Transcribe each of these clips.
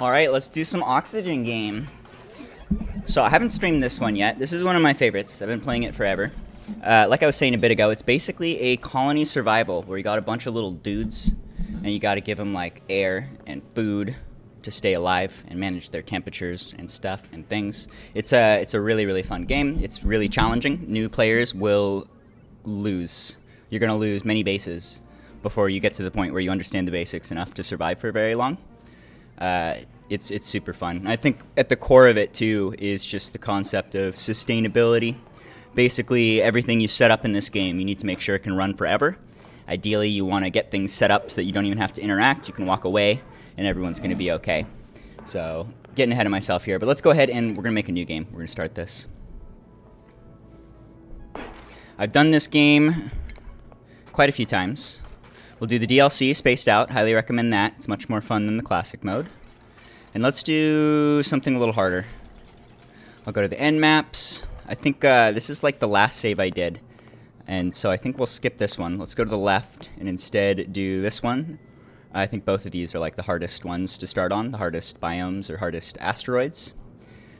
Alright, let's do some Oxygen game. So I haven't streamed this one yet. This is one of my favorites. I've been playing it forever. Like I was saying a bit ago, it's basically a colony survival where you got a bunch of little dudes and you got to give them like air and food to stay alive and manage their temperatures and stuff and things. It's a really, really fun game. It's really challenging. New players will lose. You're going to lose many bases before you get to the point where you understand the basics enough to survive for very long. It's super fun. I think at the core of it too is just the concept of sustainability. Basically, everything you set up in this game, you need to make sure it can run forever. Ideally, you want to get things set up so that you don't even have to interact. You can walk away, and everyone's going to be okay. So, getting ahead of myself here, but let's go ahead and we're going to make a new game. We're going to start this. I've done this game quite a few times. We'll do the DLC spaced out. Highly recommend that. It's much more fun than the classic mode. And let's do something a little harder. I'll go to the end maps. I think this is like the last save I did. And so I think we'll skip this one. Let's go to the left and instead do this one. I think both of these are like the hardest ones to start on. The hardest biomes or hardest asteroids.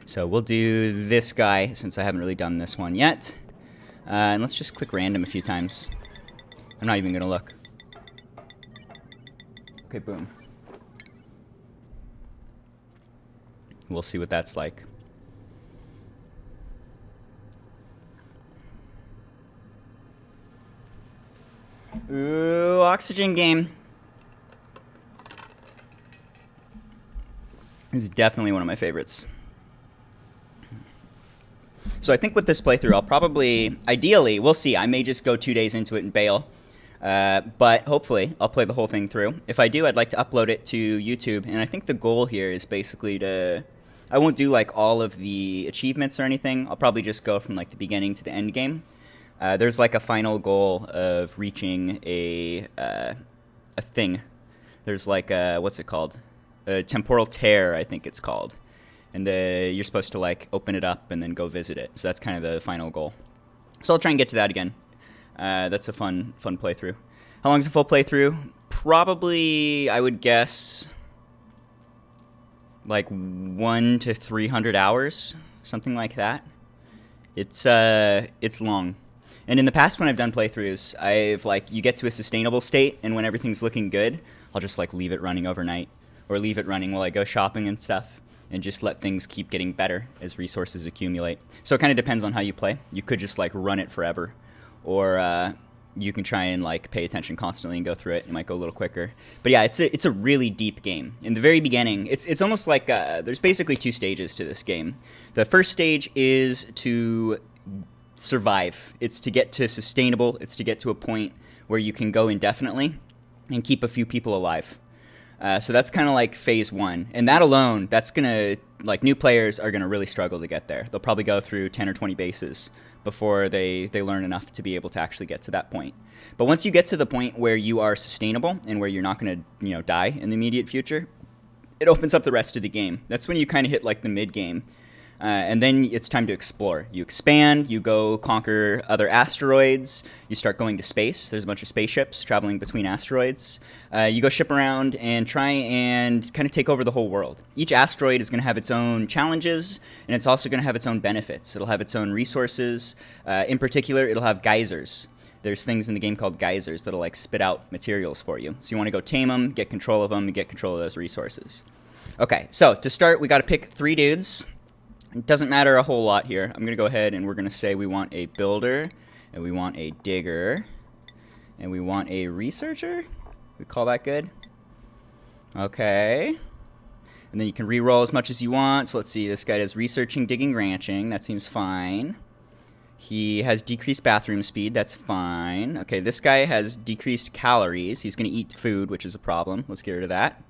So we'll do this guy since I haven't really done this one yet. And let's just click random a few times. I'm not even going to look. Okay, boom. We'll see what that's like. Ooh, Oxygen game. This is definitely one of my favorites. So I think with this playthrough, I'll probably, ideally, we'll see. I may just go 2 days into it and bail. But hopefully, I'll play the whole thing through. If I do, I'd like to upload it to YouTube. And I think the goal here is basically to... I won't do like all of the achievements or anything. I'll probably just go from like the beginning to the end game. There's like a final goal of reaching a thing. There's like a, what's it called? A temporal tear, I think it's called. And you're supposed to like open it up and then go visit it. So that's kind of the final goal. So I'll try and get to that again. That's a fun playthrough. How long is a full playthrough? Probably, I would guess, like 100 to 300 hours, something like that. It's long. And in the past when I've done playthroughs, I've like, you get to a sustainable state, and when everything's looking good, I'll just like leave it running overnight, or leave it running while I go shopping and stuff, and just let things keep getting better as resources accumulate. So it kind of depends on how you play. You could just like run it forever, or you can try and like pay attention constantly and go through it. It might go a little quicker. But yeah, it's a really deep game. In the very beginning, it's almost like there's basically 2 stages to this game. The first stage is to survive. It's to get to sustainable. It's to get to a point where you can go indefinitely and keep a few people alive. So that's kind of like phase 1. And that alone, that's going to, like, new players are going to really struggle to get there. They'll probably go through 10 or 20 bases before they learn enough to be able to actually get to that point. But once you get to the point where you are sustainable and where you're not going to, die in the immediate future, it opens up the rest of the game. That's when you kind of hit like the mid game. And then it's time to explore. You expand, you go conquer other asteroids, you start going to space. There's a bunch of spaceships traveling between asteroids. You go ship around and try and kind of take over the whole world. Each asteroid is going to have its own challenges, and it's also going to have its own benefits. It'll have its own resources. In particular, it'll have geysers. There's things in the game called geysers that'll like spit out materials for you. So you want to go tame them, get control of them, and get control of those resources. Okay, so to start, we got to pick 3 dudes. It doesn't matter a whole lot here. I'm going to go ahead and we're going to say we want a builder, and we want a digger, and we want a researcher. We call that good. Okay. And then you can re-roll as much as you want. So let's see. This guy does researching, digging, ranching. That seems fine. He has decreased bathroom speed. That's fine. Okay, this guy has decreased calories. He's going to eat food, which is a problem. Let's get rid of that.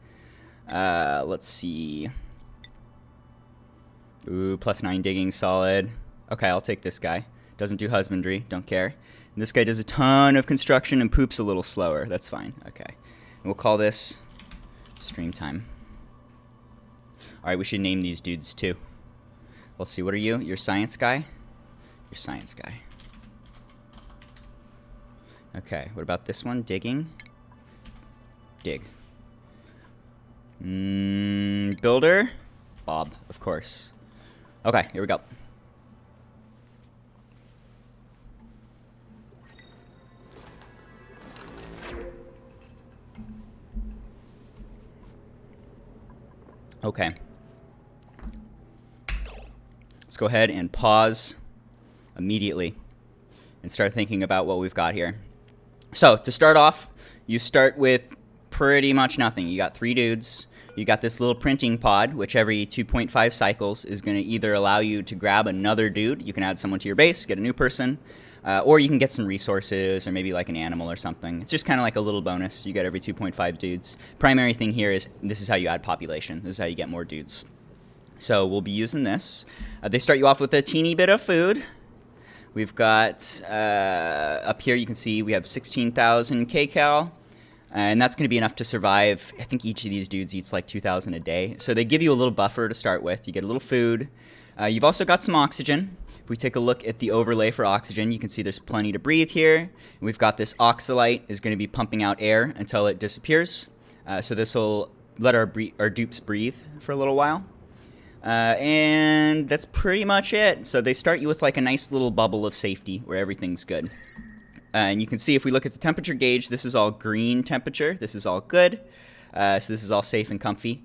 Let's see. Ooh, +9 digging, solid. Okay, I'll take this guy. Doesn't do husbandry, don't care. And this guy does a ton of construction and poops a little slower. That's fine, okay. And we'll call this stream time. Alright, we should name these dudes too. Let's see, what are you? You're science guy? You're science guy. Okay, what about this one? Digging? Dig. And builder, Bob, of course. Okay, here we go. Okay. Let's go ahead and pause immediately and start thinking about what we've got here. So, to start off, you start with pretty much nothing. You got 3 dudes. You got this little printing pod, which every 2.5 cycles is going to either allow you to grab another dude. You can add someone to your base, get a new person, or you can get some resources or maybe like an animal or something. It's just kind of like a little bonus you get every 2.5 dudes. Primary thing here is this is how you add population. This is how you get more dudes. So we'll be using this. They start you off with a teeny bit of food. We've got up here you can see we have 16,000 kcal. And that's going to be enough to survive. I think each of these dudes eats like 2,000 a day. So they give you a little buffer to start with. You get a little food. You've also got some oxygen. If we take a look at the overlay for oxygen, you can see there's plenty to breathe here. And we've got this oxalite is going to be pumping out air until it disappears. So this will let our dupes breathe for a little while. And that's pretty much it. So they start you with like a nice little bubble of safety where everything's good. And you can see if we look at the temperature gauge, this is all green temperature. This is all good. So this is all safe and comfy.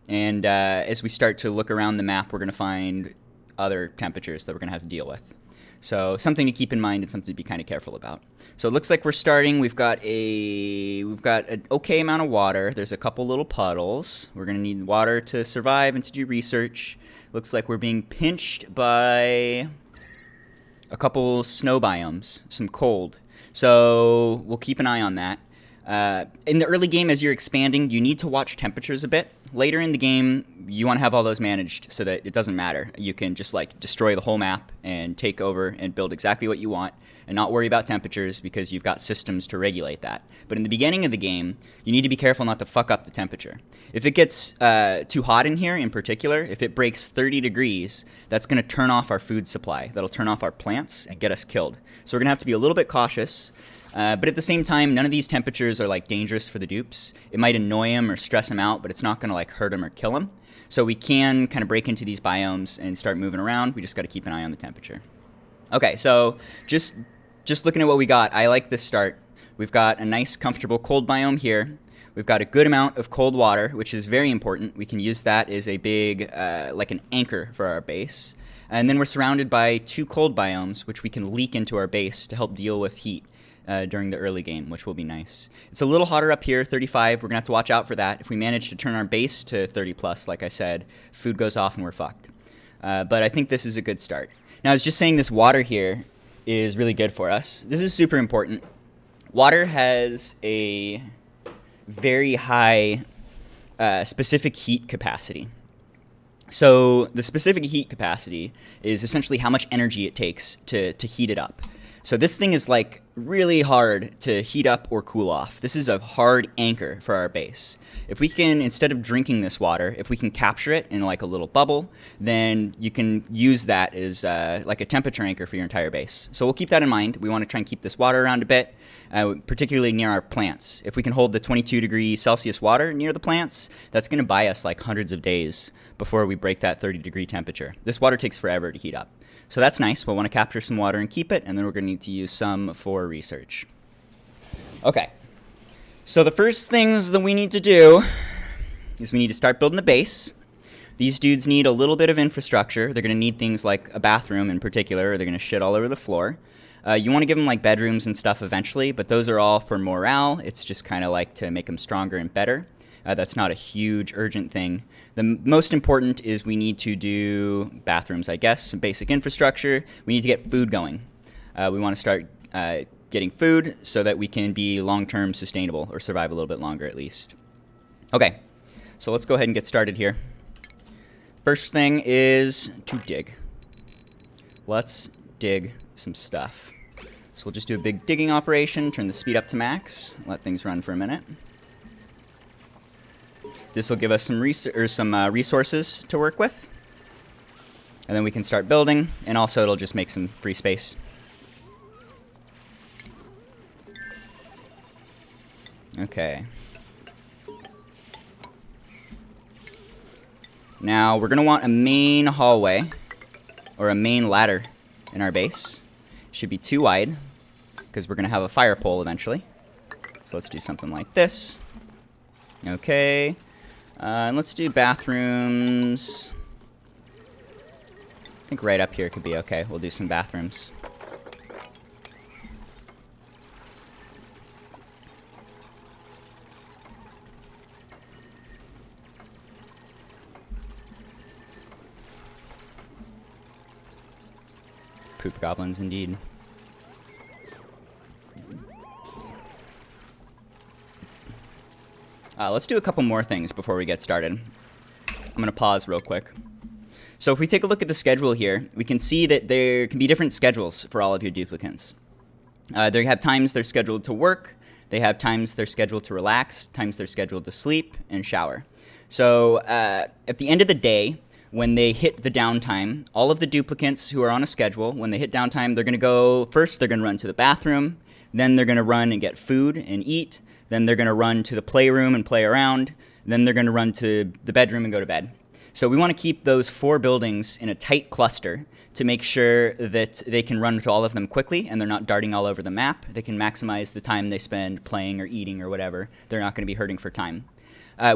And as we start to look around the map, we're going to find other temperatures that we're going to have to deal with. So something to keep in mind and something to be kind of careful about. So it looks like we're starting. We've got an okay amount of water. There's a couple little puddles. We're going to need water to survive and to do research. Looks like we're being pinched by a couple snow biomes, some cold. So we'll keep an eye on that. In the early game, as you're expanding, you need to watch temperatures a bit. Later in the game, you want to have all those managed so that it doesn't matter. You can just like destroy the whole map and take over and build exactly what you want and not worry about temperatures because you've got systems to regulate that. But in the beginning of the game, you need to be careful not to fuck up the temperature. If it gets too hot in here in particular, if it breaks 30 degrees, that's going to turn off our food supply. That'll turn off our plants and get us killed. So we're going to have to be a little bit cautious. But at the same time, none of these temperatures are like dangerous for the dupes. It might annoy them or stress them out, but it's not going to like hurt them or kill them. So we can kind of break into these biomes and start moving around. We just got to keep an eye on the temperature. Okay, so just looking at what we got, I like this start. We've got a nice, comfortable cold biome here. We've got a good amount of cold water, which is very important. We can use that as a big, like an anchor for our base. And then we're surrounded by 2 cold biomes, which we can leak into our base to help deal with heat. During the early game, which will be nice. It's a little hotter up here, 35. We're going to have to watch out for that. If we manage to turn our base to 30 plus, like I said, food goes off and we're fucked. But I think this is a good start. Now, I was just saying this water here is really good for us. This is super important. Water has a very high specific heat capacity. So the specific heat capacity is essentially how much energy it takes to heat it up. So this thing is like really hard to heat up or cool off. This is a hard anchor for our base. If we can, instead of drinking this water, if we can capture it in like a little bubble, then you can use that as like a temperature anchor for your entire base. So we'll keep that in mind. We want to try and keep this water around a bit, particularly near our plants. If we can hold the 22 degree Celsius water near the plants, that's going to buy us like hundreds of days before we break that 30 degree temperature. This water takes forever to heat up. So that's nice. We'll want to capture some water and keep it, and then we're going to need to use some for research. Okay. So the first things that we need to do is we need to start building the base. These dudes need a little bit of infrastructure. They're going to need things like a bathroom in particular, or they're going to shit all over the floor. You want to give them like bedrooms and stuff eventually, but those are all for morale. It's just kind of like to make them stronger and better. That's not a huge urgent thing. The most important is we need to do bathrooms, I guess, some basic infrastructure. We need to get food going. We want to start getting food so that we can be long-term sustainable or survive a little bit longer at least. Okay, so let's go ahead and get started here. First thing is to dig. Let's dig some stuff. So we'll just do a big digging operation, turn the speed up to max, let things run for a minute. This will give us some resources to work with. And then we can start building, and also it'll just make some free space. Okay. Now, we're going to want a main hallway, or a main ladder in our base. Should be too wide, because we're going to have a fire pole eventually. So let's do something like this. Okay. And let's do bathrooms. I think right up here could be okay. We'll do some bathrooms. Poop goblins indeed. Let's do a couple more things before we get started. I'm going to pause real quick. So if we take a look at the schedule here, we can see that there can be different schedules for all of your duplicants. They have times they're scheduled to work, they have times they're scheduled to relax, times they're scheduled to sleep and shower. So at the end of the day, when they hit the downtime, all of the duplicants who are on a schedule, when they hit downtime, they're going to go, first they're going to run to the bathroom, then they're going to run and get food and eat, then they're going to run to the playroom and play around, then they're going to run to the bedroom and go to bed. So we want to keep those 4 buildings in a tight cluster to make sure that they can run to all of them quickly and they're not darting all over the map. They can maximize the time they spend playing or eating or whatever. They're not going to be hurting for time.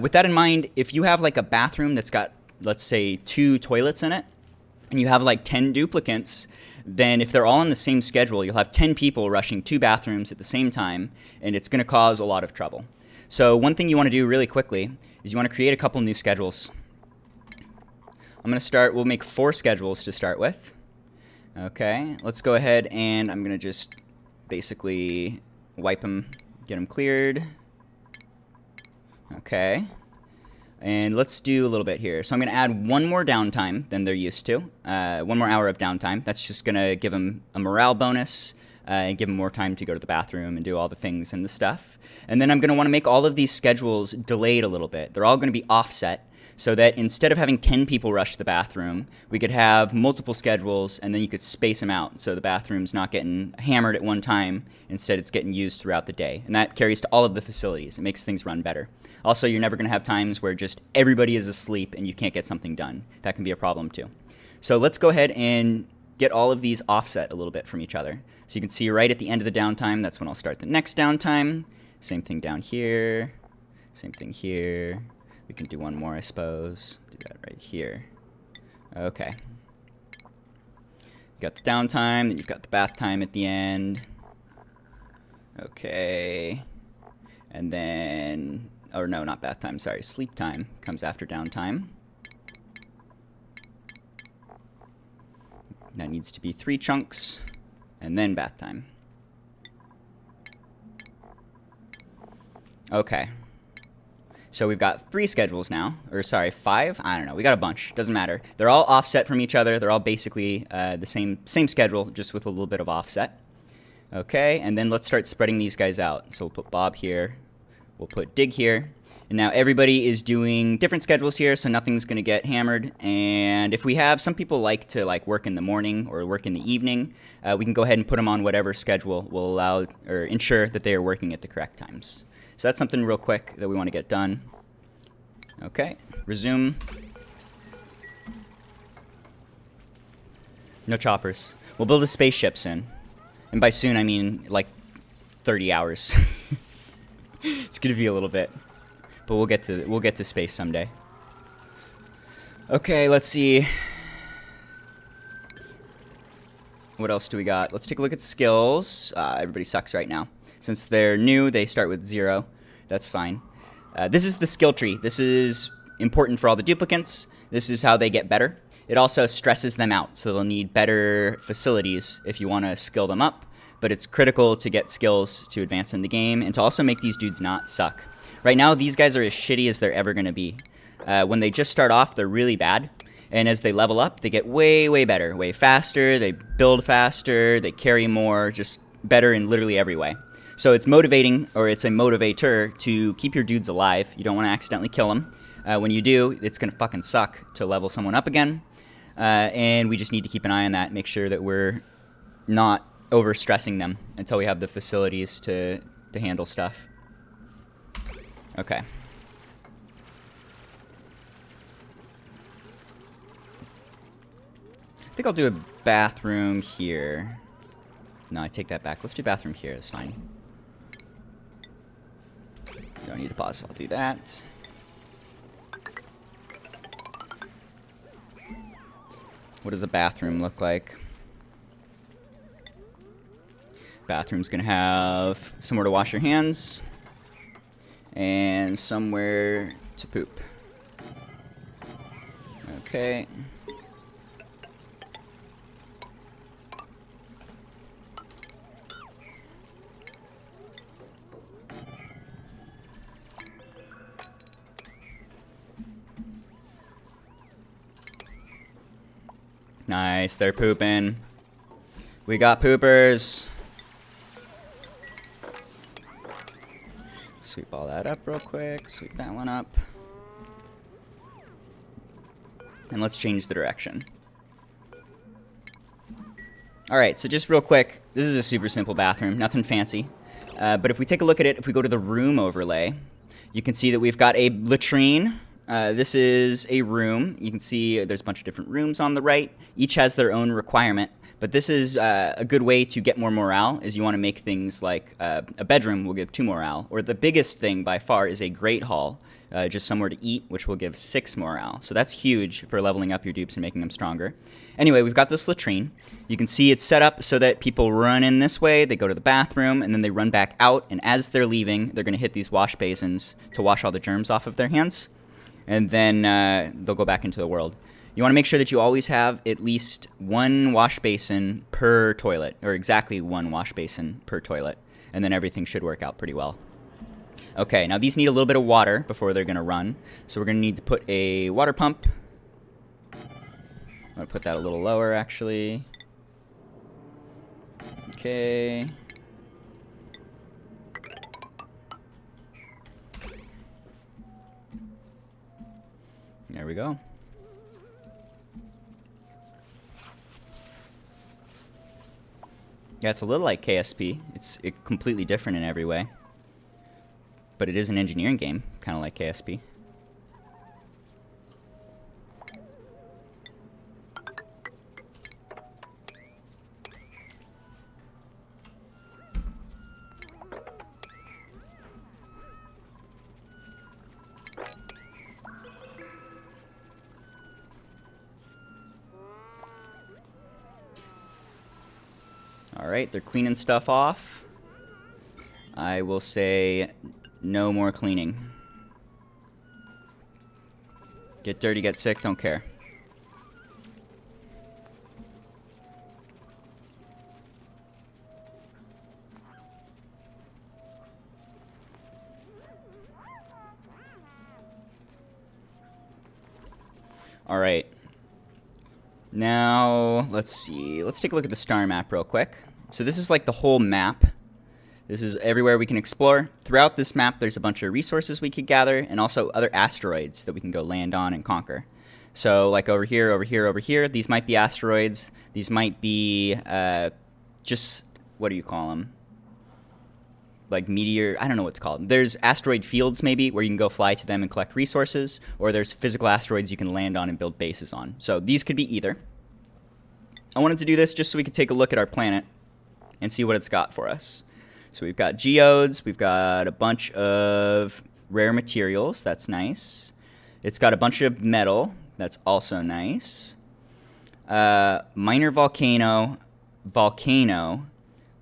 With that in mind, if you have like a bathroom that's got, let's say, 2 toilets in it, and you have like 10 duplicants, then if they're all on the same schedule, you'll have 10 people rushing 2 bathrooms at the same time, and it's going to cause a lot of trouble. So one thing you want to do really quickly is you want to create a couple new schedules. I'm going to start, we'll make 4 schedules to start with. Okay, let's go ahead and I'm going to just basically wipe them, get them cleared. Okay. And let's do a little bit here. So I'm going to add 1 more downtime than they're used to. 1 more hour of downtime. That's just going to give them a morale bonus and give them more time to go to the bathroom and do all the things and the stuff. And then I'm going to want to make all of these schedules delayed a little bit. They're all going to be offset so that instead of having 10 people rush to the bathroom, we could have multiple schedules and then you could space them out so the bathroom's not getting hammered at one time. Instead, it's getting used throughout the day. And that carries to all of the facilities. It makes things run better. Also, you're never going to have times where just everybody is asleep and you can't get something done. That can be a problem too. So let's go ahead and get all of these offset a little bit from each other. So you can see right at the end of the downtime, that's when I'll start the next downtime. Same thing down here. Same thing here. We can do one more, I suppose. Do that right here. Okay. You got the downtime, then you've got the bath time at the end. Okay. And then... or no, not bath time, sorry, sleep time comes after downtime. That needs to be 3 chunks, and then bath time. Okay. So we've got 3 schedules now, or sorry, 5? I don't know, we got a bunch, doesn't matter. They're all offset from each other, they're all basically the same schedule, just with a little bit of offset. Okay, and then let's start spreading these guys out. So we'll put Bob here. We'll put Dig here. And now everybody is doing different schedules here, so nothing's going to get hammered. And if we have, some people like to work in the morning or work in the evening, we can go ahead and put them on whatever schedule will allow or ensure that they are working at the correct times. So that's something real quick that we want to get done. Okay, resume. No choppers. We'll build a spaceship soon. And by soon, I mean like 30 hours. It's gonna be a little bit, but we'll get to space someday. Okay, let's see. What else do we got? Let's take a look at skills. Everybody sucks right now. Since they're new, they start with 0. That's fine. This is the skill tree. This is important for all the duplicants. This is how they get better. It also stresses them out, so they'll need better facilities if you want to skill them up. But it's critical to get skills to advance in the game and to also make these dudes not suck. Right now, these guys are as shitty as they're ever going to be. When they just start off, they're really bad. And as they level up, they get way, way better, way faster, they build faster, they carry more, just better in literally every way. So it's motivating, or it's a motivator to keep your dudes alive. You don't want to accidentally kill them. When you do, it's going to fucking suck to level someone up again. And we just need to keep an eye on that, make sure that we're not over-stressing them until we have the facilities to handle stuff. Okay. think I'll do a bathroom here. No, I take that back. Let's do bathroom here. It's fine. Don't need to pause. I'll do that. What does a bathroom look like? Bathroom's gonna have somewhere to wash your hands and somewhere to poop. Okay. Nice, they're pooping. We got poopers. Sweep all that up real quick. Sweep that one up. And let's change the direction. Alright, so just real quick, this is a super simple bathroom, nothing fancy. But if we take a look at it, if we go to the room overlay, you can see that we've got a latrine. This is a room. You can see there's a bunch of different rooms on the right. Each has their own requirement. But this is a good way to get more morale, is you want to make things like a bedroom will give 2 morale. Or the biggest thing by far is a great hall, just somewhere to eat, which will give 6 morale. So that's huge for leveling up your dupes and making them stronger. Anyway, we've got this latrine. You can see it's set up so that people run in this way, they go to the bathroom, and then they run back out. And as they're leaving, they're going to hit these wash basins to wash all the germs off of their hands. And then they'll go back into the world. You want to make sure that you always have at least 1 wash basin per toilet, or exactly 1 wash basin per toilet, and then everything should work out pretty well. Okay, now these need a little bit of water before they're going to run, so we're going to need to put a water pump. I'm going to put that a little lower, actually. Okay. There we go. Yeah, it's a little like KSP. It's completely different in every way. But it is an engineering game, kind of like KSP. Alright, they're cleaning stuff off. I will say no more cleaning. Get dirty, get sick, don't care. Alright. Now, let's see. Let's take a look at the star map real quick. So this is like the whole map. This is everywhere we can explore. Throughout this map, there's a bunch of resources we could gather, and also other asteroids that we can go land on and conquer. So like over here, over here, over here, these might be asteroids. These might be just, what do you call them? Like meteor, I don't know what to call them. There's asteroid fields maybe where you can go fly to them and collect resources, or there's physical asteroids you can land on and build bases on. So these could be either. I wanted to do this just so we could take a look at our planet and see what it's got for us. So we've got geodes, we've got a bunch of rare materials, that's nice. It's got a bunch of metal, that's also nice. Minor volcano,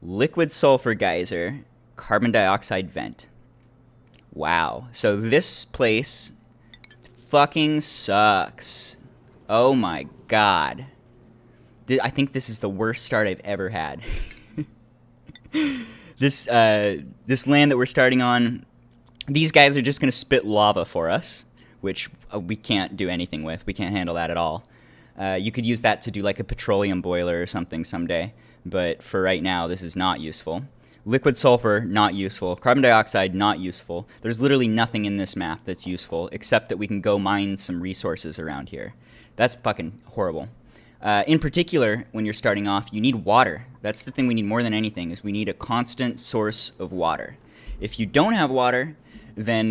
liquid sulfur geyser, carbon dioxide vent. Wow. So this place fucking sucks. Oh my god. I think this is the worst start I've ever had. This land that we're starting on, these guys are just going to spit lava for us, which we can't do anything with. We can't handle that at all. You could use that to do like a petroleum boiler or something someday, but for right now, this is not useful. Liquid sulfur, not useful. Carbon dioxide, not useful. There's literally nothing in this map that's useful, except that we can go mine some resources around here. That's fucking horrible. In particular, when you're starting off, you need water. That's the thing we need more than anything, is we need a constant source of water. If you don't have water, then,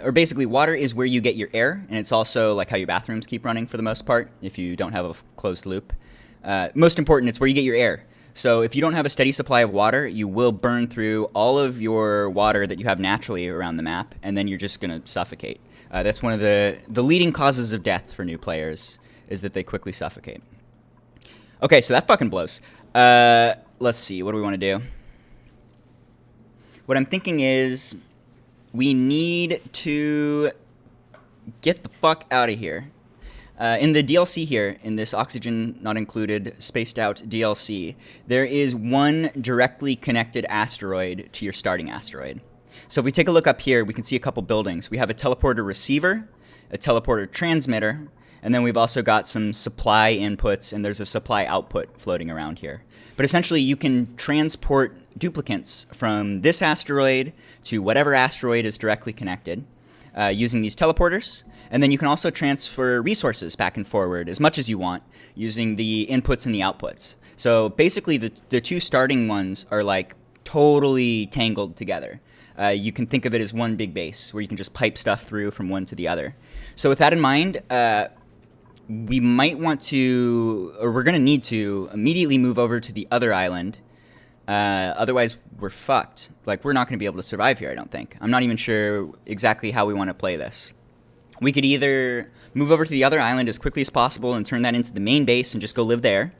or basically water is where you get your air, and it's also like how your bathrooms keep running for the most part, if you don't have a closed loop. Most important, it's where you get your air. So if you don't have a steady supply of water, you will burn through all of your water that you have naturally around the map, and then you're just going to suffocate. That's one of the leading causes of death for new players, is that they quickly suffocate. Okay, so that fucking blows. Let's see, what do we want to do? What I'm thinking is we need to get the fuck out of here. In the DLC here, in this Oxygen Not Included Spaced Out DLC, there is one directly connected asteroid to your starting asteroid. So if we take a look up here, we can see a couple buildings. We have a teleporter receiver, a teleporter transmitter, and then we've also got some supply inputs, and there's a supply output floating around here. But essentially, you can transport duplicates from this asteroid to whatever asteroid is directly connected using these teleporters. And then you can also transfer resources back and forward as much as you want using the inputs and the outputs. So basically, the two starting ones are like totally tangled together. You can think of it as one big base where you can just pipe stuff through from one to the other. So with that in mind, we might want to, or we're going to need to immediately move over to the other island. Otherwise, we're fucked. Like, we're not going to be able to survive here, I don't think. I'm not even sure exactly how we want to play this. We could either move over to the other island as quickly as possible and turn that into the main base and just go live there.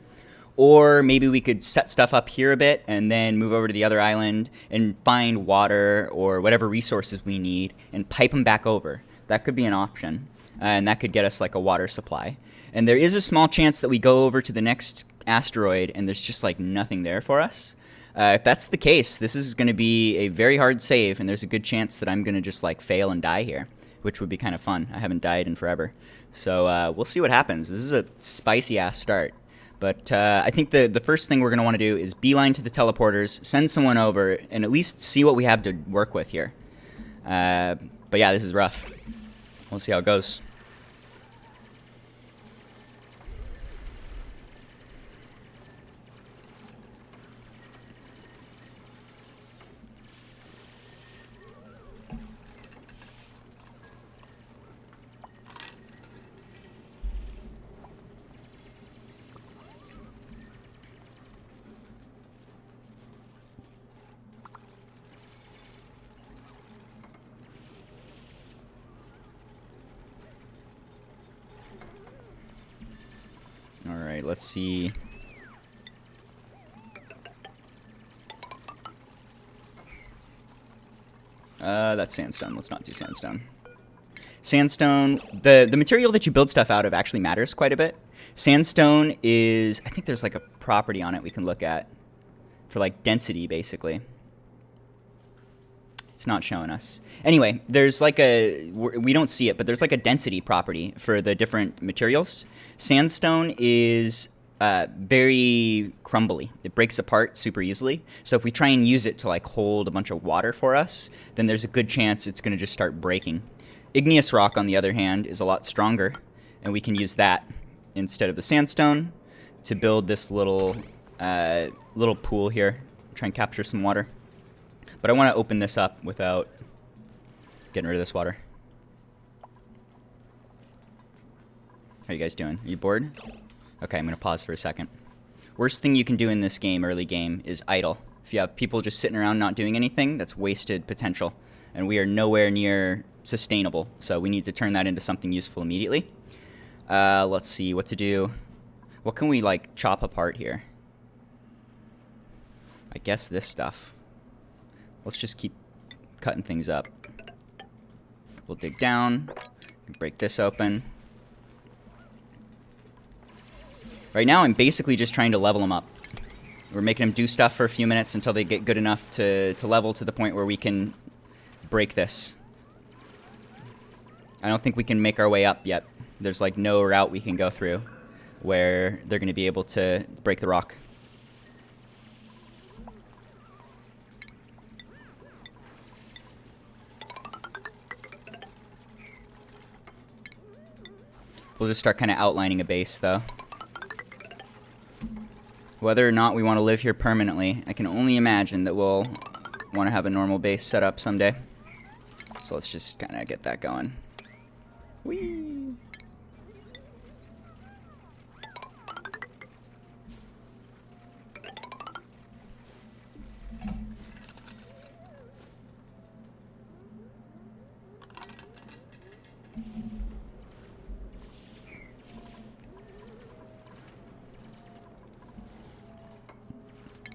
Or maybe we could set stuff up here a bit and then move over to the other island and find water or whatever resources we need and pipe them back over. That could be an option. And that could get us like a water supply. And there is a small chance that we go over to the next asteroid and there's just like nothing there for us. If that's the case, this is going to be a very hard save, and there's a good chance that I'm going to just like fail and die here, which would be kind of fun. I haven't died in forever. So we'll see what happens. This is a spicy-ass start. But I think the first thing we're going to want to do is beeline to the teleporters, send someone over, and at least see what we have to work with here. But yeah, this is rough. We'll see how it goes. Alright, let's see. That's sandstone. Let's not do sandstone. Sandstone, the material that you build stuff out of actually matters quite a bit. Sandstone is, I think there's like a property on it we can look at for like density, basically. It's not showing us. Anyway, there's like we don't see it, but there's like a density property for the different materials. Sandstone is very crumbly. It breaks apart super easily. So if we try and use it to like hold a bunch of water for us, then there's a good chance it's going to just start breaking. Igneous rock, on the other hand, is a lot stronger, and we can use that instead of the sandstone to build this little pool here. Try and capture some water. But I want to open this up without getting rid of this water. How are you guys doing? Are you bored? Okay, I'm going to pause for a second. Worst thing you can do in this game, early game, is idle. If you have people just sitting around not doing anything, that's wasted potential. And we are nowhere near sustainable, so we need to turn that into something useful immediately. Let's see what to do. What can we, like, chop apart here? I guess this stuff. Let's just keep cutting things up. We'll dig down, break this open. Right now, I'm basically just trying to level them up. We're making them do stuff for a few minutes until they get good enough to level to the point where we can break this. I don't think we can make our way up yet. There's like no route we can go through where they're going to be able to break the rock. We'll just start kind of outlining a base, though. Whether or not we want to live here permanently, I can only imagine that we'll want to have a normal base set up someday. So let's just kind of get that going. Whee!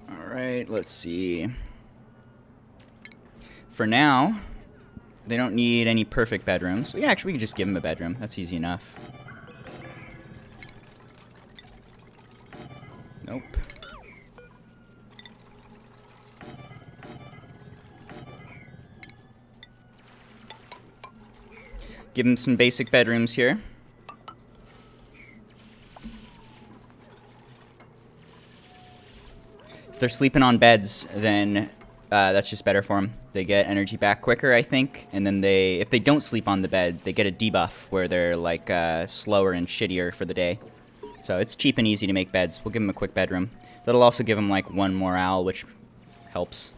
Alright, let's see. For now, they don't need any perfect bedrooms. Yeah, actually, we can just give them a bedroom. That's easy enough. Nope. Give them some basic bedrooms here. If they're sleeping on beds, then that's just better for them. They get energy back quicker, I think, and then if they don't sleep on the bed, they get a debuff where they're like slower and shittier for the day. So it's cheap and easy to make beds. We'll give them a quick bedroom. That'll also give them like one morale, which helps.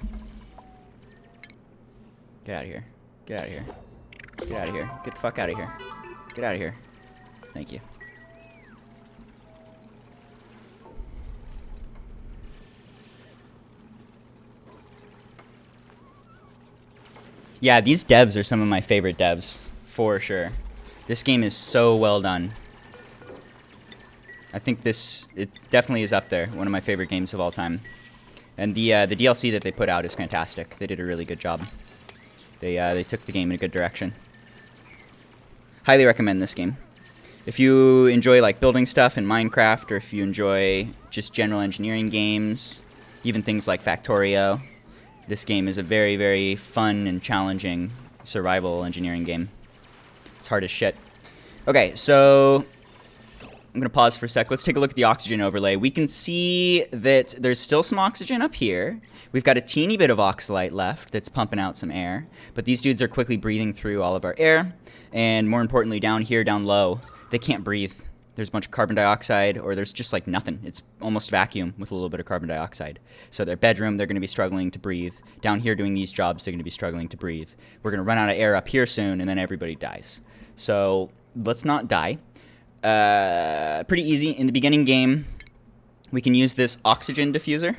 Get out of here. Get out of here. Get out of here. Get the fuck out of here. Get out of here. Thank you. Yeah, these devs are some of my favorite devs, for sure. This game is so well done. I think it definitely is up there, one of my favorite games of all time. And the DLC that they put out is fantastic. They did a really good job. They took the game in a good direction. Highly recommend this game. If you enjoy like building stuff in Minecraft, or if you enjoy just general engineering games, even things like Factorio, this game is a very, very fun and challenging survival engineering game. It's hard as shit. Okay, so I'm going to pause for a sec. Let's take a look at the oxygen overlay. We can see that there's still some oxygen up here. We've got a teeny bit of oxalite left that's pumping out some air. But these dudes are quickly breathing through all of our air. And more importantly, down here, down low, they can't breathe. There's a bunch of carbon dioxide, or there's just like nothing. It's almost vacuum with a little bit of carbon dioxide. So their bedroom, they're going to be struggling to breathe. Down here doing these jobs, they're going to be struggling to breathe. We're going to run out of air up here soon, and then everybody dies. So let's not die. Pretty easy. In the beginning game, we can use this oxygen diffuser.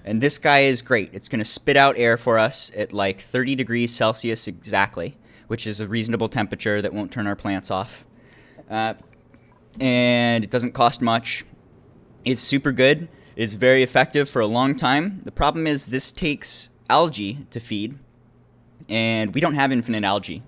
And this guy is great. It's going to spit out air for us at like 30 degrees Celsius exactly, which is a reasonable temperature that won't turn our plants off. And it doesn't cost much. It's super good. It's very effective for a long time. The problem is this takes algae to feed, and we don't have infinite algae.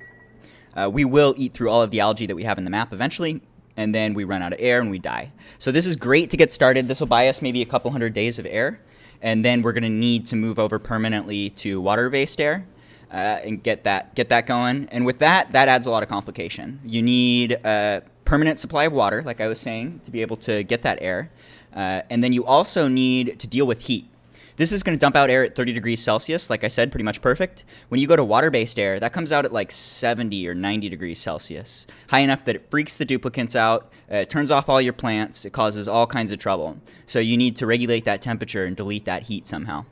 We will eat through all of the algae that we have in the map eventually, and then we run out of air and we die. So this is great to get started. This will buy us maybe a couple 100 days of air, and then we're going to need to move over permanently to water-based air. And get that going. And with that adds a lot of complication. You need a permanent supply of water, like I was saying, to be able to get that air. And then you also need to deal with heat. This is going to dump out air at 30 degrees Celsius, like I said, pretty much perfect. When you go to water-based air, that comes out at like 70 or 90 degrees Celsius. High enough that it freaks the duplicants out, it turns off all your plants, it causes all kinds of trouble. So you need to regulate that temperature and delete that heat somehow.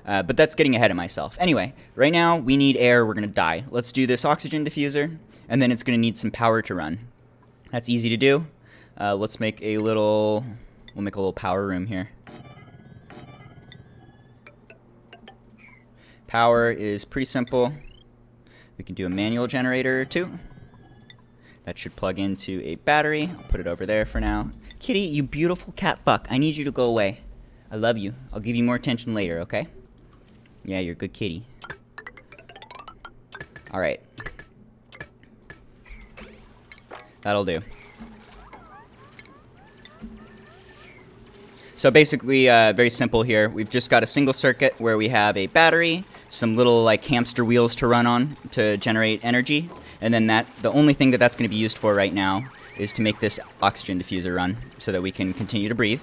But that's getting ahead of myself. Anyway, right now we need air. We're going to die. Let's do this oxygen diffuser, and then it's going to need some power to run. That's easy to do. Let's make a little... We'll make a little power room here. Power is pretty simple. We can do a manual generator too. That should plug into a battery. I'll put it over there for now. Kitty, you beautiful cat fuck. I need you to go away. I love you. I'll give you more attention later, okay? Yeah, you're a good kitty. Alright. That'll do. So basically, very simple here. We've just got a single circuit where we have a battery, some little like hamster wheels to run on to generate energy, and then the only thing that's going to be used for right now is to make this oxygen diffuser run so that we can continue to breathe.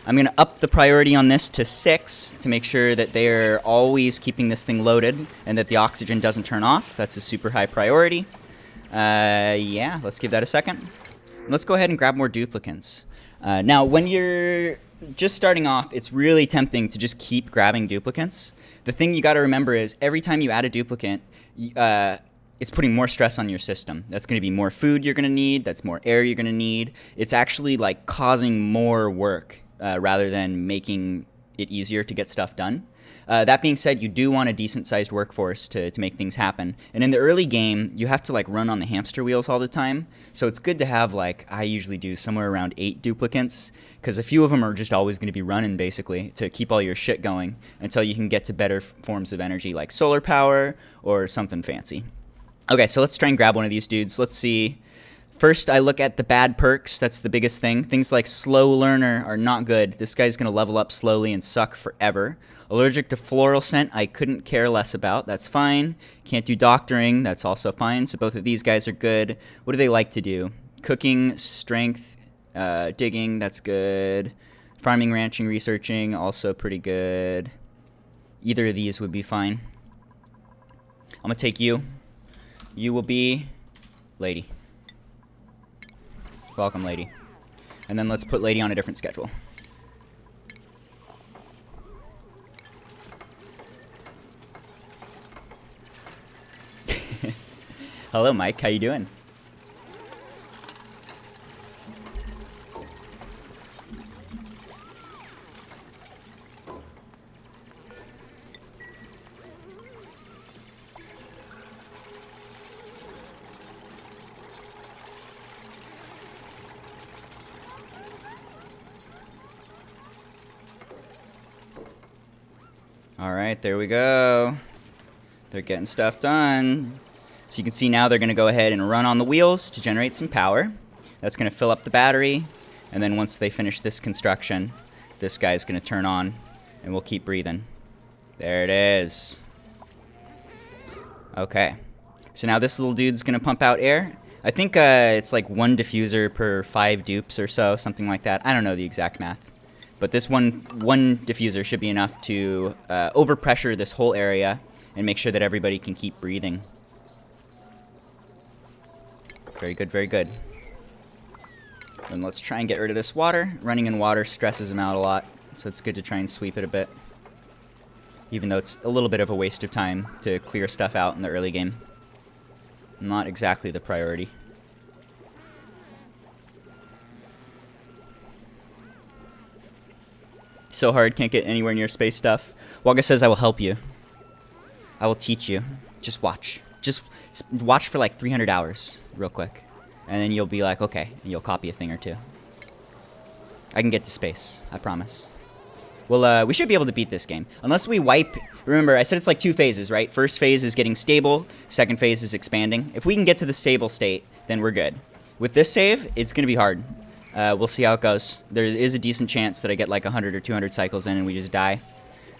I'm going to up the priority on this to 6 to make sure that they're always keeping this thing loaded and that the oxygen doesn't turn off. That's a super high priority. Yeah, let's give that a second. Let's go ahead and grab more duplicants. Now, when you're just starting off, it's really tempting to just keep grabbing duplicants. The thing you got to remember is every time you add a duplicant, it's putting more stress on your system. That's going to be more food you're going to need. That's more air you're going to need. It's actually like causing more work rather than making it easier to get stuff done. That being said, you do want a decent-sized workforce to make things happen. And in the early game, you have to like run on the hamster wheels all the time. So it's good to have like, I usually do somewhere around 8 duplicants, because a few of them are just always going to be running basically to keep all your shit going until you can get to better forms of energy like solar power or something fancy. Okay, so let's try and grab one of these dudes. Let's see. First, I look at the bad perks. That's the biggest thing. Things like slow learner are not good. This guy's going to level up slowly and suck forever. Allergic to floral scent, I couldn't care less about. That's fine. Can't do doctoring. That's also fine. So both of these guys are good. What do they like to do? Cooking, strength, digging, that's good. Farming, ranching, researching, also pretty good. Either of these would be fine. I'm going to take you. You will be Lady. Welcome, Lady. And then let's put Lady on a different schedule. Hello, Mike. How you doing? Alright, there we go. They're getting stuff done. So you can see now they're going to go ahead and run on the wheels to generate some power. That's going to fill up the battery. And then once they finish this construction, this guy's going to turn on and we'll keep breathing. There it is. Okay. So now this little dude's going to pump out air. I think it's like 1 diffuser per 5 dupes or so, something like that. I don't know the exact math. But this one diffuser should be enough to overpressure this whole area and make sure that everybody can keep breathing. Very good, very good. Then let's try and get rid of this water. Running in water stresses them out a lot, so it's good to try and sweep it a bit. Even though it's a little bit of a waste of time to clear stuff out in the early game. Not exactly the priority. So hard, can't get anywhere near space stuff. Wagga says, I will help you. I will teach you. Just watch. Just watch for like 300 hours real quick. And then you'll be like, okay, and you'll copy a thing or two. I can get to space, I promise. Well, we should be able to beat this game. Unless we wipe... Remember, I said it's like 2 phases, right? First phase is getting stable. Second phase is expanding. If we can get to the stable state, then we're good. With this save, it's going to be hard. We'll see how it goes. There is a decent chance that I get like 100 or 200 cycles in and we just die.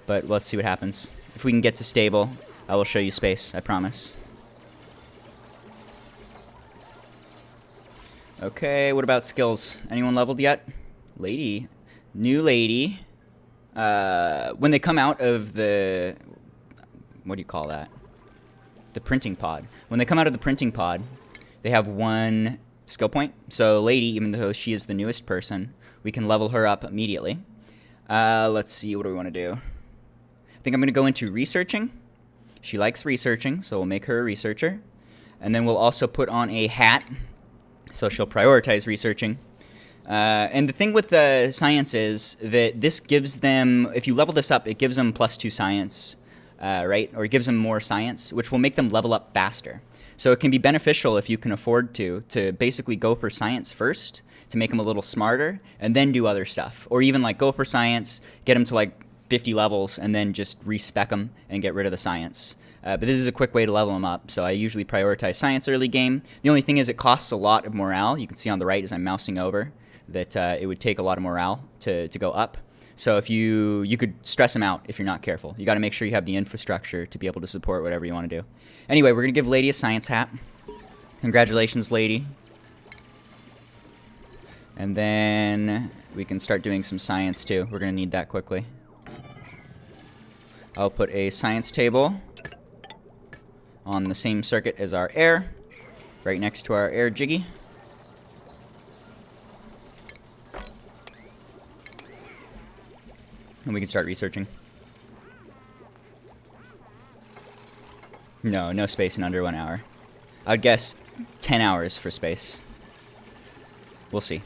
But let's see what happens. If we can get to stable, I will show you space, I promise. Okay, what about skills? Anyone leveled yet? Lady. New Lady. When they come out of the... What do you call that? The printing pod. When they come out of the printing pod, they have 1... skill point. So Lady, even though she is the newest person, we can level her up immediately. Let's see, what do we want to do? I think I'm going to go into researching. She likes researching, so we'll make her a researcher. And then we'll also put on a hat, so she'll prioritize researching. And the thing with the science is that this gives them, if you level this up, it gives them +2 science, right? Or it gives them more science, which will make them level up faster. So it can be beneficial if you can afford to basically go for science first to make them a little smarter and then do other stuff. Or even like go for science, get them to like 50 levels and then just respec them and get rid of the science. But this is a quick way to level them up. So I usually prioritize science early game. The only thing is it costs a lot of morale. You can see on the right as I'm mousing over that it would take a lot of morale to go up. So if you could stress them out if you're not careful. You got to make sure you have the infrastructure to be able to support whatever you want to do. Anyway, we're going to give Lady a science hat. Congratulations, Lady. And then we can start doing some science too. We're going to need that quickly. I'll put a science table on the same circuit as our air, right next to our air jiggy. And we can start researching. No space in under 1 hour. I'd guess 10 hours for space. We'll see.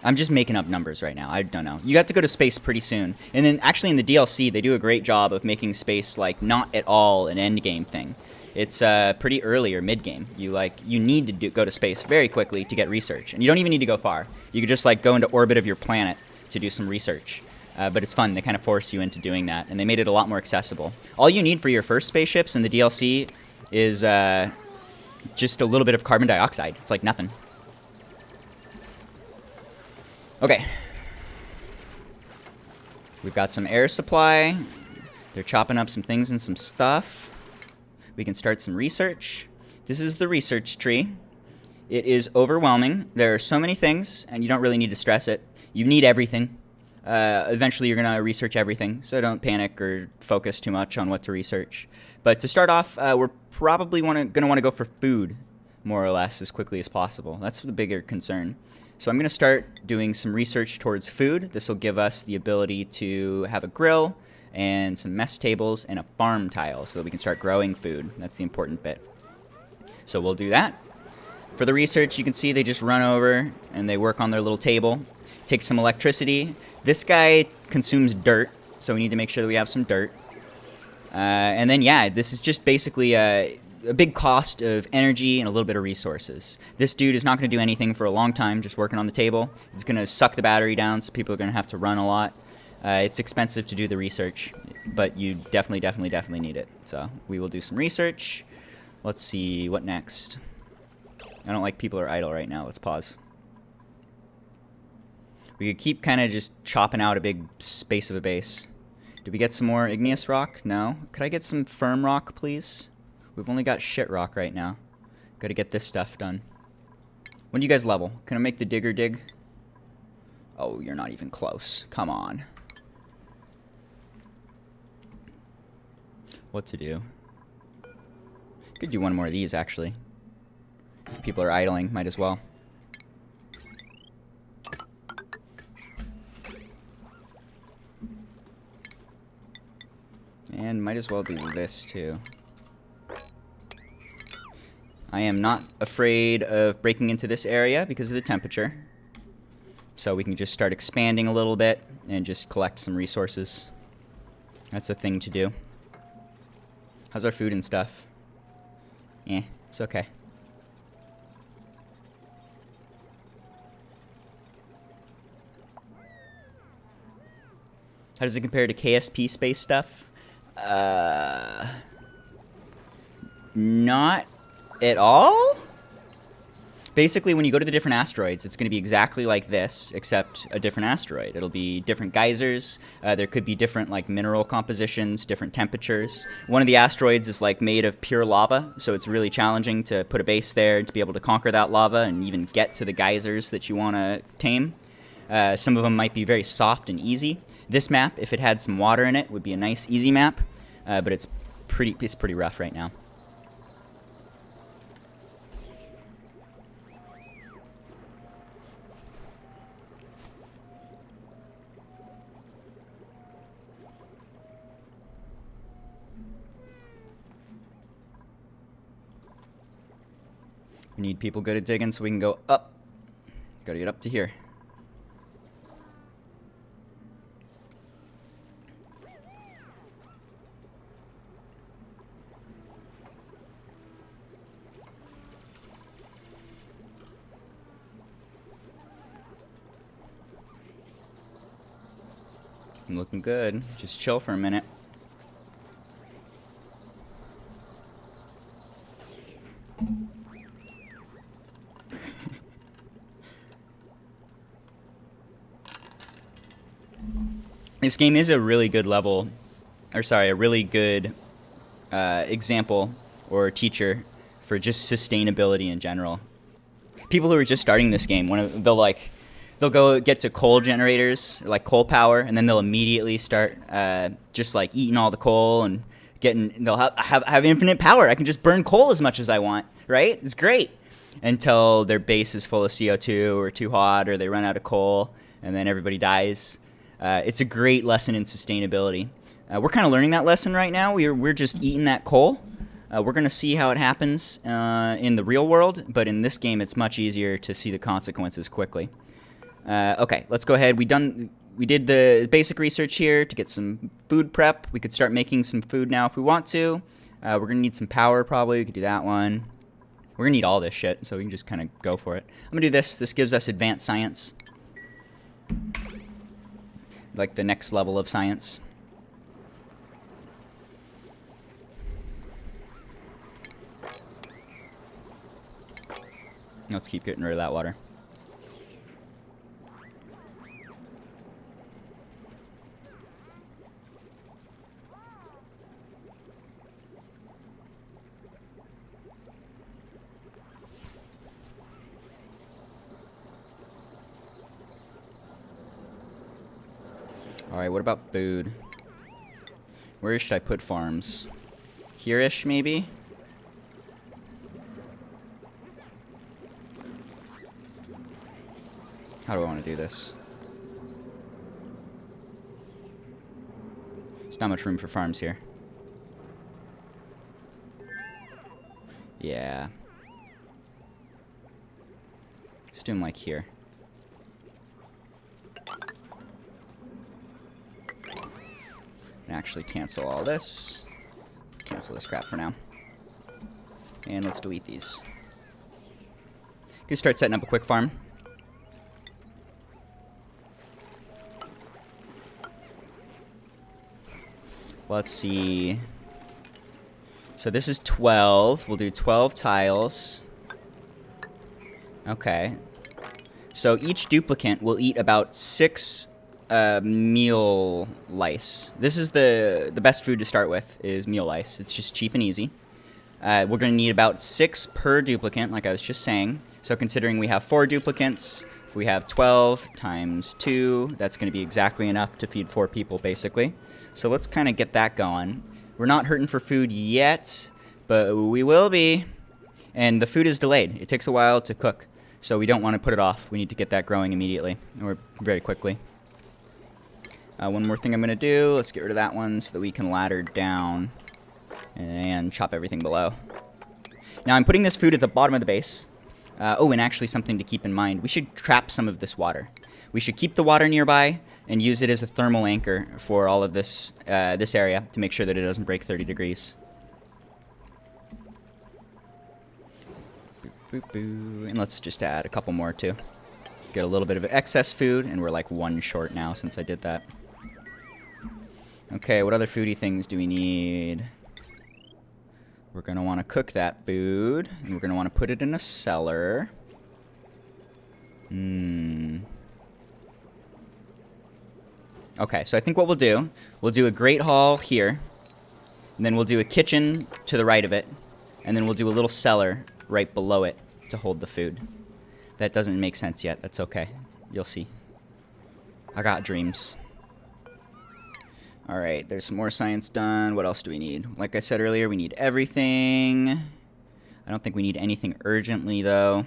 I'm just making up numbers right now. I don't know. You got to go to space pretty soon. And then actually in the DLC, they do a great job of making space like not at all an end game thing. It's pretty early or mid game. You need to go to space very quickly to get research, and you don't even need to go far. You could just like go into orbit of your planet to do some research. But it's fun. They kind of force you into doing that, and they made it a lot more accessible. All you need for your first spaceships in the DLC is just a little bit of carbon dioxide. It's like nothing. Okay. We've got some air supply. They're chopping up some things and some stuff. We can start some research. This is the research tree. It is overwhelming. There are so many things, and you don't really need to stress it. You need everything. Eventually, you're going to research everything, so don't panic or focus too much on what to research. But to start off, we're probably going to want to go for food, more or less, as quickly as possible. That's the bigger concern. So I'm going to start doing some research towards food. This will give us the ability to have a grill and some mess tables and a farm tile so that we can start growing food. That's the important bit. So we'll do that. For the research, you can see they just run over and they work on their little table. Take some electricity. This guy consumes dirt, so we need to make sure that we have some dirt. And then, yeah, this is just basically a big cost of energy and a little bit of resources. This dude is not going to do anything for a long time, just working on the table. It's going to suck the battery down, so people are going to have to run a lot. It's expensive to do the research, but you definitely need it. So we will do some research. Let's see, what next? I don't like people are idle right now. Let's pause. We could keep kind of just chopping out a big space of a base. Did we get some more igneous rock? No. Could I get some firm rock, please? We've only got shit rock right now. Gotta get this stuff done. When do you guys level? Can I make the digger dig? Oh, you're not even close. Come on. What to do? Could do one more of these, actually. If people are idling, might as well. And might as well do this, too. I am not afraid of breaking into this area because of the temperature. So we can just start expanding a little bit and just collect some resources. That's a thing to do. How's our food and stuff? It's okay. How does it compare to KSP space stuff? Not at all? Basically, when you go to the different asteroids, it's going to be exactly like this, except a different asteroid. It'll be different geysers. There could be different like mineral compositions, different temperatures. One of the asteroids is like made of pure lava, so it's really challenging to put a base there to be able to conquer that lava and even get to the geysers that you want to tame. Some of them might be very soft and easy. This map, if it had some water in it, would be a nice, easy map, but it's pretty rough right now. We need people good at digging so we can go up. Gotta get up to here. I'm looking good. Just chill for a minute. This game is a really good level, or sorry, a really good example or teacher for just sustainability in general. People who are just starting this game, they'll go get to coal generators, like coal power, and then they'll immediately start just like eating all the coal and they'll have infinite power. I can just burn coal as much as I want, right? It's great. Until their base is full of CO2 or too hot or they run out of coal and then everybody dies. It's a great lesson in sustainability. We're kind of learning that lesson right now. We're just eating that coal. We're going to see how it happens in the real world, but in this game it's much easier to see the consequences quickly. Okay, let's go ahead. We did the basic research here to get some food prep. We could start making some food now if we want to. We're gonna need some power probably. We could do that one. We're gonna need all this shit, so we can just kind of go for it. I'm gonna do this. This gives us advanced science, like the next level of science. Let's keep getting rid of that water. Alright, what about food? Where should I put farms? Here-ish, maybe? How do I want to do this? There's not much room for farms here. Yeah. Let's do them like here. And actually cancel all this. Cancel this crap for now. And let's delete these. Gonna start setting up a quick farm. Let's see. So this is 12. We'll do 12 tiles. Okay. So each duplicant will eat about 6 meal lice. This is the best food to start with, is meal lice. It's just cheap and easy. We're going to need about 6 per duplicant, like I was just saying. So considering we have 4 duplicants, if we have 12 times 2, that's going to be exactly enough to feed 4 people, basically. So let's kind of get that going. We're not hurting for food yet, but we will be. And the food is delayed. It takes a while to cook, so we don't want to put it off. We need to get that growing immediately, or very quickly. One more thing I'm going to do. Let's get rid of that one so that we can ladder down and chop everything below. Now I'm putting this food at the bottom of the base. Oh, and actually something to keep in mind. We should trap some of this water. We should keep the water nearby and use it as a thermal anchor for all of this this area to make sure that it doesn't break 30 degrees. Boop, boop, boop. And let's just add a couple more too. Get a little bit of excess food, and we're like 1 short now since I did that. Okay, what other foodie things do we need? We're going to want to cook that food, and we're going to want to put it in a cellar. Okay, so I think what we'll do a great hall here, and then we'll do a kitchen to the right of it, and then we'll do a little cellar right below it to hold the food. That doesn't make sense yet. That's okay. You'll see. I got dreams. Alright, there's some more science done. What else do we need? Like I said earlier, we need everything. I don't think we need anything urgently, though.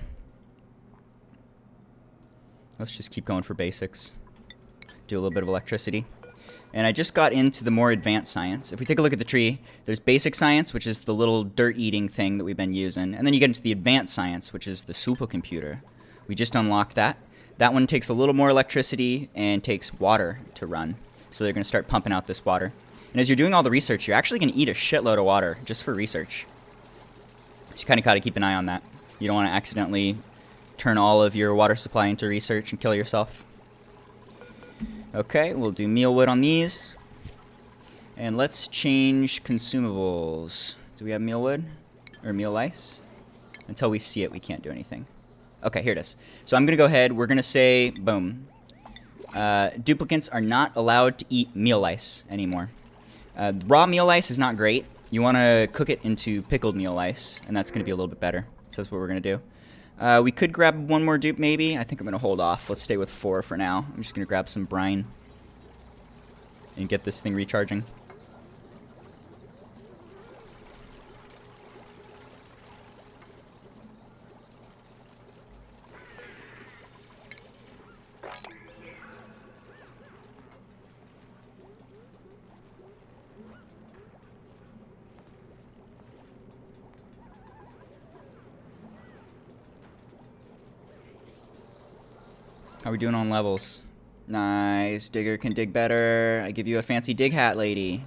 Let's just keep going for basics. Do a little bit of electricity. And I just got into the more advanced science. If we take a look at the tree, there's basic science, which is the little dirt-eating thing that we've been using. And then you get into the advanced science, which is the supercomputer. We just unlocked that. That one takes a little more electricity and takes water to run. So they're going to start pumping out this water. And as you're doing all the research, you're actually going to eat a shitload of water just for research. So you kind of got to keep an eye on that. You don't want to accidentally turn all of your water supply into research and kill yourself. Okay, we'll do meal wood on these. And let's change consumables. Do we have meal wood? Or meal lice? Until we see it, we can't do anything. Okay, here it is. So I'm going to go ahead. We're going to say, boom. Duplicants are not allowed to eat meal lice anymore. Raw meal lice is not great. You want to cook it into pickled meal lice, and that's going to be a little bit better. So that's what we're going to do. We could grab one more dupe, maybe. I think I'm going to hold off. Let's stay with 4 for now. I'm just going to grab some brine and get this thing recharging. How are we doing on levels? Nice. Digger can dig better. I give you a fancy dig hat, lady.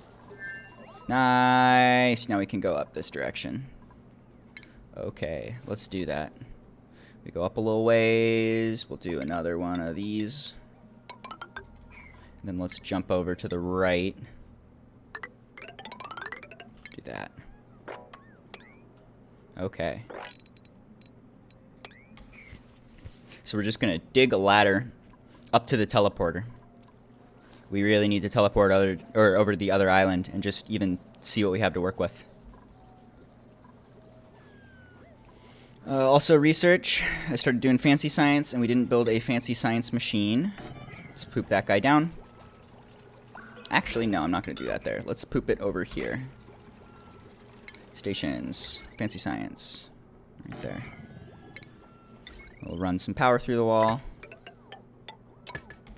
Nice. Now we can go up this direction. Okay, let's do that. We go up a little ways. We'll do another one of these. And then let's jump over to the right. Do that. Okay. So we're just going to dig a ladder up to the teleporter. We really need to teleport over to the other island and just even see what we have to work with. Also research. I started doing fancy science and we didn't build a fancy science machine. Let's poop that guy down. Actually, no, I'm not going to do that there. Let's poop it over here. Stations. Fancy science. Right there. We'll run some power through the wall.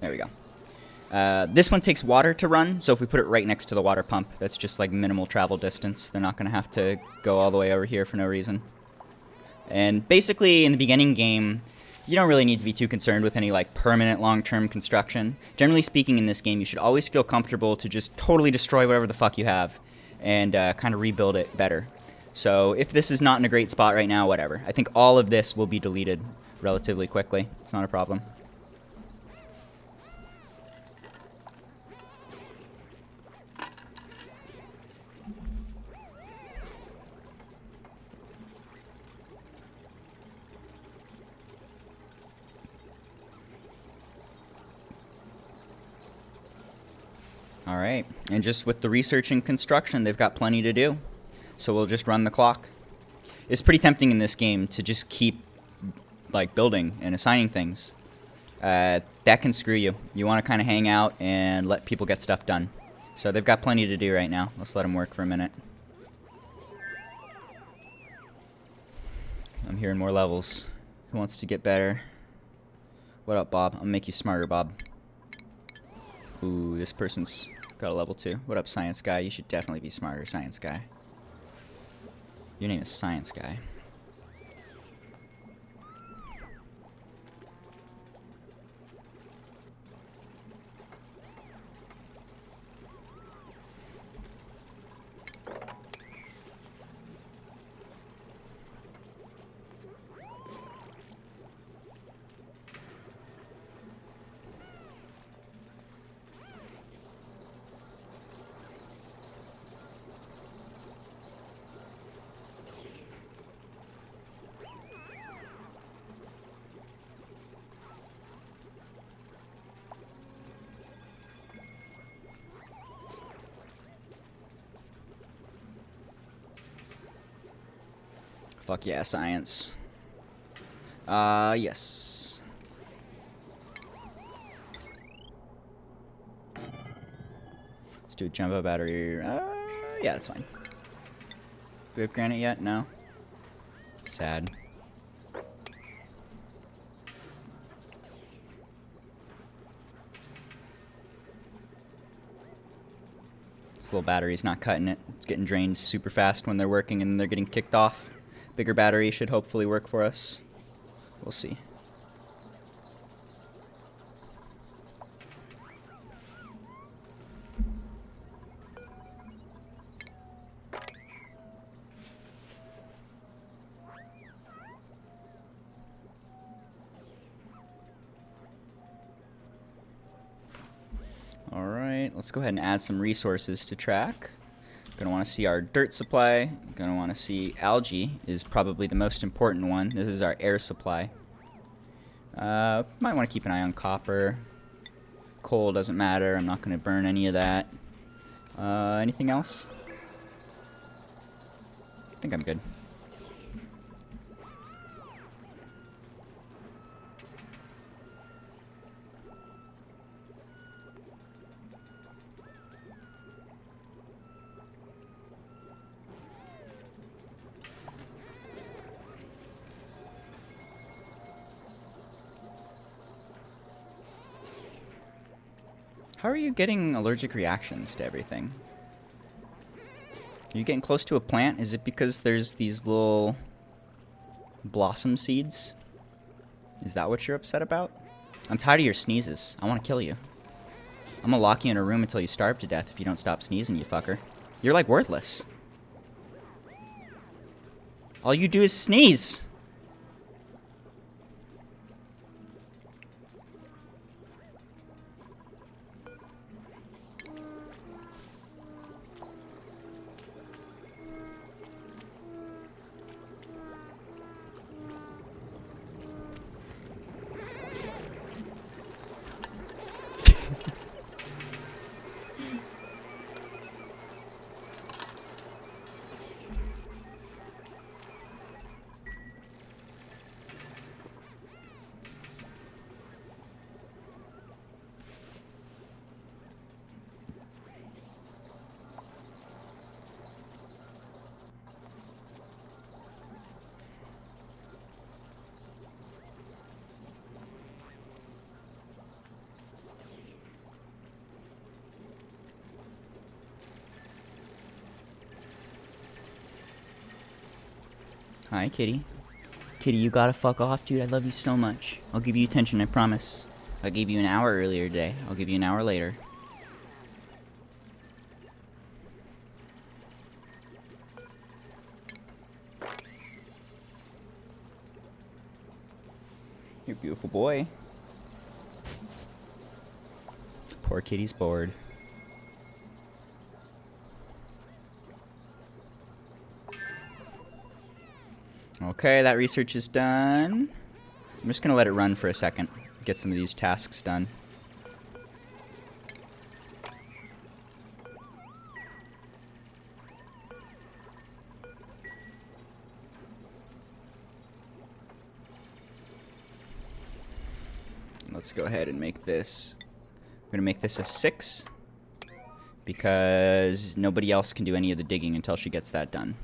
There we go. This one takes water to run, so if we put it right next to the water pump, that's just like minimal travel distance. They're not going to have to go all the way over here for no reason. And basically, in the beginning game, you don't really need to be too concerned with any like permanent long-term construction. Generally speaking, in this game, you should always feel comfortable to just totally destroy whatever the fuck you have and kind of rebuild it better. So if this is not in a great spot right now, whatever. I think all of this will be deleted relatively quickly. It's not a problem. Alright, and just with the research and construction, they've got plenty to do. So we'll just run the clock. It's pretty tempting in this game to just keep like building and assigning things. That can screw you. You want to kind of hang out and let people get stuff done. So they've got plenty to do right now. Let's let them work for a minute. I'm hearing more levels. Who wants to get better? What up, Bob? I'll make you smarter, Bob. Ooh, this person's got a level 2. What up, Science Guy? You should definitely be smarter, Science Guy. Your name is Science Guy. Fuck yeah, science. Yes. Let's do a jumbo battery. Yeah, that's fine. Do we have granite yet? No? Sad. This little battery's not cutting it. It's getting drained super fast when they're working and they're getting kicked off. Bigger battery should hopefully work for us. We'll see. All right, let's go ahead and add some resources to track. Gonna want to see our dirt supply. Gonna want to see algae is probably the most important one. This is our air supply. Might want to keep an eye on copper. Coal doesn't matter. I'm not gonna burn any of that. Anything else? I think I'm good. How are you getting allergic reactions to everything? Are you getting close to a plant? Is it because there's these little blossom seeds? Is that what you're upset about? I'm tired of your sneezes. I want to kill you. I'm gonna lock you in a room until you starve to death if you don't stop sneezing, you fucker. You're like worthless. All you do is sneeze. Hi, kitty. Kitty, you gotta fuck off, dude. I love you so much. I'll give you attention, I promise. I gave you an hour earlier today. I'll give you an hour later. You're a beautiful boy. Poor kitty's bored. Okay, that research is done. I'm just gonna let it run for a second. Get some of these tasks done. Let's go ahead and make this. I'm gonna make this a 6 because nobody else can do any of the digging until she gets that done.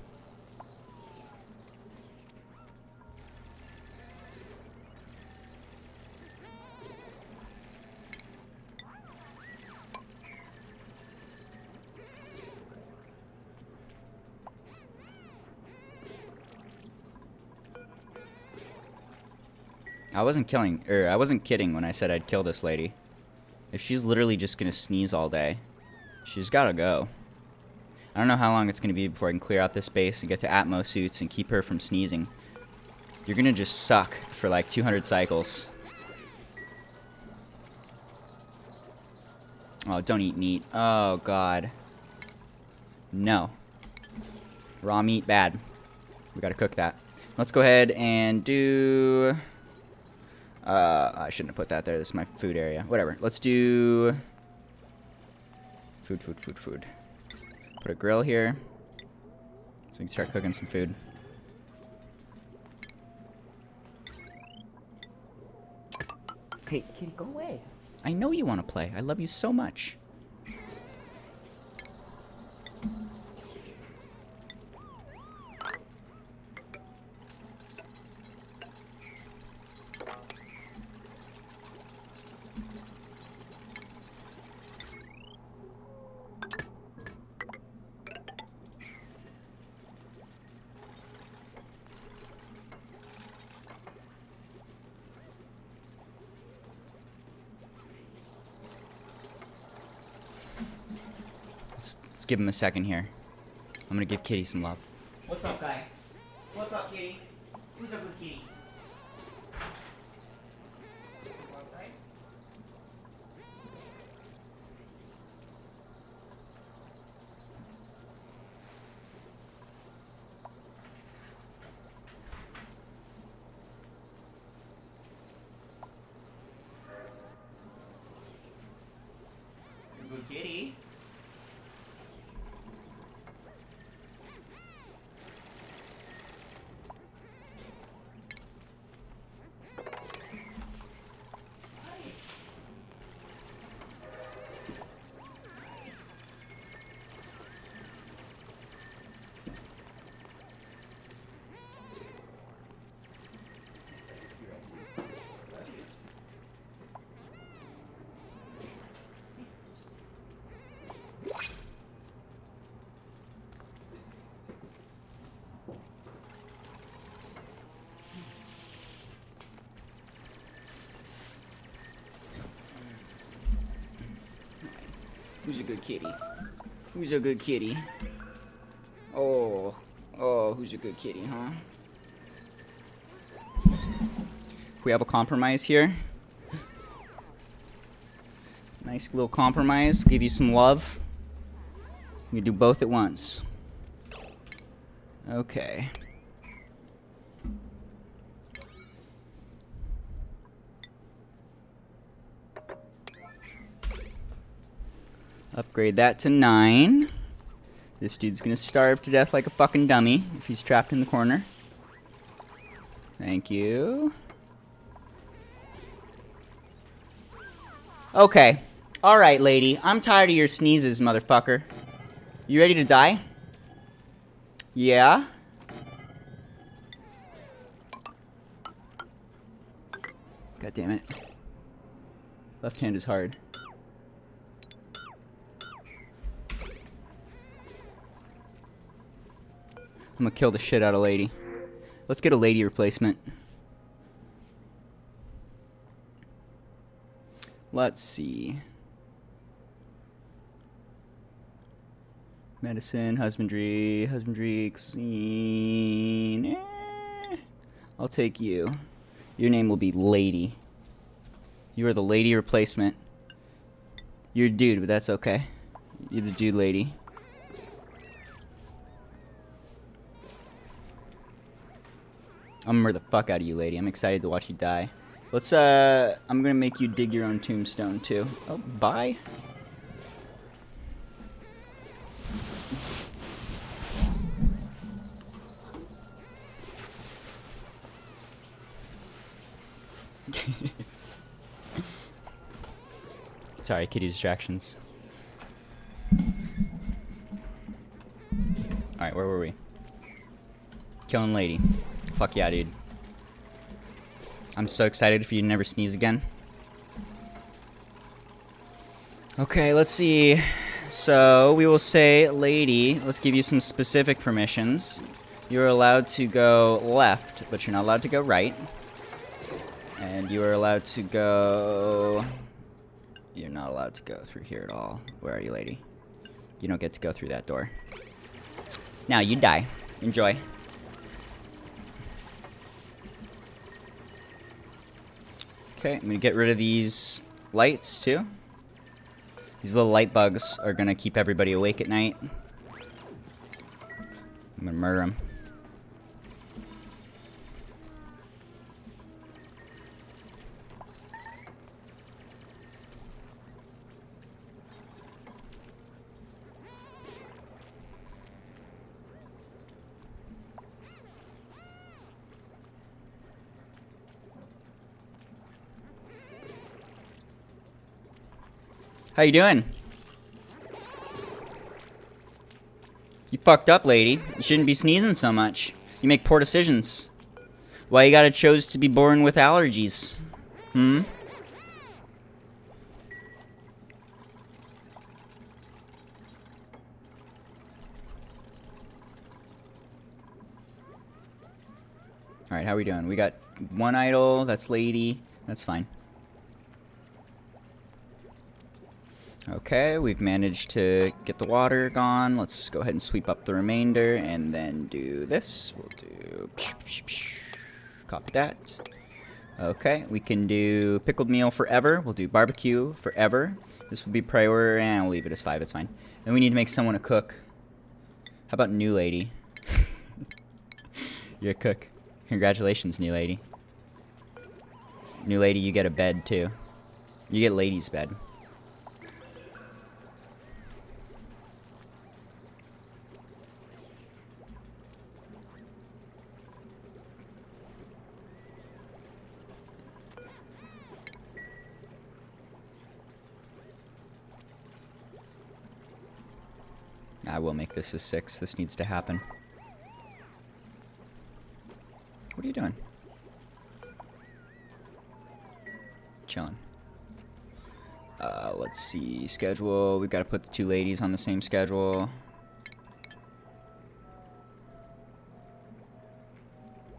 I wasn't kidding when I said I'd kill this lady. If she's literally just gonna sneeze all day, she's gotta go. I don't know how long it's gonna be before I can clear out this base and get to Atmos suits and keep her from sneezing. You're gonna just suck for like 200 cycles. Oh, don't eat meat. Oh, God. No. Raw meat, bad. We gotta cook that. Let's go ahead and do... I shouldn't have put that there. This is my food area. Whatever. Let's do... Food. Put a grill here. So we can start cooking some food. Hey, kitty, go away. I know you want to play. I love you so much. Let's give him a second here. I'm gonna give Kitty some love. What's up, guy? What's up, Kitty? Who's a good kitty? Outside? Good kitty. Who's a good kitty? Who's a good kitty? Oh, who's a good kitty, huh? We have a compromise here. Nice little compromise. Give you some love. We do both at once. Okay. Upgrade that to 9. This dude's gonna starve to death like a fucking dummy if he's trapped in the corner. Thank you. Okay. Alright, lady. I'm tired of your sneezes, motherfucker. You ready to die? Yeah? God damn it. Left hand is hard. I'm gonna kill the shit out of lady. Let's get a lady replacement. Let's see. Medicine, husbandry, cuisine. I'll take you. Your name will be Lady. You are the lady replacement. You're a dude, but that's okay. You're the dude lady. I'm gonna murder the fuck out of you, lady. I'm excited to watch you die. Let's, I'm gonna make you dig your own tombstone, too. Oh, bye. Sorry, kitty distractions. Alright, where were we? Killing lady. Fuck yeah, dude. I'm so excited for you to never sneeze again. Okay, let's see. So, we will say, lady, let's give you some specific permissions. You're allowed to go left, but you're not allowed to go right. And you are allowed to go... You're not allowed to go through here at all. Where are you, lady? You don't get to go through that door. Now, you die. Enjoy. Okay, I'm gonna get rid of these lights, too. These little light bugs are gonna keep everybody awake at night. I'm gonna murder them. How you doing? You fucked up, lady. You shouldn't be sneezing so much. You make poor decisions. Why you gotta chose to be born with allergies? Hmm? Alright, how we doing? We got one idol. That's lady. That's fine. Okay, we've managed to get the water gone. Let's go ahead and sweep up the remainder and then do this. We'll do... Copy that. Okay, we can do pickled meal forever. We'll do barbecue forever. This will be priority, and we'll leave it as 5. It's fine. Then we need to make someone a cook. How about new lady? You're a cook. Congratulations, new lady. New lady, you get a bed, too. You get lady's bed. I will make this a 6. This needs to happen. What are you doing? Chilling. Let's see. Schedule. We've got to put the 2 ladies on the same schedule.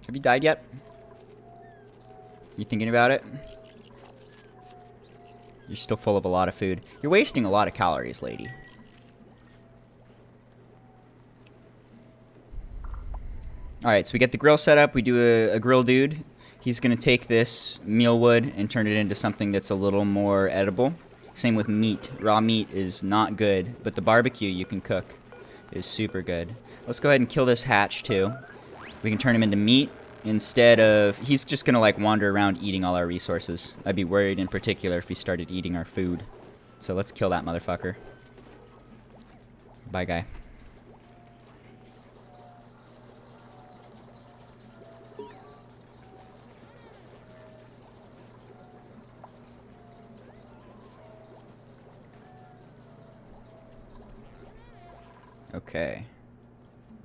Have you died yet? You thinking about it? You're still full of a lot of food. You're wasting a lot of calories, lady. Alright, so we get the grill set up. We do a grill dude. He's going to take this meal wood and turn it into something that's a little more edible. Same with meat. Raw meat is not good, but the barbecue you can cook is super good. Let's go ahead and kill this hatch, too. We can turn him into meat instead of... He's just going to, like, wander around eating all our resources. I'd be worried in particular if he started eating our food. So let's kill that motherfucker. Bye, guy. Okay.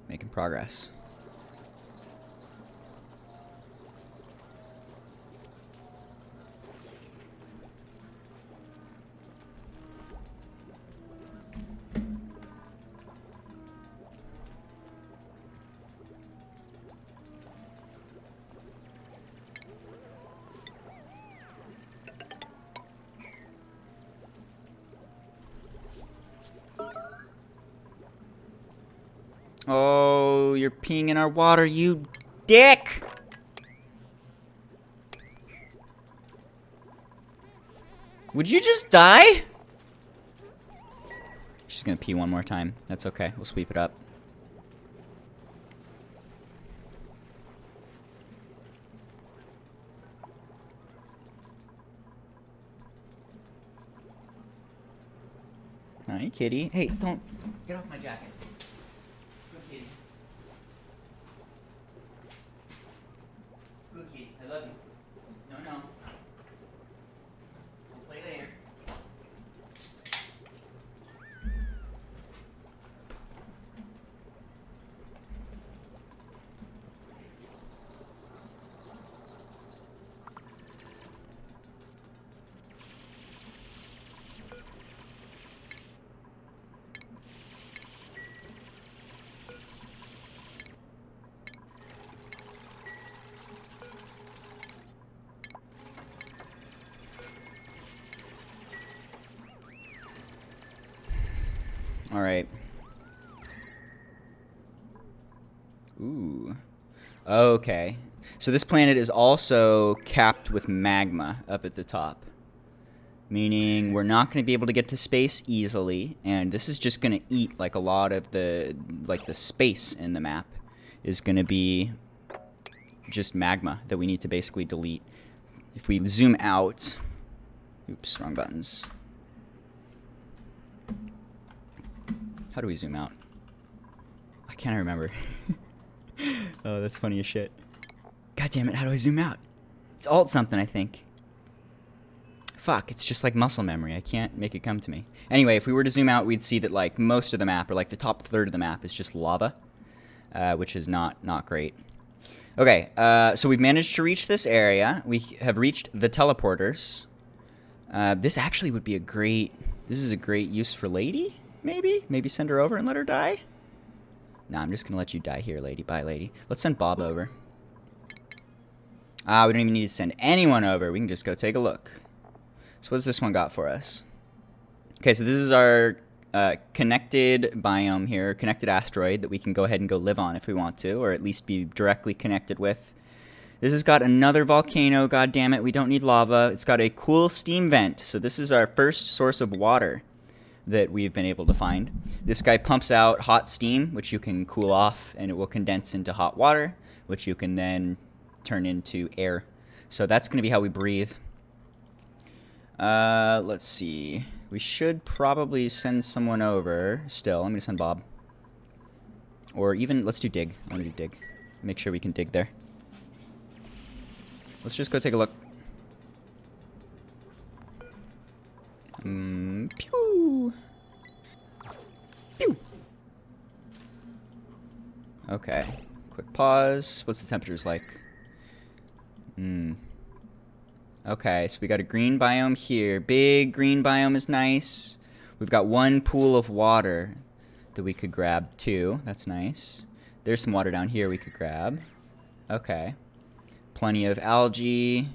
Making progress. Oh, you're peeing in our water, you dick! Would you just die? She's gonna pee one more time. That's okay. We'll sweep it up. Hi, kitty. Hey, don't get off my jacket. Good kitty. Good kitty. I love you. No, no. We'll play later. All right. Ooh. Okay. So this planet is also capped with magma up at the top. Meaning we're not going to be able to get to space easily, and this is just going to eat like a lot of the space in the map is going to be just magma that we need to basically delete. If we zoom out, oops, wrong buttons. How do we zoom out? I can't remember. Oh, that's funny as shit. God damn it, how do I zoom out? It's Alt something, I think. Fuck, it's just like muscle memory. I can't make it come to me. Anyway, if we were to zoom out, we'd see that like most of the map, or like the top third of the map, is just lava, which is not great. Okay, so we've managed to reach this area. We have reached the teleporters. This actually would be a great... This is a great use for Lady? Maybe? Maybe send her over and let her die? Nah, I'm just going to let you die here, lady. Bye, lady. Let's send Bob over. We don't even need to send anyone over. We can just go take a look. So what's this one got for us? Okay, so this is our connected biome here, connected asteroid that we can go ahead and go live on if we want to, or at least be directly connected with. This has got another volcano, god damn it. We don't need lava. It's got a cool steam vent. So this is our first source of water that we've been able to find. This guy pumps out hot steam, which you can cool off, and it will condense into hot water, which you can then turn into air. So that's going to be how we breathe. Let's see. We should probably send someone over still. I'm going to send Bob. Or even, let's do dig. I want to do dig. Make sure we can dig there. Let's just go take a look. Pew! Pew! Okay. Quick pause. What's the temperatures like? Okay, so we got a green biome here. Big green biome is nice. We've got one pool of water that we could grab too. That's nice. There's some water down here we could grab. Okay. Plenty of algae.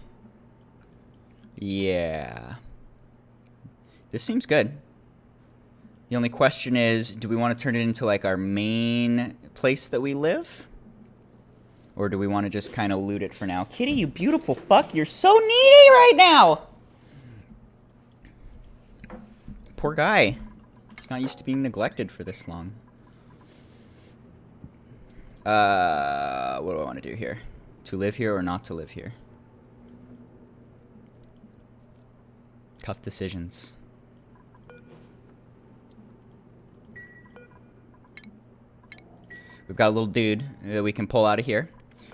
Yeah. This seems good. The only question is, do we want to turn it into like our main place that we live? Or do we want to just kind of loot it for now? Kitty, you beautiful fuck, you're so needy right now! Poor guy. He's not used to being neglected for this long. What do I want to do here? To live here or not to live here? Tough decisions. We've got a little dude that we can pull out of here.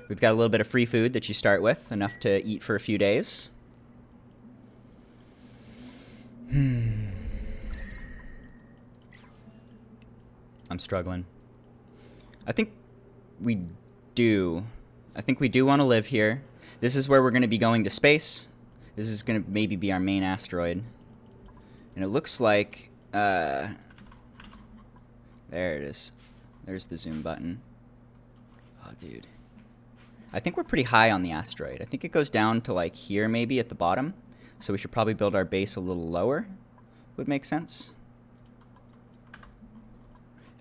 We've got a little bit of free food that you start with, enough to eat for a few days. I'm struggling. I think we do want to live here. This is where we're going to be going to space. This is going to maybe be our main asteroid. And it looks like, there it is. There's the zoom button. Oh, dude. I think we're pretty high on the asteroid. I think it goes down to like here maybe at the bottom. So we should probably build our base a little lower. Would make sense.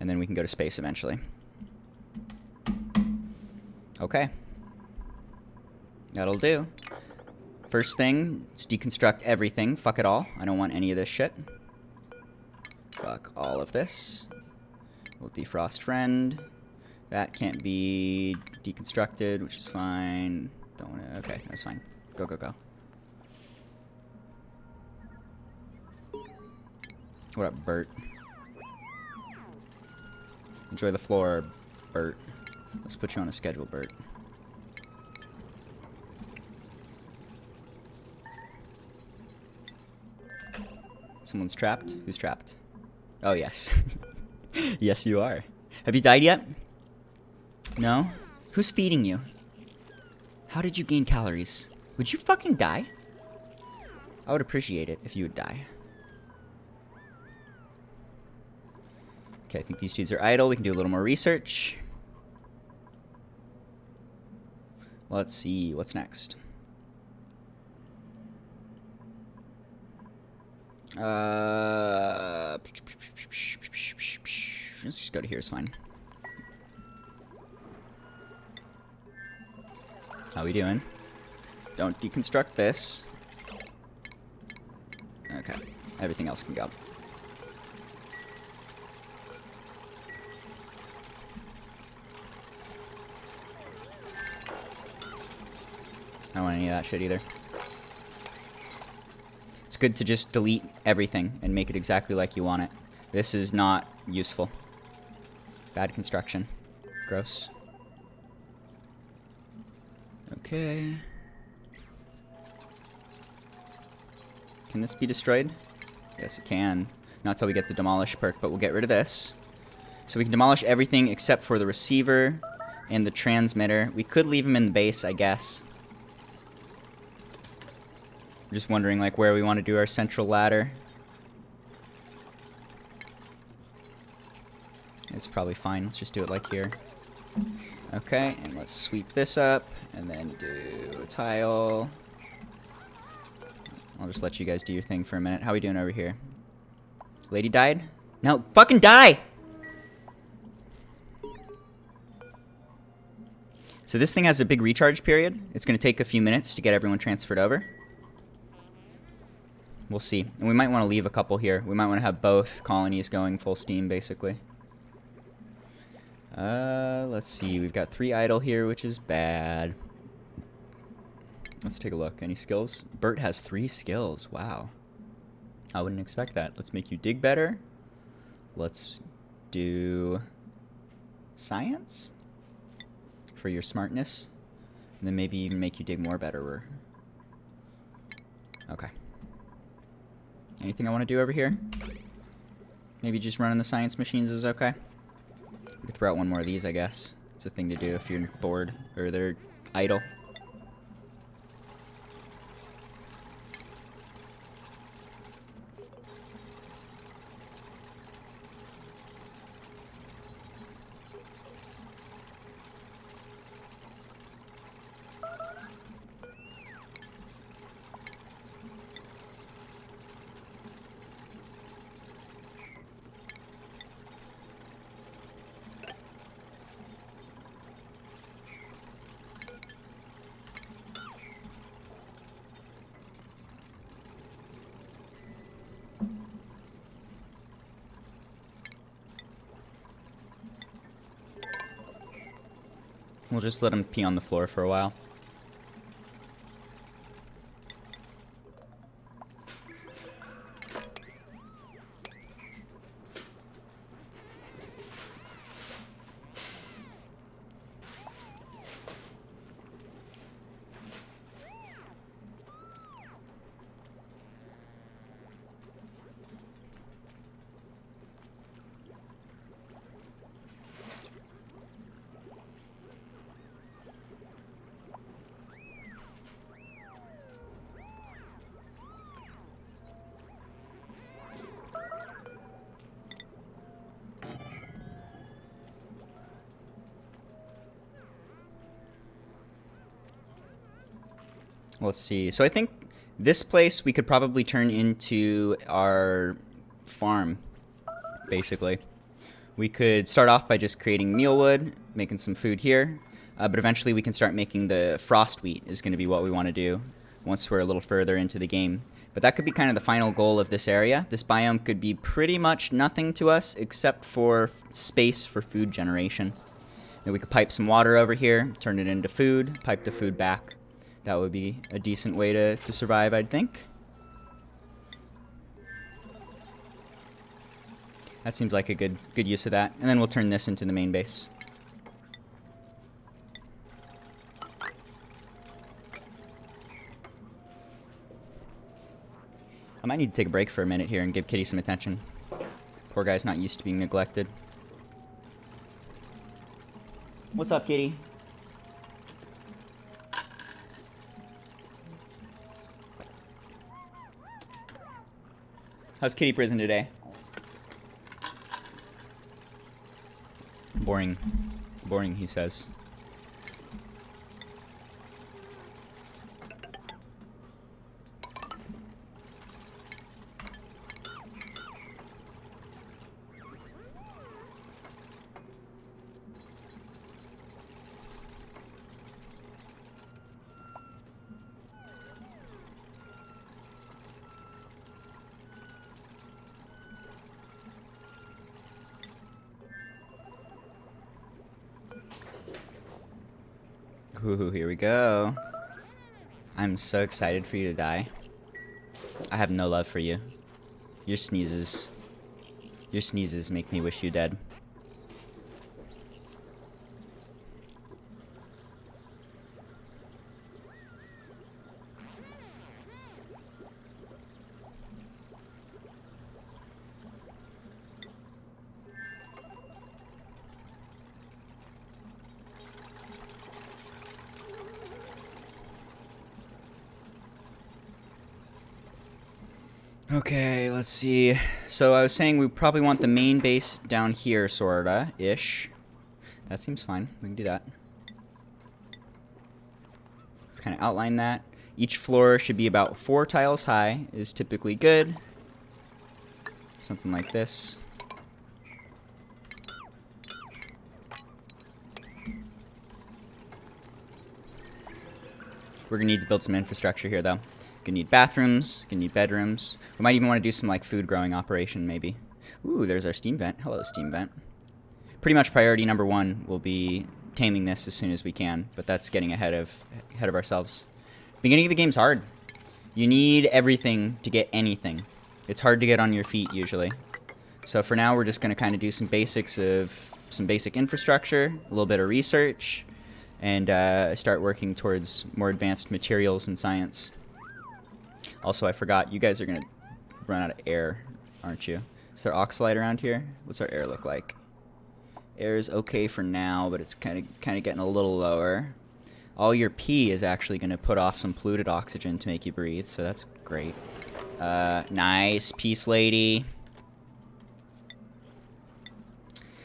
And then we can go to space eventually. Okay. That'll do. First thing, let's deconstruct everything. Fuck it all. I don't want any of this shit. Fuck all of this. We'll defrost friend. That can't be deconstructed, which is fine. Don't want to. Okay, that's fine. Go, go, go. What up, Bert? Enjoy the floor, Bert. Let's put you on a schedule, Bert. Someone's trapped? Who's trapped? Oh, yes. Yes, you are. Have you died yet? No? Who's feeding you? How did you gain calories? Would you fucking die? I would appreciate it if you would die. Okay, I think these dudes are idle. We can do a little more research. Let's see. What's next? Let's just go to here. It's fine. How we doing? Don't deconstruct this. Okay. Everything else can go. I don't want any of that shit either. It's good to just delete everything and make it exactly like you want it. This is not useful. Bad construction. Gross. Okay. Can this be destroyed? Yes, it can. Not until we get the demolish perk, but we'll get rid of this. So we can demolish everything except for the receiver and the transmitter. We could leave them in the base, I guess. I'm just wondering, like, where we want to do our central ladder. It's probably fine. Let's just do it like here. Okay, and let's sweep this up, and then do a tile. I'll just let you guys do your thing for a minute. How are we doing over here? Lady died? No, fucking die! So this thing has a big recharge period. It's going to take a few minutes to get everyone transferred over. We'll see. And we might want to leave a couple here. We might want to have both colonies going full steam, basically. Let's see. We've got 3 idle here, which is bad. Let's take a look. Any skills? Bert has 3 skills. Wow. I wouldn't expect that. Let's make you dig better. Let's do science for your smartness. And then maybe even make you dig more better. Okay. Anything I want to do over here? Maybe just running the science machines is okay. We could throw out one more of these, I guess. It's a thing to do if you're bored or they're idle. We'll just let him pee on the floor for a while. Let's see. So I think this place we could probably turn into our farm, basically. We could start off by just creating mealwood, making some food here, but eventually we can start making the frost wheat is going to be what we want to do once we're a little further into the game. But that could be kind of the final goal of this area. This biome could be pretty much nothing to us except for space for food generation. Then we could pipe some water over here, turn it into food, pipe the food back. That would be a decent way to survive, I'd think. That seems like a good use of that. And then we'll turn this into the main base. I might need to take a break for a minute here and give Kitty some attention. Poor guy's not used to being neglected. What's up, Kitty? How's Kitty Prison today? Boring. Boring, he says. Ooh, here we go. I'm so excited for you to die. I have no love for you. Your sneezes make me wish you dead. Okay, let's see. So I was saying we probably want the main base down here, sorta-ish. That seems fine. We can do that. Let's kind of outline that. Each floor should be about 4 tiles high, is typically good. Something like this. We're gonna need to build some infrastructure here, though. Gonna need bathrooms, gonna need bedrooms. We might even want to do some like food growing operation, maybe. Ooh, there's our steam vent. Hello, steam vent. Pretty much priority number 1 will be taming this as soon as we can, but that's getting ahead of ourselves. Beginning of the game's hard. You need everything to get anything. It's hard to get on your feet usually. So for now, we're just gonna kind of do some basics of some basic infrastructure, a little bit of research, and start working towards more advanced materials and science. Also, I forgot, you guys are going to run out of air, aren't you? Is there oxalite around here? What's our air look like? Air is okay for now, but it's kind of getting a little lower. All your pee is actually going to put off some polluted oxygen to make you breathe, so that's great. Nice. Peace, lady.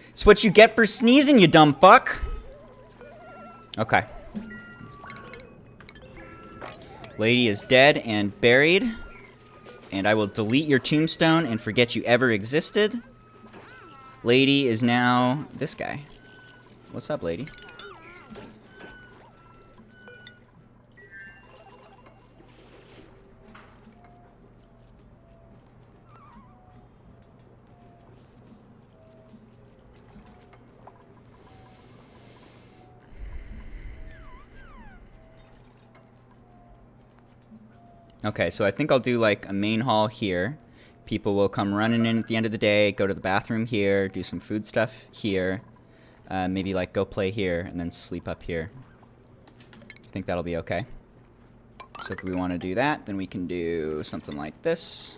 It's what you get for sneezing, you dumb fuck. Okay. Lady is dead and buried. And I will delete your tombstone and forget you ever existed. Lady is now this guy. What's up, lady? Okay, so I think I'll do like a main hall here. People will come running in at the end of the day, go to the bathroom here, do some food stuff here. Maybe like go play here and then sleep up here. I think that'll be okay. So if we want to do that, then we can do something like this.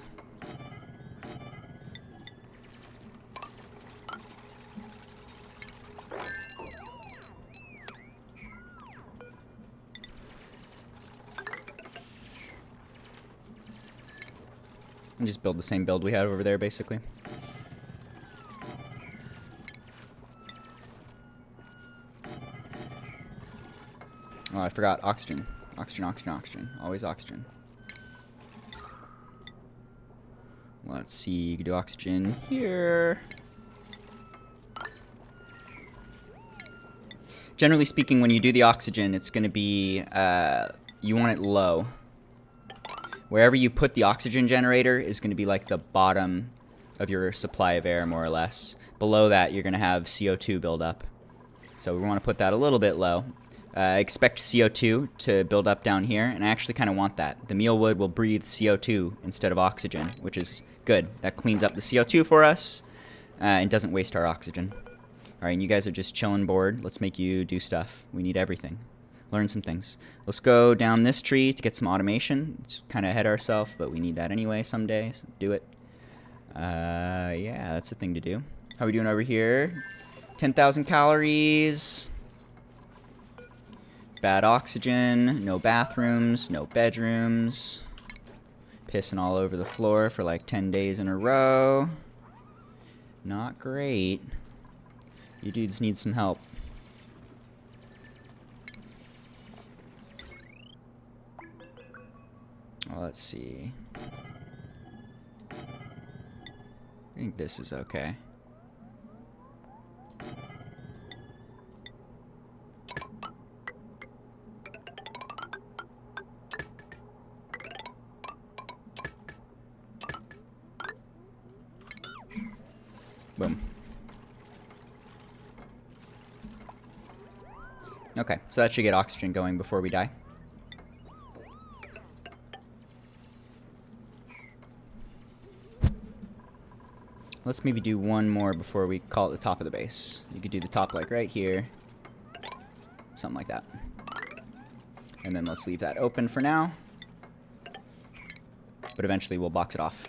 And just build the same build we had over there, basically. Oh, I forgot oxygen. Oxygen, oxygen, oxygen. Always oxygen. Let's see, you can do oxygen here. Generally speaking, when you do the oxygen, it's going to be, you want it low. Wherever you put the oxygen generator is going to be like the bottom of your supply of air, more or less. Below that, you're going to have CO2 build up. So we want to put that a little bit low. Expect CO2 to build up down here, and I actually kind of want that. The mealwood will breathe CO2 instead of oxygen, which is good. That cleans up the CO2 for us and doesn't waste our oxygen. All right, and you guys are just chilling bored. Let's make you do stuff. We need everything. Learn some things. Let's go down this tree to get some automation. It's kind of ahead ourselves, but we need that anyway someday, so do it. Yeah, that's the thing to do. How are we doing over here? 10,000 calories. Bad oxygen, no bathrooms, no bedrooms. Pissing all over the floor for like 10 days in a row. Not great. You dudes need some help. Well, let's see. I think this is okay. Boom. Okay, so that should get oxygen going before we die. Let's maybe do one more before we call it the top of the base. You could do the top like right here. Something like that. And then let's leave that open for now. But eventually we'll box it off.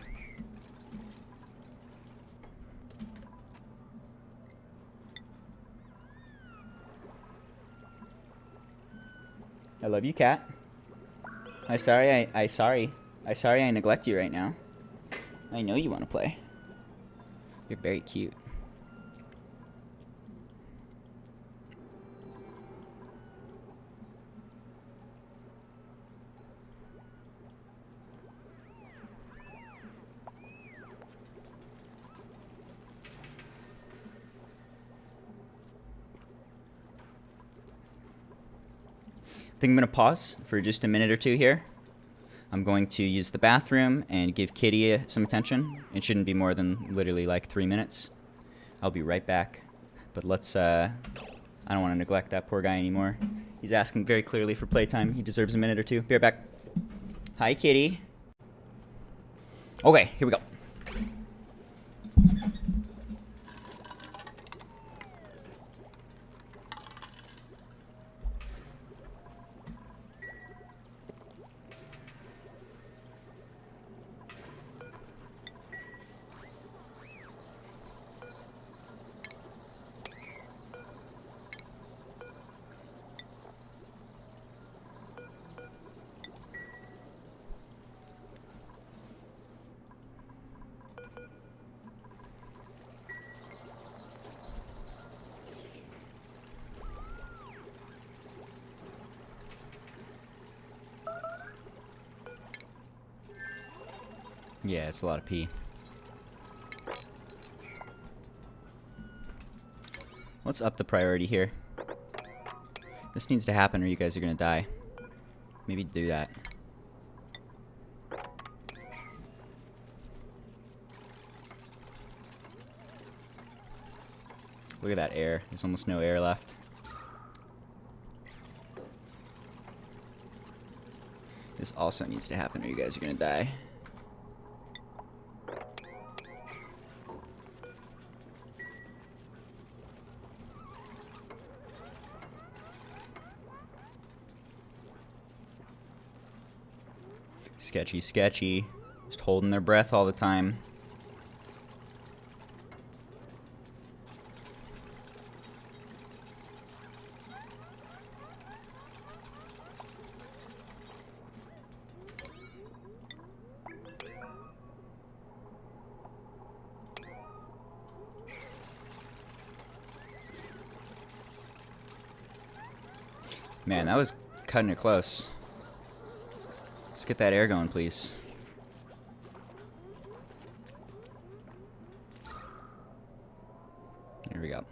I love you, cat. I sorry I neglect you right now. I know you want to play. You're very cute. I think I'm going to pause for just a minute or two here. I'm going to use the bathroom and give Kitty some attention. It shouldn't be more than literally like 3 minutes. I'll be right back. But let's, I don't want to neglect that poor guy anymore. He's asking very clearly for playtime. He deserves a minute or two. Be right back. Hi, Kitty. Okay, here we go. Yeah, it's a lot of pee. Let's up the priority here. This needs to happen or you guys are gonna die. Maybe do that. Look at that air. There's almost no air left. This also needs to happen or you guys are gonna die. Sketchy, sketchy. Just holding their breath all the time. Man, that was cutting it close. Let's get that air going, please. Here we go.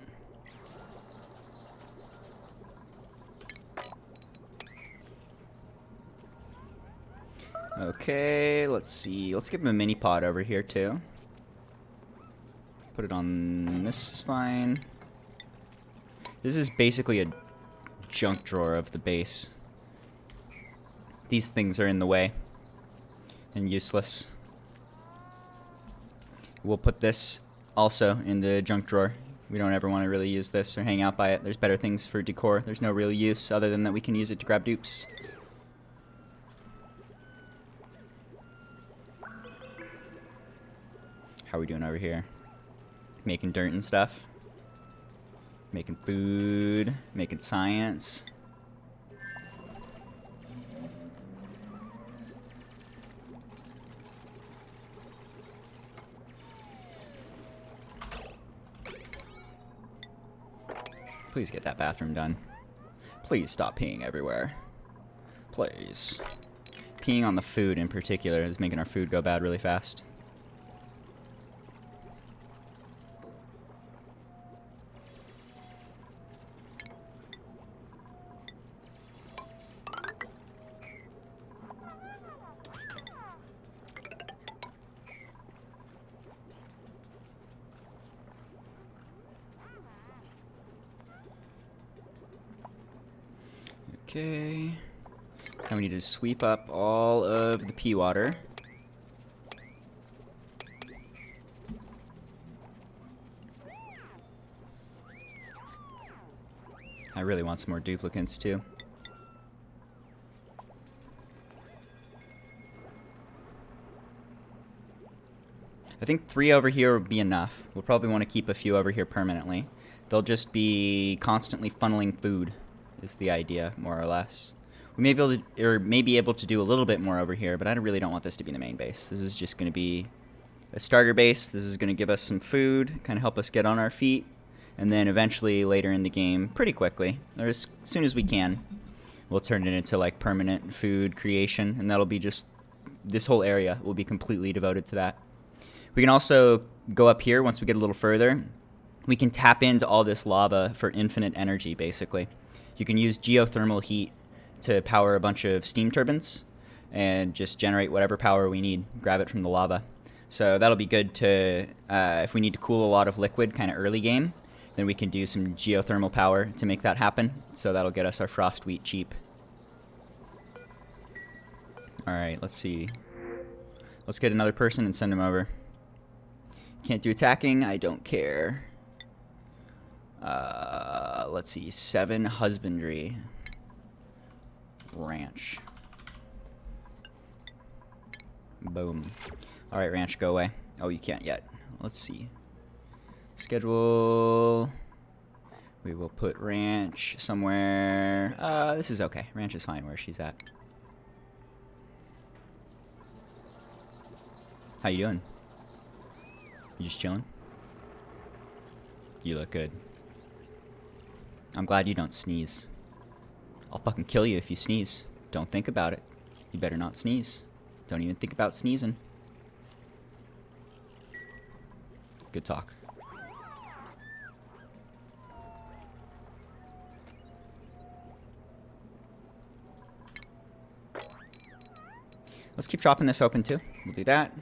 Okay, let's see. Let's give him a mini pod over here, too. Put it on this is fine. This is basically a junk drawer of the base. These things are in the way and useless. We'll put this also in the junk drawer. We don't ever want to really use this or hang out by it. There's better things for decor. There's no real use other than that we can use it to grab dupes. How are we doing over here? Making dirt and stuff. Making food. Making science. Please get that bathroom done. Please stop peeing everywhere. Please. Peeing on the food in particular is making our food go bad really fast. Okay. So now we need to sweep up all of the pea water. I really want some more duplicates too. I think 3 over here would be enough. We'll probably want to keep a few over here permanently. They'll just be constantly funneling food. Is the idea, more or less. We may be able to, or may be able to do a little bit more over here, but I really don't want this to be the main base. This is just going to be a starter base. This is going to give us some food, kind of help us get on our feet, and then eventually later in the game, pretty quickly, or as soon as we can, we'll turn it into like permanent food creation, and that'll be just, this whole area will be completely devoted to that. We can also go up here once we get a little further. We can tap into all this lava for infinite energy, basically. You can use geothermal heat to power a bunch of steam turbines and just generate whatever power we need, grab it from the lava. So that'll be good to, if we need to cool a lot of liquid kind of early game, then we can do some geothermal power to make that happen. So that'll get us our frost wheat cheap. Alright, let's see. Let's get another person and send him over. Can't do attacking, I don't care. Let's see, 7 husbandry. Ranch. Boom. Alright, ranch, go away. Oh, you can't yet. Let's see. Schedule. We will put ranch somewhere. This is okay. Ranch is fine where she's at. How you doing? You just chilling? You look good. I'm glad you don't sneeze. I'll fucking kill you if you sneeze. Don't think about it. You better not sneeze. Don't even think about sneezing. Good talk. Let's keep chopping this open too. We'll do that.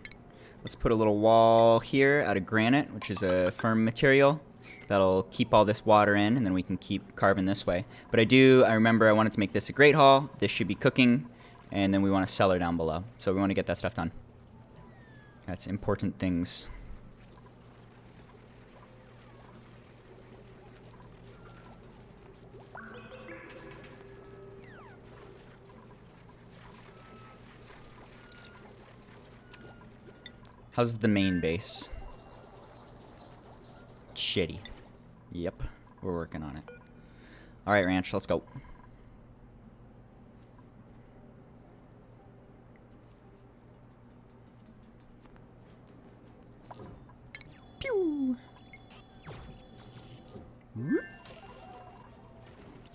Let's put a little wall here out of granite, which is a firm material. That'll keep all this water in, and then we can keep carving this way. But I remember I wanted to make this a great hall. This should be cooking And then we want a cellar down below. So we want to get that stuff done. That's important things. How's the main base? Shitty. Yep, we're working on it. Alright, Ranch, let's go. Pew! Whoop.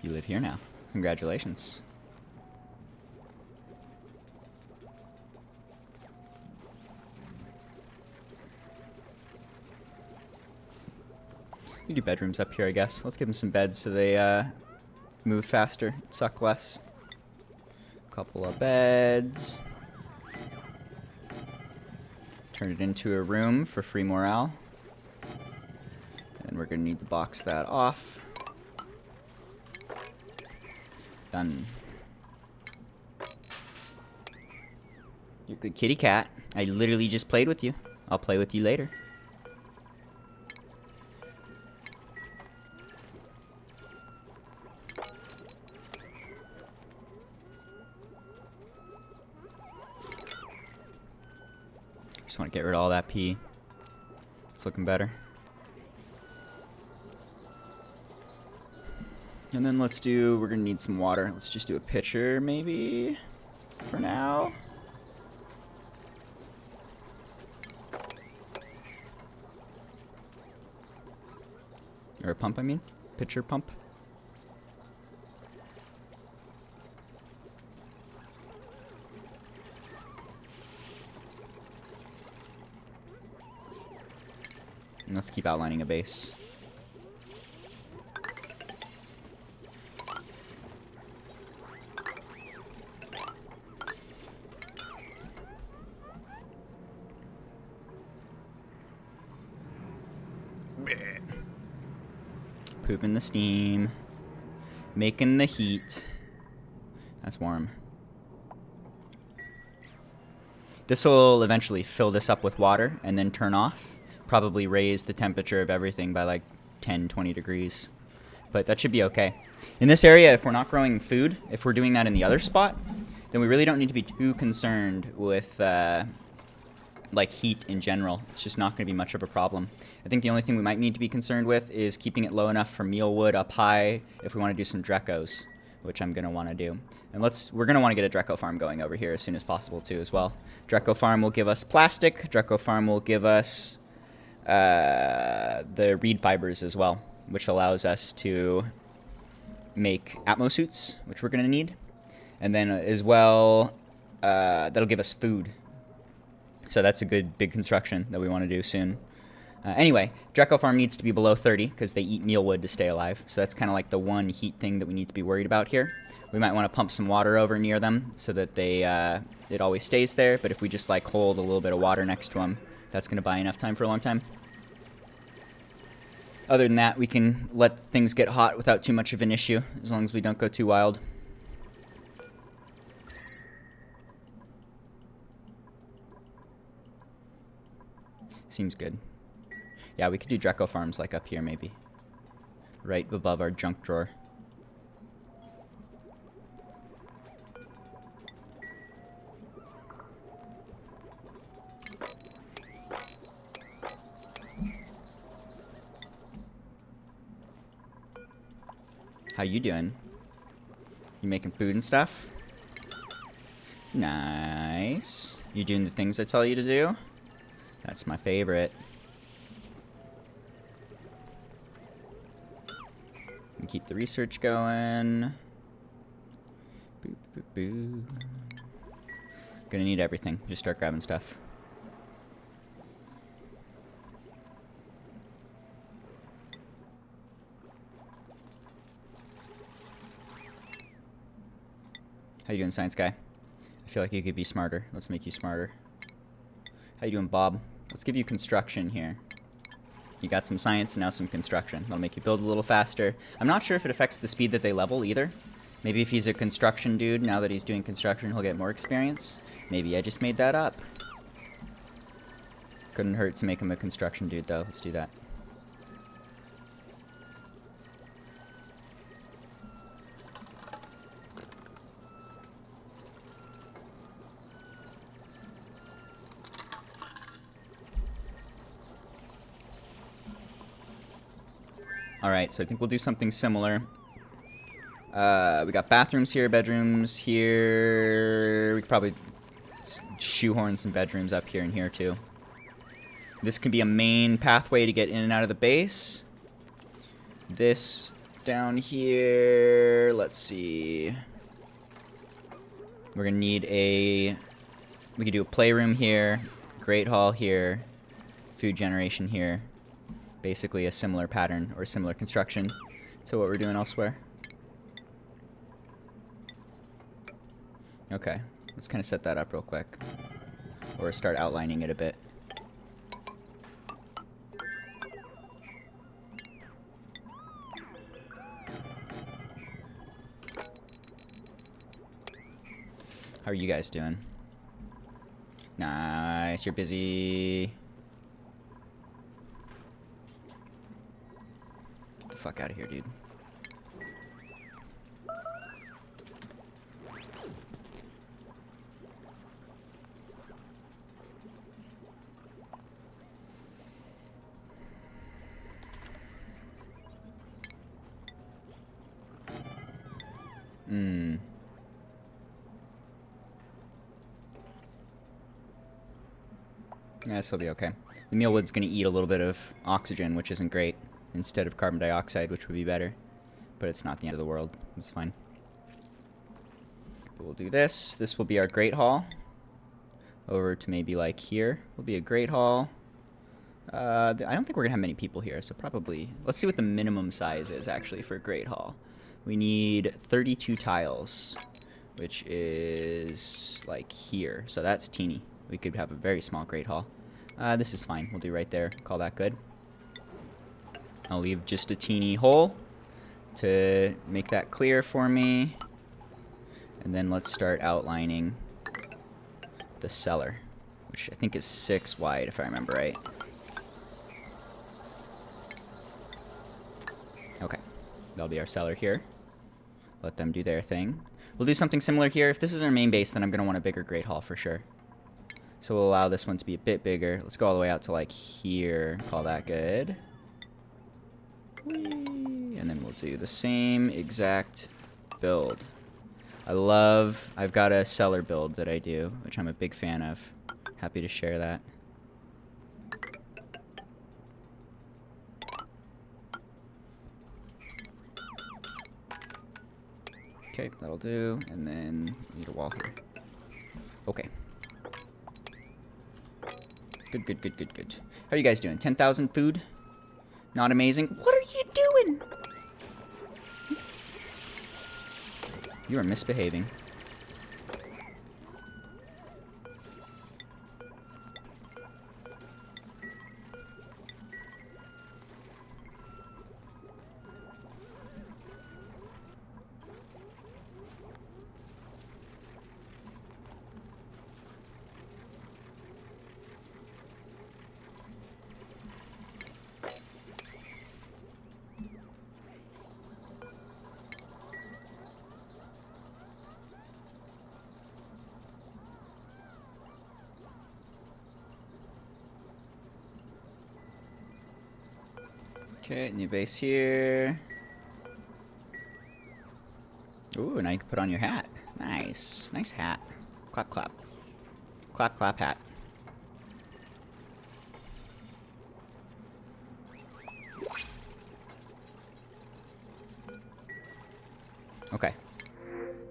You live here now. Congratulations. We do bedrooms up here, I guess. Let's give them some beds so they move faster, suck less. Couple of beds. Turn it into a room for free morale. And we're gonna need to box that off. Done. You're a good kitty cat. I literally just played with you. I'll play with you later. Just want to get rid of all that pee. It's looking better. And then let's do, we're going to need some water. Let's just do a pitcher maybe for now. Or a pump, I mean. Pitcher pump. And let's keep outlining a base. Pooping the steam. Making the heat. That's warm. This will eventually fill this up with water and then turn off. Probably raise the temperature of everything by like 10, 20 degrees. But that should be okay. In this area, if we're not growing food, if we're doing that in the other spot, then we really don't need to be too concerned with like heat in general. It's just not going to be much of a problem. I think the only thing we might need to be concerned with is keeping it low enough for mealwood up high if we want to do some Drecos, which I'm going to want to do. And we're going to want to get a Dreco farm going over here as soon as possible too as well. Dreco farm will give us plastic. Dreco farm will give us the reed fibers as well, which allows us to make Atmos suits, which we're going to need. And then as well, that'll give us food. So that's a good big construction that we want to do soon. Anyway, Dreco farm needs to be below 30 because they eat mealwood to stay alive. So that's kind of like the one heat thing that we need to be worried about here. We might want to pump some water over near them so that it always stays there. But if we just like hold a little bit of water next to them, that's going to buy enough time for a long time. Other than that, we can let things get hot without too much of an issue, as long as we don't go too wild. Seems good. Yeah, we could do Dreco farms like up here maybe. Right above our junk drawer. How you doing? You making food and stuff? Nice. You doing the things I tell you to do? That's my favorite. And keep the research going. Boop, boop, boop. Gonna need everything. Just start grabbing stuff. How you doing, science guy? I feel like you could be smarter. Let's make you smarter. How you doing, Bob? Let's give you construction here. You got some science and now some construction. That'll make you build a little faster. I'm not sure if it affects the speed that they level either, Maybe if he's a construction dude, now that he's doing construction, he'll get more experience. Maybe I just made that up. Couldn't hurt to make him a construction dude, though. Let's do that. Alright, so I think we'll do something similar. We got bathrooms here, bedrooms here. We could probably shoehorn some bedrooms up here and here, too. This can be a main pathway to get in and out of the base. This down here, let's see. We're gonna need a, we could do a playroom here, great hall here, food generation here. Basically a similar pattern or similar construction to what we're doing elsewhere. Okay, let's kind of set that up real quick. Or start outlining it a bit. How are you guys doing? Nice, you're busy. Get the fuck out of here, dude. Yeah, this will be okay. The mealwood's going to eat a little bit of oxygen, which isn't great, instead of carbon dioxide, which would be better. But it's not the end of the world. It's fine. But we'll do this. This will be our great hall. Over to maybe like here will be a great hall. I don't think we're going to have many people here, so probably... Let's see what the minimum size is, actually, for a great hall. We need 32 tiles, which is like here. So that's teeny. We could have a very small great hall. This is fine. We'll do right there. Call that good. I'll leave just a teeny hole to make that clear for me. And then let's start outlining the cellar, which I think is 6 wide, if I remember right. Okay. That'll be our cellar here. Let them do their thing. We'll do something similar here. If this is our main base, then I'm going to want a bigger great hall for sure. So we'll allow this one to be a bit bigger. Let's go all the way out to like here. Call that good. Whee! And then we'll do the same exact build. I've got a cellar build that I do, which I'm a big fan of. Happy to share that. Okay, that'll do. And then we need a wall here. Okay. Good, good, good, good, good. How are you guys doing? 10,000 food? Not amazing? What are you doing? You are misbehaving. Okay, new base here. Ooh, now you can put on your hat. Nice. Nice hat. Clap, clap. Clap, clap, hat. Okay.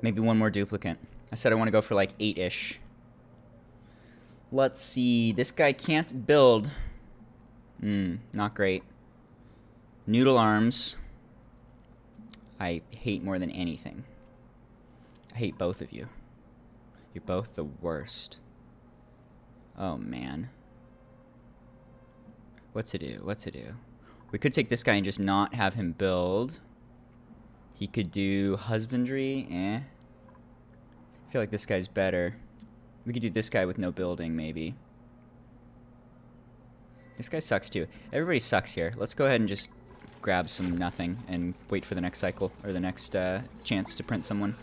Maybe one more duplicate. I said I want to go for like 8-ish. Let's see. This guy can't build. Not great. Noodle arms. I hate more than anything. I hate both of you. You're both the worst. Oh, man. What to do? What to do? We could take this guy and just not have him build. He could do husbandry. I feel like this guy's better. We could do this guy with no building, maybe. This guy sucks too. Everybody sucks here. Let's go ahead and just grab some nothing and wait for the next cycle or the next chance to print someone.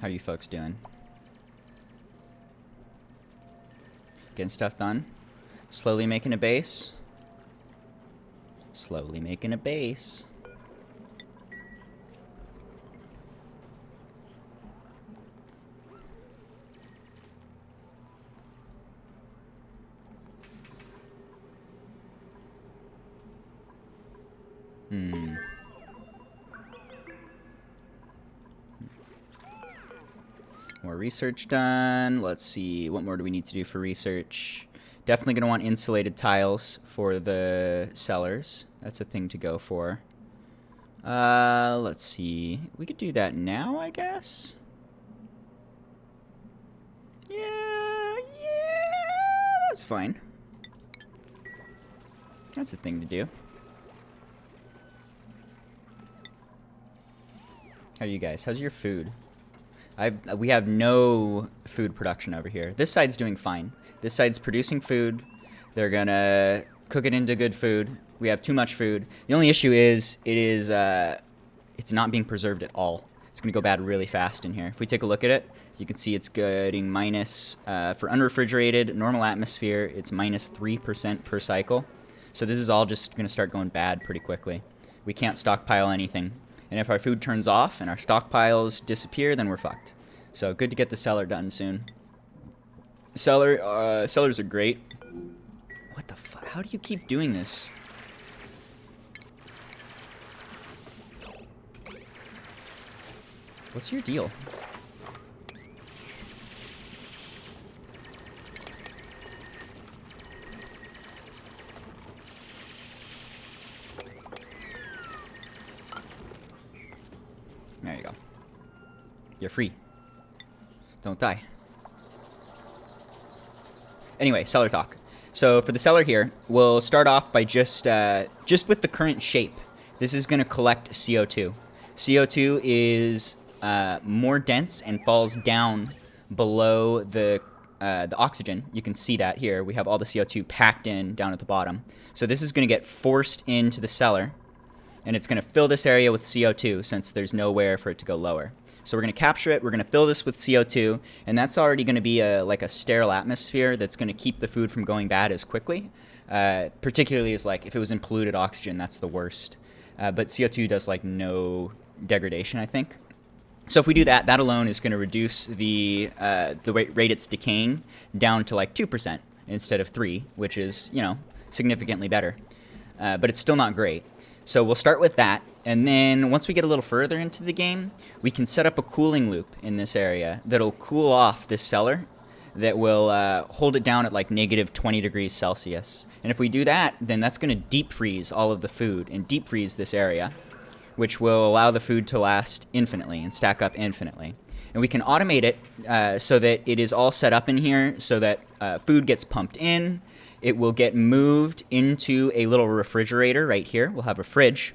How you folks doing? Getting stuff done? Slowly making a base? Slowly making a base. More research done. Let's see. What more do we need to do for research? Definitely going to want insulated tiles for the cellars. That's a thing to go for. Let's see. We could do that now, I guess. Yeah, that's fine. That's a thing to do. How are you guys? How's your food? We have no food production over here. This side's doing fine. This side's producing food. They're gonna cook it into good food. We have too much food. The only issue is it's not being preserved at all. It's gonna go bad really fast in here. If we take a look at it, you can see it's getting minus, for unrefrigerated, normal atmosphere, it's minus 3% per cycle. So this is all just gonna start going bad pretty quickly. We can't stockpile anything. And if our food turns off and our stockpiles disappear, then we're fucked. So good to get the cellar done soon. Cellars are great. What the fuck? How do you keep doing this? What's your deal? There you go. You're free. Don't die. Anyway, cellar talk. So for the cellar here, we'll start off by just with the current shape. This is going to collect CO2. CO2 is more dense and falls down below the oxygen. You can see that here. We have all the CO2 packed in down at the bottom. So this is going to get forced into the cellar. And it's going to fill this area with CO2 since there's nowhere for it to go lower. So we're going to capture it, we're going to fill this with CO2, and that's already going to be like a sterile atmosphere that's going to keep the food from going bad as quickly. Particularly as like if it was in polluted oxygen, that's the worst. But CO2 does like no degradation, I think. So if we do that, that alone is going to reduce the rate it's decaying down to like 2% instead of 3%, which is, you know, significantly better. But it's still not great. So we'll start with that, and then once we get a little further into the game, we can set up a cooling loop in this area that'll cool off this cellar that will hold it down at like negative 20 degrees Celsius. And if we do that, then that's going to deep freeze all of the food and deep freeze this area, which will allow the food to last infinitely and stack up infinitely. And we can automate it so that it is all set up in here so that food gets pumped in. It will get moved into a little refrigerator right here. We'll have a fridge,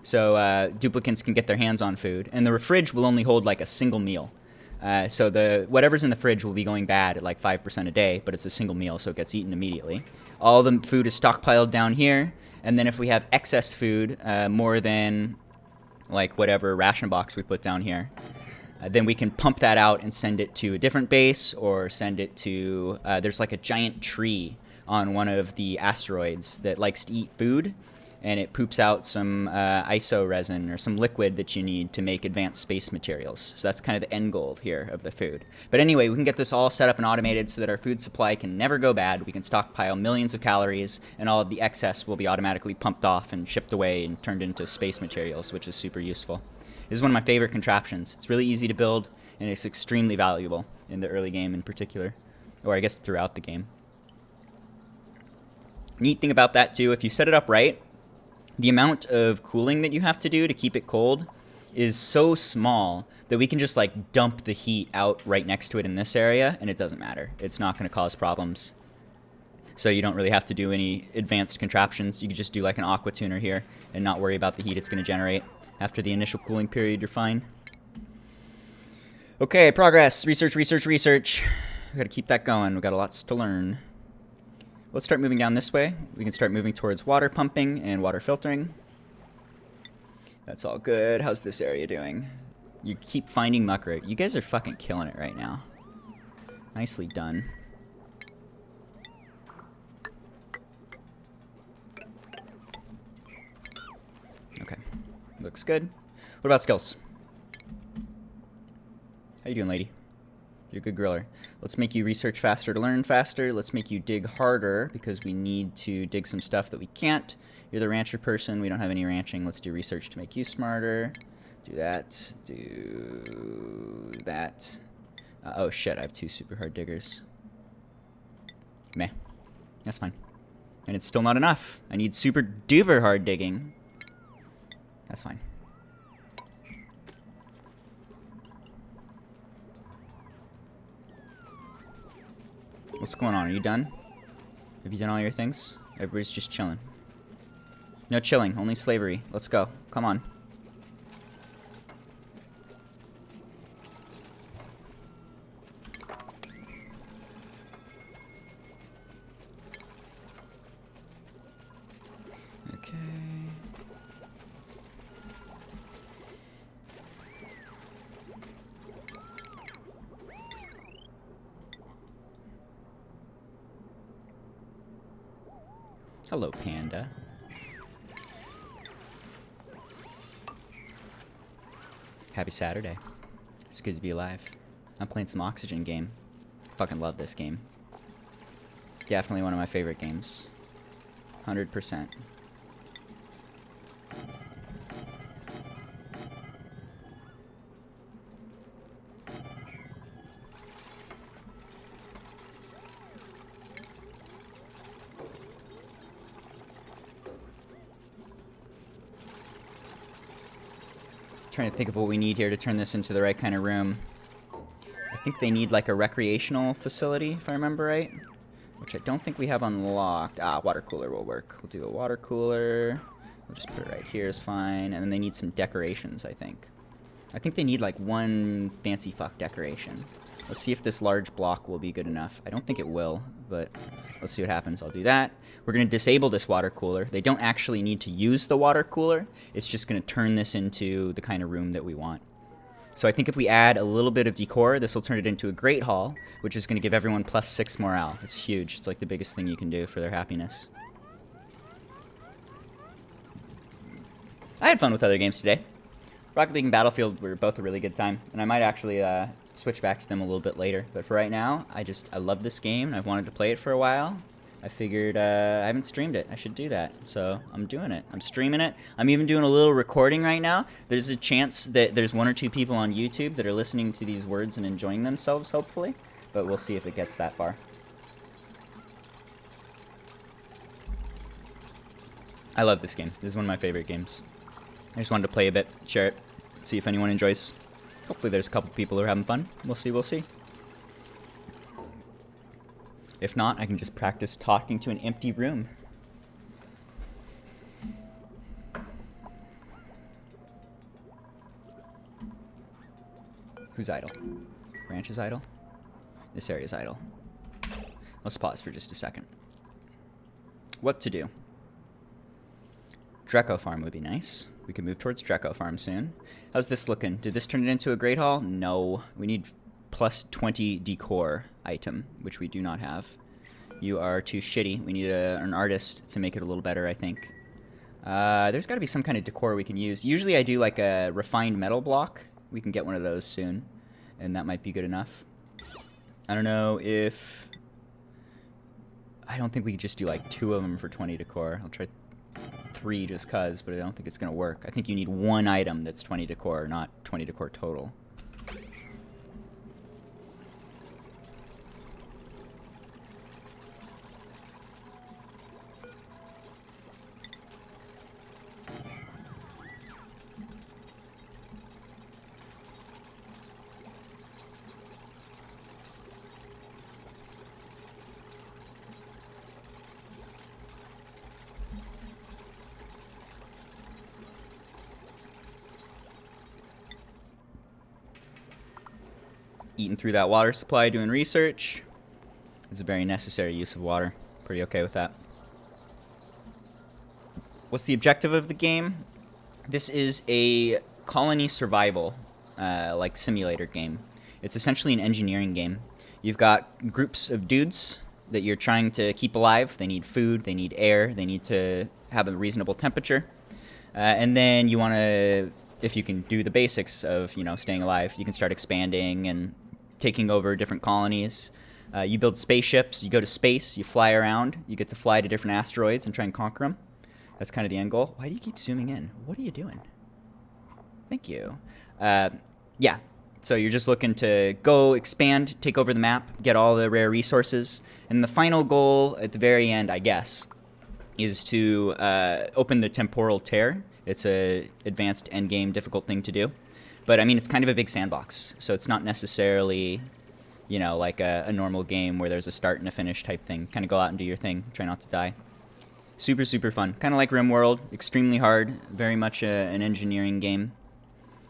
so duplicants can get their hands on food. And the fridge will only hold like a single meal. So whatever's in the fridge will be going bad at like 5% a day, but it's a single meal, so it gets eaten immediately. All the food is stockpiled down here, and then if we have excess food, more than like whatever ration box we put down here, then we can pump that out and send it to a different base, or send it to, there's like a giant tree on one of the asteroids that likes to eat food. and it poops out some iso resin or some liquid that you need to make advanced space materials. So that's kind of the end goal here of the food. But anyway, we can get this all set up and automated so that our food supply can never go bad. We can stockpile millions of calories, and all of the excess will be automatically pumped off and shipped away and turned into space materials, which is super useful. This is one of my favorite contraptions. It's really easy to build, and it's extremely valuable in the early game in particular, or I guess throughout the game. Neat thing about that too, if you set it up right, the amount of cooling that you have to do to keep it cold is so small that we can just like dump the heat out right next to it in this area, and it doesn't matter. It's not going to cause problems. So you don't really have to do any advanced contraptions. You can just do like an aqua tuner here and not worry about the heat it's going to generate. After the initial cooling period, you're fine. Okay, progress. Research, research, research. We got to keep that going. We got a lot to learn. Let's start moving down this way. We can start moving towards water pumping and water filtering. That's all good. How's this area doing? You keep finding muckroot. You guys are fucking killing it right now. Nicely done. Okay. Looks good. What about skills? How you doing, lady? You're a good griller. Let's make you research faster to learn faster. Let's make you dig harder because we need to dig some stuff that we can't. You're the rancher person. We don't have any ranching. Let's do research to make you smarter. Do that. Do that. Oh shit, I have 2 super hard diggers. Meh. That's fine. And it's still not enough. I need super duper hard digging. That's fine. What's going on? Are you done? Have you done all your things? Everybody's just chilling. No chilling, only slavery. Let's go. Come on. Okay. Hello, Panda. Happy Saturday. It's good to be alive. I'm playing some Oxygen game. Fucking love this game. Definitely one of my favorite games. 100%. Trying to think of what we need here to turn this into the right kind of room. I think they need like a recreational facility, if I remember right. Which I don't think we have unlocked. Ah, water cooler will work. We'll do a water cooler. We'll just put it right here is fine. And then they need some decorations, I think. I think they need like one fancy fuck decoration. Let's see if this large block will be good enough. I don't think it will, but let's see what happens. I'll do that. We're going to disable this water cooler. They don't actually need to use the water cooler. It's just going to turn this into the kind of room that we want. So I think if we add a little bit of decor, this will turn it into a great hall, which is going to give everyone +6 morale. It's huge. It's like the biggest thing you can do for their happiness. I had fun with other games today. Rocket League and Battlefield were both a really good time, and I might actually switch back to them a little bit later. But for right now, I love this game, and I've wanted to play it for a while. I figured I haven't streamed it. I should do that. So I'm doing it. I'm streaming it. I'm even doing a little recording right now. There's a chance that there's 1 or 2 people on YouTube that are listening to these words and enjoying themselves, hopefully. But we'll see if it gets that far. I love this game. This is one of my favorite games. I just wanted to play a bit, share it, see if anyone enjoys. Hopefully there's a couple people who are having fun. We'll see, we'll see. If not, I can just practice talking to an empty room. Who's idle? Ranch is idle? This area is idle. Let's pause for just a second. What to do? Dreco Farm would be nice. We can move towards Dreco Farm soon. How's this looking? Did this turn it into a Great Hall? No. We need +20 decor item, which we do not have. You are too shitty. We need an artist to make it a little better, I think. There's got to be some kind of decor we can use. Usually I do like a refined metal block. We can get one of those soon, and that might be good enough. I don't know if... I don't think we could just do like 2 of them for 20 decor. I'll try 3 just cuz, but I don't think it's going to work. I think you need 1 item that's 20 decor, not 20 decor total. Eating through that water supply, doing research. It's a very necessary use of water. Pretty okay with that. What's the objective of the game? This is a colony survival, like simulator game. It's essentially an engineering game. You've got groups of dudes that you're trying to keep alive. They need food, they need air, they need to have a reasonable temperature. And then you want to, if you can do the basics of, you know, staying alive, you can start expanding and taking over different colonies. You build spaceships, you go to space, you fly around, you get to fly to different asteroids and try and conquer them. That's kind of the end goal. Why do you keep zooming in? What are you doing? Thank you. Yeah, so you're just looking to go expand, take over the map, get all the rare resources. And the final goal at the very end, I guess, is to open the temporal tear. It's a advanced endgame difficult thing to do. But, I mean, it's kind of a big sandbox, so it's not necessarily, you know, like a normal game where there's a start and a finish type thing. Kind of go out and do your thing, try not to die. Super, super fun. Kind of like RimWorld, extremely hard, very much an engineering game.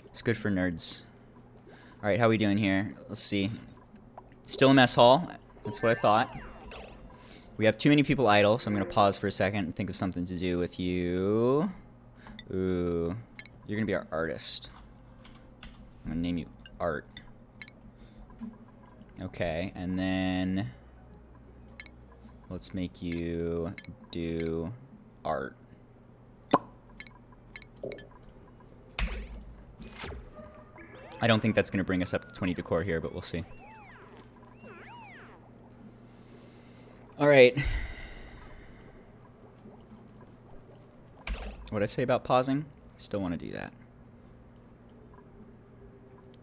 It's good for nerds. All right, how are we doing here? Let's see. Still a mess hall. That's what I thought. We have too many people idle, so I'm going to pause for a second and think of something to do with you. Ooh, you're going to be our artist. I'm going to name you Art. Okay, and then let's make you do art. I don't think that's going to bring us up to 20 decor here, but we'll see. All right. What'd I say about pausing? Still want to do that.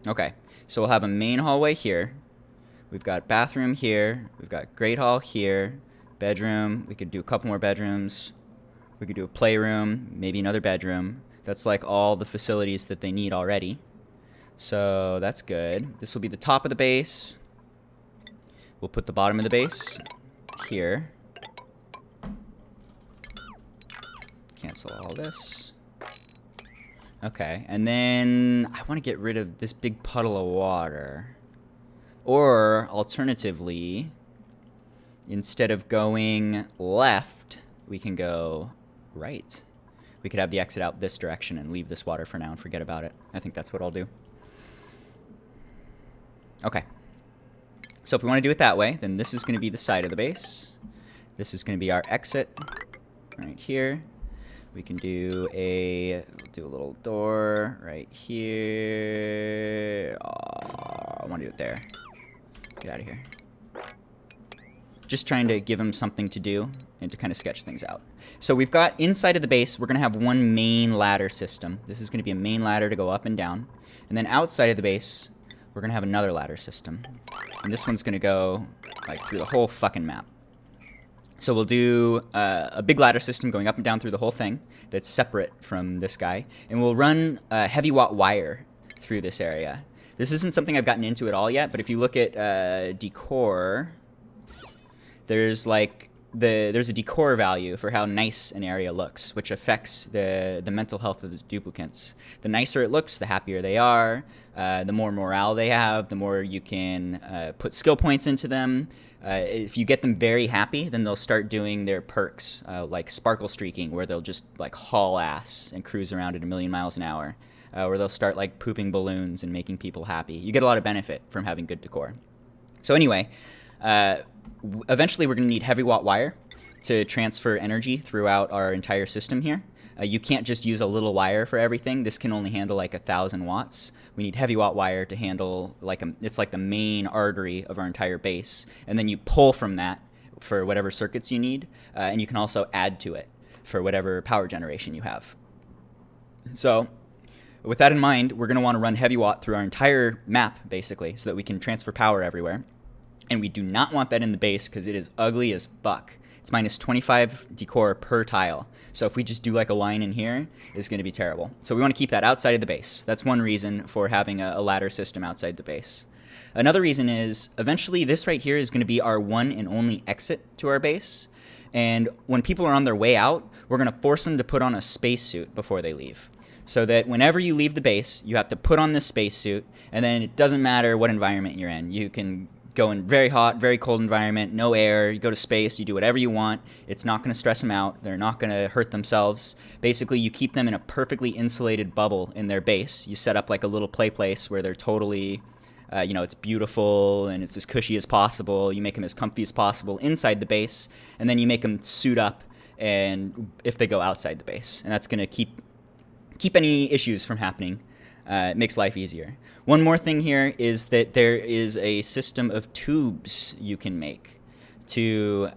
Okay, so we'll have a main hallway here. We've got bathroom here. We've got great hall here. Bedroom. We could do a couple more bedrooms. We could do a playroom, maybe another bedroom. That's like all the facilities that they need already. So that's good. This will be the top of the base. We'll put the bottom of the base here. Cancel all this. Okay, and then I want to get rid of this big puddle of water. Or, alternatively, instead of going left, we can go right. We could have the exit out this direction and leave this water for now and forget about it. I think that's what I'll do. Okay. So if we want to do it that way, then this is going to be the side of the base. This is going to be our exit right here. We can do a little door right here. Oh, I want to do it there. Get out of here. Just trying to give them something to do and to kind of sketch things out. So we've got inside of the base, we're going to have one main ladder system. This is going to be a main ladder to go up and down. And then outside of the base, we're going to have another ladder system. And this one's going to go like through the whole fucking map. So we'll do a big ladder system going up and down through the whole thing that's separate from this guy. And we'll run heavy watt wire through this area. This isn't something I've gotten into at all yet, but if you look at decor, there's like there's a decor value for how nice an area looks, which affects the mental health of the duplicants. The nicer it looks, the happier they are. The more morale they have, the more you can put skill points into them. If you get them very happy, then they'll start doing their perks, like sparkle streaking, where they'll just like haul ass and cruise around at 1,000,000 miles an hour, where they'll start like pooping balloons and making people happy. You get a lot of benefit from having good decor. So anyway, eventually we're going to need heavy watt wire to transfer energy throughout our entire system here. You can't just use a little wire for everything. This can only handle like 1,000 watts. We need heavy watt wire to handle it's like the main artery of our entire base. And then you pull from that for whatever circuits you need. And you can also add to it for whatever power generation you have. So with that in mind, we're going to want to run heavy watt through our entire map, basically, so that we can transfer power everywhere. And we do not want that in the base because it is ugly as fuck. It's minus 25 decor per tile. So if we just do like a line in here, it's going to be terrible. So we want to keep that outside of the base. That's one reason for having a ladder system outside the base. Another reason is eventually this right here is going to be our one and only exit to our base. And when people are on their way out, we're going to force them to put on a spacesuit before they leave. So that whenever you leave the base, you have to put on this spacesuit, and then it doesn't matter what environment you're in. You can go in very hot, very cold environment, no air, you go to space, you do whatever you want. It's not going to stress them out. They're not going to hurt themselves. Basically, you keep them in a perfectly insulated bubble in their base. You set up like a little play place where they're totally, it's beautiful and it's as cushy as possible. You make them as comfy as possible inside the base, and then you make them suit up and if they go outside the base. And that's going to keep any issues from happening. It makes life easier. One more thing here is that there is a system of tubes you can make to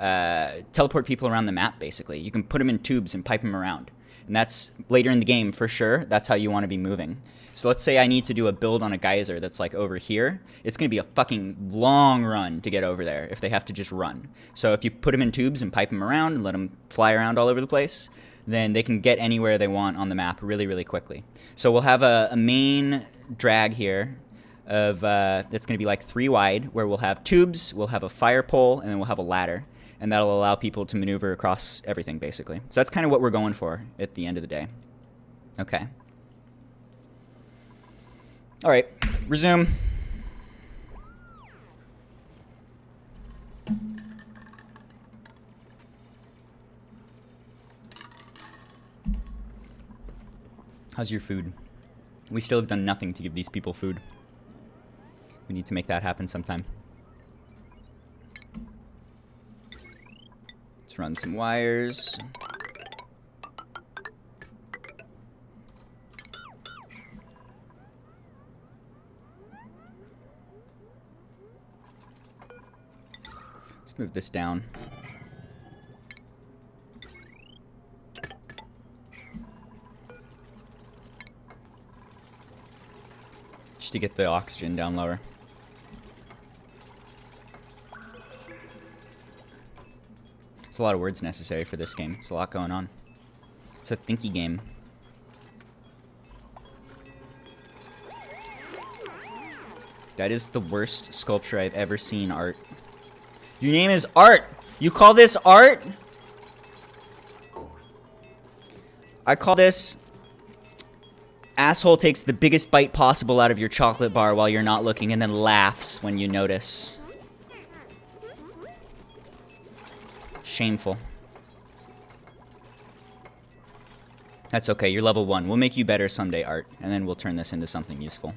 teleport people around the map, basically. You can put them in tubes and pipe them around. And that's later in the game, for sure. That's how you want to be moving. So let's say I need to do a build on a geyser that's like over here. It's going to be a fucking long run to get over there if they have to just run. So if you put them in tubes and pipe them around and let them fly around all over the place, then they can get anywhere they want on the map really, really quickly. So we'll have a main drag here of that's going to be like 3 wide, where we'll have tubes, we'll have a fire pole, and then we'll have a ladder. And that'll allow people to maneuver across everything, basically. So that's kind of what we're going for at the end of the day. Okay. All right, resume. How's your food? We still have done nothing to give these people food. We need to make that happen sometime. Let's run some wires. Let's move this down. To get the oxygen down lower. It's a lot of words necessary for this game. It's a lot going on. It's a thinky game. That is the worst sculpture I've ever seen, Art. Your name is Art! You call this art? I call this... Asshole takes the biggest bite possible out of your chocolate bar while you're not looking and then laughs when you notice. Shameful. That's okay, you're level 1. We'll make you better someday, Art, and then we'll turn this into something useful.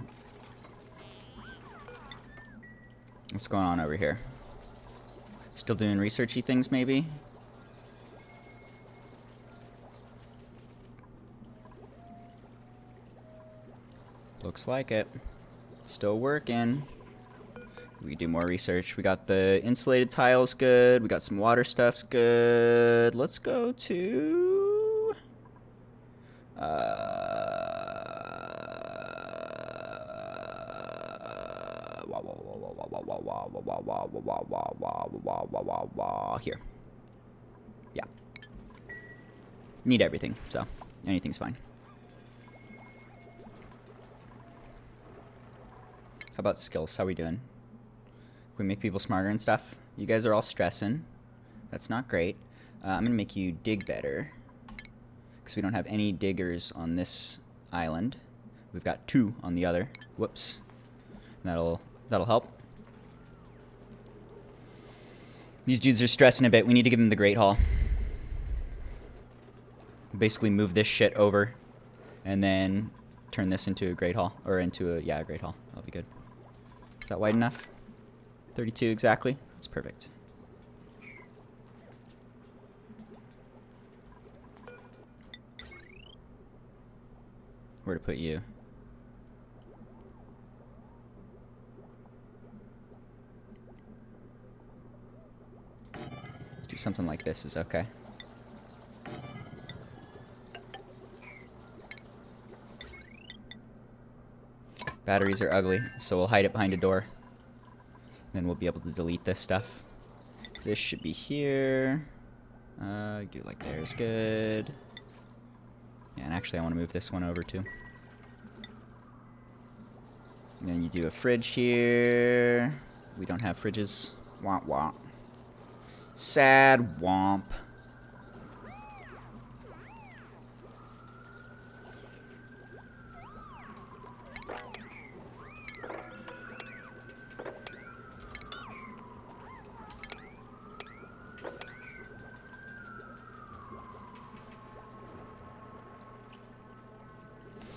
What's going on over here? Still doing researchy things, maybe? Looks like it. Still working. We do more research. We got the insulated tiles good. We got some water stuff's good. Let's go to... here. Yeah. Need everything, so anything's fine. How about skills? How we doing? Can we make people smarter and stuff? You guys are all stressing. That's not great. I'm gonna make you dig better, because we don't have any diggers on this island. We've got 2 on the other. Whoops. That'll help. These dudes are stressing a bit. We need to give them the Great Hall. Basically move this shit over, and then turn this into a Great Hall, or into a Great Hall. That'll be good. Is that wide enough? 32 exactly. That's perfect. Where to put you? Do something like this is okay. Batteries are ugly, so we'll hide it behind a door. Then we'll be able to delete this stuff. This should be here. Do like there's good. Yeah, and actually I want to move this one over too. And then you do a fridge here. We don't have fridges. Womp womp. Sad womp.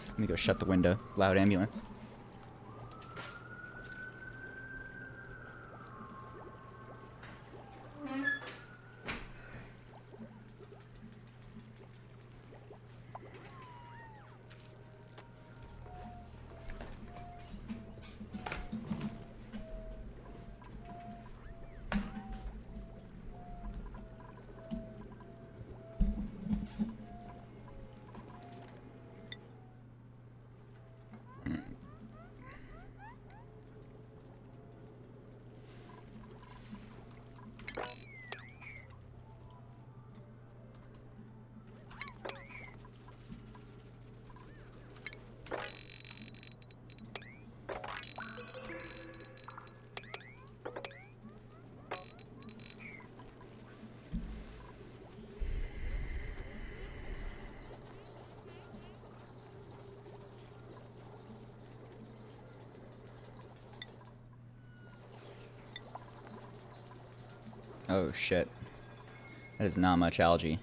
Let me go shut the window. Loud ambulance. Oh shit. That is not much algae.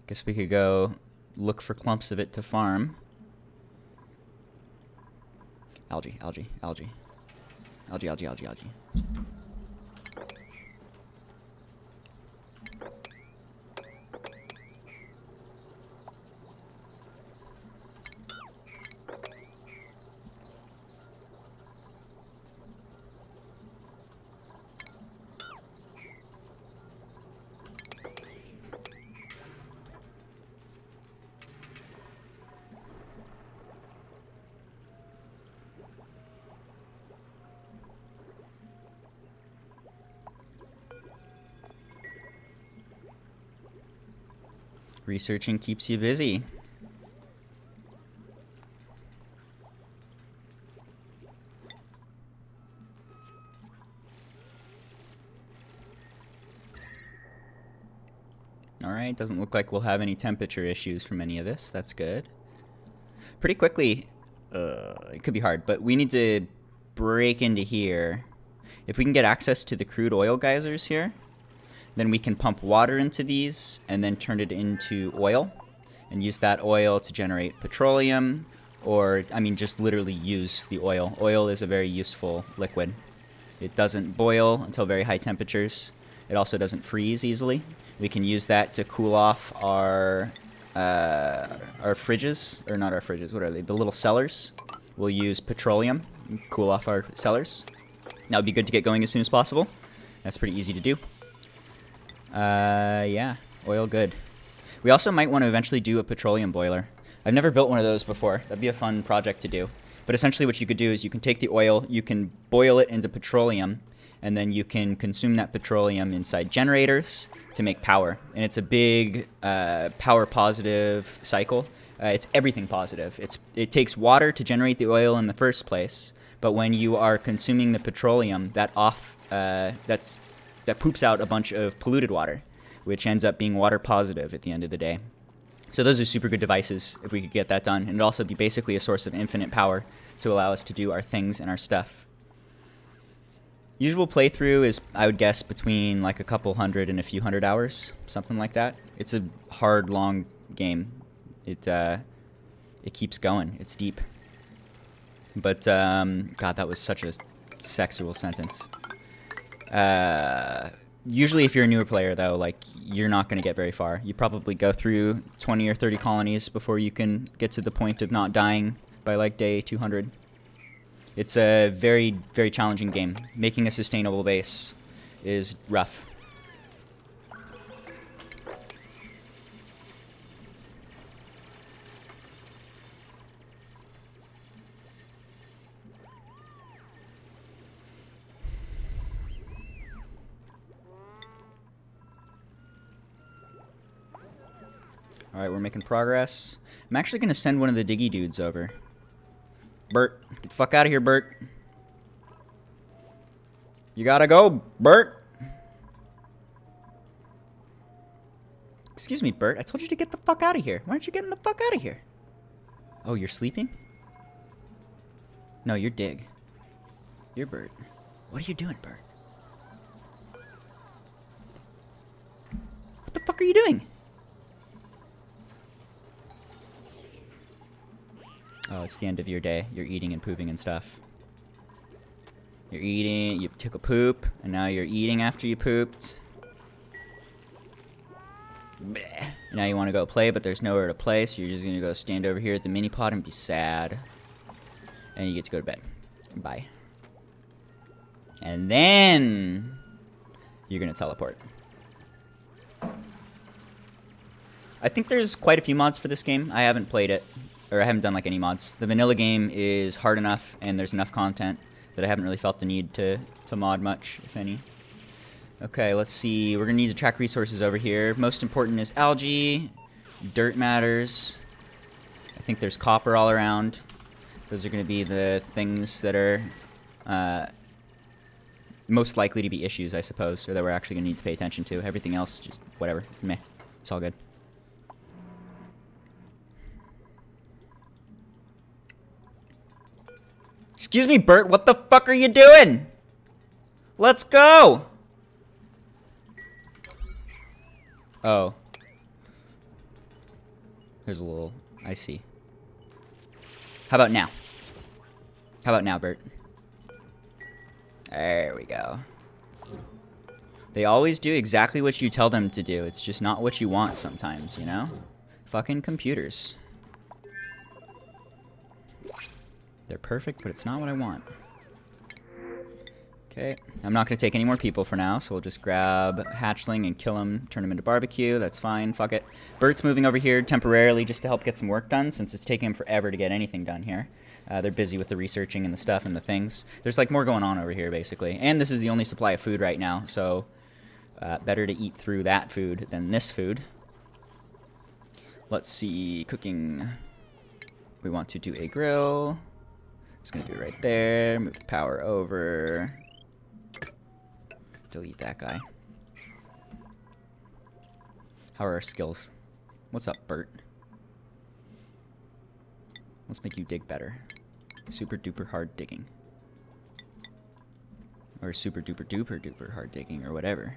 Guess we could go look for clumps of it to farm. Algae, algae, algae. Algae, algae, algae, algae. Researching keeps you busy. Alright, doesn't look like we'll have any temperature issues from any of this. That's good. Pretty quickly, it could be hard, but we need to break into here. If we can get access to the crude oil geysers here, then we can pump water into these and then turn it into oil and use that oil to generate petroleum, or, I mean, just literally use the oil. Oil is a very useful liquid. It doesn't boil until very high temperatures. It also doesn't freeze easily. We can use that to cool off our fridges, or not our fridges, what are they? The little cellars. We'll use petroleum, cool off our cellars. That would be good to get going as soon as possible. That's pretty easy to do. Yeah, oil good. We also might want to eventually do a petroleum boiler. I've never built one of those before. That'd be a fun project to do. But essentially what you could do is you can take the oil, you can boil it into petroleum, and then you can consume that petroleum inside generators to make power. And it's a big power positive cycle. It's everything positive. It takes water to generate the oil in the first place, but when you are consuming the petroleum, that poops out a bunch of polluted water, which ends up being water positive at the end of the day. So those are super good devices if we could get that done. And it'd also be basically a source of infinite power to allow us to do our things and our stuff. Usual playthrough is, I would guess, between like a couple hundred and a few hundred hours, something like that. It's a hard, long game. It keeps going. It's deep. But, God, that was such a sexual sentence. Usually if you're a newer player, though, like, you're not going to get very far. You probably go through 20 or 30 colonies before you can get to the point of not dying by, like, day 200. It's a very, very challenging game. Making a sustainable base is rough. Alright, we're making progress. I'm actually going to send one of the diggy dudes over. Bert, get the fuck out of here, Bert. You gotta go, Bert. Excuse me, Bert. I told you to get the fuck out of here. Why aren't you getting the fuck out of here? Oh, you're sleeping? No, you're Dig. You're Bert. What are you doing, Bert? What the fuck are you doing? Oh, it's the end of your day. You're eating and pooping and stuff. You're eating, you took a poop, and now you're eating after you pooped. Bleh. Now you want to go play, but there's nowhere to play, so you're just going to go stand over here at the mini pod and be sad. And you get to go to bed. Bye. And then you're going to teleport. I think there's quite a few mods for this game. I haven't played it. Or I haven't done like any mods. The vanilla game is hard enough, and there's enough content that I haven't really felt the need to mod much, if any. Okay, let's see. We're going to need to track resources over here. Most important is algae, dirt matters. I think there's copper all around. Those are going to be the things that are most likely to be issues, I suppose, or that we're actually going to need to pay attention to. Everything else, just whatever. Meh. It's all good. Excuse me, Bert, what the fuck are you doing? Let's go! Oh. There's a little... I see. How about now? How about now, Bert? There we go. They always do exactly what you tell them to do. It's just not what you want sometimes, you know? Fucking computers. They're perfect, but it's not what I want. Okay, I'm not going to take any more people for now, so we'll just grab Hatchling and kill him, turn him into barbecue. That's fine, fuck it. Bert's moving over here temporarily just to help get some work done, since it's taking him forever to get anything done here. They're busy with the researching and the stuff and the things. There's like more going on over here, basically. And this is the only supply of food right now, so better to eat through that food than this food. Let's see, cooking. We want to do a grill. Just gonna do it right there. Move the power over. Delete that guy. How are our skills? What's up, Bert? Let's make you dig better. Super duper hard digging. Or super duper duper duper hard digging, or whatever.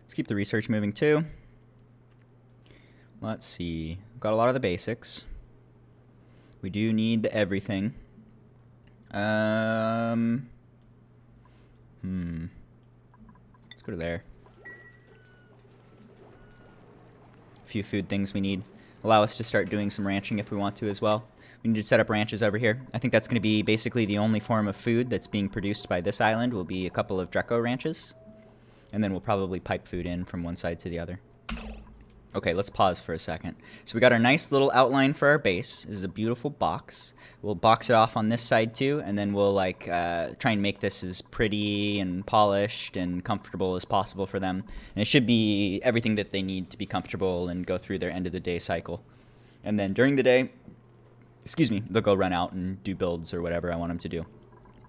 Let's keep the research moving too. Let's see. Got a lot of the basics. We do need the everything. Let's go to there. A few food things we need. Allow us to start doing some ranching if we want to as well. We need to set up ranches over here. I think that's going to be basically the only form of food that's being produced by this island will be a couple of Draco ranches. And then we'll probably pipe food in from one side to the other. Okay, let's pause for a second. So we got our nice little outline for our base. This is a beautiful box. We'll box it off on this side too, and then we'll like try and make this as pretty and polished and comfortable as possible for them. And it should be everything that they need to be comfortable and go through their end of the day cycle. And then during the day, excuse me, they'll go run out and do builds or whatever I want them to do.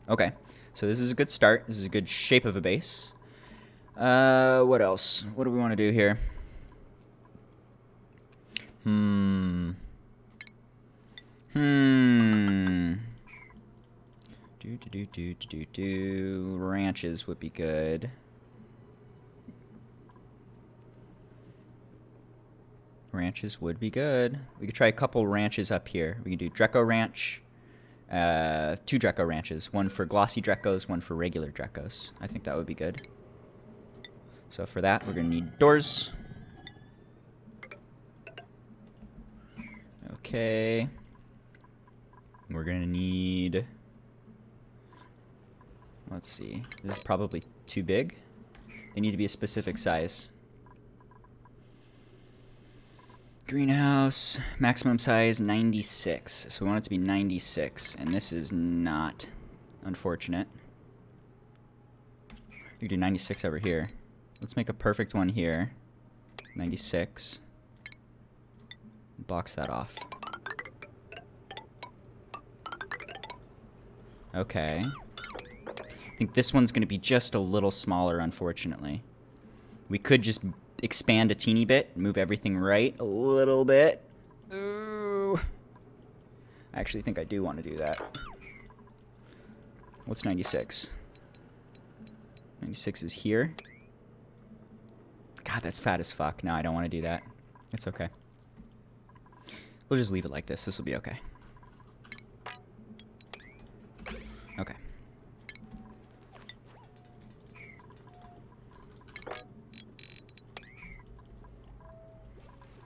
Okay, So this is a good start. This is a good shape of a base. What else? What do we want to do here? Ranches would be good. Ranches would be good. We could try a couple ranches up here. We could do Dreco Ranch. 2 Dreco ranches. One for glossy Drecos, one for regular Drecos. I think that would be good. So for that, we're going to need doors. Okay. We're going to need... Let's see. This is probably too big. They need to be a specific size. Greenhouse, maximum size 96. So we want it to be 96, and this is not unfortunate. We can do 96 over here. Let's make a perfect one here. 96. Box that off. Okay. I think this one's going to be just a little smaller, unfortunately. We could just expand a teeny bit, move everything right a little bit. Ooh. I actually think I do want to do that. What's 96? 96 is here. God, that's fat as fuck. No, I don't want to do that. It's okay. We'll just leave it like this. This will be okay. Okay.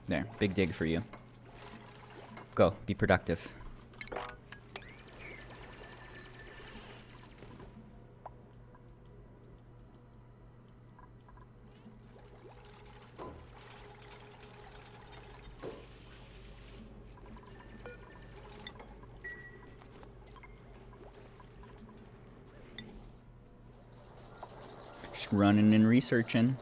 There, big dig for you. Go, be productive. Just running and researching.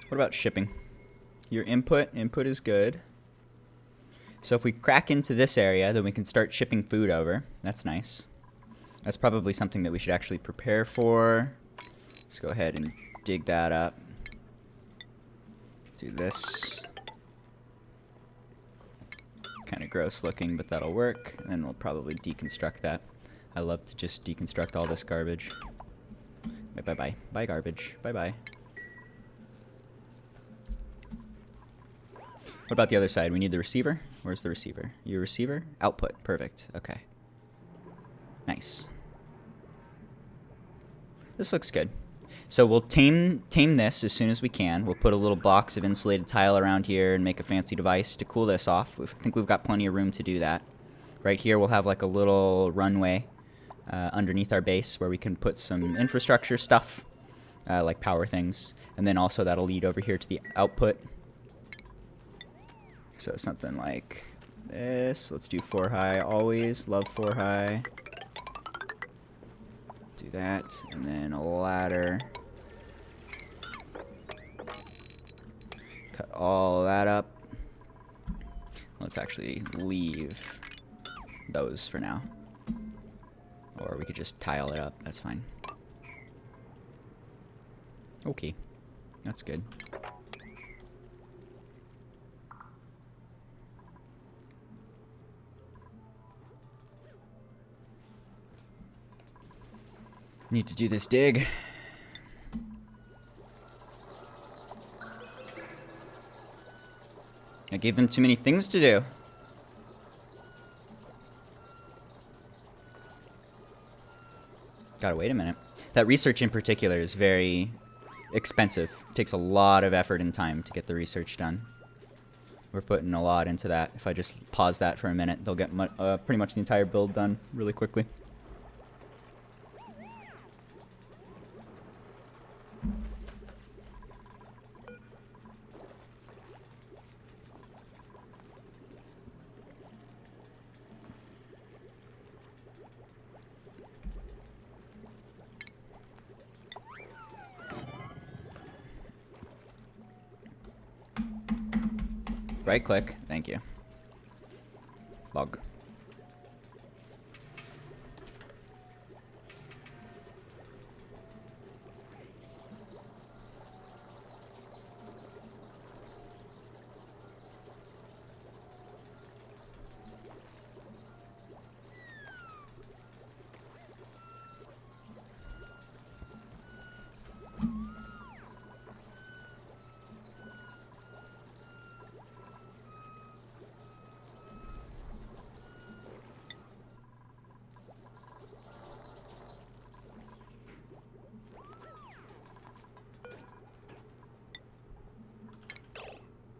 What about shipping? Your input is good. So if we crack into this area, then we can start shipping food over. That's nice. That's probably something that we should actually prepare for. Let's go ahead and dig that up. Do this. Kind of gross looking, but that'll work. And then we'll probably deconstruct that. I love to just deconstruct all this garbage. Bye-bye. Bye, garbage. Bye-bye. What about the other side? We need the receiver. Where's the receiver? Your receiver? Output. Perfect. Okay. Nice. This looks good. So we'll tame this as soon as we can. We'll put a little box of insulated tile around here and make a fancy device to cool this off. I think we've got plenty of room to do that. Right here we'll have like a little runway underneath our base where we can put some infrastructure stuff, like power things. And then also that'll lead over here to the output. So something like this. Let's do 4 high always. Love 4 high. Do that. And then a ladder. Cut all that up. Let's actually leave those for now. Or we could just tile it up. That's fine. Okay. That's good. Need to do this dig. I gave them too many things to do. Gotta wait a minute. That research in particular is very expensive. It takes a lot of effort and time to get the research done. We're putting a lot into that. If I just pause that for a minute, they'll get pretty much the entire build done really quickly. Right click. Thank you. Bug.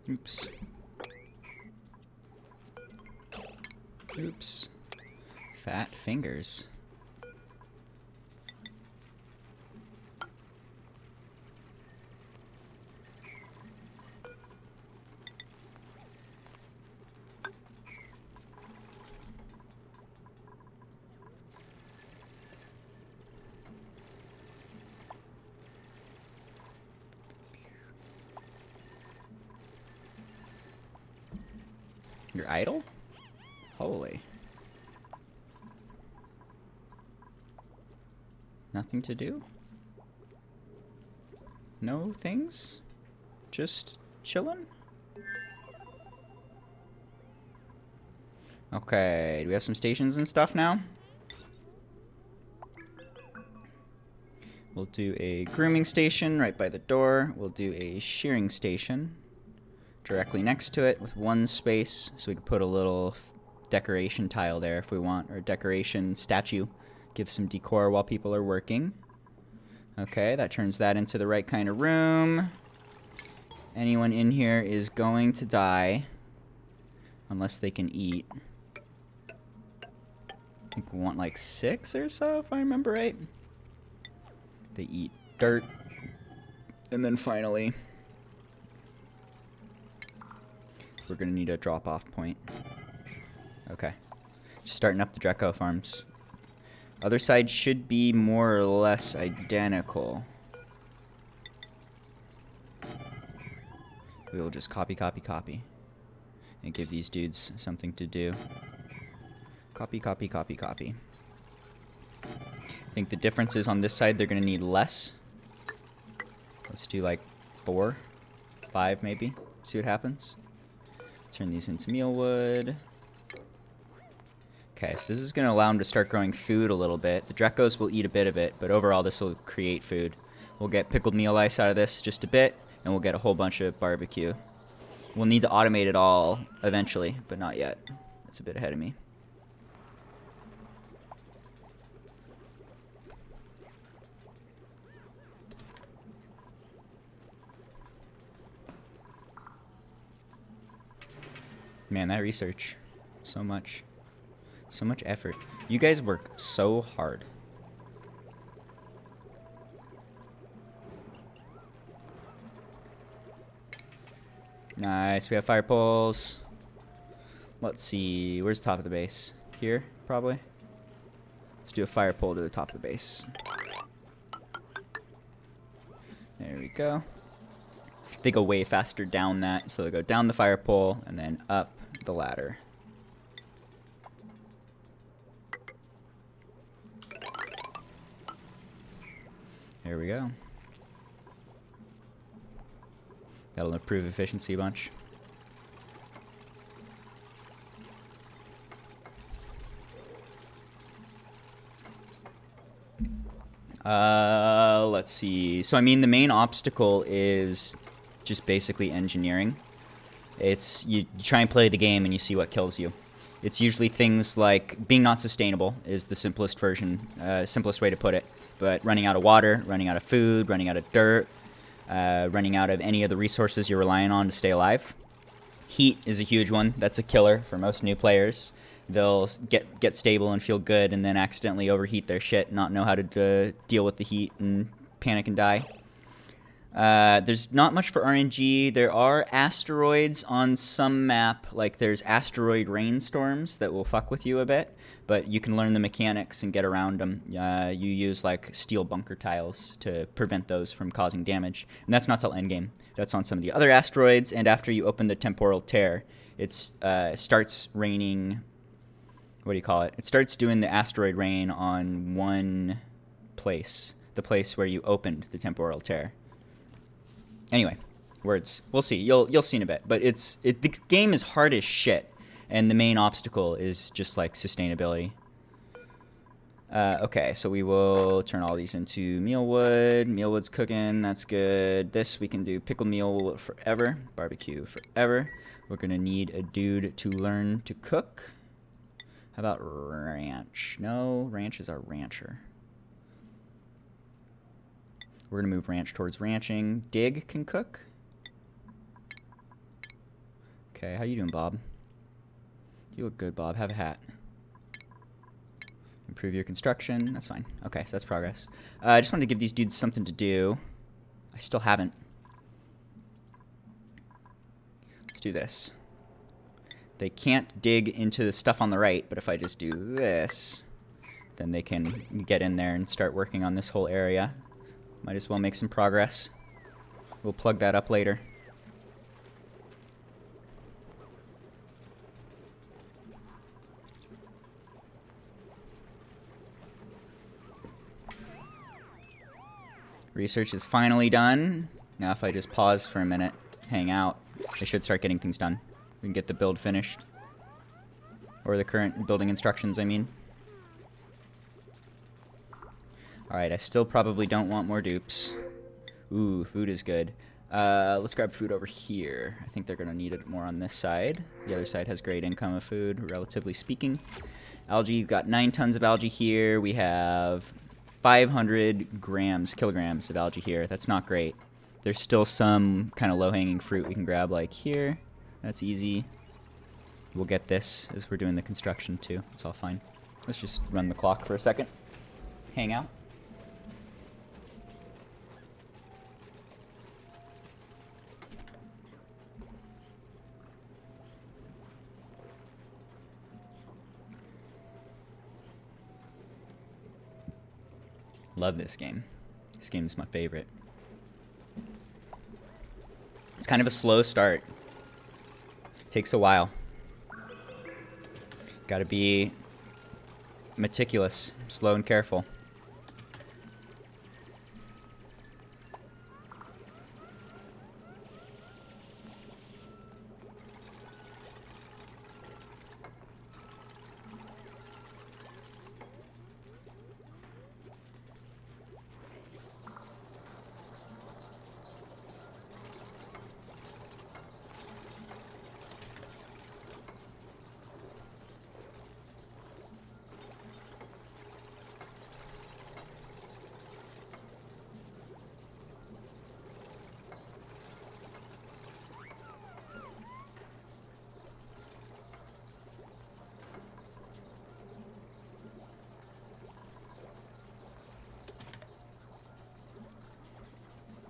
Oops. Oops. Fat fingers. You're idle? Holy. Nothing to do? No things? Just chillin'? Okay, do we have some stations and stuff now? We'll do a grooming station right by the door. We'll do a shearing station directly next to it with one space, so we can put a little decoration tile there if we want, or decoration statue. Give some decor while people are working. Okay, that turns that into the right kind of room. Anyone in here is going to die unless they can eat. I think we want like 6 or so, if I remember right. They eat dirt. And then finally, we're going to need a drop-off point. Okay. Just starting up the Dreco farms. Other side should be more or less identical. We will just copy, copy, copy. And give these dudes something to do. Copy, copy, copy, copy. I think the difference is on this side they're going to need less. Let's do like 4, 5 maybe. See what happens. Turn these into mealwood. Okay, so this is going to allow them to start growing food a little bit. The Drecos will eat a bit of it, but overall this will create food. We'll get pickled meal ice out of this just a bit, and we'll get a whole bunch of barbecue. We'll need to automate it all eventually, but not yet. That's a bit ahead of me. Man, that research. So much effort. You guys work so hard. Nice, we have fire poles. Let's see, where's the top of the base? Here, probably. Let's do a fire pole to the top of the base. There we go. They go way faster down that, so they go down the fire pole and then up the ladder. There we go. That'll improve efficiency a bunch. Let's see. So I mean, the main obstacle is just basically engineering. It's you try and play the game and you see what kills you. It's usually things like being not sustainable is the simplest version, simplest way to put it. But running out of water, running out of food, running out of dirt, running out of any of the resources you're relying on to stay alive. Heat is a huge one. That's a killer for most new players. They'll get stable and feel good and then accidentally overheat their shit, not know how to deal with the heat and panic and die. There's not much for RNG. There are asteroids on some map, like there's asteroid rainstorms that will fuck with you a bit, but you can learn the mechanics and get around them. You use like steel bunker tiles to prevent those from causing damage, and that's not till endgame. That's on some of the other asteroids, and after you open the temporal tear, it starts raining. What do you call it? It starts doing the asteroid rain on one place, the place where you opened the temporal tear. Anyway, words. We'll see. You'll see in a bit. But the game is hard as shit, and the main obstacle is just like sustainability. Okay, so we will turn all these into mealwood. Mealwood's cooking. That's good. This we can do pickle meal forever. Barbecue forever. We're gonna need a dude to learn to cook. How about ranch? No, ranch is our rancher. We're going to move ranch towards ranching. Dig can cook. Okay, how you doing, Bob? You look good, Bob. Have a hat. Improve your construction. That's fine. Okay, so that's progress. I just wanted to give these dudes something to do. I still haven't. Let's do this. They can't dig into the stuff on the right, but if I just do this, then they can get in there and start working on this whole area. Might as well make some progress. We'll plug that up later. Research is finally done. Now if I just pause for a minute, hang out, I should start getting things done. We can get the build finished. Or the current building instructions, I mean. Alright, I still probably don't want more dupes. Ooh, food is good. Let's grab food over here. I think they're going to need it more on this side. The other side has great income of food, relatively speaking. Algae, you've got 9 tons of algae here. We have 500 kilograms of algae here. That's not great. There's still some kind of low-hanging fruit we can grab, like here. That's easy. We'll get this as we're doing the construction, too. It's all fine. Let's just run the clock for a second. Hang out. Love this game. This game is my favorite. It's kind of a slow start. It takes a while. Gotta be meticulous, slow and careful.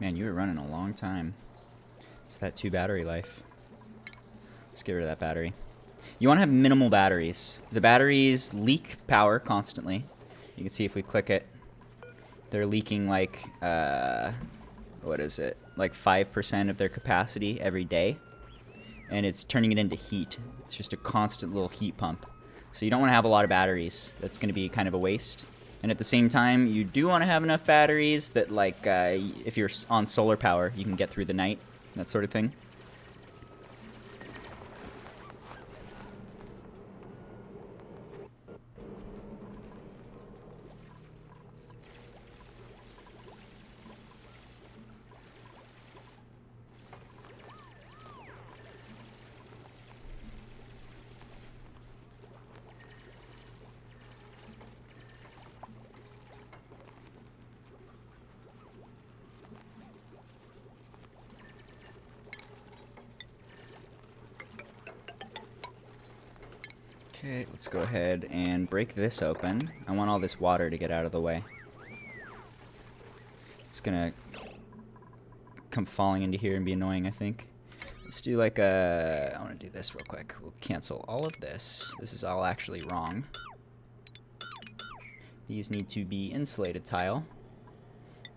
Man, you were running a long time. It's that 2 battery life. Let's get rid of that battery. You want to have minimal batteries. The batteries leak power constantly. You can see if we click it, they're leaking like, what is it? Like 5% of their capacity every day. And it's turning it into heat. It's just a constant little heat pump. So you don't want to have a lot of batteries. That's going to be kind of a waste. And at the same time, you do want to have enough batteries that, like, if you're on solar power, you can get through the night, that sort of thing. Okay, let's go ahead and break this open. I want all this water to get out of the way. It's gonna come falling into here and be annoying, I think. Let's do like a... I want to do this real quick. We'll cancel all of this. This is all actually wrong. These need to be insulated tile.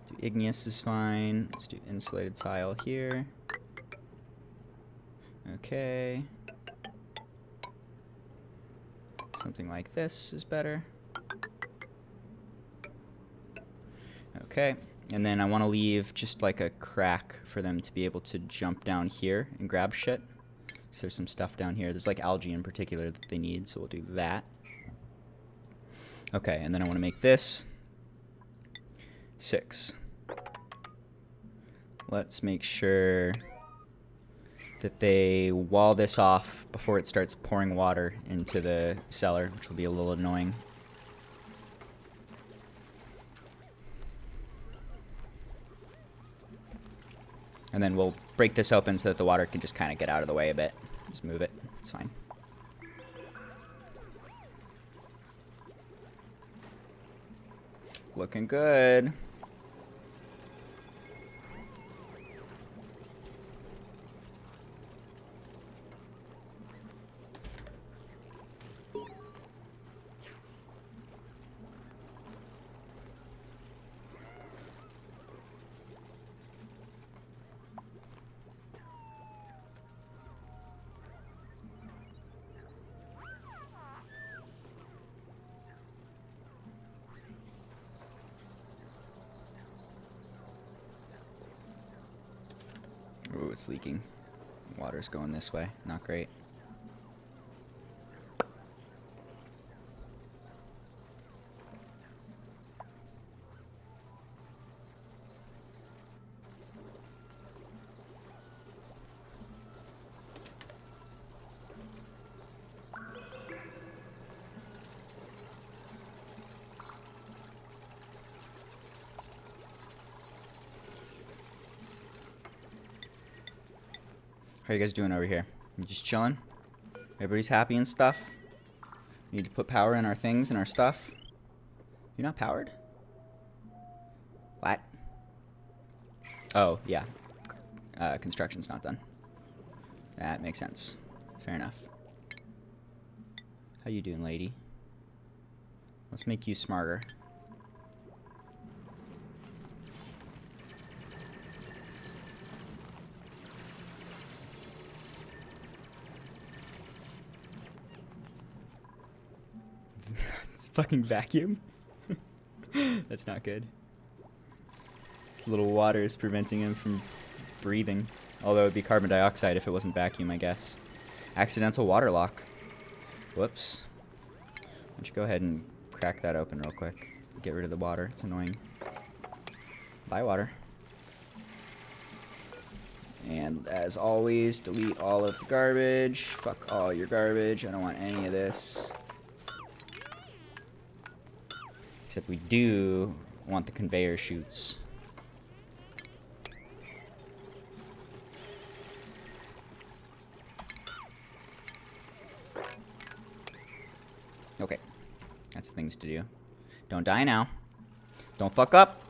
Do igneous is fine. Let's do insulated tile here. Okay. Something like this is better. Okay. And then I want to leave just like a crack for them to be able to jump down here and grab shit. So there's some stuff down here. There's like algae in particular that they need, so we'll do that. Okay, and then I want to make this 6. Let's make sure that they wall this off before it starts pouring water into the cellar, which will be a little annoying. And then we'll break this open so that the water can just kind of get out of the way a bit. Just move it. It's fine. Looking good. Ooh, it's leaking. Water's going this way. Not great. How are you guys doing over here? You just chilling? Everybody's happy and stuff? We need to put power in our things and our stuff. You're not powered? What? Oh, yeah. Construction's not done. That makes sense. Fair enough. How you doing, lady? Let's make you smarter. It's fucking vacuum. That's not good. This little water is preventing him from breathing. Although it'd be carbon dioxide if it wasn't vacuum, I guess. Accidental water lock. Whoops. Why don't you go ahead and crack that open real quick. Get rid of the water. It's annoying. Bye, water. And as always, delete all of the garbage. Fuck all your garbage. I don't want any of this. Except we do want the conveyor chutes. Okay. That's things to do. Don't die now. Don't fuck up.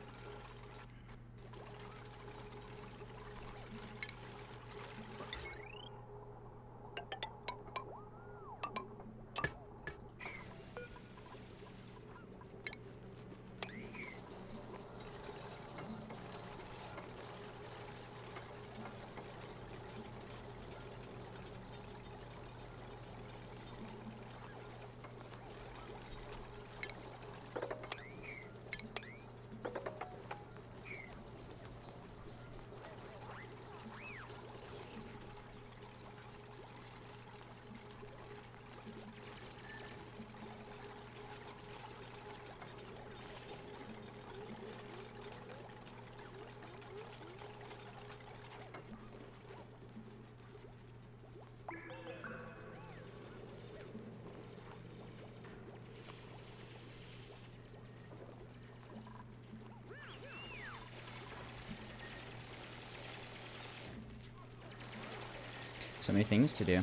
So many things to do.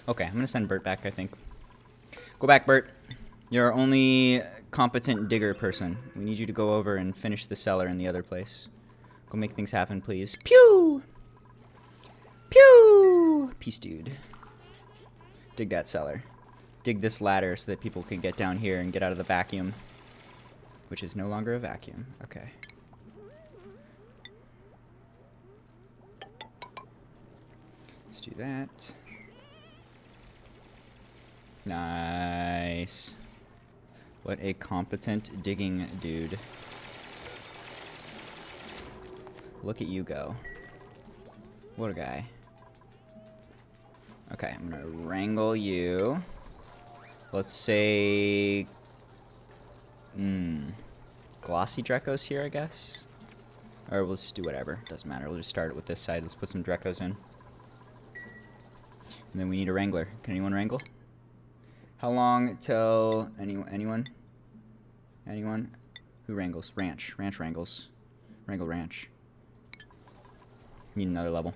Okay, I'm gonna send Bert back, I think. Go back, Bert. You're our only competent digger person. We need you to go over and finish the cellar in the other place. Go make things happen, please. Pew! Pew! Peace, dude. Dig that cellar. Dig this ladder so that people can get down here and get out of the vacuum. Which is no longer a vacuum. Okay. Let's do that. Nice. What a competent digging dude. Look at you go. What a guy. Okay, I'm gonna wrangle you. Let's say... glossy Drecos here, I guess? Or we'll just do whatever. Doesn't matter. We'll just start it with this side. Let's put some Drecos in. And then we need a wrangler. Can anyone wrangle? How long till... Anyone? Anyone? Who wrangles? Ranch. Ranch wrangles. Wrangle ranch. Need another level.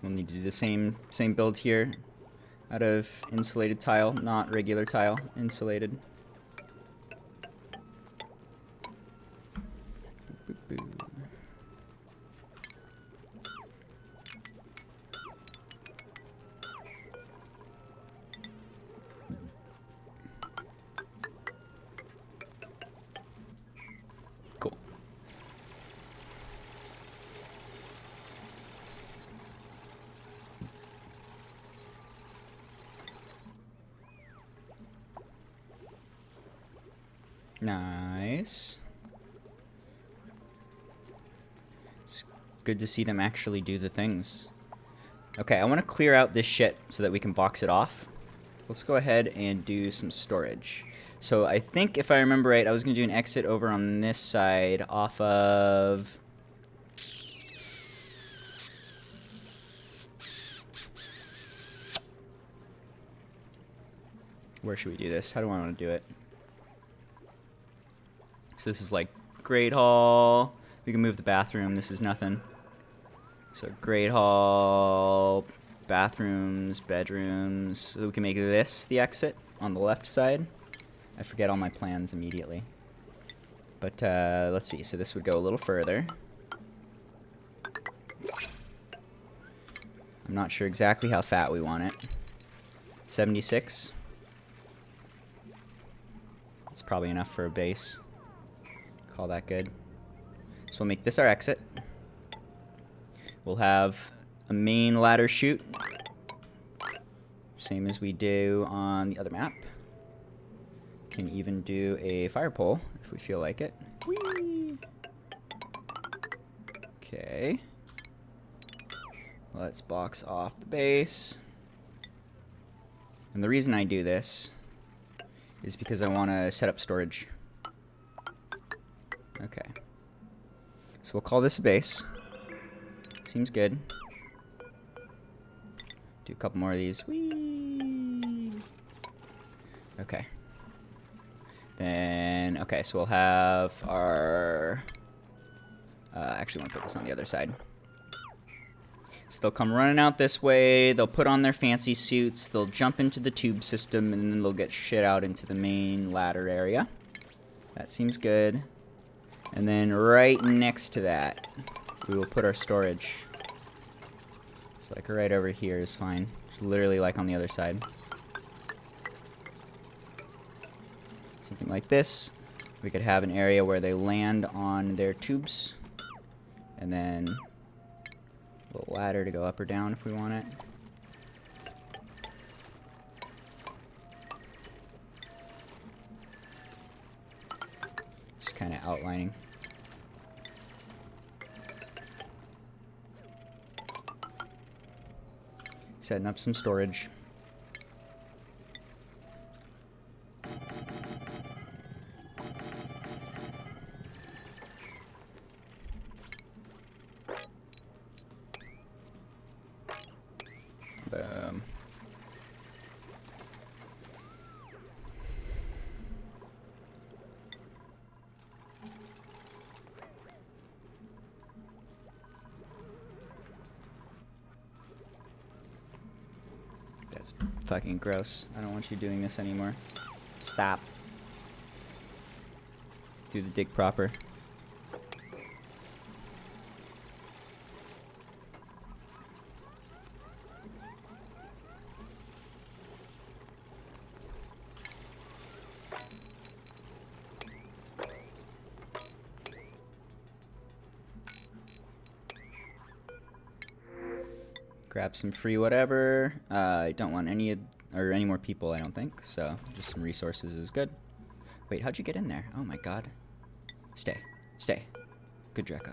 We'll need to do the same build here. Out of insulated tile, not regular tile. Insulated. Boop, boop, boop. Cool. Nice. It's good to see them actually do the things. Okay, I want to clear out this shit so that we can box it off. Let's go ahead and do some storage. So I think if I remember right, I was going to do an exit over on this side off of... Where should we do this? How do I want to do it? So this is like Great Hall. We can move the bathroom. This is nothing. So Great Hall, bathrooms, bedrooms. So we can make this the exit on the left side. I forget all my plans immediately. But let's see. So this would go a little further. I'm not sure exactly how fat we want it. 76. It's probably enough for a base. Call that good. So we'll make this our exit. We'll have a main ladder chute. Same as we do on the other map. Can even do a fire pole if we feel like it. Whee! Okay. Let's box off the base. And the reason I do this is because I want to set up storage. Okay. So we'll call this a base. Seems good. Do a couple more of these. Whee! Okay. Then, okay, so we'll have our... actually, I want to put this on the other side. So they'll come running out this way, they'll put on their fancy suits, they'll jump into the tube system, and then they'll get shit out into the main ladder area. That seems good. And then right next to that, we will put our storage. So like right over here is fine. It's literally like on the other side. Something like this. We could have an area where they land on their tubes. And then a little ladder to go up or down if we want it. Just kind of outlining. Setting up some storage. That's fucking gross. I don't want you doing this anymore. Stop. Do the dig proper. Grab some free whatever. I don't want any more people, I don't think. So just some resources is good. Wait, how'd you get in there? Oh my god. Stay. Stay. Good Draco.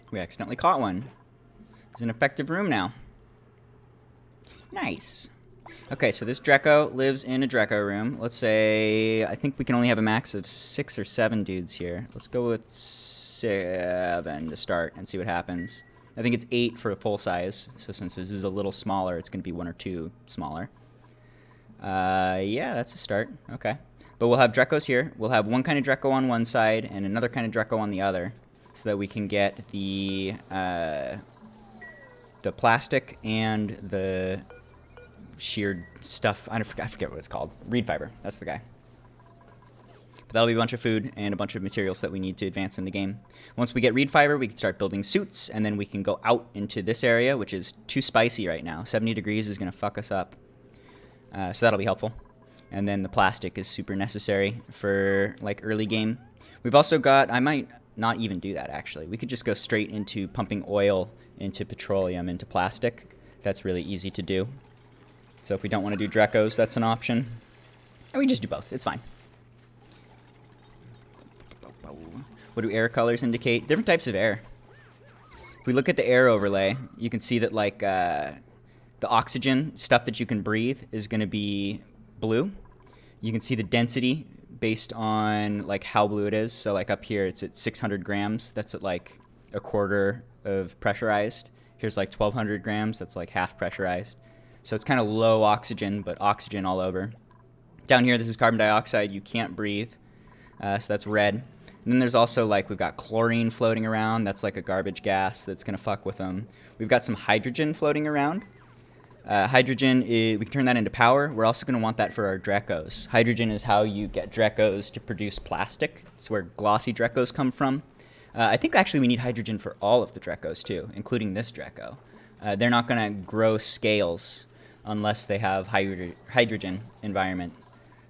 We accidentally caught one. It's an effective room now. Nice. Okay, so this Draco lives in a Draco room. Let's say, I think we can only have a max of 6 or 7 dudes here. Let's go with 7 to start and see what happens. I think it's 8 for a full size. So since this is a little smaller, it's going to be 1 or 2 smaller. Yeah, that's a start. Okay. But we'll have Dracos here. We'll have one kind of Draco on one side and another kind of Draco on the other, so that we can get the plastic and the sheared stuff. I forget what it's called. Reed fiber. That's the guy. But that'll be a bunch of food and a bunch of materials that we need to advance in the game. Once we get reed fiber, we can start building suits, and then we can go out into this area, which is too spicy right now. 70 degrees is going to fuck us up. So that'll be helpful. And then the plastic is super necessary for like early game. We've also got, I might not even do that actually. We could just go straight into pumping oil into petroleum into plastic. That's really easy to do. So if we don't want to do Dracos, that's an option. And we just do both. It's fine. What do air colors indicate? Different types of air. If we look at the air overlay, you can see that like the oxygen stuff that you can breathe is going to be blue. You can see the density based on like how blue it is. So like up here, it's at 600 grams. That's at like a quarter of pressurized. Here's like 1200 grams. That's like half pressurized. So it's kind of low oxygen, but oxygen all over. Down here, this is carbon dioxide. You can't breathe. So that's red. And then there's also like we've got chlorine floating around. That's like a garbage gas that's going to fuck with them. We've got some hydrogen floating around. Hydrogen, we can turn that into power. We're also going to want that for our Dracos. Hydrogen is how you get Dracos to produce plastic. It's where glossy Dracos come from. I think actually we need hydrogen for all of the Dracos too, including this Draco. They're not going to grow scales unless they have hydrogen environment.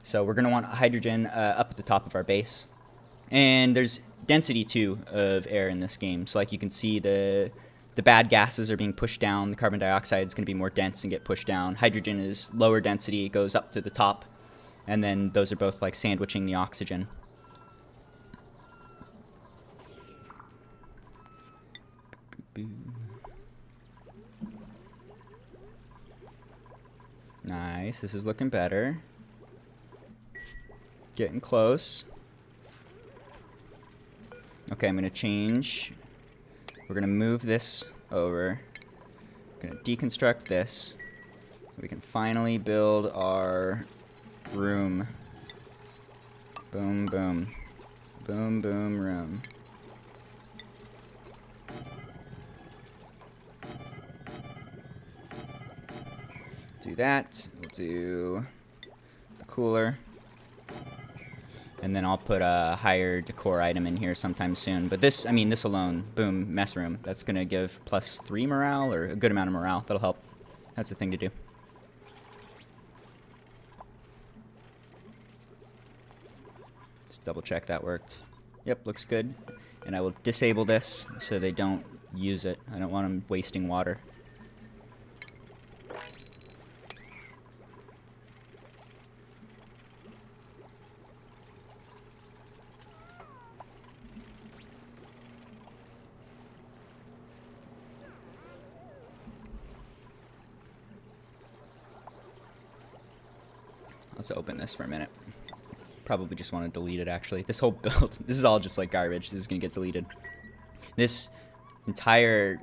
So we're going to want hydrogen up at the top of our base. And there's density too of air in this game. So like you can see the bad gases are being pushed down. The carbon dioxide is going to be more dense and get pushed down. Hydrogen is lower density, it goes up to the top. And then those are both like sandwiching the oxygen. Nice, this is looking better. Getting close. Okay, I'm going to change. We're going to move this over. We're going to deconstruct this. We can finally build our room. Boom, boom. Boom, boom, room. Do that. We'll do the cooler. And then I'll put a higher decor item in here sometime soon. But this, I mean, this alone, boom, mess room. That's going to give +3 morale, or a good amount of morale. That'll help. That's the thing to do. Let's double check that worked. Yep, looks good. And I will disable this so they don't use it. I don't want them wasting water. Let's open this for a minute. Probably just want to delete it, actually. This whole build, this is all just like garbage. This is going to get deleted. This entire,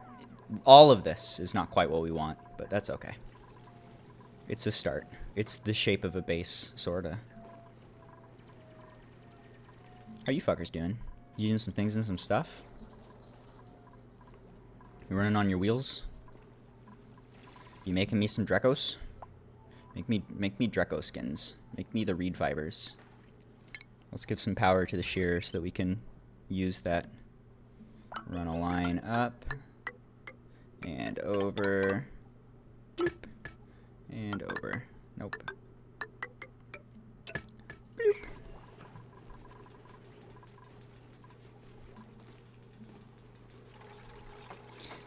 all of this is not quite what we want, but that's okay. It's a start. It's the shape of a base, sorta. How you fuckers doing? You doing some things and some stuff? You running on your wheels? You making me some Drecos? Make me Dreco skins. Make me the reed fibers. Let's give some power to the shear so that we can use that. Run a line up and over. Bloop. And over. Nope. Bloop.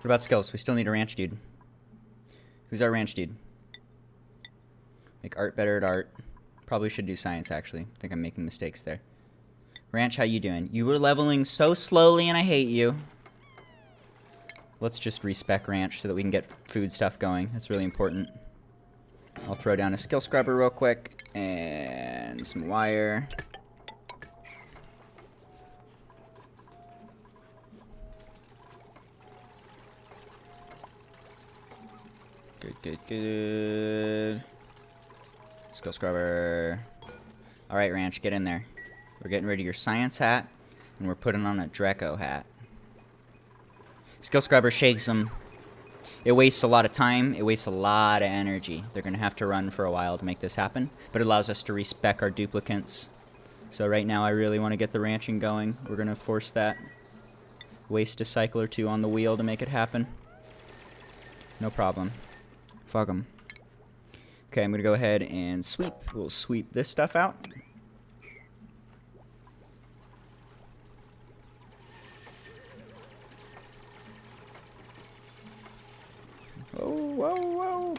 What about skills? We still need a ranch dude. Who's our ranch dude? Make art better at art. Probably should do science, actually. I think I'm making mistakes there. Ranch, how you doing? You were leveling so slowly and I hate you. Let's just respec ranch so that we can get food stuff going. That's really important. I'll throw down a skill scrubber real quick. And some wire. Good, good, good. Skill scrubber. Alright, Ranch, get in there. We're getting rid of your science hat, and we're putting on a Dreco hat. Skill scrubber shakes them. It wastes a lot of time. It wastes a lot of energy. They're going to have to run for a while to make this happen, but it allows us to respec our duplicants. So right now I really want to get the ranching going. We're going to force that. Waste a cycle or two on the wheel to make it happen. No problem. Fuck 'em. Okay, I'm going to go ahead and sweep. We'll sweep this stuff out. Whoa, whoa, whoa.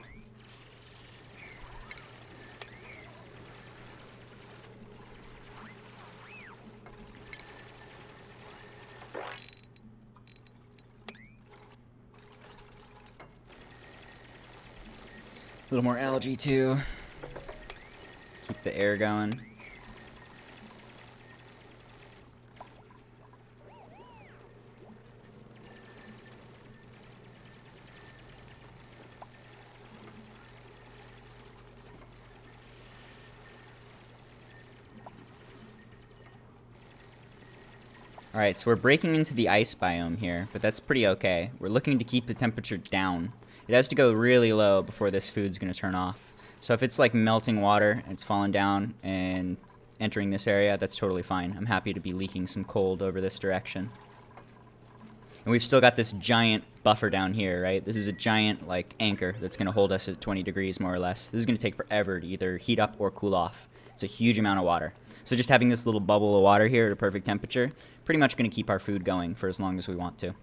A little more algae too. Keep the air going. Alright, so we're breaking into the ice biome here, but that's pretty okay. We're looking to keep the temperature down. It has to go really low before this food's going to turn off. So if it's like melting water and it's falling down and entering this area, that's totally fine. I'm happy to be leaking some cold over this direction. And we've still got this giant buffer down here, right? This is a giant like anchor that's going to hold us at 20 degrees more or less. This is going to take forever to either heat up or cool off. It's a huge amount of water. So just having this little bubble of water here at a perfect temperature, pretty much going to keep our food going for as long as we want to.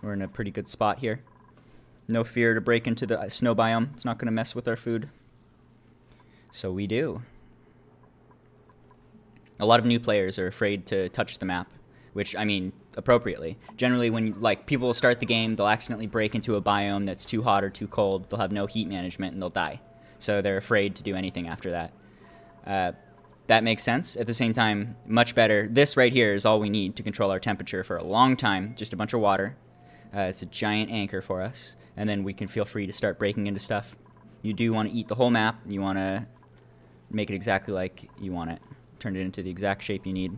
We're in a pretty good spot here. No fear to break into the snow biome. It's not going to mess with our food. So we do. A lot of new players are afraid to touch the map, which, I mean, appropriately. Generally, when like people will start the game, they'll accidentally break into a biome that's too hot or too cold. They'll have no heat management and they'll die. So they're afraid to do anything after that. That makes sense. At the same time, much better. This right here is all we need to control our temperature for a long time. Just a bunch of water. It's a giant anchor for us. And then we can feel free to start breaking into stuff. You do want to eat the whole map. You want to make it exactly like you want it. Turn it into the exact shape you need.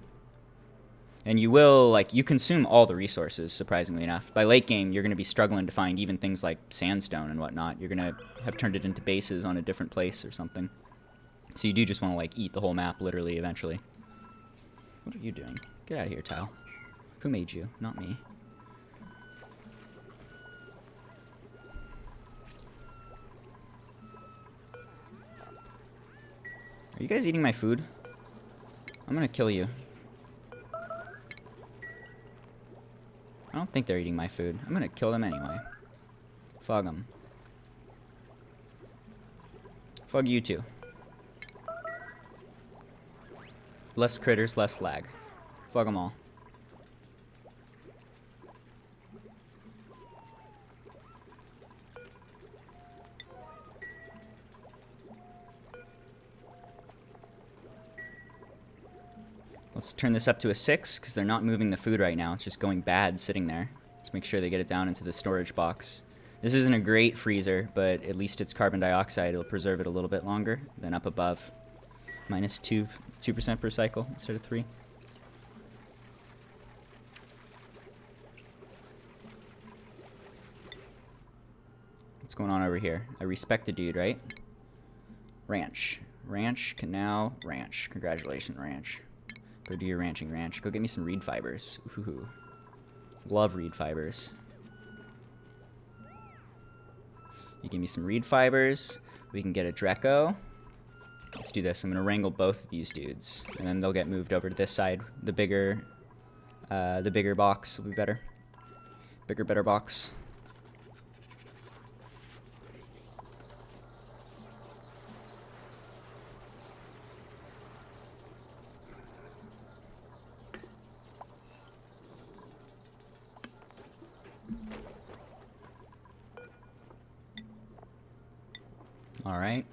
And you will, like, you consume all the resources, surprisingly enough. By late game, you're going to be struggling to find even things like sandstone and whatnot. You're going to have turned it into bases on a different place or something. So you do just want to, like, eat the whole map, literally, eventually. What are you doing? Get out of here, Tile. Who made you? Not me. Are you guys eating my food? I'm gonna kill you. I don't think they're eating my food. I'm gonna kill them anyway. Fug them. Fug you too. Less critters, less lag. Fug them all. Let's turn this up to a 6, because they're not moving the food right now. It's just going bad sitting there. Let's make sure they get it down into the storage box. This isn't a great freezer, but at least it's carbon dioxide. It'll preserve it a little bit longer than up above. Minus 2% per cycle instead of 3. What's going on over here? I respect the dude, right? Ranch. Ranch, canal, ranch. Congratulations, ranch. Go do your ranching, ranch. Go get me some reed fibers. Ooh. Love reed fibers. You give me some reed fibers. We can get a Dreco. Let's do this. I'm going to wrangle both of these dudes. And then they'll get moved over to this side. The bigger box will be better. Bigger, better box. Alright.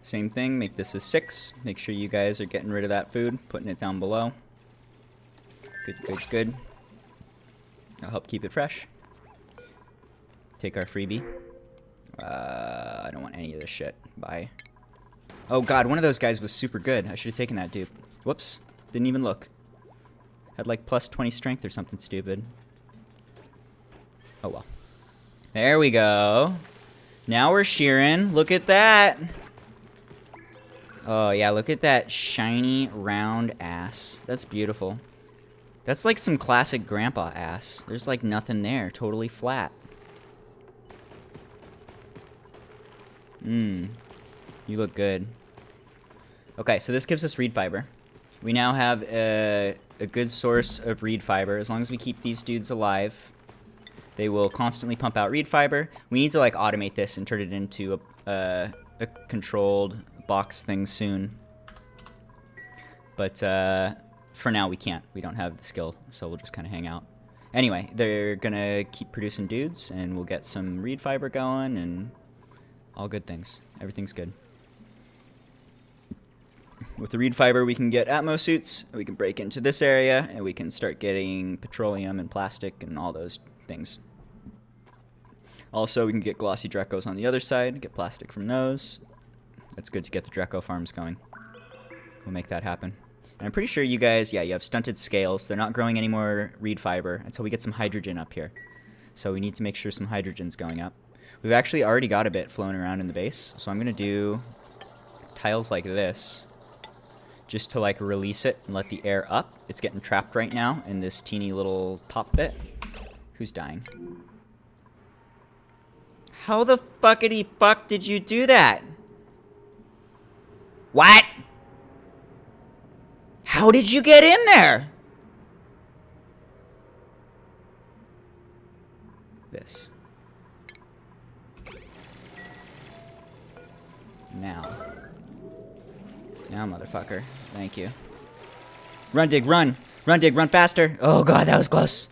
Same thing, make this a 6. Make sure you guys are getting rid of that food, putting it down below. Good, good, good. I'll help keep it fresh. Take our freebie. I don't want any of this shit. Bye. Oh god, one of those guys was super good. I should have taken that dude. Whoops. Didn't even look. Had like plus 20 strength or something stupid. Oh well. There we go. Now we're shearing. Look at that. Oh, yeah, look at that shiny, round ass. That's beautiful. That's like some classic grandpa ass. There's like nothing there. Totally flat. You look good. Okay, so this gives us reed fiber. We now have a good source of reed fiber. As long as we keep these dudes alive, they will constantly pump out reed fiber. We need to like automate this and turn it into a controlled box thing soon. But for now we can't. We don't have the skill, so we'll just kind of hang out. Anyway, they're gonna keep producing dudes, and we'll get some reed fiber going, and all good things. Everything's good. With the reed fiber, we can get Atmos suits. We can break into this area, and we can start getting petroleum and plastic and all those things. Also, we can get glossy Drecos on the other side, get plastic from those. That's good to get the Dreco farms going. We'll make that happen. And I'm pretty sure you guys, yeah, you have stunted scales. They're not growing any more reed fiber until we get some hydrogen up here. So we need to make sure some hydrogen's going up. We've actually already got a bit flown around in the base, so I'm going to do tiles like this just to like release it and let the air up. It's getting trapped right now in this teeny little top bit. Who's dying? How the fuckity fuck did you do that? What? How did you get in there? This. Now. Now, motherfucker. Thank you. Run, dig, run. Run, dig, run faster. Oh, God, that was close.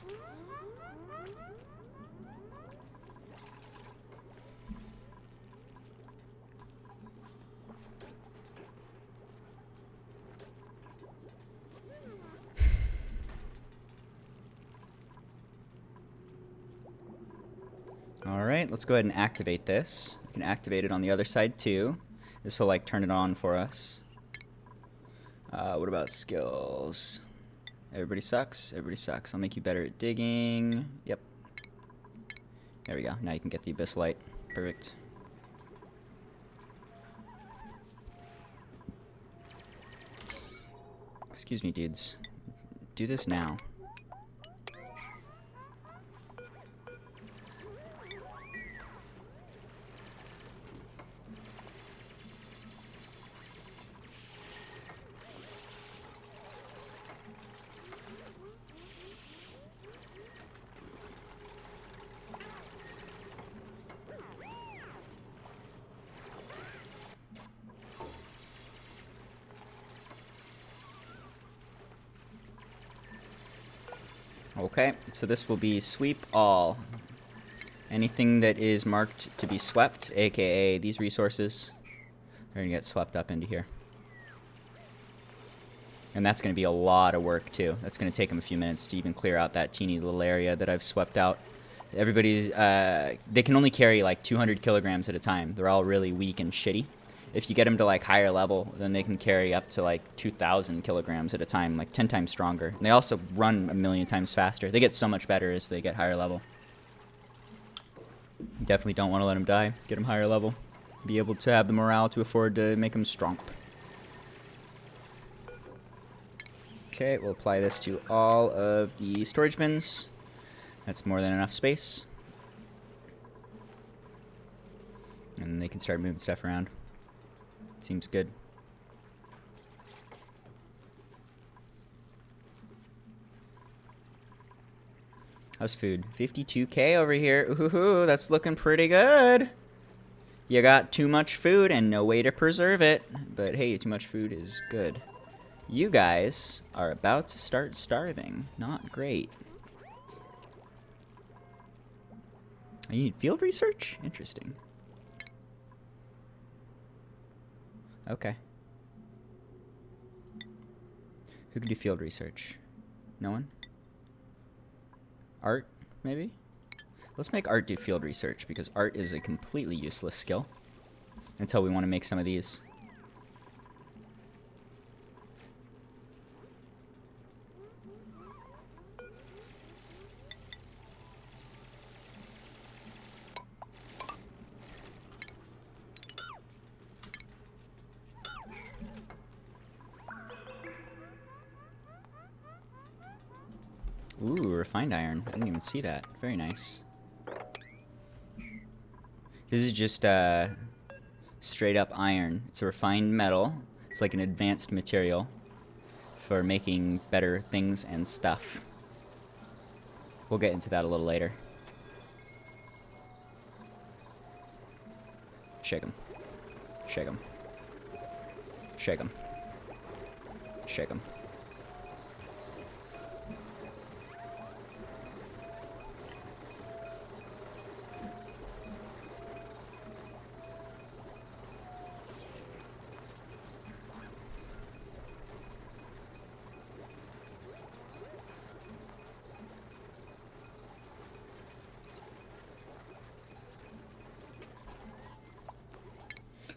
Alright, let's go ahead and activate this. We can activate it on the other side too. This will like turn it on for us. What about skills? Everybody sucks. Everybody sucks. I'll make you better at digging. Yep. There we go. Now you can get the abyss light. Perfect. Excuse me, dudes. Do this now. Okay, so this will be sweep all. Anything that is marked to be swept, aka these resources, are going to get swept up into here. And that's going to be a lot of work too. That's going to take them a few minutes to even clear out that teeny little area that I've swept out. Everybody's, they can only carry like 200 kilograms at a time. They're all really weak and shitty. If you get them to like higher level, then they can carry up to like 2,000 kilograms at a time, like 10 times stronger. And they also run a million times faster. They get so much better as they get higher level. Definitely don't want to let him die. Get him higher level. Be able to have the morale to afford to make him strong. Okay, we'll apply this to all of the storage bins. That's more than enough space. And they can start moving stuff around. Seems good. How's food? 52K over here. Ooh, that's looking pretty good. You got too much food and no way to preserve it. But hey, too much food is good. You guys are about to start starving. Not great. You need field research? Interesting. Okay. Who can do field research? No one? Art, maybe? Let's make Art do field research, because Art is a completely useless skill until we want to make some of these. Ooh, refined iron. I didn't even see that. Very nice. This is just straight up iron. It's a refined metal. It's like an advanced material for making better things and stuff. We'll get into that a little later. Shake 'em. Shake 'em. Shake 'em. Shake 'em.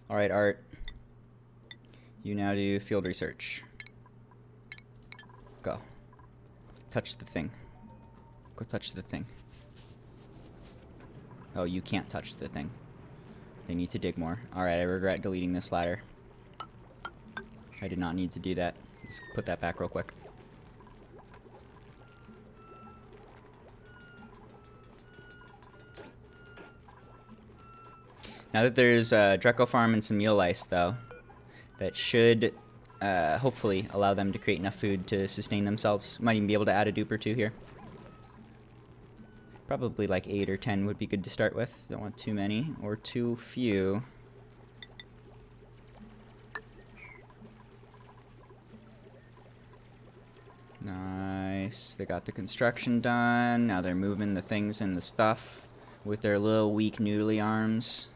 All right, Art. You now do field research. Go. Touch the thing. Go touch the thing. Oh, you can't touch the thing. They need to dig more. All right, I regret deleting this ladder. I did not need to do that. Let's put that back real quick. Now that there's Draco Farm and some meal ice, though, that should hopefully allow them to create enough food to sustain themselves. Might even be able to add a dupe or two here. Probably like 8 or 10 would be good to start with. Don't want too many or too few. Nice. They got the construction done. Now they're moving the things and the stuff with their little weak noodly arms.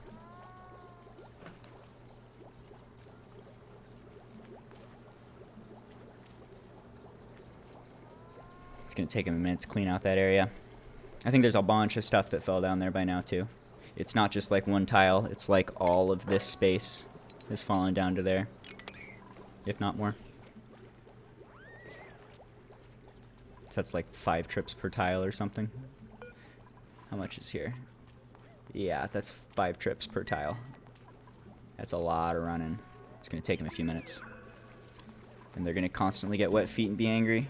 It's going to take them a minute to clean out that area. I think there's a bunch of stuff that fell down there by now, too. It's not just like one tile. It's like all of this space has fallen down to there, if not more. So that's like 5 trips per tile or something. How much is here? Yeah, that's 5 trips per tile. That's a lot of running. It's going to take them a few minutes. And they're going to constantly get wet feet and be angry.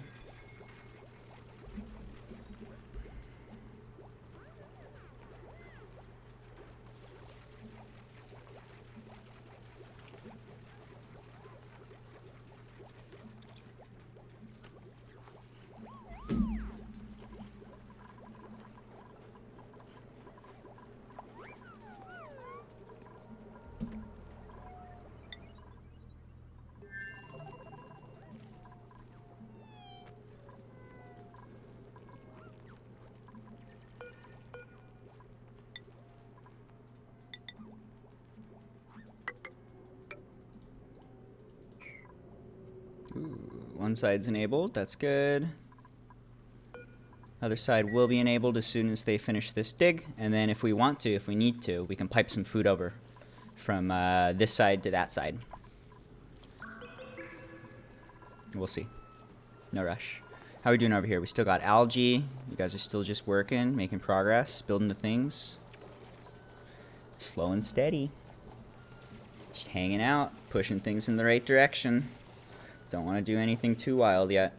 Ooh, one side's enabled, that's good. Other side will be enabled as soon as they finish this dig, and then if we want to, if we need to, we can pipe some food over from this side to that side. We'll see. No rush. How are we doing over here? We still got algae. You guys are still just working, making progress, building the things. Slow and steady. Just hanging out, pushing things in the right direction. Don't want to do anything too wild yet.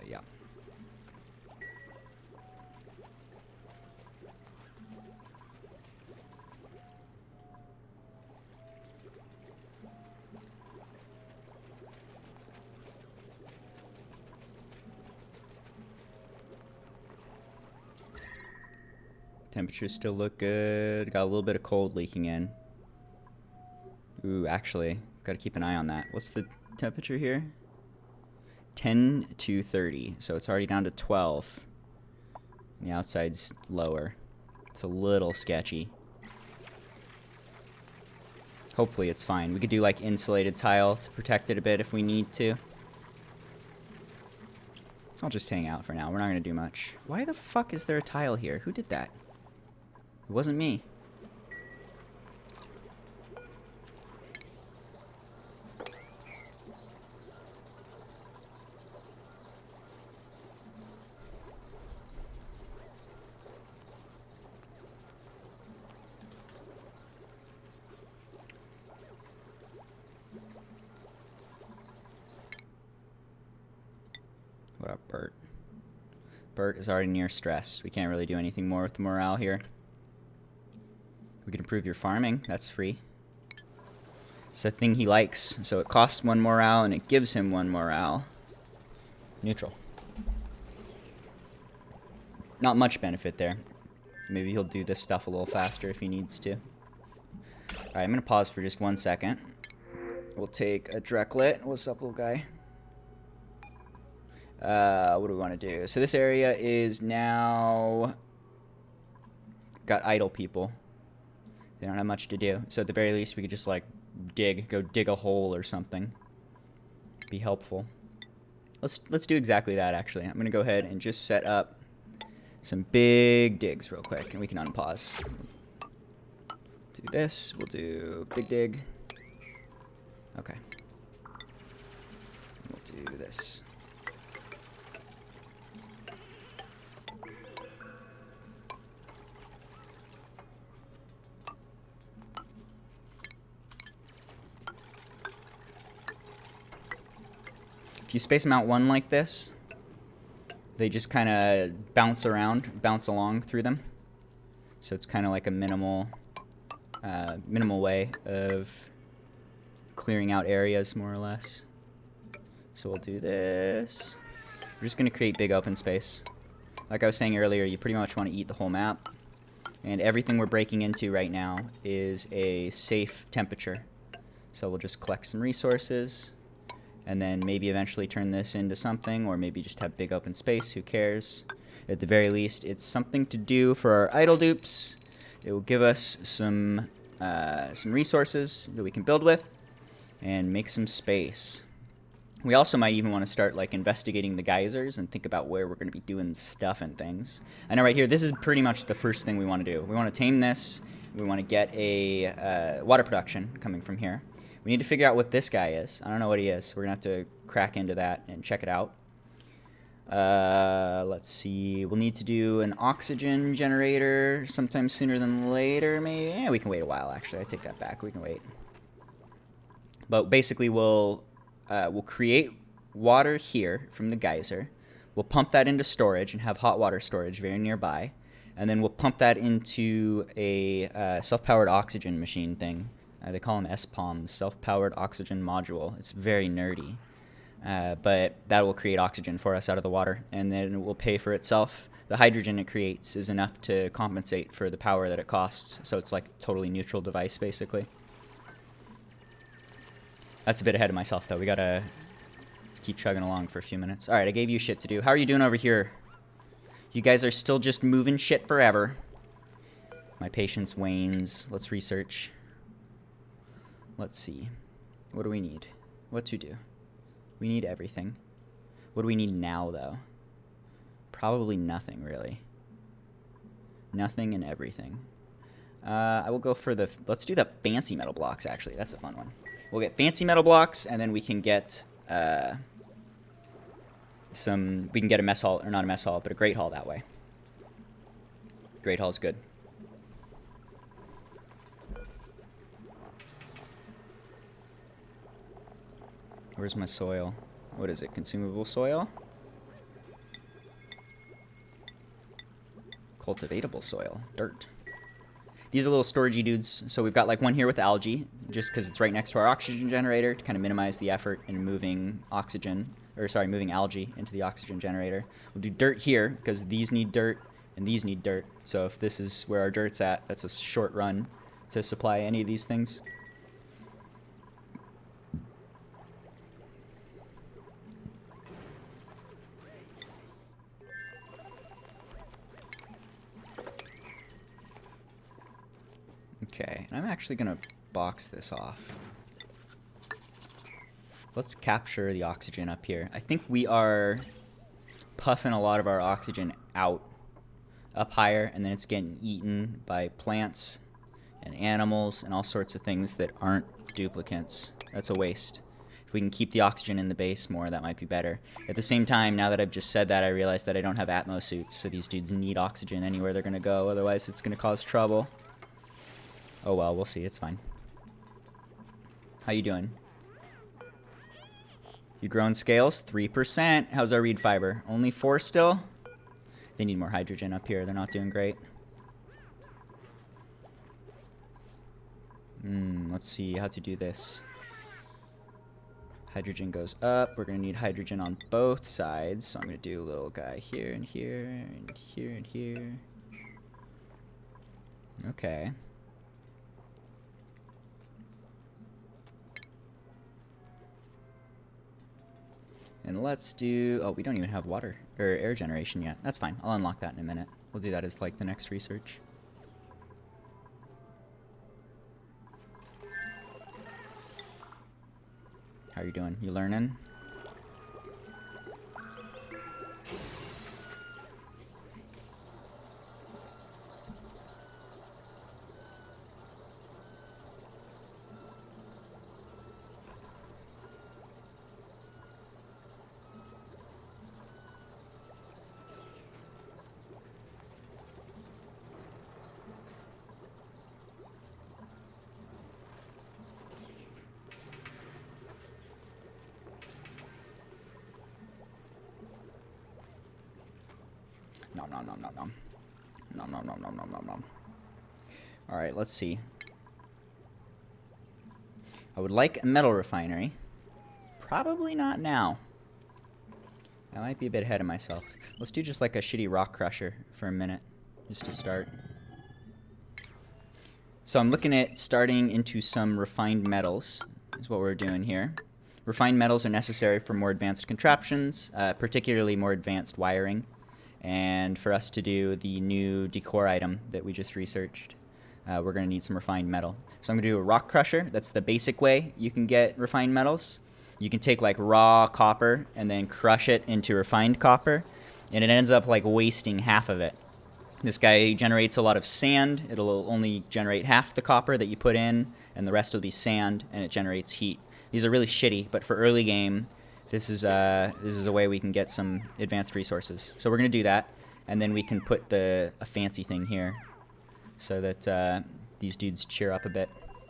Yeah. Temperatures still look good. Got a little bit of cold leaking in. Ooh, actually, gotta keep an eye on that. What's the temperature here? 10 to 30, so it's already down to 12. And the outside's lower. It's a little sketchy. Hopefully it's fine. We could do like insulated tile to protect it a bit if we need to. I'll just hang out for now. We're not gonna do much. Why the fuck is there a tile here? Who did that? It wasn't me. What up, Bert? Bert is already near stress. We can't really do anything more with the morale here. We can improve your farming. That's free. It's the thing he likes. So it costs 1 morale and it gives him 1 morale. Neutral. Not much benefit there. Maybe he'll do this stuff a little faster if he needs to. Alright, I'm going to pause for just 1 second. We'll take a Dreklet. What's up, little guy? What do we want to do? So this area is now got idle people. They don't have much to do. So at the very least, we could just like go dig a hole or something. Be helpful. Let's do exactly that. Actually, I'm gonna go ahead and just set up some big digs real quick, and we can unpause. Do this. We'll do big dig. Okay. We'll do this. If you space them out 1 like this, they just kind of bounce along through them. So it's kind of like a minimal way of clearing out areas, more or less. So we'll do this. We're just going to create big open space. Like I was saying earlier, you pretty much want to eat the whole map. And everything we're breaking into right now is a safe temperature. So we'll just collect some resources. And then maybe eventually turn this into something, or maybe just have big open space, who cares? At the very least, it's something to do for our idle dupes. It will give us some resources that we can build with, and make some space. We also might even want to start like investigating the geysers and think about where we're going to be doing stuff and things. I know right here, this is pretty much the first thing we want to do. We want to tame this. We want to get a water production coming from here. We need to figure out what this guy is. I don't know what he is. We're going to have to crack into that and check it out. Let's see. We'll need to do an oxygen generator sometime sooner than later, maybe. Yeah, we can wait a while, actually. I take that back. We can wait. But basically, we'll create water here from the geyser. We'll pump that into storage and have hot water storage very nearby. And then we'll pump that into a self-powered oxygen machine thing. They call them SPOMs, self-powered oxygen module. It's very nerdy. But that will create oxygen for us out of the water, and then it will pay for itself. The hydrogen it creates is enough to compensate for the power that it costs, so it's like a totally neutral device, basically. That's a bit ahead of myself, though. We gotta keep chugging along for a few minutes. All right, I gave you shit to do. How are you doing over here? You guys are still just moving shit forever. My patience wanes. Let's research. Let's see. What do we need? What to do? We need everything. What do we need now, though? Probably nothing, really. Nothing and everything. I will go for the... Let's do the fancy metal blocks, actually. That's a fun one. We'll get fancy metal blocks, and then we can get some... We can get a mess hall, or not a mess hall, but a great hall that way. Great hall's good. Where's my soil? What is it? Consumable soil? Cultivatable soil. Dirt. These are little storagey dudes. So we've got like one here with algae, just because it's right next to our oxygen generator to kind of minimize the effort in moving oxygen, or sorry, moving algae into the oxygen generator. We'll do dirt here because these need dirt and these need dirt. So if this is where our dirt's at, that's a short run to supply any of these things. Okay, and I'm actually going to box this off. Let's capture the oxygen up here. I think we are puffing a lot of our oxygen out up higher, and then it's getting eaten by plants and animals and all sorts of things that aren't duplicants. That's a waste. If we can keep the oxygen in the base more, that might be better. At the same time, now that I've just said that, I realize that I don't have Atmos suits, so these dudes need oxygen anywhere they're going to go, otherwise it's going to cause trouble. Oh well, we'll see. It's fine. How you doing? You growing scales? 3%. How's our reed fiber? Only 4 still? They need more hydrogen up here. They're not doing great. Let's see how to do this. Hydrogen goes up. We're going to need hydrogen on both sides. So I'm going to do a little guy here and here and here and here. Okay. And let's do... Oh, we don't even have water or air generation yet. That's fine. I'll unlock that in a minute. We'll do that as like the next research. How are you doing? You learning? Nom nom nom nom nom. Nom nom nom nom nom nom nom. Alright, let's see. I would like a metal refinery. Probably not now. I might be a bit ahead of myself. Let's do just like a shitty rock crusher for a minute, just to start. So I'm looking at starting into some refined metals, is what we're doing here. Refined metals are necessary for more advanced contraptions, particularly more advanced wiring. And for us to do the new decor item that we just researched, we're going to need some refined metal. So I'm going to do a rock crusher. That's the basic way you can get refined metals. You can take like raw copper and then crush it into refined copper, and it ends up like wasting half of it. This guy generates a lot of sand. It'll only generate half the copper that you put in, and the rest will be sand, and it generates heat. These are really shitty, but for early game, this is a way we can get some advanced resources. So we're going to do that, and then we can put a fancy thing here so that these dudes cheer up a bit.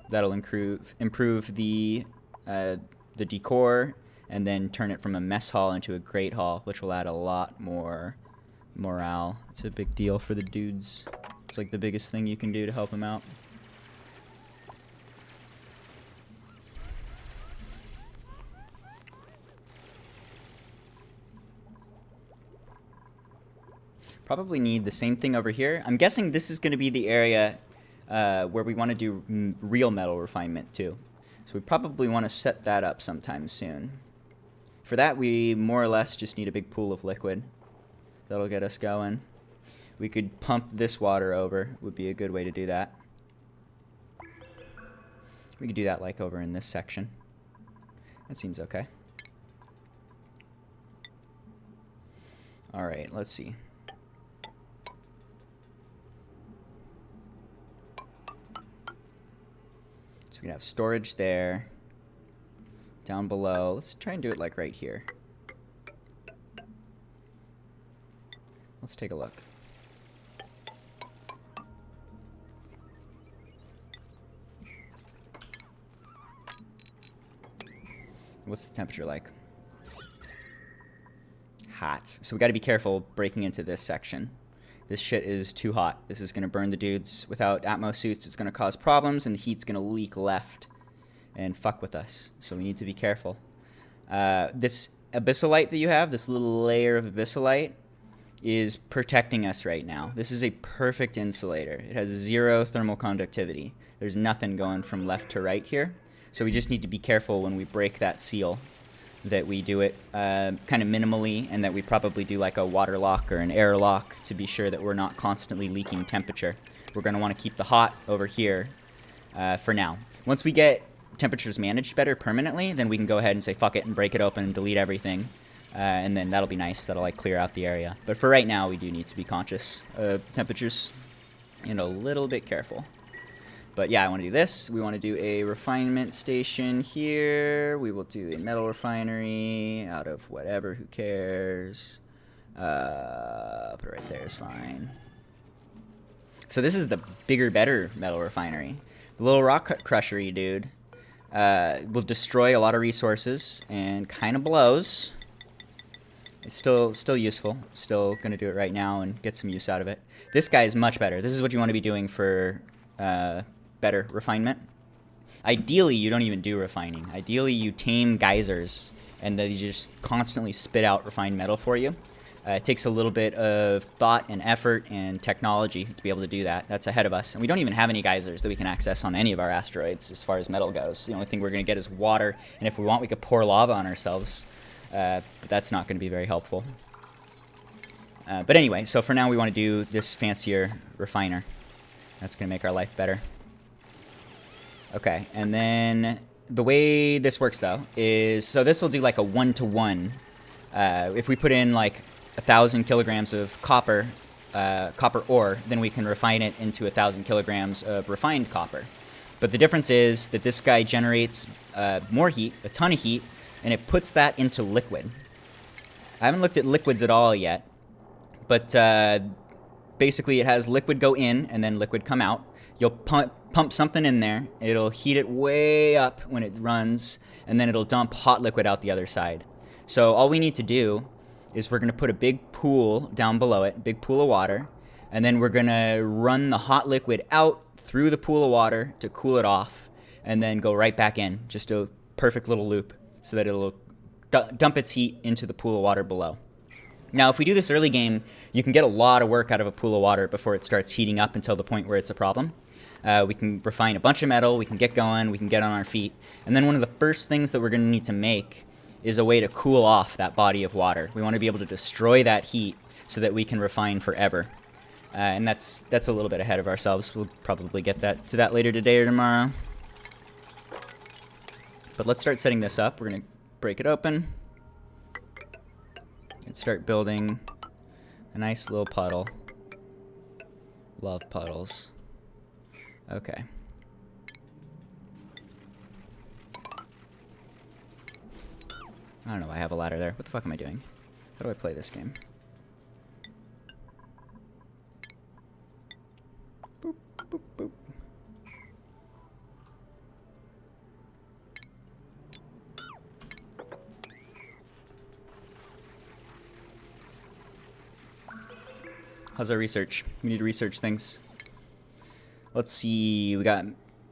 That'll improve the decor, and then turn it from a mess hall into a great hall, which will add a lot more morale. It's a big deal for the dudes. It's like the biggest thing you can do to help them out. Probably need the same thing over here. I'm guessing this is going to be the area where we want to do real metal refinement too. So we probably want to set that up sometime soon. For that, we more or less just need a big pool of liquid. That'll get us going. We could pump this water over, would be a good way to do that. We could do that like over in this section. That seems okay. All right, let's see. So we can have storage there. Down below. Let's try and do it like right here. Let's take a look. What's the temperature like? Hot. So we got to be careful breaking into this section. This shit is too hot. This is going to burn the dudes. Without Atmos suits, it's going to cause problems, and the heat's going to leak left and fuck with us. So we need to be careful. This abyssalite that you have, this little layer of abyssalite, is protecting us right now. This is a perfect insulator. It has 0 thermal conductivity. There's nothing going from left to right here. So we just need to be careful when we break that seal, that we do it kind of minimally, and that we probably do like a water lock or an air lock to be sure that we're not constantly leaking temperature. We're going to want to keep the hot over here for now. Once we get temperatures managed better permanently, then we can go ahead and say fuck it and break it open and delete everything. And then that'll be nice. That'll like clear out the area. But for right now, we do need to be conscious of the temperatures and a little bit careful. But yeah, I want to do this. We want to do a refinement station here. We will do a metal refinery out of whatever. Who cares? Put it right there is fine. So this is the bigger, better metal refinery. The little rock crushery dude will destroy a lot of resources and kind of blows. It's still useful. Still going to do it right now and get some use out of it. This guy is much better. This is what you want to be doing for better refinement. Ideally, you don't even do refining. Ideally, you tame geysers and they just constantly spit out refined metal for you. It takes a little bit of thought and effort and technology to be able to do that. That's ahead of us. And we don't even have any geysers that we can access on any of our asteroids as far as metal goes. The only thing we're going to get is water. And if we want, we could pour lava on ourselves. But that's not going to be very helpful. But anyway, so for now we want to do this fancier refiner. That's going to make our life better. Okay, and then the way this works though is, so this will do like a 1-to-1. If we put in like 1,000 kilograms of copper ore, then we can refine it into 1,000 kilograms of refined copper. But the difference is that this guy generates more heat, a ton of heat, and it puts that into liquid. I haven't looked at liquids at all yet, but basically it has liquid go in and then liquid come out. You'll pump something in there, it'll heat it way up when it runs, and then it'll dump hot liquid out the other side. So all we need to do is we're going to put a big pool down below it, big pool of water, and then we're going to run the hot liquid out through the pool of water to cool it off, and then go right back in, just a perfect little loop, so that it'll dump its heat into the pool of water below. Now, if we do this early game, you can get a lot of work out of a pool of water before it starts heating up until the point where it's a problem. We can refine a bunch of metal, we can get going, we can get on our feet, and then one of the first things that we're going to need to make is a way to cool off that body of water. We want to be able to destroy that heat so that we can refine forever. And that's a little bit ahead of ourselves. We'll probably get to that later today or tomorrow. But let's start setting this up. We're going to break it open and start building a nice little puddle. Love puddles. Okay. I don't know why I have a ladder there. What the fuck am I doing? How do I play this game? Boop, boop, boop. How's our research? We need to research things. Let's see. We got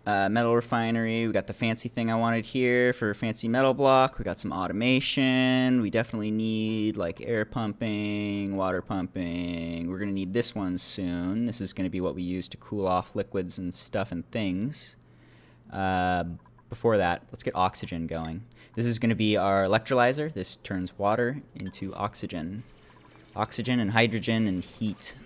metal refinery. We got the fancy thing I wanted here for a fancy metal block. We got some automation. We definitely need like air pumping, water pumping. We're going to need this one soon. This is going to be what we use to cool off liquids and stuff and things. Before that, let's get oxygen going. This is going to be our electrolyzer. This turns water into oxygen. Oxygen and hydrogen and heat.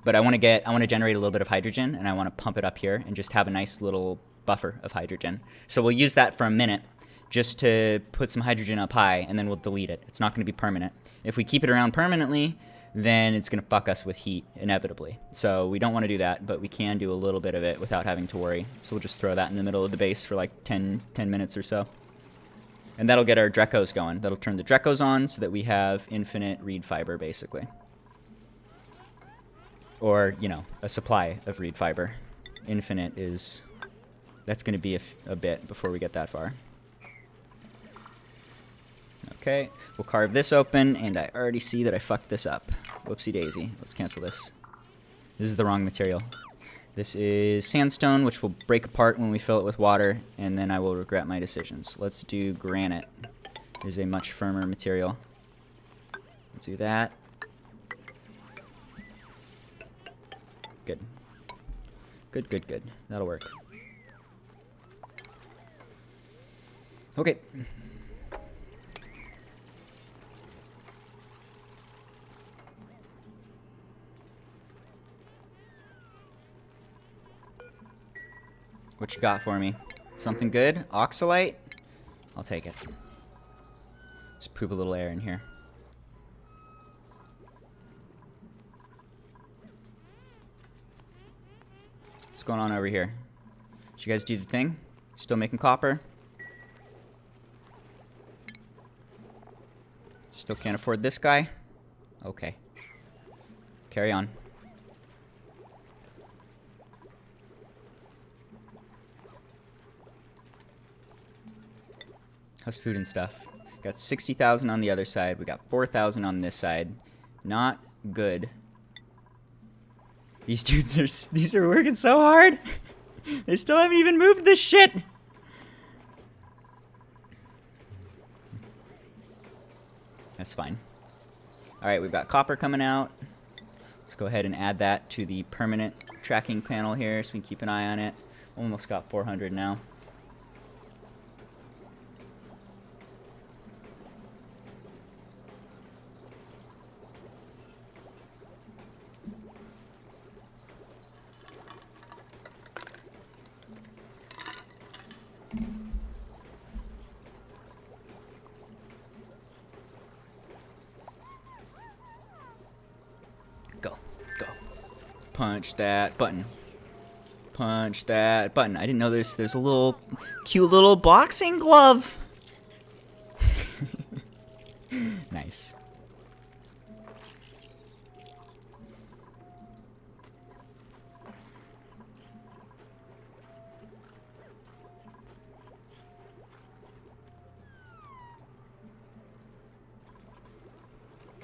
But I want to generate a little bit of hydrogen, and I want to pump it up here and just have a nice little buffer of hydrogen. So we'll use that for a minute, just to put some hydrogen up high, and then we'll delete it. It's not going to be permanent. If we keep it around permanently, then it's going to fuck us with heat, inevitably. So we don't want to do that, but we can do a little bit of it without having to worry. So we'll just throw that in the middle of the base for like 10 minutes or so. And that'll get our Drecos going. That'll turn the Drecos on so that we have infinite reed fiber, basically. Or, you know, a supply of reed fiber. Infinite is... That's going to be a bit before we get that far. Okay, we'll carve this open, and I already see that I fucked this up. Whoopsie daisy. Let's cancel this. This is the wrong material. This is sandstone, which will break apart when we fill it with water, and then I will regret my decisions. Let's do granite. It is a much firmer material. Let's do that. Good. Good, good, good. That'll work. Okay. What you got for me? Something good? Oxalite? I'll take it. Just poop a little air in here. What's going on over here? Did you guys do the thing? Still making copper? Still can't afford this guy? Okay. Carry on. How's food and stuff? Got 60,000 on the other side. We got 4,000 on this side. Not good. These dudes these are working so hard. They still haven't even moved this shit. That's fine. Alright, we've got copper coming out. Let's go ahead and add that to the permanent tracking panel here so we can keep an eye on it. Almost got 400 now. Punch that button. Punch that button. I didn't know there's a little cute little boxing glove. Nice.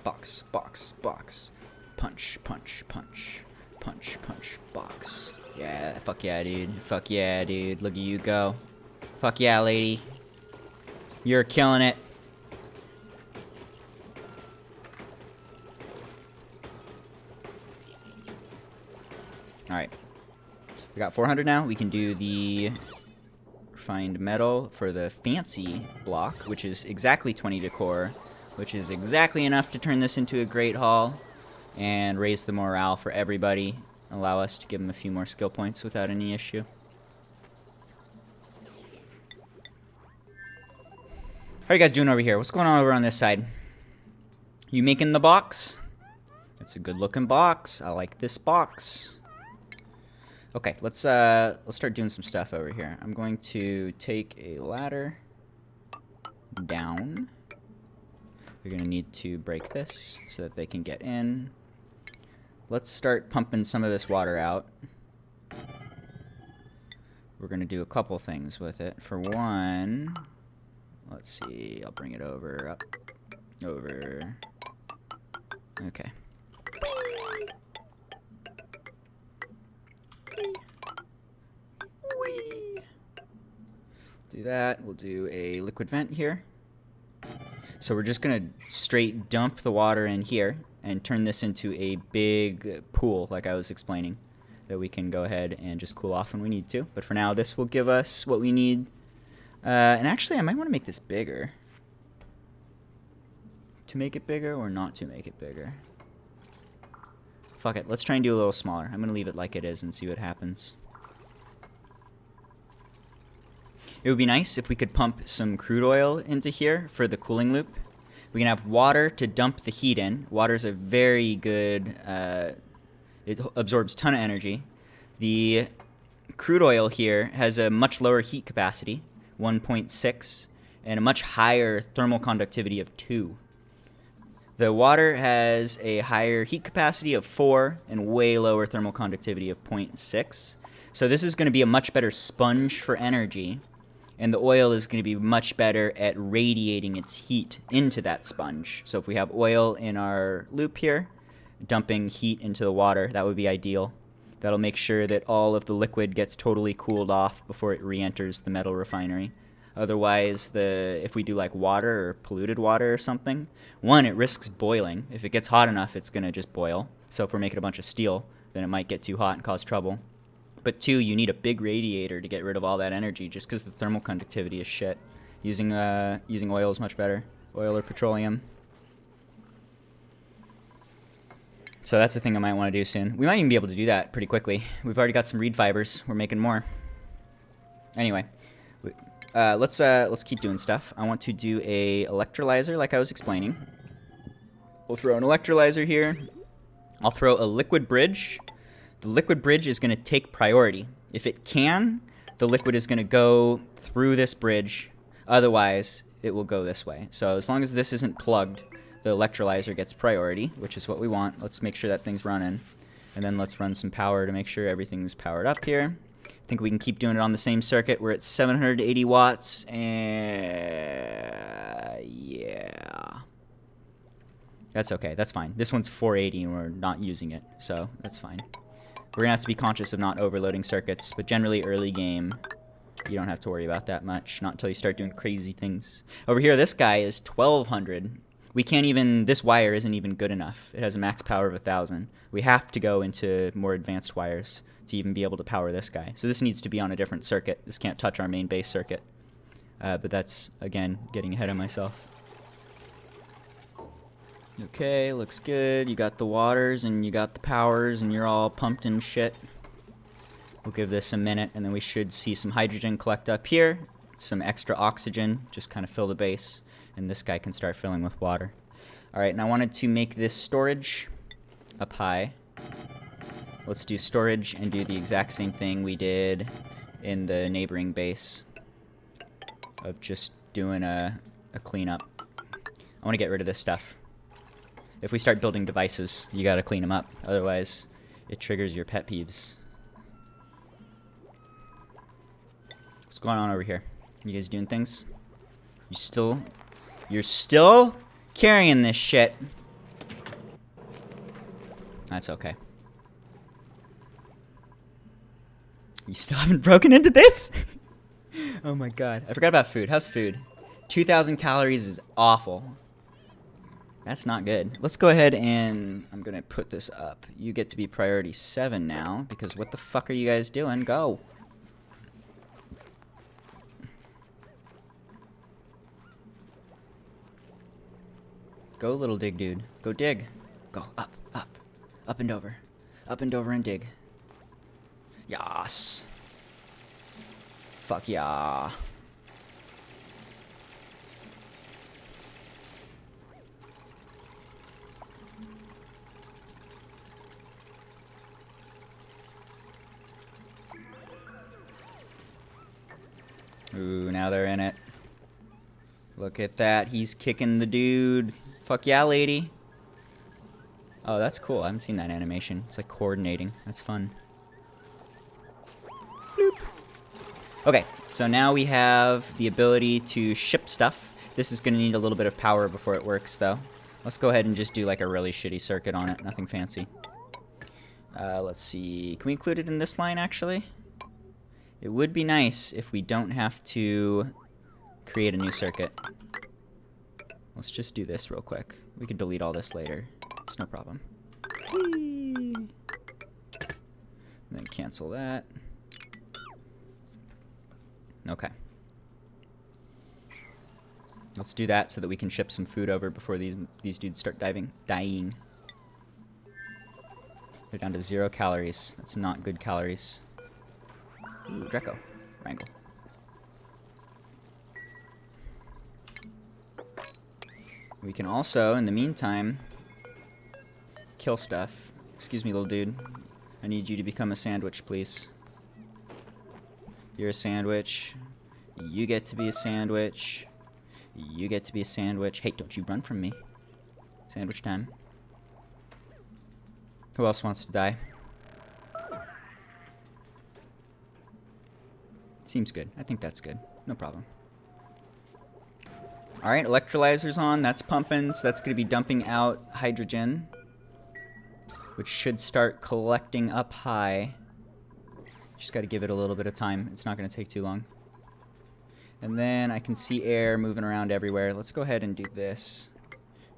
Box, box, box. Punch, punch, punch. Punch, punch, box. Yeah, fuck yeah, dude. Fuck yeah, dude. Look at you go. Fuck yeah, lady. You're killing it. Alright. We got 400 now. We can do the refined metal for the fancy block, which is exactly 20 decor, which is exactly enough to turn this into a great hall. And raise the morale for everybody. Allow us to give them a few more skill points without any issue. How are you guys doing over here? What's going on over on this side? You making the box? It's a good looking box. I like this box. Okay, let's start doing some stuff over here. I'm going to take a ladder down. You're gonna need to break this so that they can get in. Let's start pumping some of this water out. We're gonna do a couple things with it. For one, let's see, I'll bring it over, up, over. Okay. Do that. We'll do a liquid vent here. So we're just gonna straight dump the water in here and turn this into a big pool, like I was explaining, that we can go ahead and just cool off when we need to. But for now, this will give us what we need. And actually, I might want to make this bigger. To make it bigger or not to make it bigger? Fuck it, let's try and do a little smaller. I'm gonna leave it like it is and see what happens. It would be nice if we could pump some crude oil into here for the cooling loop. We can have water to dump the heat in. Water's a very good, it absorbs a ton of energy. The crude oil here has a much lower heat capacity, 1.6, and a much higher thermal conductivity of 2. The water has a higher heat capacity of 4 and way lower thermal conductivity of 0.6. So this is going to be a much better sponge for energy, and the oil is going to be much better at radiating its heat into that sponge. So if we have oil in our loop here, dumping heat into the water, that would be ideal. That'll make sure that all of the liquid gets totally cooled off before it re-enters the metal refinery. Otherwise, if we do like water or polluted water or something, one, it risks boiling. If it gets hot enough, it's going to just boil. So if we're making a bunch of steel, then it might get too hot and cause trouble. But two, you need a big radiator to get rid of all that energy just because the thermal conductivity is shit. Using oil is much better. Oil or petroleum. So that's the thing I might want to do soon. We might even be able to do that pretty quickly. We've already got some reed fibers. We're making more. Anyway, let's keep doing stuff. I want to do a electrolyzer like I was explaining. We'll throw an electrolyzer here. I'll throw a liquid bridge. The liquid bridge is going to take priority. If it can, the liquid is going to go through this bridge. Otherwise, it will go this way. So as long as this isn't plugged, the electrolyzer gets priority, which is what we want. Let's make sure that thing's running. And then let's run some power to make sure everything's powered up here. I think we can keep doing it on the same circuit. We're at 780 watts, and yeah. That's okay. That's fine. This one's 480, and we're not using it, so that's fine. We're going to have to be conscious of not overloading circuits, but generally early game, you don't have to worry about that much, not until you start doing crazy things. Over here, this guy is 1200. We can't even, this wire isn't even good enough. It has a max power of 1000. We have to go into more advanced wires to even be able to power this guy. So this needs to be on a different circuit. This can't touch our main base circuit. But that's, again, getting ahead of myself. Okay, looks good. You got the waters and you got the powers and you're all pumped and shit. We'll give this a minute and then we should see some hydrogen collect up here. Some extra oxygen, just kind of fill the base. And this guy can start filling with water. Alright, and I wanted to make this storage up high. Let's do storage and do the exact same thing we did in the neighboring base. Of just doing a cleanup. I want to get rid of this stuff. If we start building devices, you gotta clean them up. Otherwise, it triggers your pet peeves. What's going on over here? You guys doing things? You're still carrying this shit. That's okay. You still haven't broken into this? Oh my god. I forgot about food. How's food? 2,000 calories is awful. That's not good. Let's go ahead and I'm going to put this up. You get to be priority 7 now, because what the fuck are you guys doing? Go. Go, little dig dude. Go dig. Go up, up. Up and over. Up and over and dig. Yas. Fuck yeah. Ooh, now they're in it. Look at that. He's kicking the dude. Fuck yeah, lady. Oh, that's cool. I haven't seen that animation. It's like coordinating. That's fun. Bloop. Okay, so now we have the ability to ship stuff. This is going to need a little bit of power before it works, though. Let's go ahead and just do like a really shitty circuit on it. Nothing fancy. Let's see. Can we include it in this line, actually? It would be nice if we don't have to create a new circuit. Let's just do this real quick. We can delete all this later. It's no problem. Whee! And then cancel that. Okay. Let's do that so that we can ship some food over before these dudes start dying. They're down to 0 calories. That's not good calories. Ooh, Draco. Wrangle. We can also, in the meantime, kill stuff. Excuse me, little dude. I need you to become a sandwich, please. You're a sandwich. You get to be a sandwich. You get to be a sandwich. Hey, don't you run from me. Sandwich time. Who else wants to die? Seems good. I think that's good. No problem. Alright, electrolyzer's on. That's pumping, so that's going to be dumping out hydrogen, which should start collecting up high. Just got to give it a little bit of time. It's not going to take too long. And then I can see air moving around everywhere. Let's go ahead and do this.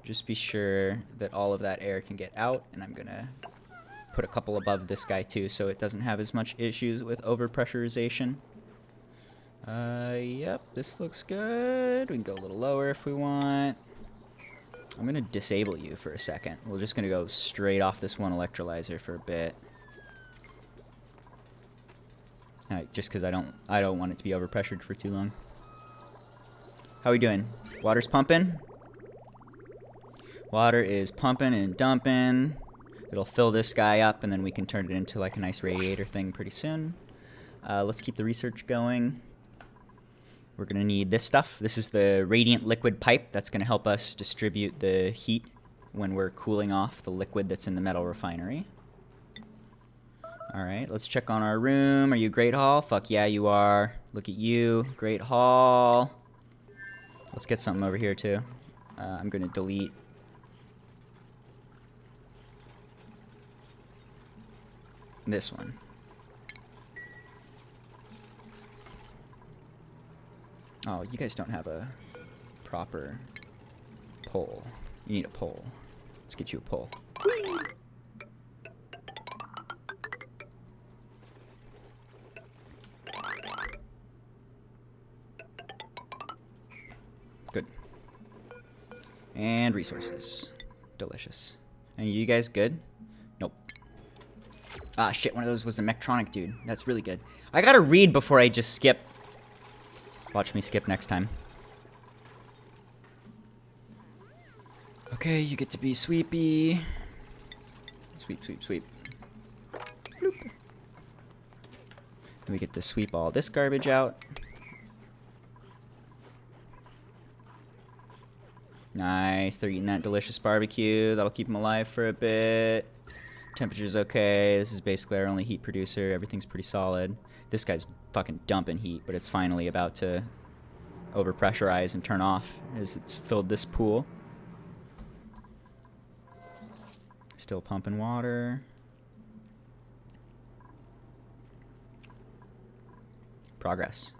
Just be sure that all of that air can get out, and I'm going to put a couple above this guy too so it doesn't have as much issues with overpressurization. Yep, this looks good. We can go a little lower if we want. I'm going to disable you for a second. We're just going to go straight off this one electrolyzer for a bit. Just because I don't want it to be overpressured for too long. How we doing? Water's pumping? Water is pumping and dumping. It'll fill this guy up, and then we can turn it into like a nice radiator thing pretty soon. Let's keep the research going. We're going to need this stuff. This is the radiant liquid pipe that's going to help us distribute the heat when we're cooling off the liquid that's in the metal refinery. Alright, let's check on our room. Are you Great Hall? Fuck yeah, you are. Look at you. Great Hall. Let's get something over here too. I'm going to delete this one. Oh, you guys don't have a proper pole. You need a pole. Let's get you a pole. Good. And resources. Delicious. And you guys good? Nope. Ah, shit, one of those was a Mechtronic dude. That's really good. I gotta read before I just skip. Watch me skip next time. Okay, you get to be Sweepy. Sweep, sweep, sweep. Bloop. And we get to sweep all this garbage out. Nice, they're eating that delicious barbecue. That'll keep them alive for a bit. Temperature's okay. This is basically our only heat producer. Everything's pretty solid. This guy's fucking dumping heat, but it's finally about to overpressurize and turn off as it's filled this pool. Still pumping water. Progress.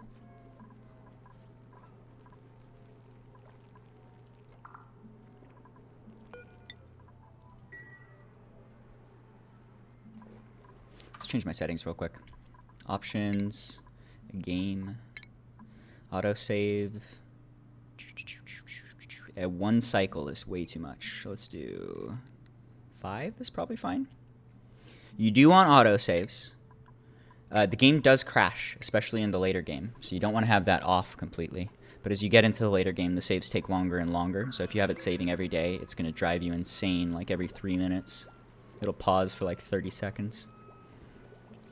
Let's change my settings real quick. Options, game, autosave. One cycle is way too much. Let's do 5. That's probably fine. You do want autosaves. The game does crash, especially in the later game, so you don't want to have that off completely. But as you get into the later game, the saves take longer and longer. So if you have it saving every day, it's going to drive you insane. Like every 3 minutes, it'll pause for like 30 seconds.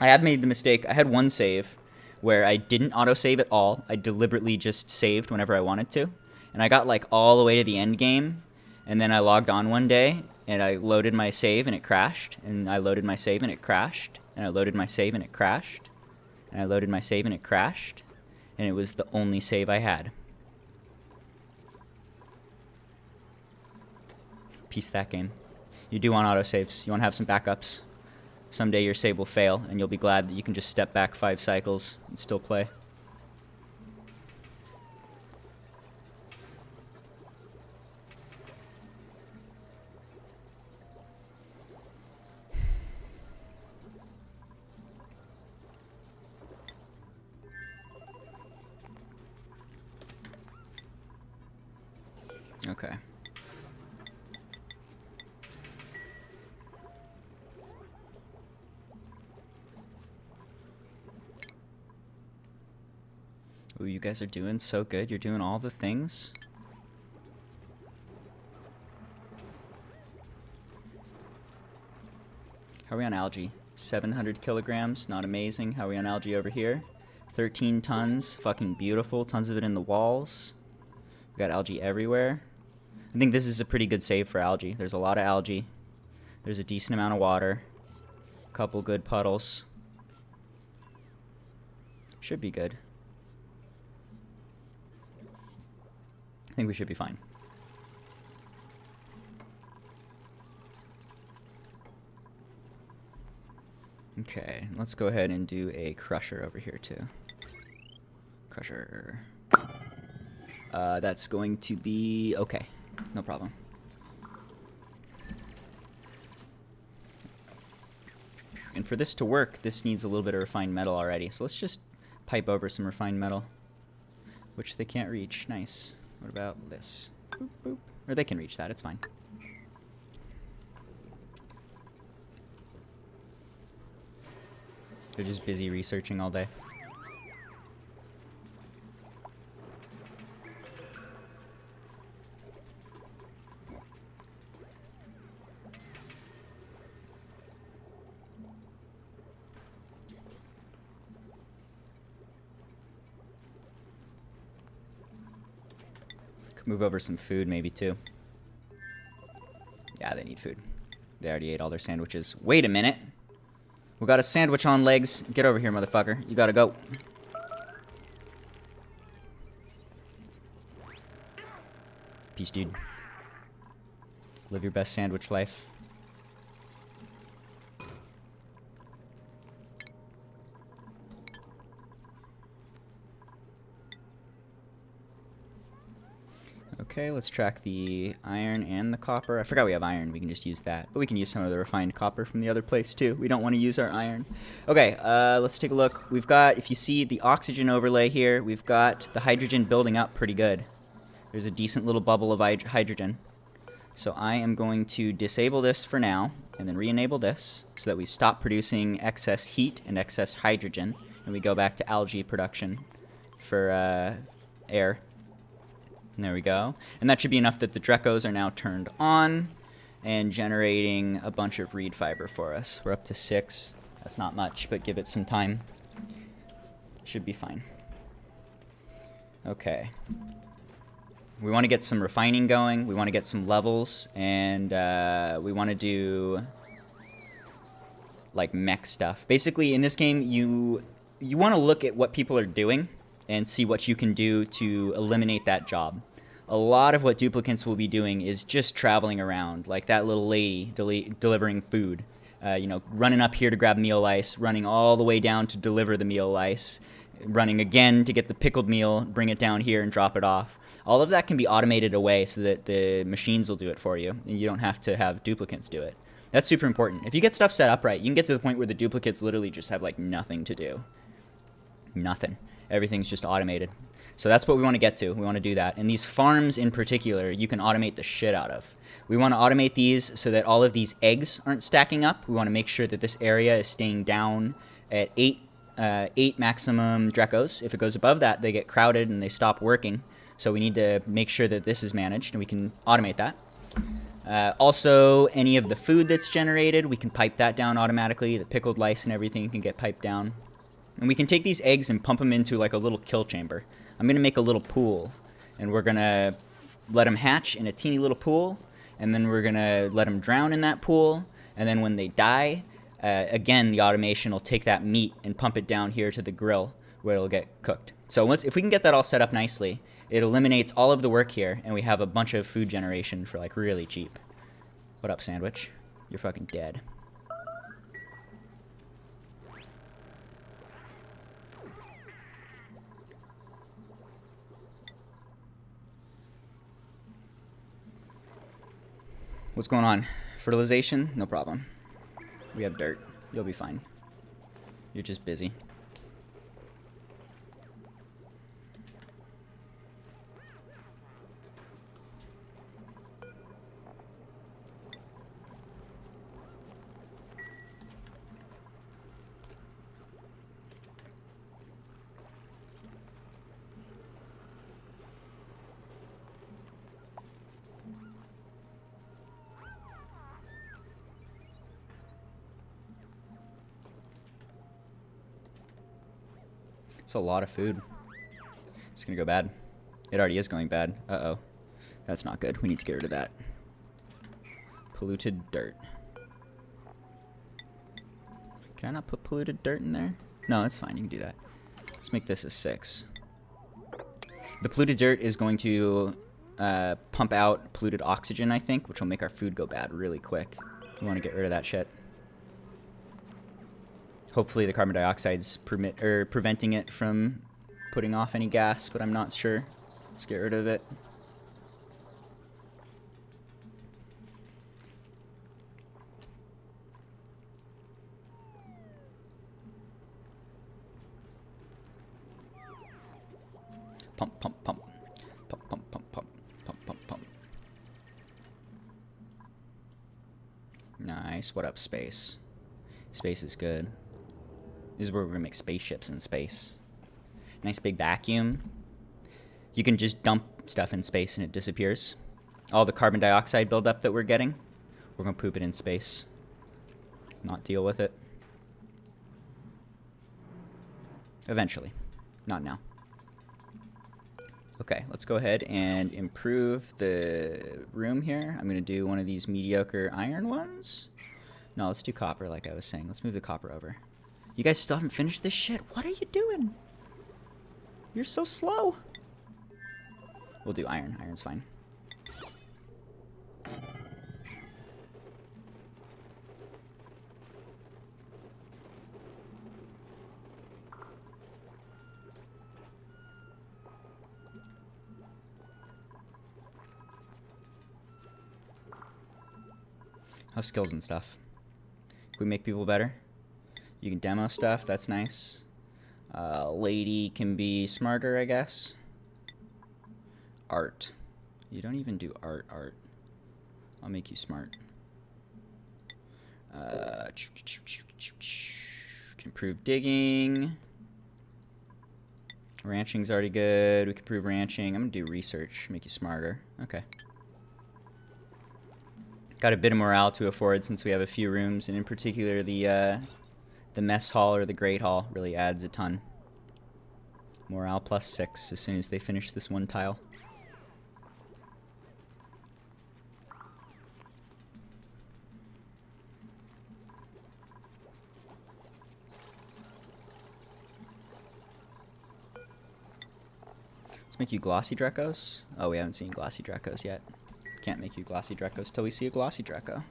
I have made the mistake. I had one save where I didn't autosave at all. I deliberately just saved whenever I wanted to. And I got like all the way to the end game. And then I logged on one day and I loaded my save and it crashed. And I loaded my save and it crashed. And I loaded my save and it crashed. And I loaded my save and it crashed. And it was the only save I had. Piece that game. You do want autosaves. You want to have some backups. Someday your save will fail, and you'll be glad that you can just step back 5 cycles and still play. Okay. Ooh, you guys are doing so good. You're doing all the things. How are we on algae? 700 kilograms, not amazing. How are we on algae over here? 13 tons, fucking beautiful. Tons of it in the walls. We got algae everywhere. I think this is a pretty good save for algae. There's a lot of algae. There's a decent amount of water. A couple good puddles. Should be good. I think we should be fine. Okay, let's go ahead and do a crusher over here too. Crusher. That's going to be okay. No problem. And for this to work, this needs a little bit of refined metal already. So let's just pipe over some refined metal, which they can't reach. Nice. What about this? Boop, boop. Or they can reach that. It's fine. They're just busy researching all day. Could move over some food maybe too. Yeah, they need food. They already ate all their sandwiches. Wait a minute. We got a sandwich on legs. Get over here, motherfucker. You gotta go. Peace, dude. Live your best sandwich life. Okay, let's track the iron and the copper. I forgot we have iron. We can just use that. But we can use some of the refined copper from the other place, too. We don't want to use our iron. Okay, let's take a look. We've got, if you see the oxygen overlay here, we've got the hydrogen building up pretty good. There's a decent little bubble of hydrogen. So I am going to disable this for now, and then re-enable this, so that we stop producing excess heat and excess hydrogen, and we go back to algae production for air. And there we go. And that should be enough that the Drecos are now turned on and generating a bunch of reed fiber for us. We're up to 6. That's not much, but give it some time. Should be fine. Okay. We want to get some refining going. We want to get some levels. And we want to do like mech stuff. Basically, in this game, you want to look at what people are doing and see what you can do to eliminate that job. A lot of what duplicants will be doing is just traveling around, like that little lady delivering food. You know, running up here to grab meal ice, running all the way down to deliver the meal ice, running again to get the pickled meal, bring it down here and drop it off. All of that can be automated away so that the machines will do it for you, and you don't have to have duplicants do it. That's super important. If you get stuff set up right, you can get to the point where the duplicates literally just have like nothing to do. Nothing. Everything's just automated. So that's what we want to get to. We want to do that. And these farms in particular, you can automate the shit out of. We want to automate these so that all of these eggs aren't stacking up. We want to make sure that this area is staying down at 8 maximum Drecos. If it goes above that, they get crowded and they stop working. So we need to make sure that this is managed, and we can automate that. Also, any of the food that's generated, we can pipe that down automatically. The pickled lice and everything can get piped down. And we can take these eggs and pump them into like a little kill chamber. I'm going to make a little pool, and we're going to let them hatch in a teeny little pool, and then we're going to let them drown in that pool, and then when they die, again, the automation will take that meat and pump it down here to the grill where it'll get cooked. So if we can get that all set up nicely, it eliminates all of the work here, and we have a bunch of food generation for like really cheap. What up, sandwich? You're fucking dead. What's going on? Fertilization? No problem. We have dirt. You'll be fine. You're just busy. It's a lot of food. It's gonna go bad. It already is going bad. Uh-oh. That's not good. We need to get rid of that. Polluted dirt. Can I not put polluted dirt in there? No, it's fine. You can do that. Let's make this a 6. The polluted dirt is going to pump out polluted oxygen, I think, which will make our food go bad really quick. We want to get rid of that shit. Hopefully the carbon dioxide's preventing it from putting off any gas, but I'm not sure. Let's get rid of it. Pump, pump, pump. Pump, pump, pump, pump. Pump, pump, pump. Nice. What up, space? Space is good. This is where we're gonna make spaceships in space. Nice big vacuum. You can just dump stuff in space and it disappears. All the carbon dioxide buildup that we're getting, we're gonna poop it in space. Not deal with it. Eventually. Not now. Okay, let's go ahead and improve the room here. I'm gonna do one of these mediocre iron ones. No, let's do copper like I was saying. Let's move the copper over. You guys still haven't finished this shit? What are you doing? You're so slow. We'll do iron. Iron's fine. How's skills and stuff? Can we make people better? You can demo stuff. That's nice. Lady can be smarter, I guess. Art. You don't even do art. I'll make you smart. Can improve digging. Ranching's already good. We can improve ranching. I'm gonna do research. Make you smarter. Okay. Got a bit of morale to afford since we have a few rooms, and in particular the mess hall or the great hall really adds a ton. Morale plus 6 as soon as they finish this one tile. Let's make you glossy Drecos. Oh, we haven't seen glossy Drecos yet. Can't make you glossy Drecos till we see a glossy Dreco.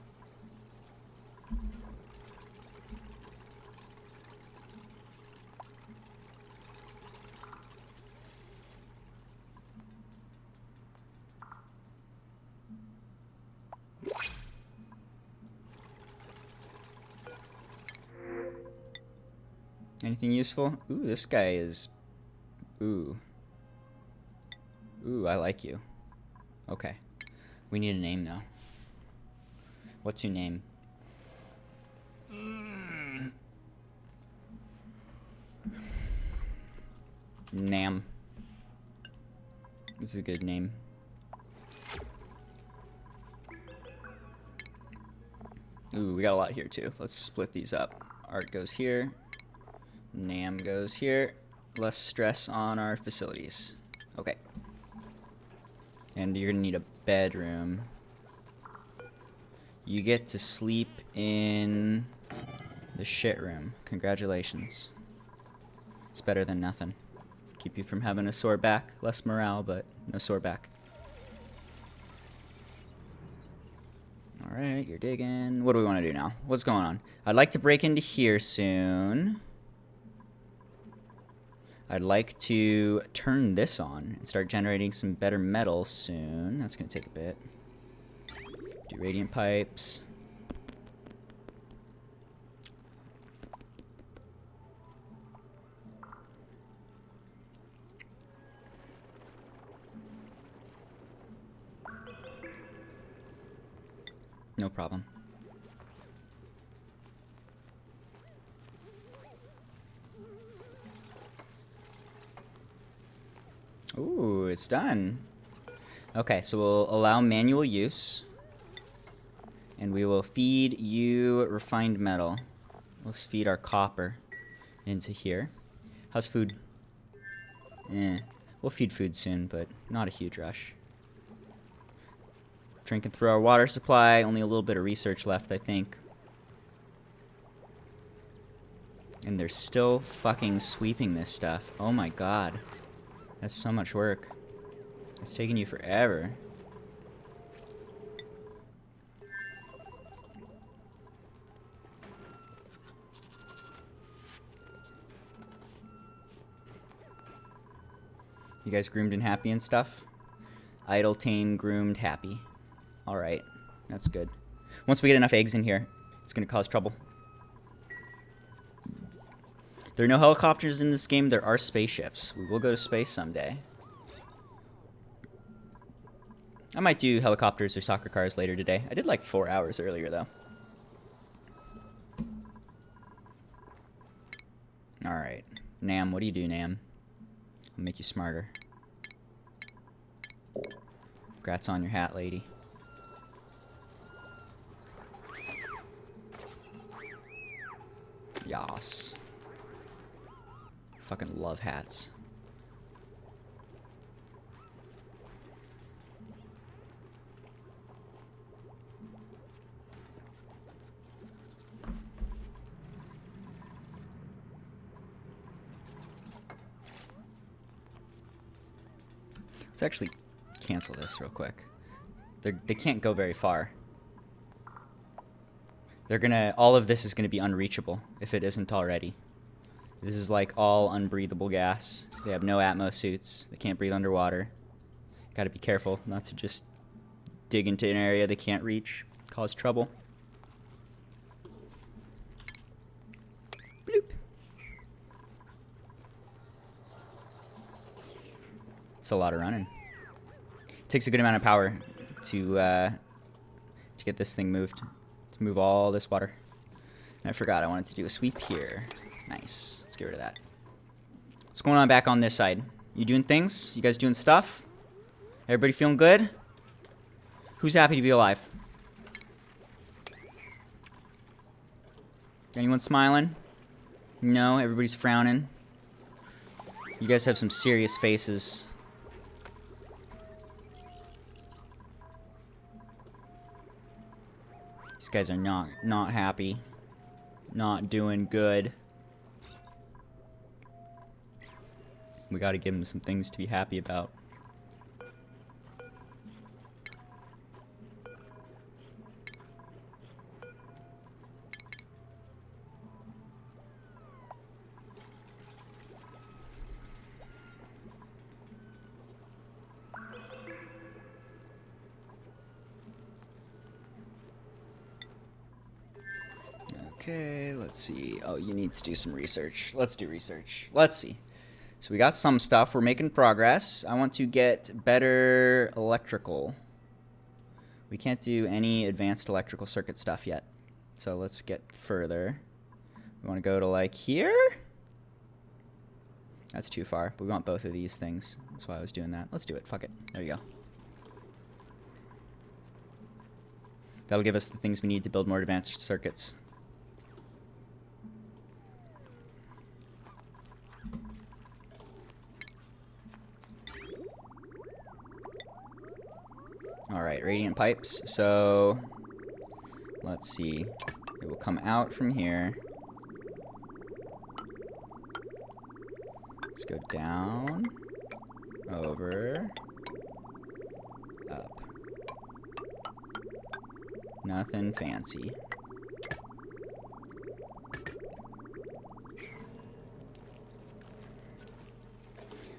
Anything useful? Ooh, this guy is... Ooh. Ooh, I like you. Okay. We need a name, though. What's your name? Nam. This is a good name. Ooh, we got a lot here, too. Let's split these up. Art goes here. Nam goes here. Less stress on our facilities. Okay. And you're gonna need a bedroom. You get to sleep in the shit room. Congratulations. It's better than nothing. Keep you from having a sore back. Less morale, but no sore back. Alright, you're digging. What do we want to do now? What's going on? I'd like to break into here soon. I'd like to turn this on and start generating some better metal soon. That's going to take a bit. Do radiant pipes. No problem. Ooh, it's done. Okay, so we'll allow manual use. And we will feed you refined metal. Let's feed our copper into here. How's food? We'll feed food soon, but not a huge rush. Drinking through our water supply. Only a little bit of research left, I think. And they're still fucking sweeping this stuff. Oh my god. That's so much work. It's taking you forever. You guys groomed and happy and stuff? Idle, tame, groomed, happy. Alright. That's good. Once we get enough eggs in here, it's going to cause trouble. There are no helicopters in this game. There are spaceships. We will go to space someday. I might do helicopters or soccer cars later today. I did like 4 hours earlier, though. Alright. Nam, what do you do, Nam? I'll make you smarter. Congrats on your hat, lady. Yas. Fucking love hats. Let's actually cancel this real quick. They can't go very far. They're gonna... All of this is gonna be unreachable, if it isn't already. This is like all unbreathable gas. They have no Atmos suits. They can't breathe underwater. Gotta be careful not to just dig into an area they can't reach. Cause trouble. Bloop. It's a lot of running. It takes a good amount of power to get this thing moved. To move all this water. And I forgot I wanted to do a sweep here. Nice. Let's get rid of that. What's going on back on this side? You doing things? You guys doing stuff? Everybody feeling good? Who's happy to be alive? Anyone smiling? No, everybody's frowning. You guys have some serious faces. These guys are not happy. Not doing good. We gotta give them some things to be happy about. Okay, let's see. Oh, you need to do some research. Let's do research. Let's see. So we got some stuff. We're making progress. I want to get better electrical. We can't do any advanced electrical circuit stuff yet. So let's get further. We want to go to like here? That's too far. But we want both of these things. That's why I was doing that. Let's do it. Fuck it. There you go. That'll give us the things we need to build more advanced circuits. Alright, radiant pipes. So, let's see. It will come out from here. Let's go down, over, up. Nothing fancy.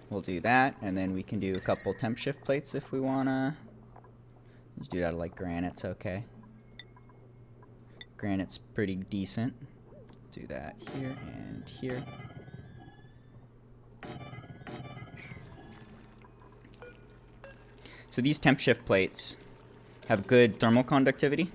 We'll do that, and then we can do a couple temp shift plates if we wanna. Just do that like granite's okay. Granite's pretty decent. Do that here and here. So these temp shift plates have good thermal conductivity.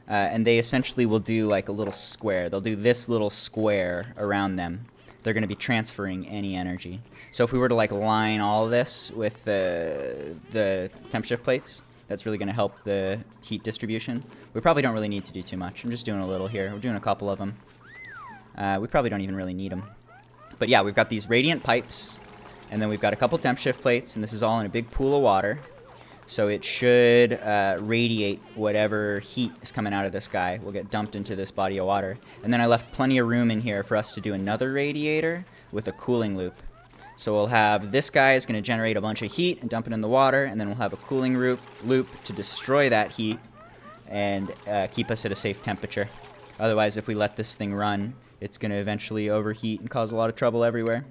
And they essentially will do like a little square. They'll do this little square around them. They're going to be transferring any energy. So if we were to like line all this with the temp shift plates, that's really going to help the heat distribution. We probably don't really need to do too much. I'm just doing a little here. We're doing a couple of them. We probably don't even really need them. But yeah, we've got these radiant pipes. And then we've got a couple temp shift plates, and this is all in a big pool of water. So it should radiate whatever heat is coming out of this guy will get dumped into this body of water. And then I left plenty of room in here for us to do another radiator with a cooling loop. So we'll have this guy is going to generate a bunch of heat and dump it in the water, and then we'll have a cooling loop to destroy that heat and keep us at a safe temperature. Otherwise, if we let this thing run, it's going to eventually overheat and cause a lot of trouble everywhere.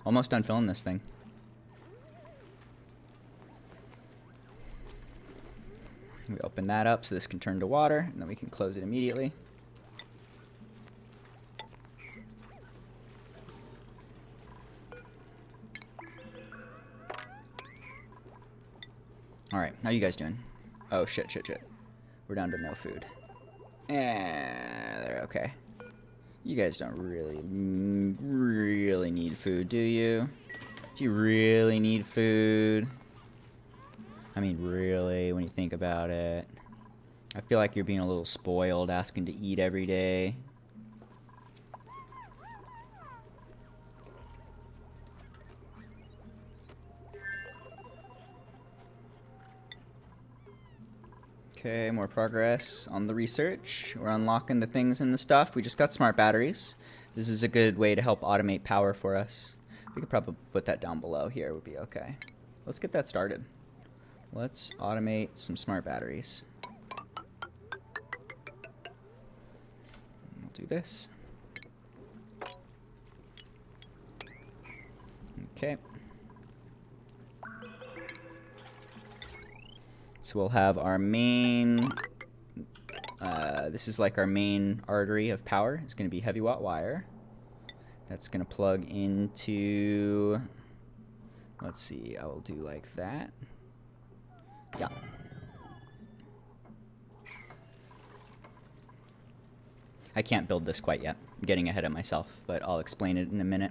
Almost done filling this thing. We open that up so this can turn to water, and then we can close it immediately. Alright, how you guys doing? Oh, shit. We're down to no food. They're okay. You guys don't really need food, do you? Do you really need food? I mean, really, when you think about it. I feel like you're being a little spoiled, asking to eat every day. Okay, more progress on the research. We're unlocking the things and the stuff. We just got smart batteries. This is a good way to help automate power for us. We could probably put that down below here, would be okay. Let's get that started. Let's automate some smart batteries. We'll do this. Okay. So we'll have our main, this is like our main artery of power. It's going to be heavy watt wire. That's going to plug into, let's see, I will do like that. Yeah. I can't build this quite yet. I'm getting ahead of myself, but I'll explain it in a minute.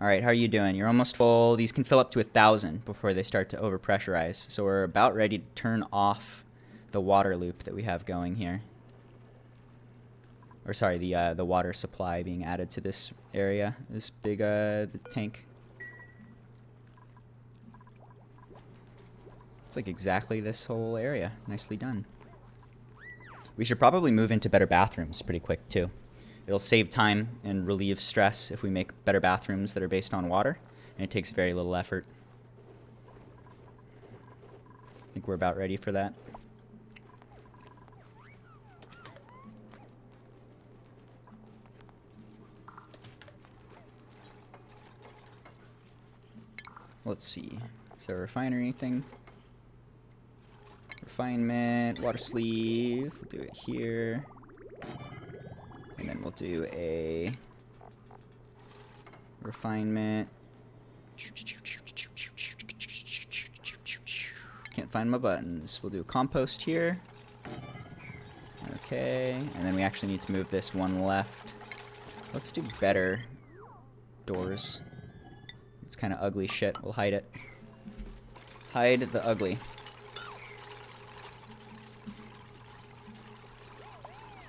Alright, how are you doing? You're almost full. These can fill up to 1,000 before they start to overpressurize. So we're about ready to turn off the water loop that we have going here. Or sorry, the water supply being added to this area, this big the tank. It's like exactly this whole area. Nicely done. We should probably move into better bathrooms pretty quick too. It'll save time and relieve stress if we make better bathrooms that are based on water, and it takes very little effort. I think we're about ready for that. Let's see. Is there a refinery thing? Refinement, water sleeve. We'll do it here. And then we'll do a refinement. Can't find my buttons. We'll do a compost here. Okay, and then we actually need to move this one left. Let's do better doors. It's kind of ugly shit. We'll hide it. Hide the ugly.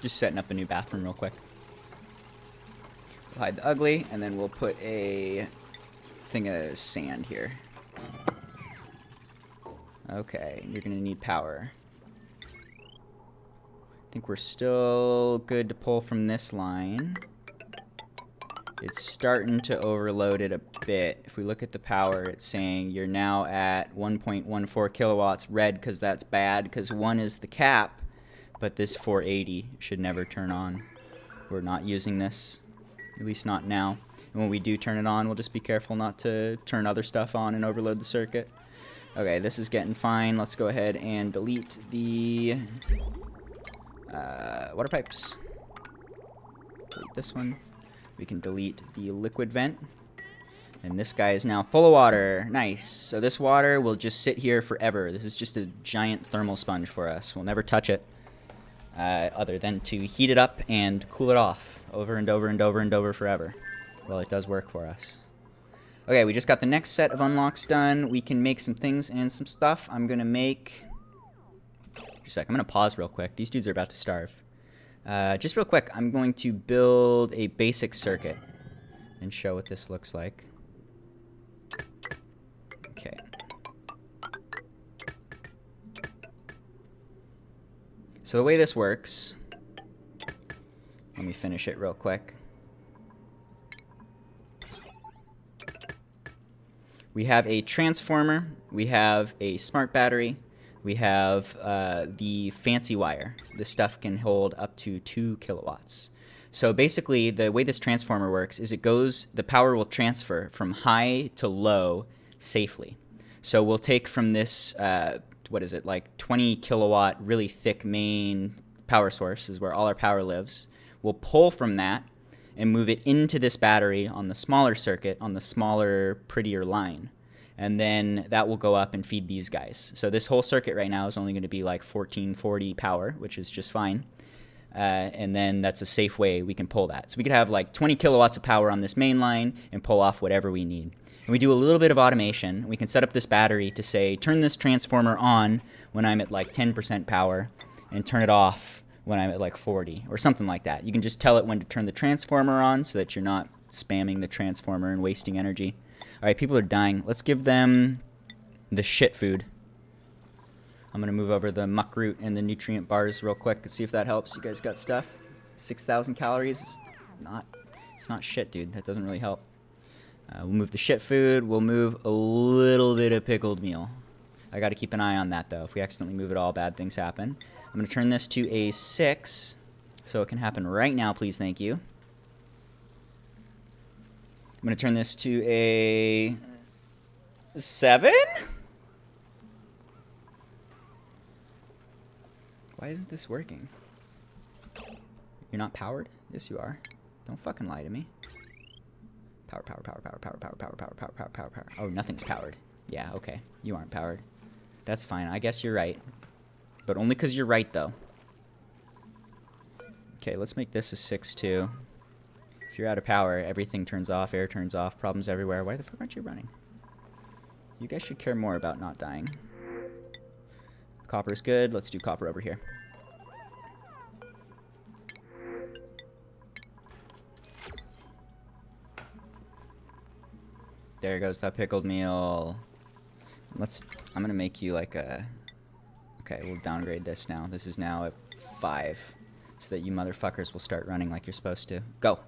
Just setting up a new bathroom real quick. We'll hide the ugly, and then we'll put a thing of sand here. Okay, you're gonna need power. I think we're still good to pull from this line. It's starting to overload it a bit. If we look at the power, it's saying you're now at 1.14 kilowatts. Red because that's bad, because 1 is the cap. But this 480 should never turn on. We're not using this, at least not now. And when we do turn it on, we'll just be careful not to turn other stuff on and overload the circuit. Okay, this is getting fine. Let's go ahead and delete the water pipes. Delete this one. We can delete the liquid vent. And this guy is now full of water. Nice. So this water will just sit here forever. This is just a giant thermal sponge for us. We'll never touch it. Other than to heat it up and cool it off over and over and over and over forever. Well, it does work for us. Okay, we just got the next set of unlocks done. We can make some things and some stuff. I'm going to make... Just a sec, I'm going to pause real quick. These dudes are about to starve. Just real quick, I'm going to build a basic circuit. and show what this looks like. Okay. So the way this works, let me finish it real quick. We have a transformer, we have a smart battery, we have the fancy wire. This stuff can hold up to 2 kilowatts. So basically, the way this transformer works is the power will transfer from high to low safely. So we'll take from this, what is it, like 20 kilowatt, really thick main power source is where all our power lives. We'll pull from that and move it into this battery on the smaller circuit, on the smaller, prettier line. And then that will go up and feed these guys. So this whole circuit right now is only going to be like 1440 power, which is just fine. And then that's a safe way we can pull that. So we could have like 20 kilowatts of power on this main line and pull off whatever we need. And we do a little bit of automation. We can set up this battery to say, turn this transformer on when I'm at like 10% power and turn it off when I'm at like 40 or something like that. You can just tell it when to turn the transformer on so that you're not spamming the transformer and wasting energy. All right, people are dying. Let's give them the shit food. I'm going to move over the muck root and the nutrient bars real quick and see if that helps. You guys got stuff? 6,000 calories? It's not shit, dude. That doesn't really help. We'll move the shit food. We'll move a little bit of pickled meal. I got to keep an eye on that, though. If we accidentally move it all, bad things happen. I'm going to turn this to a 6, so it can happen right now, please, thank you. I'm going to turn this to a 7? Why isn't this working? You're not powered? Yes, you are. Don't fucking lie to me. Power, power, power, power, power, power, power, power, power, power, power, power. Oh, nothing's powered. Yeah, okay. You aren't powered. That's fine. I guess you're right. But only because you're right, though. Okay, let's make this a 6, too. If you're out of power, everything turns off, air turns off, problems everywhere. Why the fuck aren't you running? You guys should care more about not dying. Copper is good. Let's do copper over here. There goes that pickled meal. I'm gonna make you like a... Okay, we'll downgrade this now. This is now a 5. So that you motherfuckers will start running like you're supposed to. Go.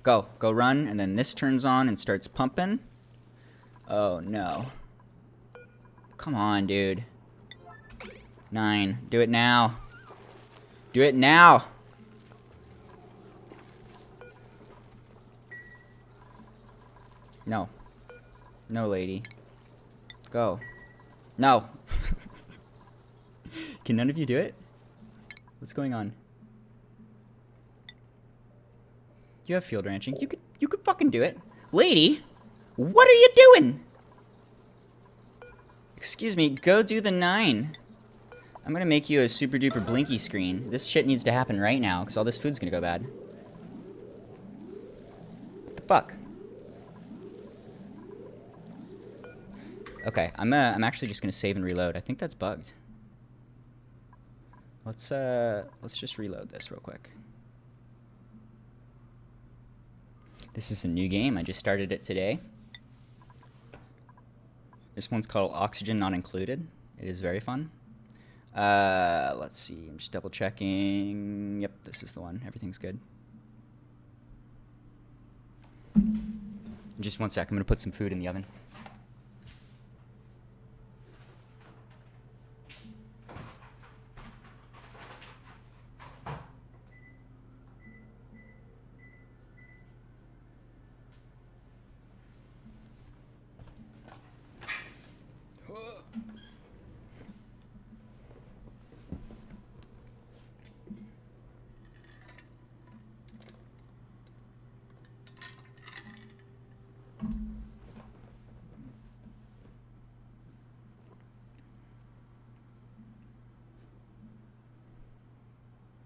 Go. Go run, and then this turns on and starts pumping. Oh, no. Come on, dude. 9. Do it now. Do it now. No. No, lady. Go. No. Can none of you do it? What's going on? You have field ranching. You could fucking do it. Lady, what are you doing? Excuse me, go do the 9. I'm gonna make you a super duper blinky screen. This shit needs to happen right now, because all this food's gonna go bad. What the fuck? Okay, I'm actually just gonna save and reload. I think that's bugged. Let's just reload this real quick. This is a new game. I just started it today. This one's called Oxygen Not Included. It is very fun. Let's see. I'm just double checking. Yep, this is the one. Everything's good. Just one sec. I'm gonna put some food in the oven.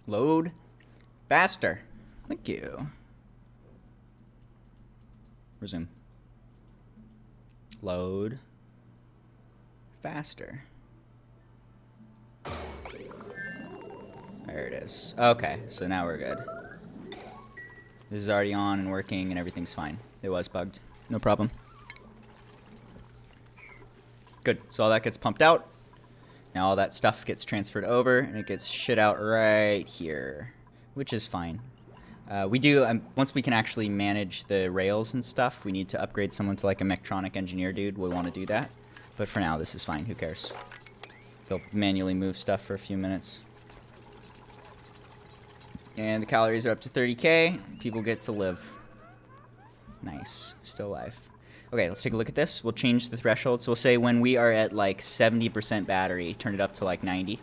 Load faster. Thank you. Resume. Load faster. There it is. Okay, so now we're good. This is already on and working and everything's fine. It was bugged. No problem. Good. So all that gets pumped out. Now all that stuff gets transferred over, and it gets shit out right here, which is fine. We do, once we can actually manage the rails and stuff, we need to upgrade someone to like a mechatronic engineer dude. We'll want to do that. But for now, this is fine. Who cares? They'll manually move stuff for a few minutes. And the calories are up to 30k. People get to live. Nice. Still alive. Okay, let's take a look at this. We'll change the threshold. So we'll say when we are at like 70% battery, turn it up to like 90.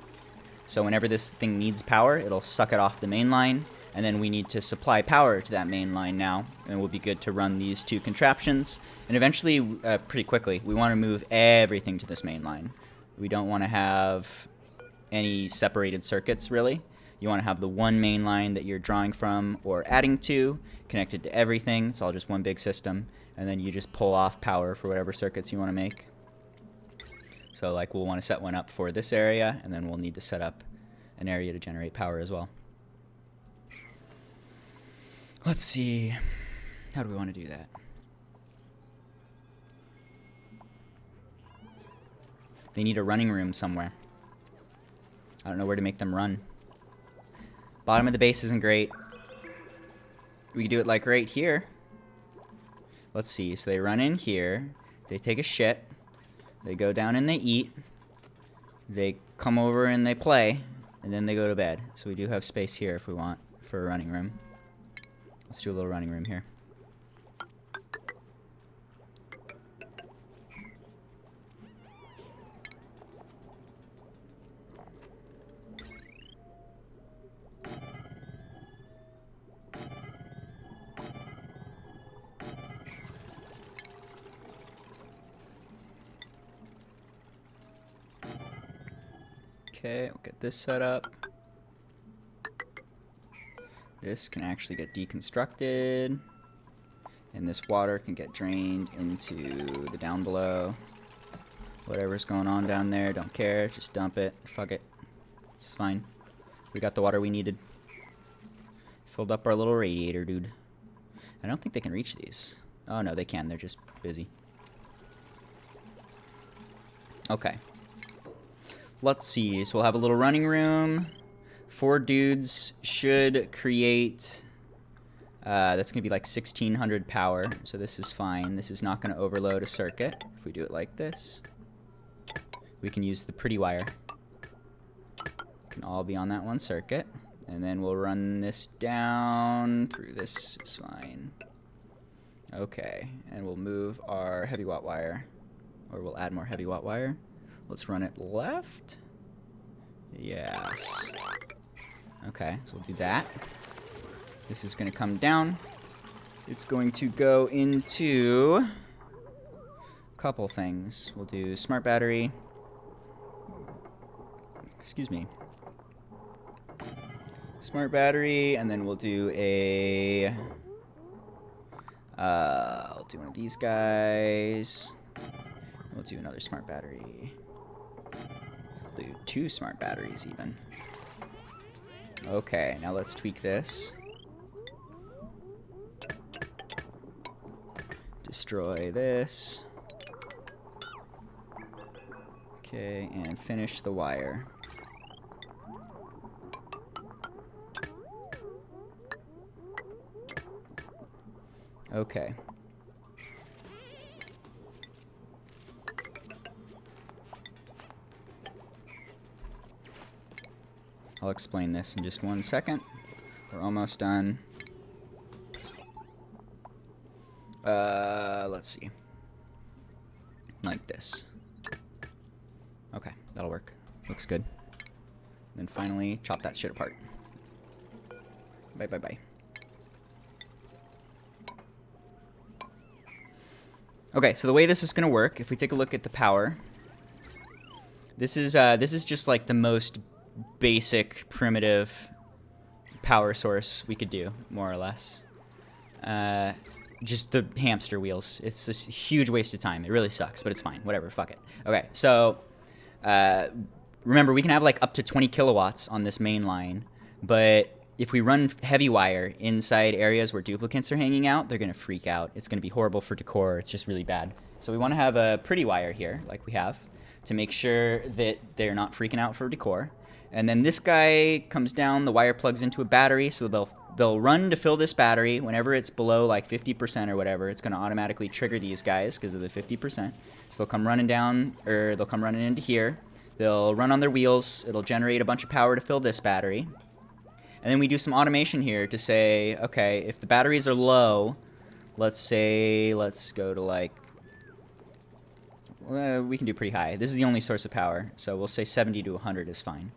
So whenever this thing needs power, it'll suck it off the main line. And then we need to supply power to that main line now. And we'll be good to run these two contraptions. And eventually, pretty quickly, we want to move everything to this main line. We don't want to have any separated circuits, really. You want to have the one main line that you're drawing from or adding to, connected to everything. It's all just one big system. And then you just pull off power for whatever circuits you want to make. So like we'll want to set one up for this area, and then we'll need to set up an area to generate power as well. Let's see. How do we want to do that? They need a running room somewhere. I don't know where to make them run. Bottom of the base isn't great. We could do it like right here. Let's see. So they run in here. They take a shit. They go down and they eat. They come over and they play. And then they go to bed. So we do have space here if we want for a running room. Let's do a little running room here. Okay, we'll get this set up. This can actually get deconstructed, and this water can get drained into the down below. Whatever's going on down there, don't care, just dump it. Fuck it. It's fine. We got the water we needed. Filled up our little radiator, dude. I don't think they can reach these. Oh no, they can. They're just busy. Okay. Let's see. So we'll have a little running room. 4 dudes should create, that's going to be like 1600 power, so this is fine. This is not going to overload a circuit. If we do it like this, we can use the pretty wire. Can all be on that one circuit. And then we'll run this down through this is fine. Okay, and we'll move our heavy watt wire, or we'll add more heavy watt wire. Let's run it left. Yes. Okay, so we'll do that. This is going to come down. It's going to go into a couple things. We'll do smart battery. Excuse me. Smart battery, and then we'll do a... I'll do one of these guys. We'll do another smart battery. We'll do 2 smart batteries even. Okay, now let's tweak this. Destroy this. Okay, and finish the wire. Okay. I'll explain this in just 1 second. We're almost done. Let's see. Like this. Okay, that'll work. Looks good. Then finally, chop that shit apart. Bye, bye, bye. Okay, so the way this is going to work, if we take a look at the power, this is just like the most basic, primitive power source we could do, more or less. Just the hamster wheels. It's a huge waste of time. It really sucks, but it's fine. Whatever, fuck it. Okay, so remember, we can have like up to 20 kilowatts on this main line, but if we run heavy wire inside areas where duplicates are hanging out, they're going to freak out. It's going to be horrible for decor. It's just really bad. So we want to have a pretty wire here, like we have, to make sure that they're not freaking out for decor. And then this guy comes down, the wire plugs into a battery, so they'll run to fill this battery. Whenever it's below like 50% or whatever, it's going to automatically trigger these guys because of the 50%. So they'll come running down, or they'll come running into here. They'll run on their wheels. It'll generate a bunch of power to fill this battery. And then we do some automation here to say, okay, if the batteries are low, let's go to like, we can do pretty high. This is the only source of power, so we'll say 70 to 100 is fine.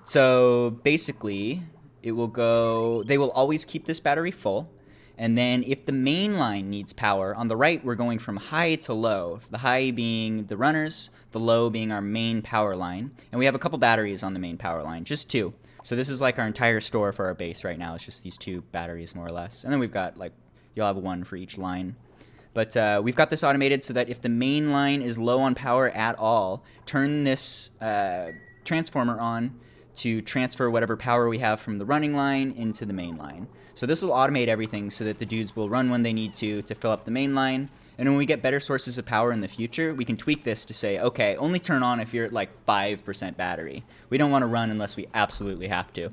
So basically, they will always keep this battery full. And then if the main line needs power, on the right, we're going from high to low. The high being the runners, the low being our main power line. And we have a couple batteries on the main power line, just 2. So this is like our entire store for our base right now. It's just these 2 batteries, more or less. And then we've got, like, you'll have 1 for each line. But we've got this automated so that if the main line is low on power at all, turn this transformer on to transfer whatever power we have from the running line into the main line. So this will automate everything so that the dudes will run when they need to fill up the main line. And when we get better sources of power in the future, we can tweak this to say, okay, only turn on if you're at like 5% battery. We don't want to run unless we absolutely have to.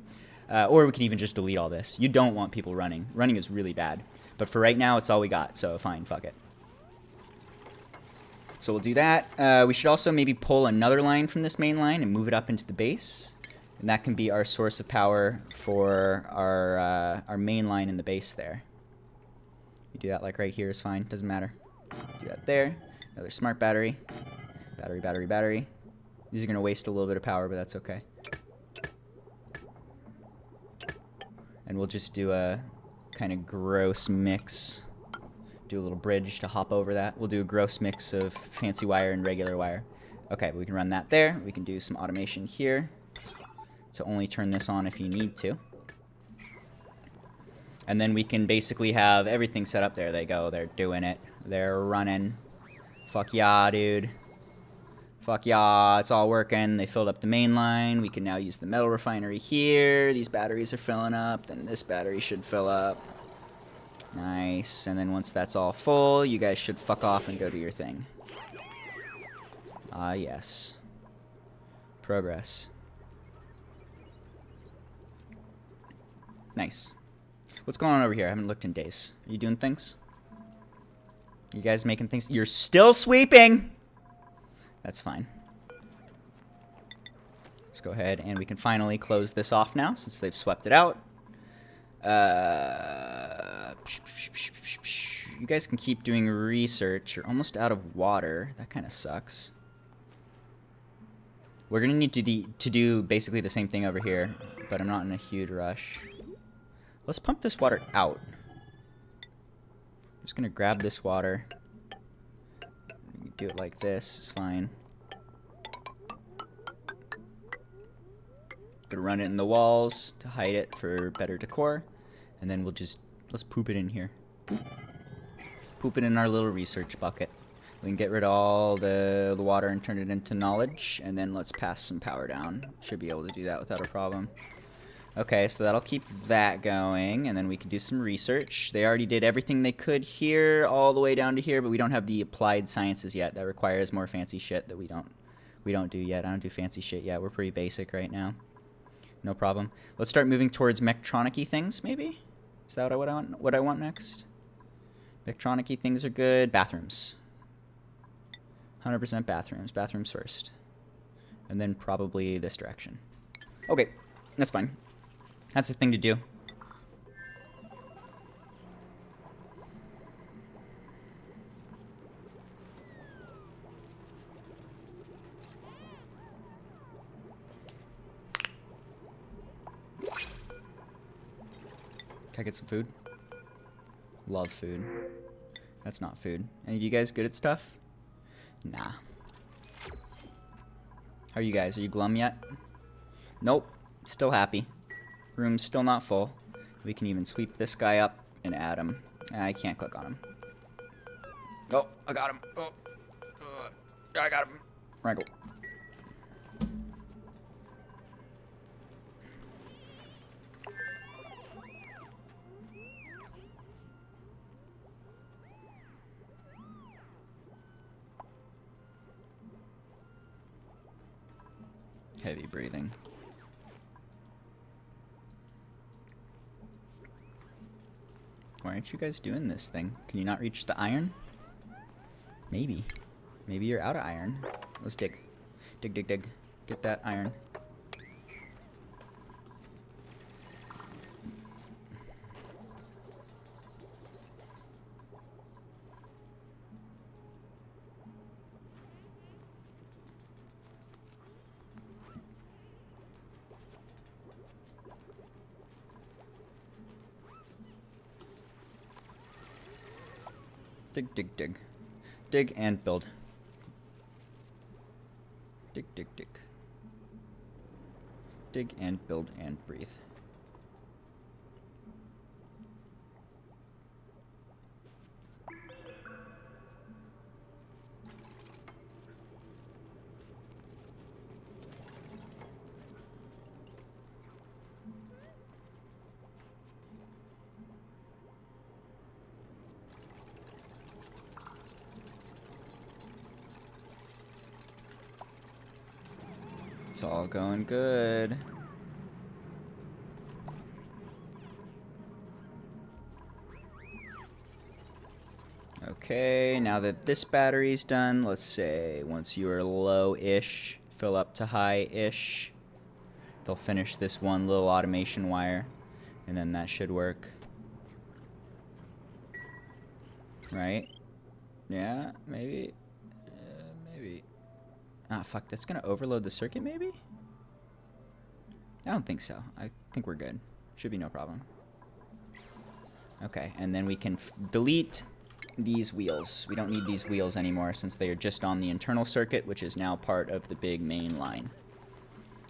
Or we can even just delete all this. You don't want people running. Running is really bad. But for right now, it's all we got, so fine, fuck it. So we'll do that. We should also maybe pull another line from this main line and move it up into the base. And that can be our source of power for our main line in the base there. You do that like right here is fine, doesn't matter. Do that there. Another smart battery. Battery, battery, battery. These are going to waste a little bit of power, but that's okay. And we'll just do a kind of gross mix. Do a little bridge to hop over that. We'll do a gross mix of fancy wire and regular wire. Okay, we can run that there. We can do some automation here to only turn this on if you need to. And then we can basically have everything set up. There they go. They're doing it. They're running. Fuck yeah, dude. Fuck yeah, it's all working. They filled up the main line. We can now use the metal refinery here. These batteries are filling up. Then this battery should fill up. Nice. And then once that's all full, you guys should fuck off and go do your thing. Ah, yes. Progress. Nice. What's going on over here? I haven't looked in days. Are you doing things? You guys making things? You're still sweeping! That's fine. Let's go ahead and we can finally close this off now since they've swept it out. You guys can keep doing research. You're almost out of water. That kind of sucks. We're going to need to do basically the same thing over here, but I'm not in a huge rush. Let's pump this water out. I'm just going to grab this water. Do it like this. It's fine. Gonna run it in the walls to hide it for better decor. And then let's poop it in here. Poop it in our little research bucket. We can get rid of all the water and turn it into knowledge. And then let's pass some power down. Should be able to do that without a problem. Okay, so that'll keep that going, and then we can do some research. They already did everything they could here, all the way down to here, but we don't have the applied sciences yet. That requires more fancy shit that we don't do yet. I don't do fancy shit yet. We're pretty basic right now. No problem. Let's start moving towards mechtronic-y things, maybe? Is that what I want next? Mechtronic-y things are good. Bathrooms. 100% bathrooms. Bathrooms first. And then probably this direction. Okay, that's fine. That's the thing to do. Can I get some food? Love food. That's not food. Any of you guys good at stuff? Nah. How are you guys? Are you glum yet? Nope. Still happy. Room's still not full. We can even sweep this guy up and add him. I can't click on him. Oh, I got him. Oh, I got him. Wrangle. Heavy breathing. Why aren't you guys doing this thing? Can you not reach the iron? Maybe. Maybe you're out of iron. Let's dig. Dig, dig, dig. Get that iron. Dig, dig, dig. Dig and build. Dig, dig, dig. Dig and build and breathe. It's all going good. Okay, now that this battery's done, let's say once you are low-ish, fill up to high-ish. They'll finish this one little automation wire, and then that should work. Right? Yeah, maybe. Maybe. Ah, fuck, that's gonna overload the circuit, maybe? I don't think so. I think we're good. Should be no problem. Okay, and then we can delete these wheels. We don't need these wheels anymore since they are just on the internal circuit, which is now part of the big main line.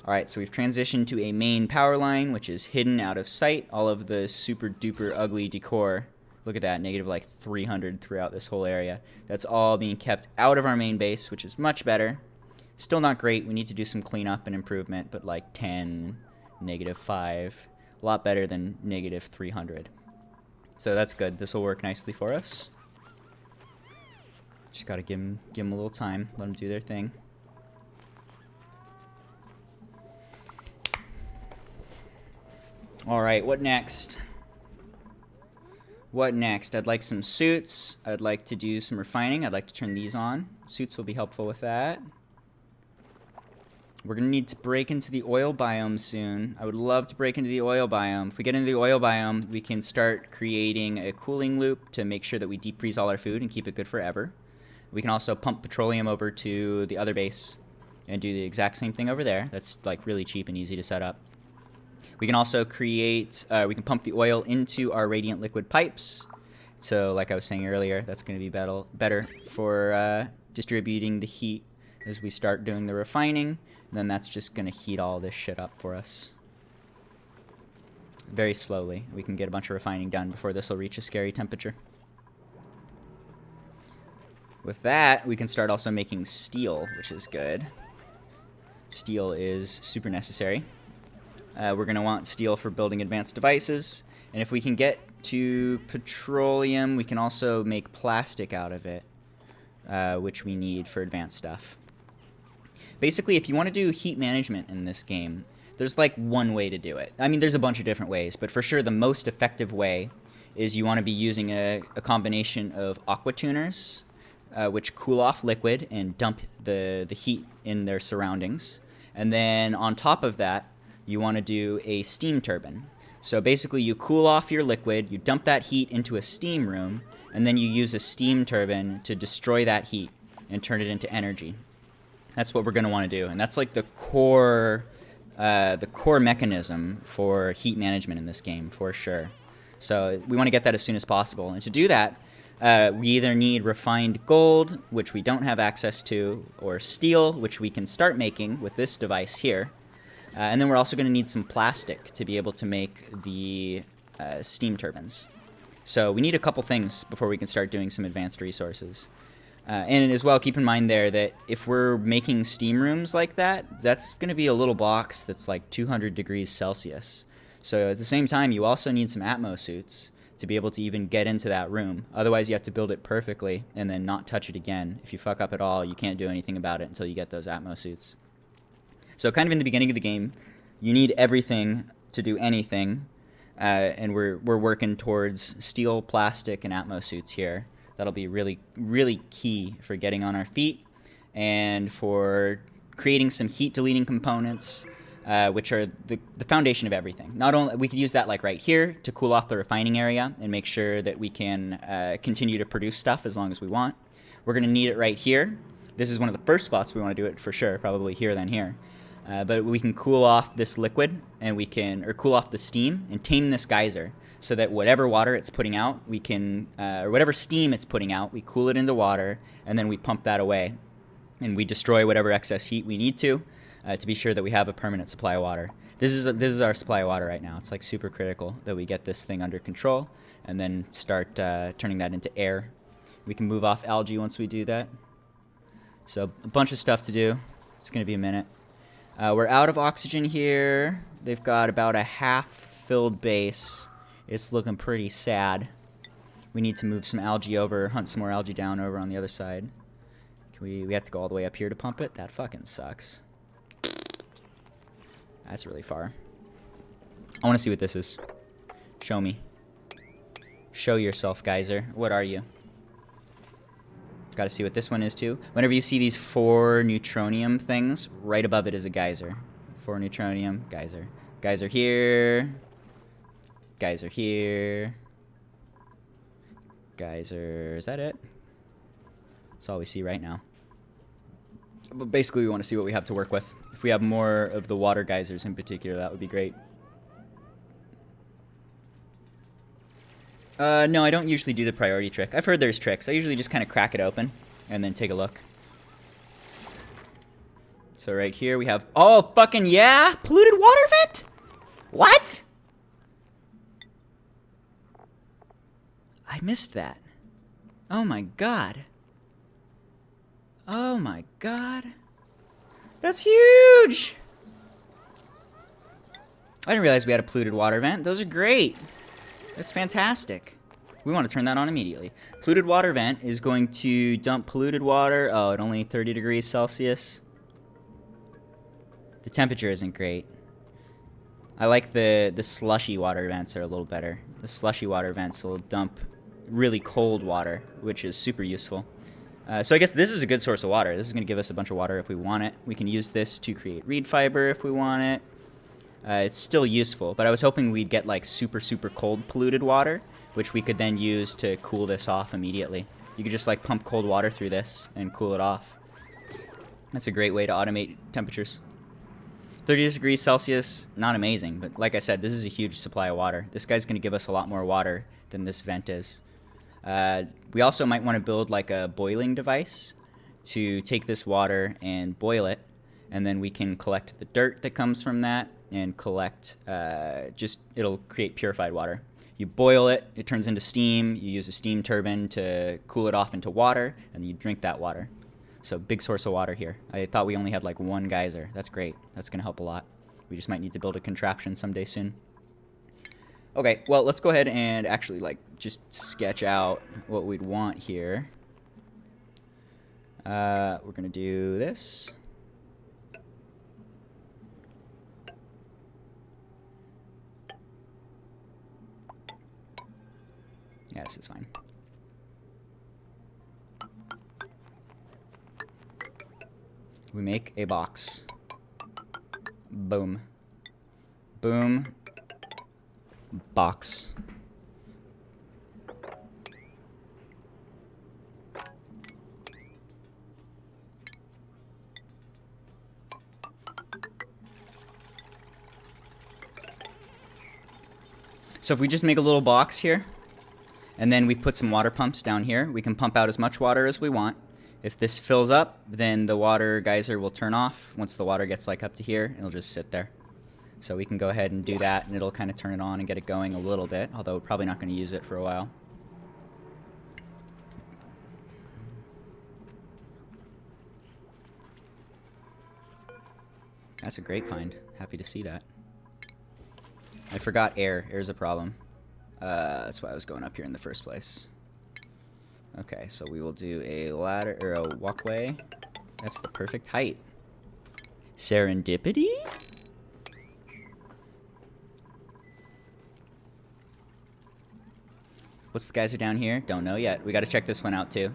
Alright, so we've transitioned to a main power line, which is hidden out of sight. All of the super duper ugly decor, look at that, negative like 300 throughout this whole area. That's all being kept out of our main base, which is much better. Still not great. We need to do some cleanup and improvement, but like 10, negative 5. A lot better than negative 300. So that's good. This will work nicely for us. Just gotta give them a little time. Let them do their thing. Alright, what next? What next? I'd like some suits. I'd like to do some refining. I'd like to turn these on. Suits will be helpful with that. We're going to need to break into the oil biome soon. I would love to break into the oil biome. If we get into the oil biome, we can start creating a cooling loop to make sure that we deep freeze all our food and keep it good forever. We can also pump petroleum over to the other base and do the exact same thing over there. That's like really cheap and easy to set up. We can also create, we can pump the oil into our radiant liquid pipes. So like I was saying earlier, that's going to be better for distributing the heat as we start doing the refining. And then that's just going to heat all this shit up for us. Very slowly. We can get a bunch of refining done before this will reach a scary temperature. With that, we can start also making steel, which is good. Steel is super necessary. We're going to want steel for building advanced devices. And if we can get to petroleum, we can also make plastic out of it, which we need for advanced stuff. Basically, if you want to do heat management in this game, there's like one way to do it. I mean, there's a bunch of different ways, but for sure the most effective way is you want to be using a combination of aqua tuners, which cool off liquid and dump the heat in their surroundings. And then on top of that, you want to do a steam turbine. So basically you cool off your liquid, you dump that heat into a steam room, and then you use a steam turbine to destroy that heat and turn it into energy. That's what we're going to want to do, and that's like the core mechanism for heat management in this game, for sure. So we want to get that as soon as possible, and to do that, we either need refined gold, which we don't have access to, or steel, which we can start making with this device here. And then we're also going to need some plastic to be able to make the steam turbines. So we need a couple things before we can start doing some advanced resources. And as well, keep in mind there that if we're making steam rooms like that, that's going to be a little box that's like 200 degrees Celsius. So at the same time, you also need some Atmos suits to be able to even get into that room. Otherwise, you have to build it perfectly and then not touch it again. If you fuck up at all, you can't do anything about it until you get those Atmos suits. So kind of in the beginning of the game, you need everything to do anything, and we're working towards steel, plastic, and Atmos suits here. That'll be really, really key for getting on our feet and for creating some heat deleting components, which are the foundation of everything. Not only we could use that like right here to cool off the refining area and make sure that we can continue to produce stuff as long as we want. We're going to need it right here. This is one of the first spots we want to do it for sure, probably here then here. But we can cool off this liquid, and we can, or cool off the steam and tame this geyser so that whatever water it's putting out, we can, or whatever steam it's putting out, we cool it into water, and then we pump that away. And we destroy whatever excess heat we need to be sure that we have a permanent supply of water. This is our supply of water right now. It's like super critical that we get this thing under control and then start turning that into air. We can move off algae once we do that. So a bunch of stuff to do. It's going to be a minute. We're out of oxygen here. They've got about a half-filled base. It's looking pretty sad. We need to move some algae over, hunt some more algae down over on the other side. We have to go all the way up here to pump it? That fucking sucks. That's really far. I want to see what this is. Show me. Show yourself, Geyser. What are you? Got to see what this one is too. Whenever you see these 4 neutronium things, right above it is a geyser. 4 neutronium, geyser. Geyser here. Geyser here. Geyser, is that it? That's all we see right now. But basically we want to see what we have to work with. If we have more of the water geysers in particular, that would be great. No, I don't usually do the priority trick. I've heard there's tricks. I usually just kind of crack it open and then take a look. So right here we have... Oh, fucking yeah! Polluted water vent? What? I missed that. Oh my god. Oh my god. That's huge! I didn't realize we had a polluted water vent. Those are great. That's fantastic. We want to turn that on immediately. Polluted water vent is going to dump polluted water. Oh, at only 30 degrees Celsius. The temperature isn't great. I like the slushy water vents are a little better. The slushy water vents will dump really cold water, which is super useful. So I guess this is a good source of water. This is going to give us a bunch of water if we want it. We can use this to create reed fiber if we want it. It's still useful, but I was hoping we'd get like super, super cold polluted water, which we could then use to cool this off immediately. You could just like pump cold water through this and cool it off. That's a great way to automate temperatures. 30 degrees Celsius, not amazing, but like I said, this is a huge supply of water. This guy's going to give us a lot more water than this vent is. We also might want to build like a boiling device to take this water and boil it, and then we can collect the dirt that comes from that and collect, it'll create purified water. You boil it, it turns into steam, you use a steam turbine to cool it off into water, and you drink that water. So big source of water here. I thought we only had like 1 geyser. That's great. That's going to help a lot. We just might need to build a contraption someday soon. Okay, well, let's go ahead and actually like just sketch out what we'd want here. We're going to do this. Yeah, this is fine. We make a box. Boom. Boom. Box. So if we just make a little box here, and then we put some water pumps down here, we can pump out as much water as we want. If this fills up, then the water geyser will turn off. Once the water gets like up to here, it'll just sit there. So we can go ahead and do that, and it'll kind of turn it on and get it going a little bit, although we're probably not going to use it for a while. That's a great find. Happy to see that. I forgot air. Air's a problem. That's why I was going up here in the first place. Okay, so we will do a ladder, or a walkway. That's the perfect height. Serendipity? What's the geyser down here? Don't know yet. We got to check this one out too.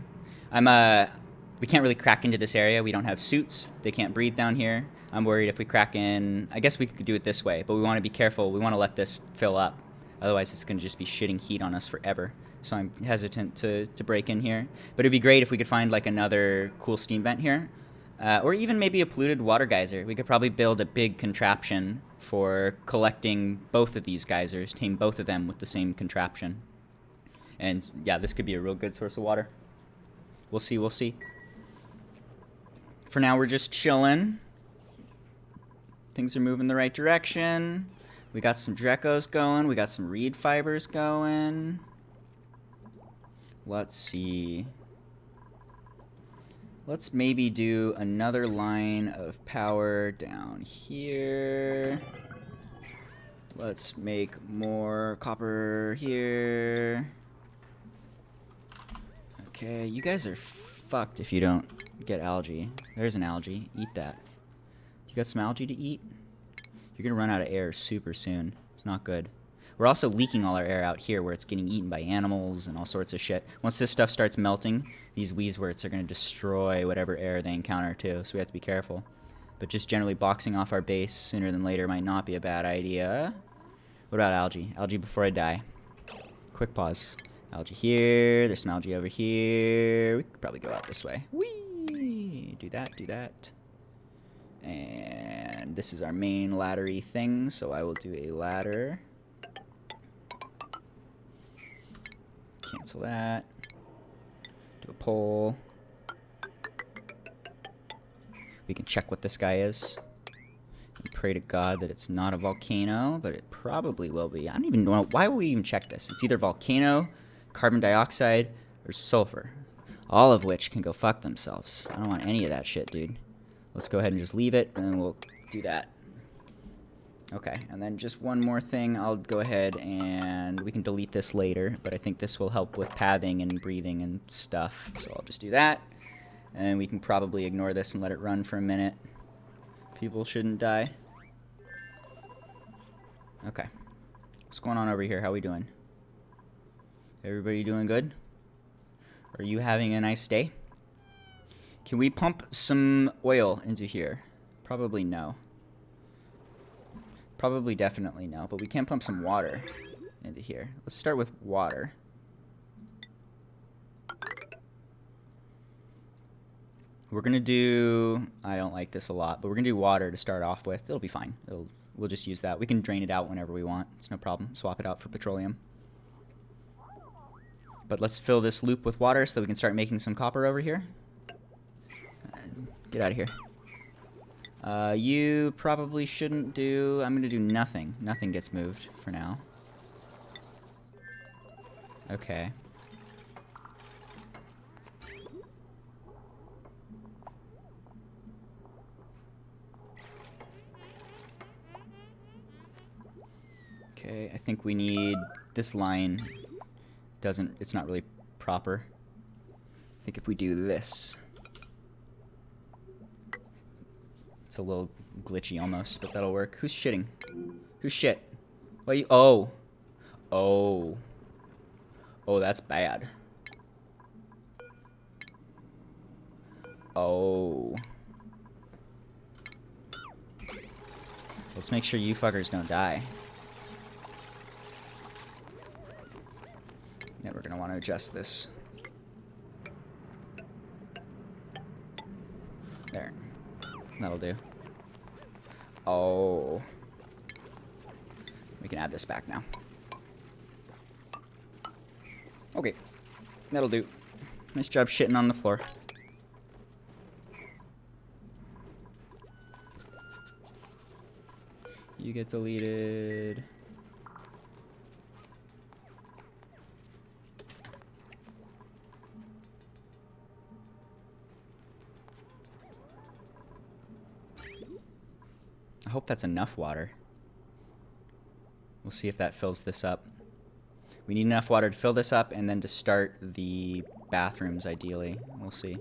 We can't really crack into this area. We don't have suits. They can't breathe down here. I'm worried if we crack in. I guess we could do it this way, but we want to be careful. We want to let this fill up. Otherwise, it's going to just be shitting heat on us forever. So I'm hesitant to break in here. But it'd be great if we could find like another cool steam vent here. Or even maybe a polluted water geyser. We could probably build a big contraption for collecting both of these geysers, tame both of them with the same contraption. And yeah, this could be a real good source of water. We'll see, we'll see. For now, we're just chilling. Things are moving the right direction. We got some Drecos going. We got some reed fibers going. Let's see. Let's maybe do another line of power down here. Let's make more copper here. Okay, you guys are fucked if you don't get algae. There's an algae. Eat that. You got some algae to eat? You're gonna run out of air super soon. It's not good. We're also leaking all our air out here where it's getting eaten by animals and all sorts of shit. Once this stuff starts melting, these wheezworts are gonna destroy whatever air they encounter too, so we have to be careful. But just generally boxing off our base sooner than later might not be a bad idea. What about algae? Algae before I die. Quick pause. Algae here. There's some algae over here. We could probably go out this way. Whee! Do that, do that. And this is our main laddery thing, so I will do a ladder. Cancel that. Do a pole. We can check what this guy is. And pray to God that it's not a volcano, but it probably will be. I don't even know. Why would we even check this? It's either volcano, carbon dioxide, or sulfur. All of which can go fuck themselves. I don't want any of that shit, dude. Let's go ahead and just leave it, and then we'll do that. Okay, and then just one more thing. I'll go ahead and we can delete this later, but I think this will help with pathing and breathing and stuff. So I'll just do that. And we can probably ignore this and let it run for a minute. People shouldn't die. Okay. What's going on over here? How we doing? Everybody doing good? Are you having a nice day? Can we pump some oil into here? Probably no. Probably definitely no, but we can pump some water into here. Let's start with water. We're gonna do, I don't like this a lot, but we're gonna do water to start off with. It'll be fine. We'll just use that. We can drain it out whenever we want. It's no problem. Swap it out for petroleum. But let's fill this loop with water so that we can start making some copper over here. Get out of here. You probably shouldn't do... I'm going to do nothing. Nothing gets moved for now. Okay. Okay, I think we need... This line doesn't... It's not really proper. I think if we do this... It's a little glitchy almost, but that'll work. Who's shitting? Who's shit? What you? Oh. Oh. Oh, that's bad. Oh. Let's make sure you fuckers don't die. Yeah, we're gonna want to adjust this. There. That'll do. Oh. We can add this back now. Okay. That'll do. Nice job shitting on the floor. You get deleted. I hope that's enough water. We'll see if that fills this up. We need enough water to fill this up and then to start the bathrooms, ideally. We'll see.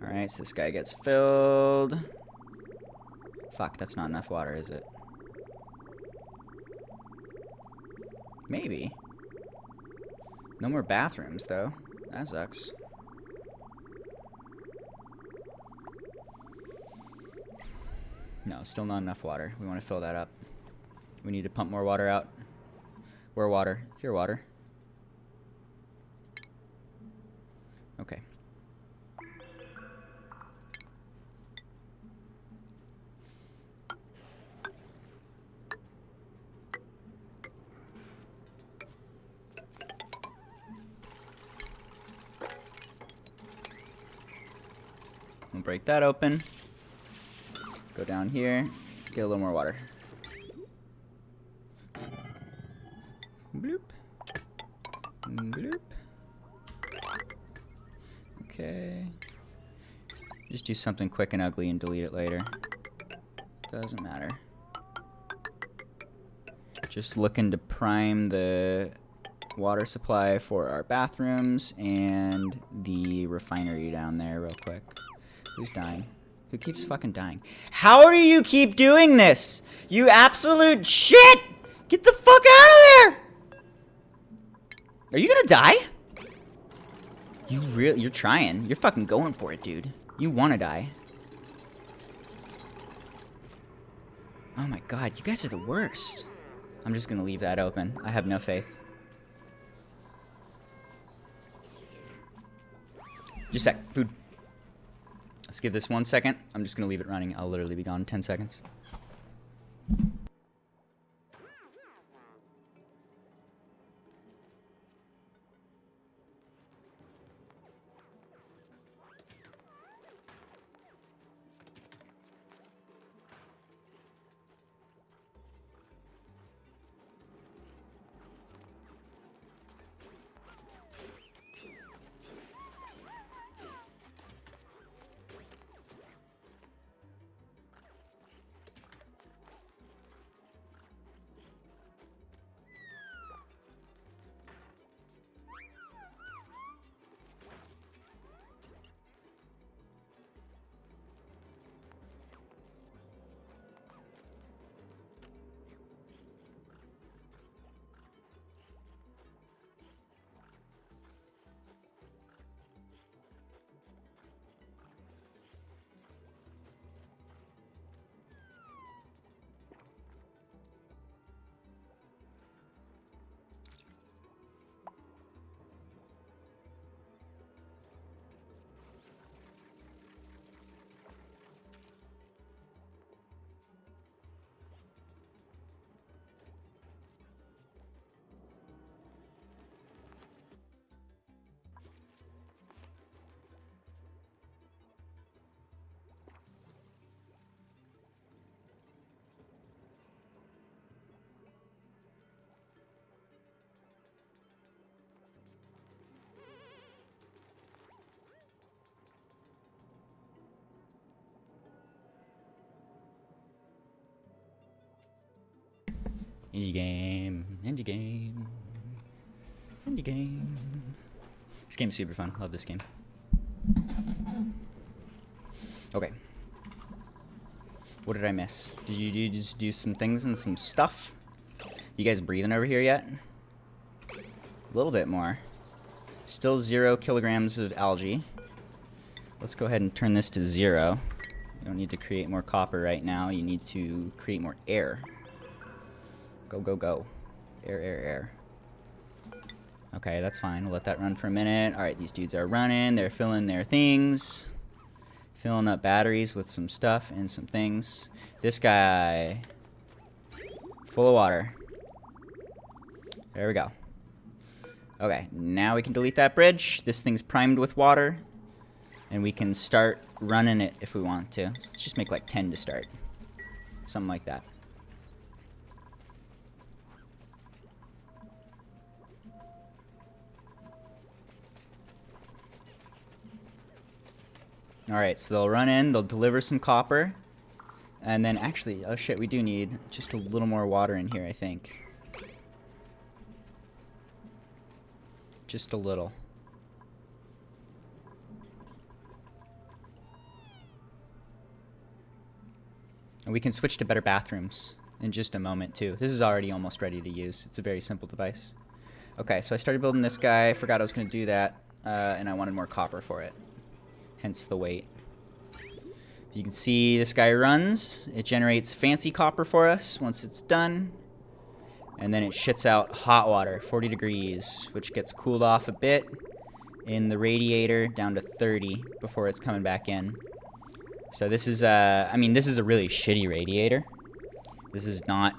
Alright, so this guy gets filled. Fuck, that's not enough water, is it? Maybe. No more bathrooms, though. That sucks. No, still not enough water. We want to fill that up. We need to pump more water out. Where water? Here, water. Okay. We'll break that open. Go down here. Get a little more water. Bloop. Bloop. Okay. Just do something quick and ugly and delete it later. Doesn't matter. Just looking to prime the water supply for our bathrooms and the refinery down there real quick. Who's dying? Who keeps fucking dying? How do you keep doing this? You absolute shit! Get the fuck out of there! Are you gonna die? You're trying. You're fucking going for it, dude. You wanna die. Oh my god, you guys are the worst. I'm just gonna leave that open. I have no faith. Just a sec. Food. Let's give this 1 second. I'm just gonna leave it running. I'll literally be gone in 10 seconds. Indie game, indie game, indie game. This game's super fun. Love this game. Okay. What did I miss? Did you just do some things and some stuff? You guys breathing over here yet? A little bit more. Still 0 kilograms of algae. Let's go ahead and turn this to 0. You don't need to create more copper right now. You need to create more air. Go, go, go. Air, air, air. Okay, that's fine. We'll let that run for a minute. Alright, these dudes are running. They're filling their things. Filling up batteries with some stuff and some things. This guy. Full of water. There we go. Okay, now we can delete that bridge. This thing's primed with water. And we can start running it if we want to. So let's just make like 10 to start. Something like that. Alright, so they'll run in, they'll deliver some copper. And then actually, oh shit, we do need just a little more water in here, I think. Just a little. And we can switch to better bathrooms in just a moment, too. This is already almost ready to use. It's a very simple device. Okay, so I started building this guy. Forgot I was going to do that. And I wanted more copper for it. Hence the wait. You can see this guy runs. It generates fancy copper for us once it's done. And then it shits out hot water, 40 degrees, which gets cooled off a bit in the radiator down to 30 before it's coming back in. So this is, I mean, this is a really shitty radiator. This is not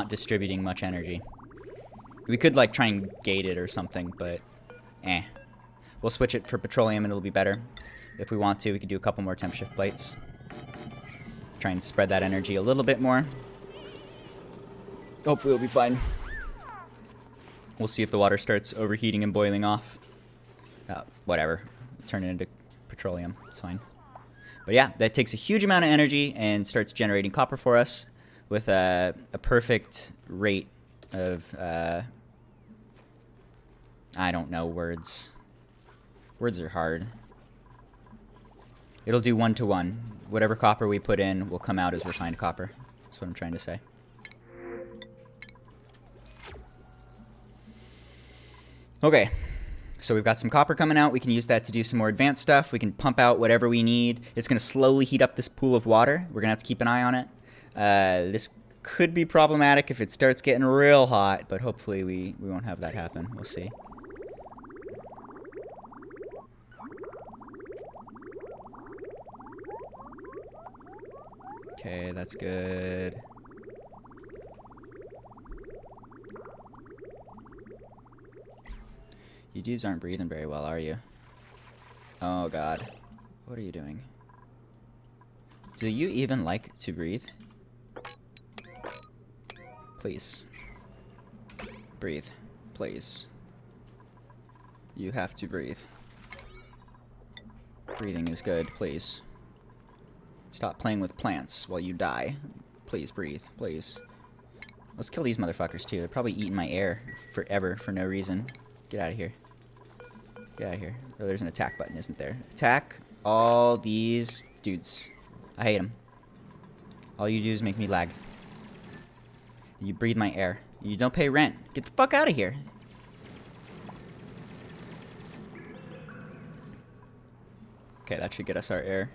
distributing much energy. We could, like, try and gate it or something, but We'll switch it for petroleum and it'll be better. If we want to, we could do a couple more temp shift plates. Try and spread that energy a little bit more. Hopefully it'll be fine. We'll see if the water starts overheating and boiling off. Whatever. Turn it into petroleum. It's fine. But yeah, that takes a huge amount of energy and starts generating copper for us with a perfect rate of, I don't know words. Words are hard. It'll do 1-to-1. Whatever copper we put in will come out as refined copper. That's what I'm trying to say. Okay, so we've got some copper coming out. We can use that to do some more advanced stuff. We can pump out whatever we need. It's going to slowly heat up this pool of water. We're going to have to keep an eye on it. This could be problematic if it starts getting real hot, but hopefully we won't have that happen. We'll see. Okay, that's good. You dudes aren't breathing very well, are you? Oh god. What are you doing? Do you even like to breathe? Please. Breathe. Please. You have to breathe. Breathing is good, please. Stop playing with plants while you die. Please breathe, please. Let's kill these motherfuckers too. They're probably eating my air forever for no reason. Get out of here. Get out of here. Oh, there's an attack button, isn't there? Attack all these dudes. I hate them. All you do is make me lag. You breathe my air. You don't pay rent. Get the fuck out of here. Okay, that should get us our air.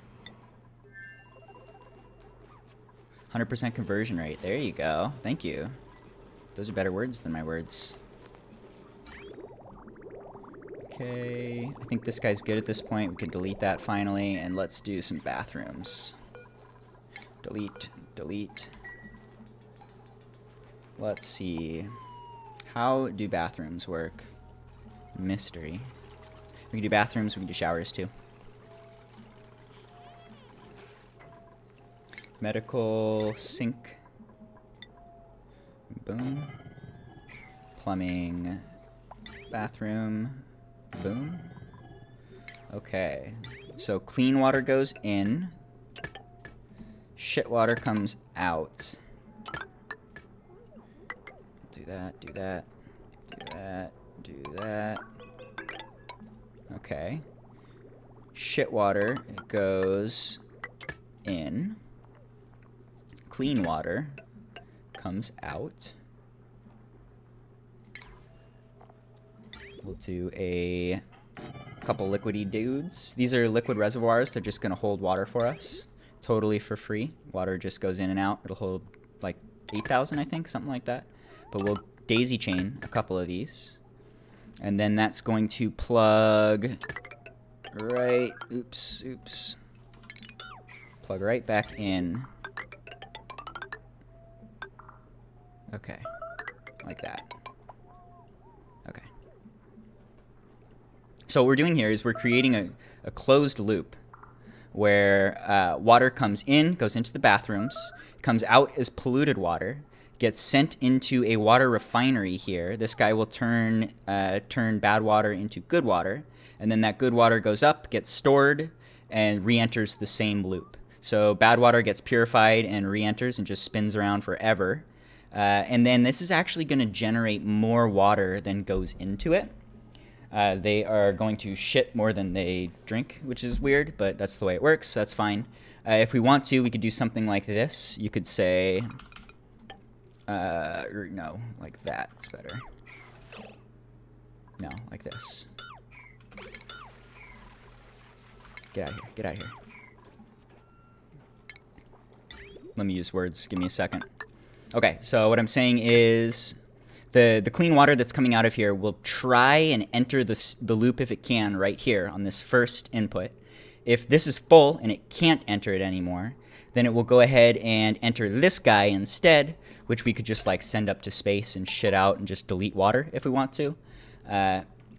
100% conversion rate. There you go. Thank you. Those are better words than my words. Okay. I think this guy's good at this point. We can delete that finally. And let's do some bathrooms. Delete. Delete. Let's see. How do bathrooms work? Mystery. We can do bathrooms. We can do showers too. Medical sink. Boom. Plumbing. Bathroom. Boom. Okay. So clean water goes in. Shit water comes out. Do that, do that, do that, do that. Okay. Shit water goes in. Clean water comes out. We'll do a couple liquidy dudes. These are liquid reservoirs. They're just going to hold water for us. Totally for free. Water just goes in and out. It'll hold like 8,000, I think, something like that. But we'll daisy chain a couple of these. And then that's going to plug right... Oops, oops. Plug right back in. Okay, like that. Okay. So what we're doing here is we're creating a closed loop where water comes in, goes into the bathrooms, comes out as polluted water, gets sent into a water refinery here. This guy will turn bad water into good water, and then that good water goes up, gets stored, and re-enters the same loop. So bad water gets purified and re-enters and just spins around forever. And then this is actually going to generate more water than goes into it. They are going to shit more than they drink, which is weird, but that's the way it works, so that's fine. If we want to, we could do something like this. You could say, or no, like that. It's better. No, like this. Get out of here. Get out of here. Let me use words. Give me a second. Okay, so what I'm saying is the clean water that's coming out of here will try and enter the loop if it can right here on this first input. If this is full and it can't enter it anymore, then it will go ahead and enter this guy instead, which we could just like send up to space and shit out and just delete water if we want to.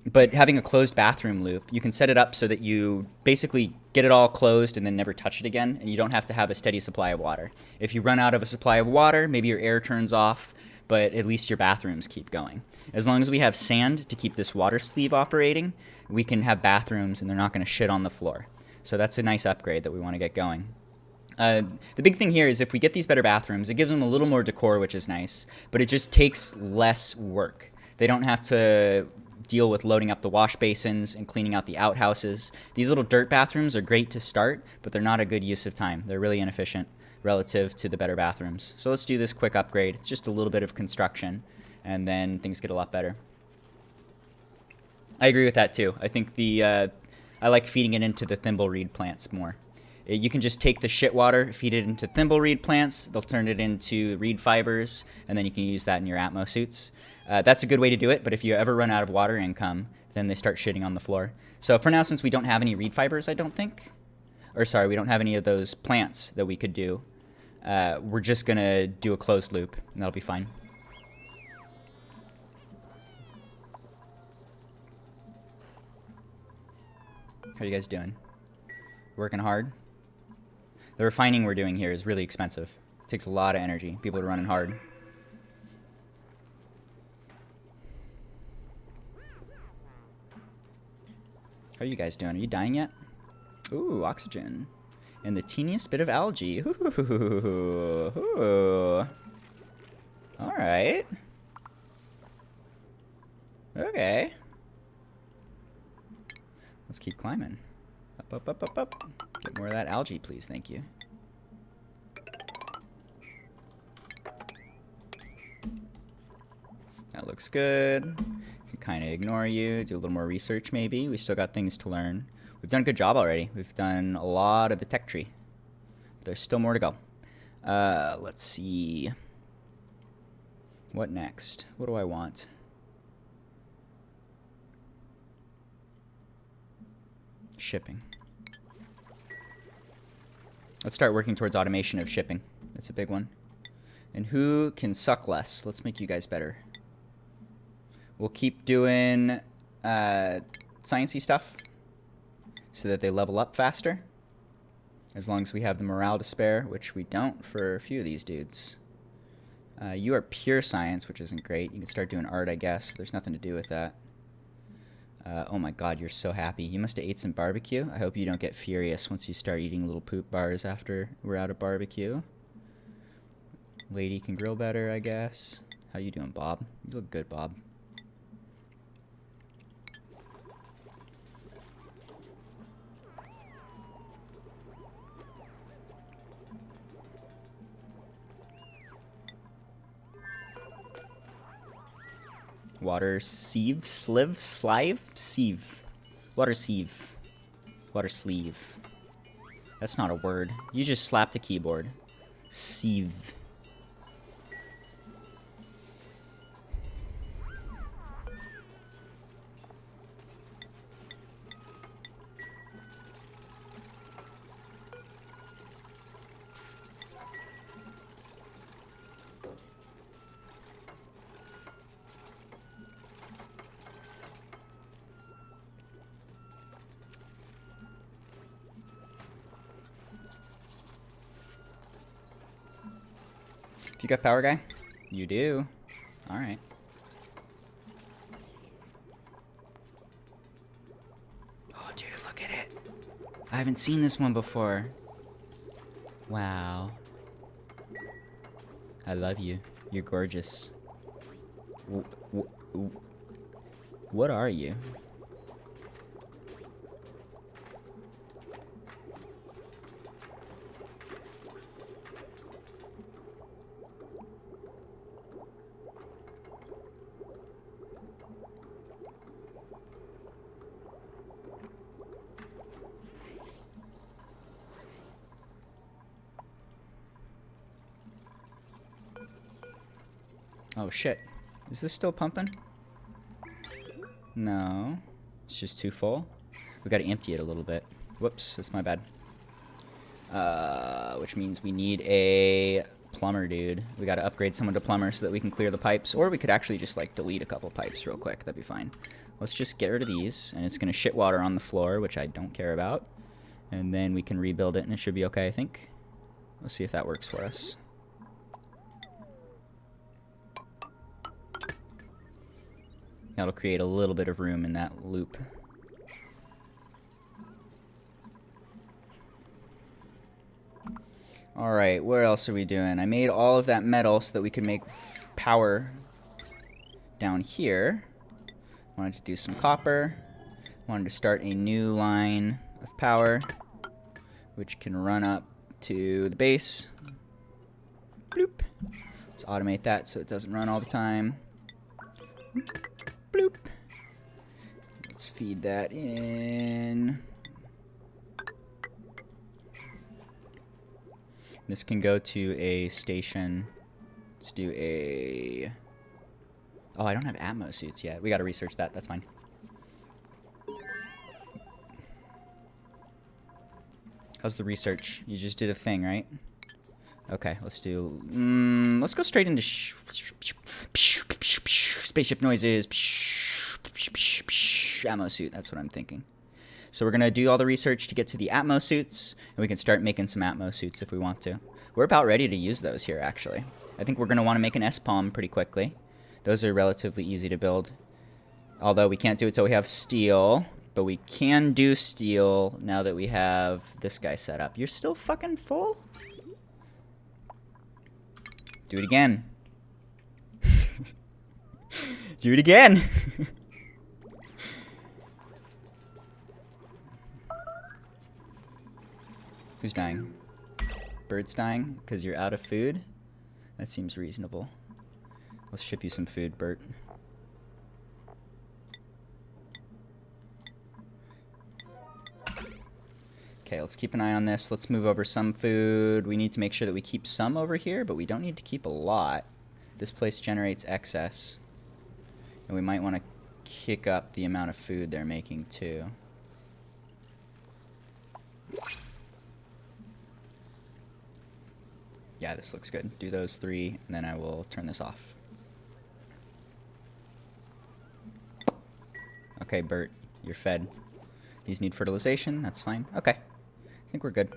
But having a closed bathroom loop, you can set it up so that you basically get it all closed and then never touch it again, and you don't have to have a steady supply of water. If you run out of a supply of water, maybe your air turns off, but at least your bathrooms keep going. As long as we have sand to keep this water sleeve operating, we can have bathrooms and they're not going to shit on the floor. So that's a nice upgrade that we want to get going. The big thing here is if we get these better bathrooms, it gives them a little more decor, which is nice, but it just takes less work. They don't have to deal with loading up the wash basins and cleaning out the outhouses. These little dirt bathrooms are great to start, but they're not a good use of time. They're really inefficient relative to the better bathrooms. So let's do this quick upgrade. It's just a little bit of construction, and then things get a lot better. I agree with that too. I think I like feeding it into the thimbleweed plants more. You can just take the shit water, feed it into thimbleweed plants, they'll turn it into reed fibers, and then you can use that in your Atmos suits. That's a good way to do it, but if you ever run out of water income, then they start shitting on the floor. So for now, since we don't have any reed fibers, I don't think, or sorry, we don't have any of those plants that we could do, we're just going to do a closed loop, and that'll be fine. How are you guys doing? Working hard? The refining we're doing here is really expensive. It takes a lot of energy. People are running hard. How are you guys doing? Are you dying yet? Ooh, oxygen. And the teeniest bit of algae. Ooh. Alright. Okay. Let's keep climbing. Up, up, up, up, up. Get more of that algae, please. Thank you. That looks good. Can kind of ignore you. Do a little more research, maybe. We still got things to learn. We've done a good job already. We've done a lot of the tech tree. There's still more to go. Let's see. What next? What do I want? Shipping. Let's start working towards automation of shipping. That's a big one. And who can suck less? Let's make you guys better. We'll keep doing sciencey stuff so that they level up faster. As long as we have the morale to spare, which we don't for a few of these dudes. You are pure science, which isn't great. You can start doing art, I guess, but there's nothing to do with that. Oh my god, you're so happy. You must have ate some barbecue. I hope you don't get furious once you start eating little poop bars after we're out of barbecue. Lady can grill better, I guess. How you doing, Bob? You look good, Bob. Water sieve, slive, slive, sieve. Water sieve. Water sleeve. That's not a word. You just slapped a keyboard. Sieve. You got power, guy? You do. Alright. Oh, dude, look at it. I haven't seen this one before. Wow. I love you. You're gorgeous. What are you? Oh shit. Is this still pumping? No. It's just too full. We gotta empty it a little bit. Whoops, that's my bad. Which means we need a plumber, dude. We gotta upgrade someone to plumber so that we can clear the pipes. Or we could actually just, like, delete a couple pipes real quick. That'd be fine. Let's just get rid of these. And it's gonna shit water on the floor, which I don't care about. And then we can rebuild it, and it should be okay, I think. Let's see if that works for us. That'll create a little bit of room in that loop. Alright, what else are we doing? I made all of that metal so that we could make power down here. Wanted to do some copper. Wanted to start a new line of power, which can run up to the base. Bloop. Let's automate that so it doesn't run all the time. Bloop. Let's feed that in. This can go to a station. Let's do a... Oh, I don't have Atmos suits yet. We gotta research that. That's fine. How's the research? You just did a thing, right? Okay, let's do... let's go straight into... spaceship noises. Atmos suit. That's what I'm thinking. So we're going to do all the research to get to the Atmos suits, and we can start making some Atmos suits if we want to. We're about ready to use those here, actually. I think we're going to want to make an S-palm pretty quickly. Those are relatively easy to build. Although we can't do it until we have steel, but we can do steel now that we have this guy set up. You're still fucking full? Do it again. Do it again. Who's dying? Bird's dying because you're out of food? That seems reasonable. Let's ship you some food, Bert. Okay, let's keep an eye on this. Let's move over some food. We need to make sure that we keep some over here, but we don't need to keep a lot. This place generates excess. And we might want to kick up the amount of food they're making, too. Yeah, this looks good. Do those 3, and then I will turn this off. Okay, Bert, you're fed. These need fertilization. That's fine. Okay. I think we're good.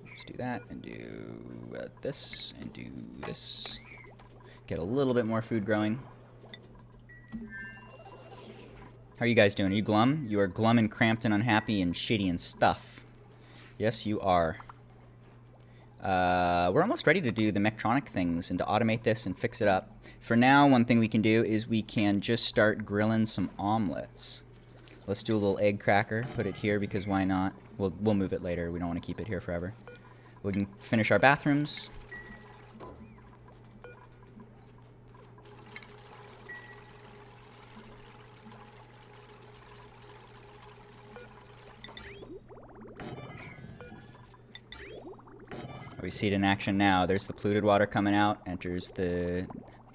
Let's do that, and do this, and do this. Get a little bit more food growing. How are you guys doing? Are you glum? You are glum and cramped and unhappy and shitty and stuff. Yes, you are. We're almost ready to do the mechtronic things and to automate this and fix it up. For now, one thing we can do is we can just start grilling some omelets. Let's do a little egg cracker. Put it here because why not? We'll move it later. We don't want to keep it here forever. We can finish our bathrooms. We see it in action now. There's the polluted water coming out. Enters the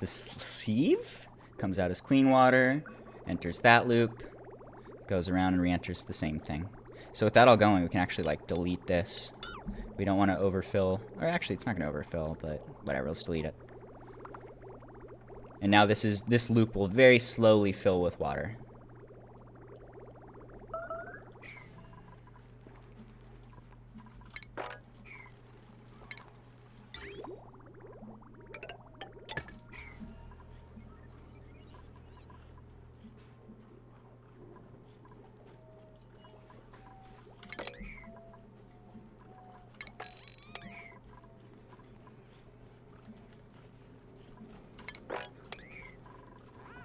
sieve. Comes out as clean water. Enters that loop. Goes around and re-enters the same thing. So with that all going, we can actually like delete this. We don't want to overfill. Or actually, it's not going to overfill, but whatever. Let's delete it. And now this loop will very slowly fill with water.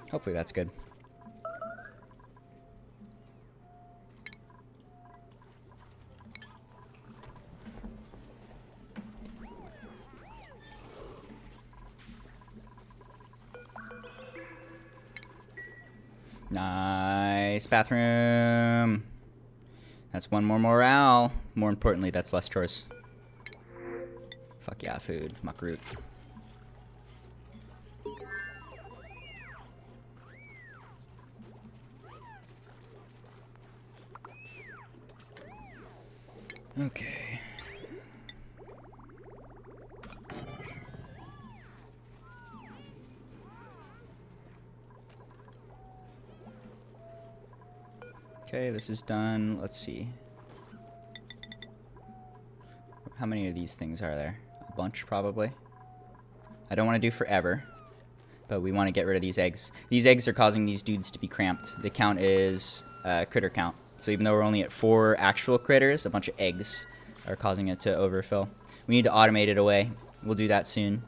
Hopefully that's good. Nice bathroom. That's one more morale. More importantly, that's less chores. Fuck yeah, food. Muck root. Okay. Okay, this is done. Let's see. How many of these things are there? A bunch, probably. I don't want to do forever, but we want to get rid of these eggs. These eggs are causing these dudes to be cramped. The count is critter count. So even though we're only at 4 actual critters, a bunch of eggs are causing it to overfill. We need to automate it away. We'll do that soon.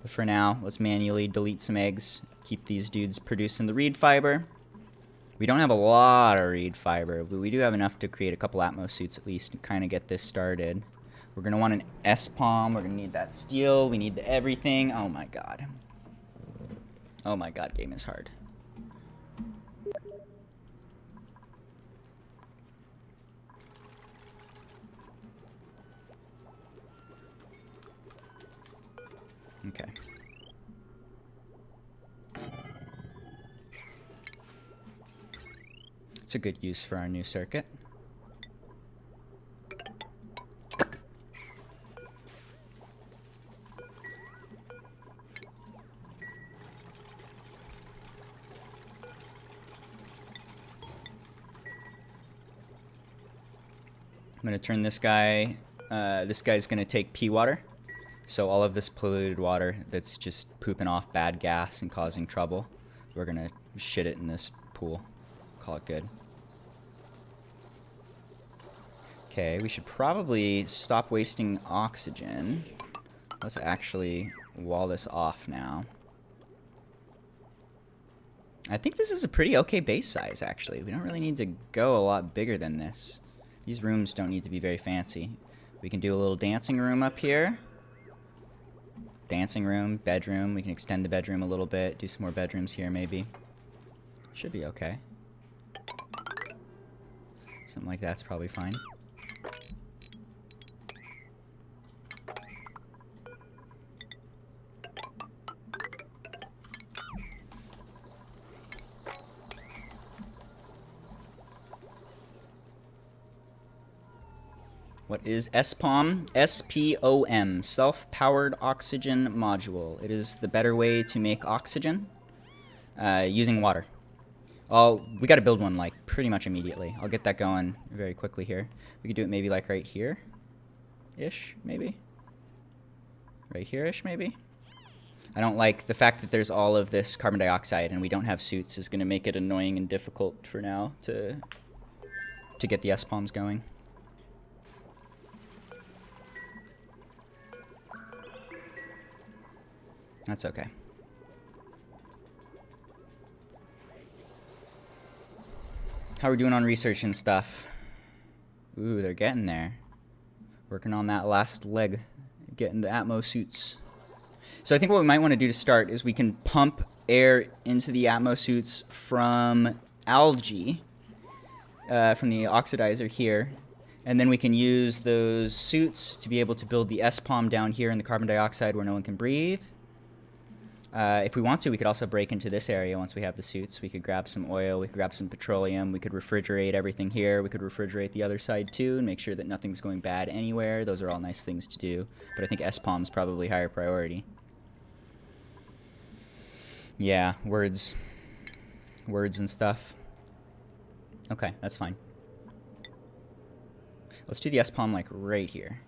But for now, let's manually delete some eggs. Keep these dudes producing the reed fiber. We don't have a lot of reed fiber, but we do have enough to create a couple Atmos suits at least and kind of get this started. We're going to want an S-palm. We're going to need that steel. We need the everything. Oh my god. Oh my god, game is hard. Okay. It's a good use for our new circuit. I'm going to turn this guy, this guy's going to take pee water. So all of this polluted water that's just pooping off bad gas and causing trouble, we're going to shit it in this pool. Call it good. Okay, we should probably stop wasting oxygen. Let's actually wall this off now. I think this is a pretty okay base size, actually. We don't really need to go a lot bigger than this. These rooms don't need to be very fancy. We can do a little dancing room up here. Dancing room, bedroom. We can extend the bedroom a little bit. Do some more bedrooms here, maybe. Should be okay. Something like that's probably fine. What is SPOM? S-P-O-M, Self-Powered Oxygen Module. It is the better way to make oxygen using water. We got to build one like pretty much immediately. I'll get that going very quickly here. We could do it maybe like right here-ish, maybe. Right here-ish, maybe. I don't like the fact that there's all of this carbon dioxide and we don't have suits is going to make it annoying and difficult for now to get the SPOMs going. That's okay. How are we doing on research and stuff? Ooh, they're getting there. Working on that last leg, getting the Atmos suits. So I think what we might want to do to start is we can pump air into the Atmos suits from algae, from the oxidizer here, and then we can use those suits to be able to build the SPOM down here in the carbon dioxide where no one can breathe. If we want to, we could also break into this area once we have the suits. We could grab some oil, we could grab some petroleum, we could refrigerate everything here, we could refrigerate the other side too and make sure that nothing's going bad anywhere. Those are all nice things to do, but I think SPOM's probably higher priority. Yeah, words and stuff. Okay, that's fine. Let's do the SPOM like right here.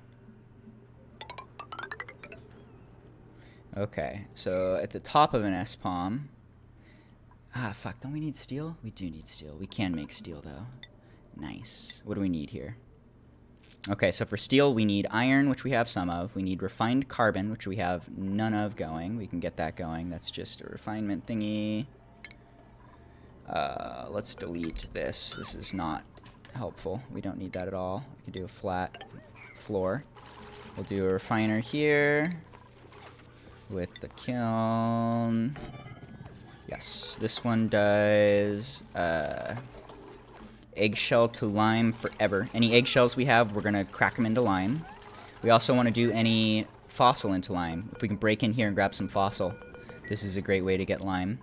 Okay, so at the top of an SPOM... Ah, fuck, don't we need steel? We do need steel. We can make steel, though. Nice. What do we need here? Okay, so for steel, we need iron, which we have some of. We need refined carbon, which we have none of going. We can get that going. That's just a refinement thingy. Let's delete this. This is not helpful. We don't need that at all. We can do a flat floor. We'll do a refiner here. With the kiln. Yes, this one does eggshell to lime forever. Any eggshells we have, we're going to crack them into lime. We also want to do any fossil into lime. If we can break in here and grab some fossil, this is a great way to get lime.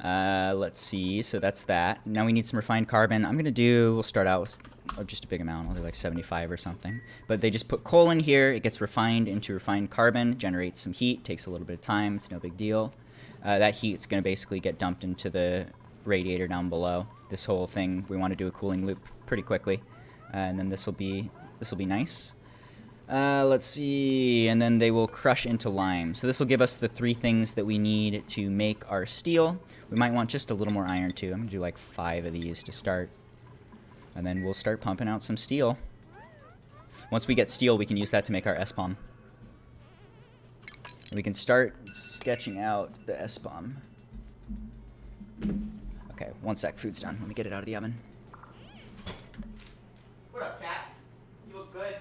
Let's see. So that's that. Now we need some refined carbon. We'll start out with just a big amount. I'll do like 75 or something. But they just put coal in here. It gets refined into refined carbon, generates some heat, takes a little bit of time. It's no big deal. That heat's going to basically get dumped into the radiator down below. This whole thing, we want to do a cooling loop pretty quickly. And then this will be nice. Let's see, and then they will crush into lime. So this will give us the 3 things that we need to make our steel. We might want just a little more iron too. I'm gonna do like 5 of these to start. And then we'll start pumping out some steel. Once we get steel, we can use that to make our S-bomb. And we can start sketching out the S-bomb. Okay, 1 sec, food's done. Let me get it out of the oven. What up, cat? You look good.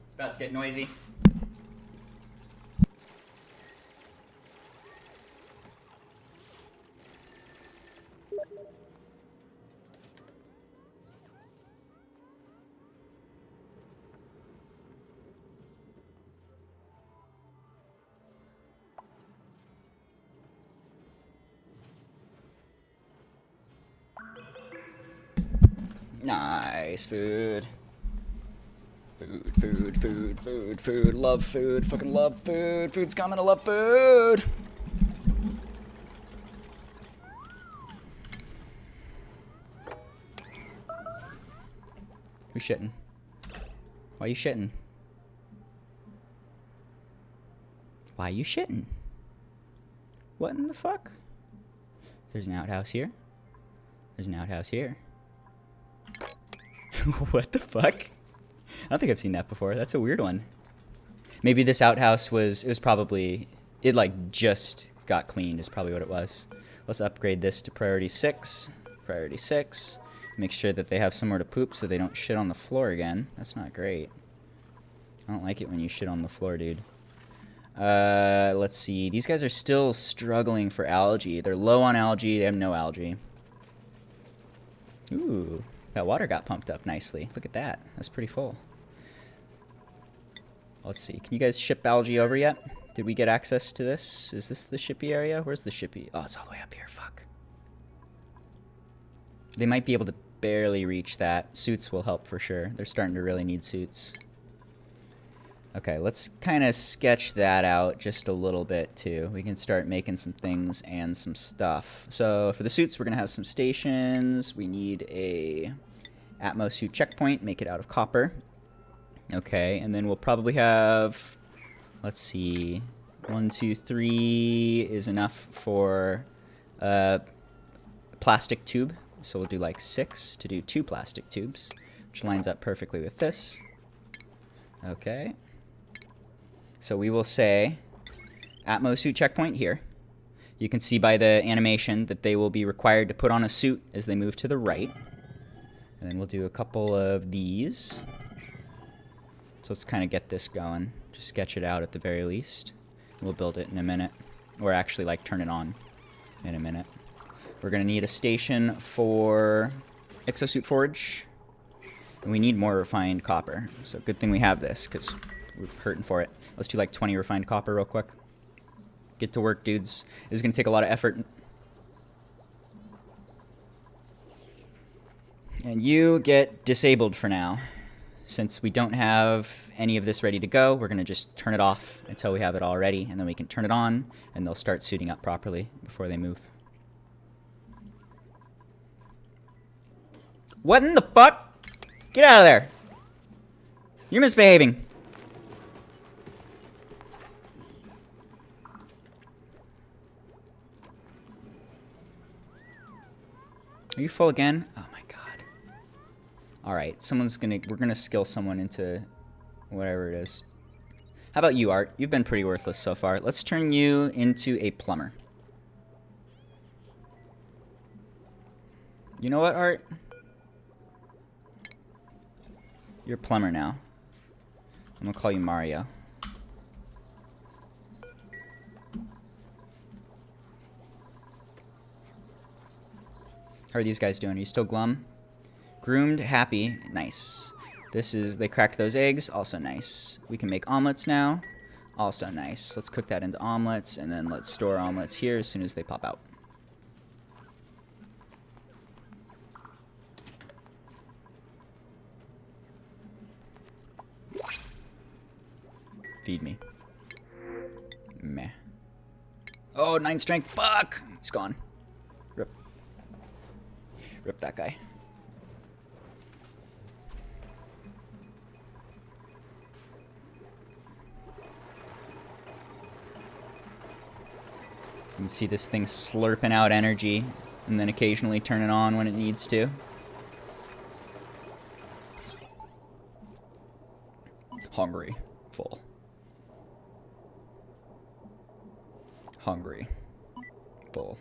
It's about to get noisy. Nice food. Food. Love food. Fucking love food. Food's coming. I love food. Who's shitting? Why are you shitting? Why are you shitting? What in the fuck? There's an outhouse here. There's an outhouse here. What the fuck? I don't think I've seen that before. That's a weird one. Maybe this outhouse it like just got cleaned is probably what it was. Let's upgrade this to priority 6. Priority 6. Make sure that they have somewhere to poop so they don't shit on the floor again. That's not great. I don't like it when you shit on the floor, dude. Let's see. These guys are still struggling for algae. They're low on algae. They have no algae. Ooh. That water got pumped up nicely. Look at that. That's pretty full. Let's see. Can you guys ship algae over yet? Did we get access to this? Is this the shippy area? Where's the shippy? Oh, it's all the way up here. Fuck. They might be able to barely reach that. Suits will help for sure. They're starting to really need suits. Okay, let's kind of sketch that out just a little bit too. We can start making some things and some stuff. So for the suits, we're going to have some stations. We need a Atmos suit checkpoint, make it out of copper. Okay, and then we'll probably have, let's see, 1, 2, 3 is enough for a plastic tube. So we'll do like 6 to do 2 plastic tubes, which lines up perfectly with this. Okay. So we will say Atmos suit checkpoint here. You can see by the animation that they will be required to put on a suit as they move to the right. And then we'll do a couple of these. So let's kind of get this going. Just sketch it out at the very least. We'll build it in a minute. Or actually, like, turn it on in a minute. We're going to need a station for exosuit forge. And we need more refined copper. So good thing we have this, because we're hurting for it. Let's do like 20 refined copper real quick. Get to work, dudes. This is going to take a lot of effort. And you get disabled for now. Since we don't have any of this ready to go, we're going to just turn it off until we have it all ready. And then we can turn it on, and they'll start suiting up properly before they move. What in the fuck? Get out of there. You're misbehaving. Are you full again? Oh my god. Alright, we're gonna skill someone into whatever it is. How about you, Art? You've been pretty worthless so far. Let's turn you into a plumber. You know what, Art? You're a plumber now. I'm gonna call you Mario. How are these guys doing? Are you still glum? Groomed, happy, nice. This is, they cracked those eggs, also nice. We can make omelets now, also nice. Let's cook that into omelets, and then let's store omelets here as soon as they pop out. Feed me. Meh. Oh, 9 strength, fuck! He's gone. Rip. Rip that guy. You can see this thing slurping out energy and then occasionally turn it on when it needs to. Hungry. Full. Hungry. Full.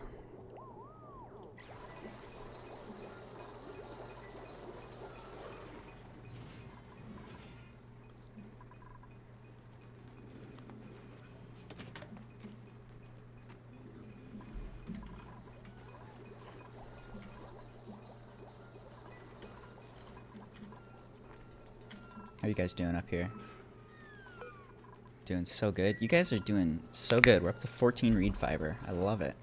How are you guys doing up here? Doing so good. You guys are doing so good. We're up to 14 reed fiber. I love it.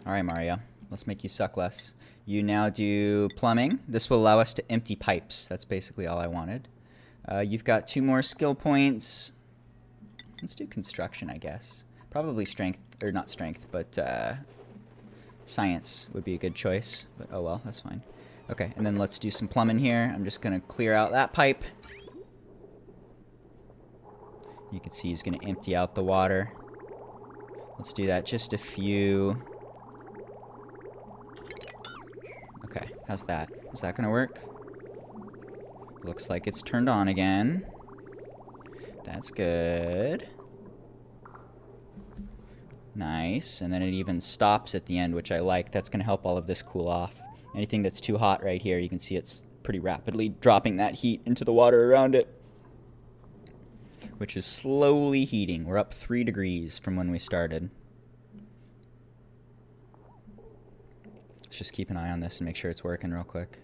Alright, Mario. Let's make you suck less. You now do plumbing. This will allow us to empty pipes. That's basically all I wanted. You've got 2 more skill points. Let's do construction, I guess. Probably strength, or not strength, but science would be a good choice. But oh well, that's fine. Okay, and then let's do some plumbing here. I'm just going to clear out that pipe. You can see he's going to empty out the water. Let's do that just a few. Okay, how's that? Is that going to work? Looks like it's turned on again. That's good. Nice, and then it even stops at the end, which I like. That's going to help all of this cool off. Anything that's too hot right here, you can see it's pretty rapidly dropping that heat into the water around it, which is slowly heating. We're up 3 degrees from when we started. Let's just keep an eye on this and make sure it's working real quick.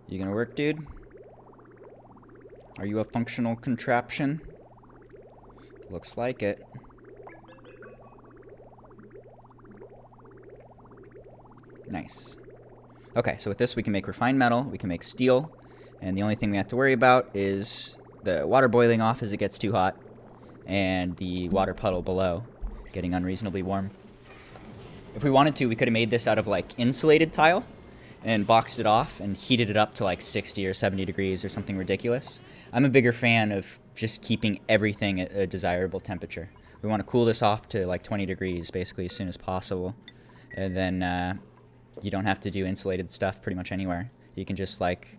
You gonna work, dude? Are you a functional contraption? Looks like it. Nice. Okay, so with this we can make refined metal, we can make steel, and the only thing we have to worry about is the water boiling off as it gets too hot, and the water puddle below getting unreasonably warm. If we wanted to, we could have made this out of like insulated tile and boxed it off and heated it up to like 60 or 70 degrees or something ridiculous. I'm a bigger fan of just keeping everything at a desirable temperature. We want to cool this off to like 20 degrees basically as soon as possible. And then you don't have to do insulated stuff pretty much anywhere. You can just like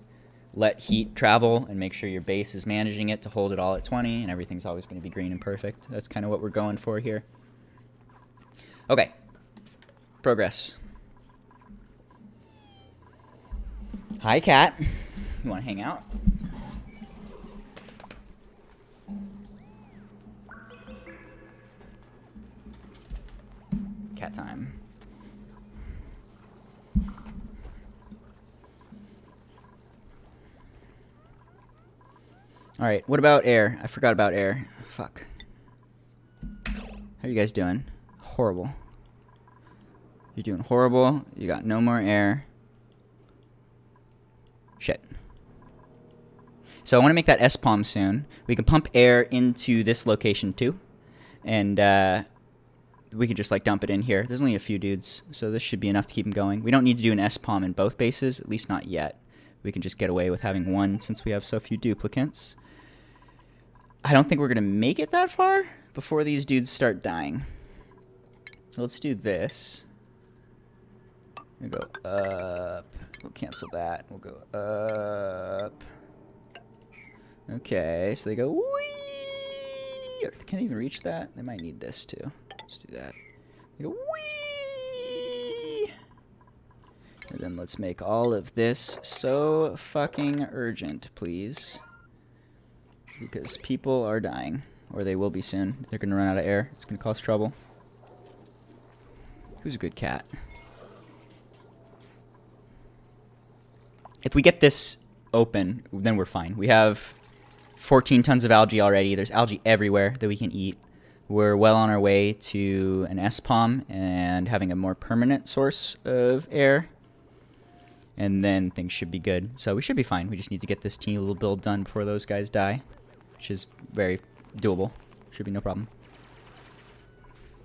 let heat travel and make sure your base is managing it to hold it all at 20 and everything's always going to be green and perfect. That's kind of what we're going for here. Okay. Progress. Hi, cat. You want to hang out? Cat time. All right, what about air? I forgot about air. Fuck. How are you guys doing? Horrible. You're doing horrible. You got no more air. Shit. So I want to make that S-palm soon. We can pump air into this location too. And we can just like dump it in here. There's only a few dudes, so this should be enough to keep them going. We don't need to do an S-palm in both bases, at least not yet. We can just get away with having one since we have so few duplicates. I don't think we're going to make it that far before these dudes start dying. Let's do this. We'll go up. We'll cancel that. We'll go up. Okay, so they go whee! Can they even reach that? They might need this too. Let's do that. They go whee! And then let's make all of this so fucking urgent, please. Because people are dying. Or they will be soon. They're going to run out of air. It's going to cause trouble. Who's a good cat? If we get this open, then we're fine. We have 14 tons of algae already. There's algae everywhere that we can eat. We're well on our way to an SPOM and having a more permanent source of air. And then things should be good. So we should be fine. We just need to get this teeny little build done before those guys die, which is very doable. Should be no problem.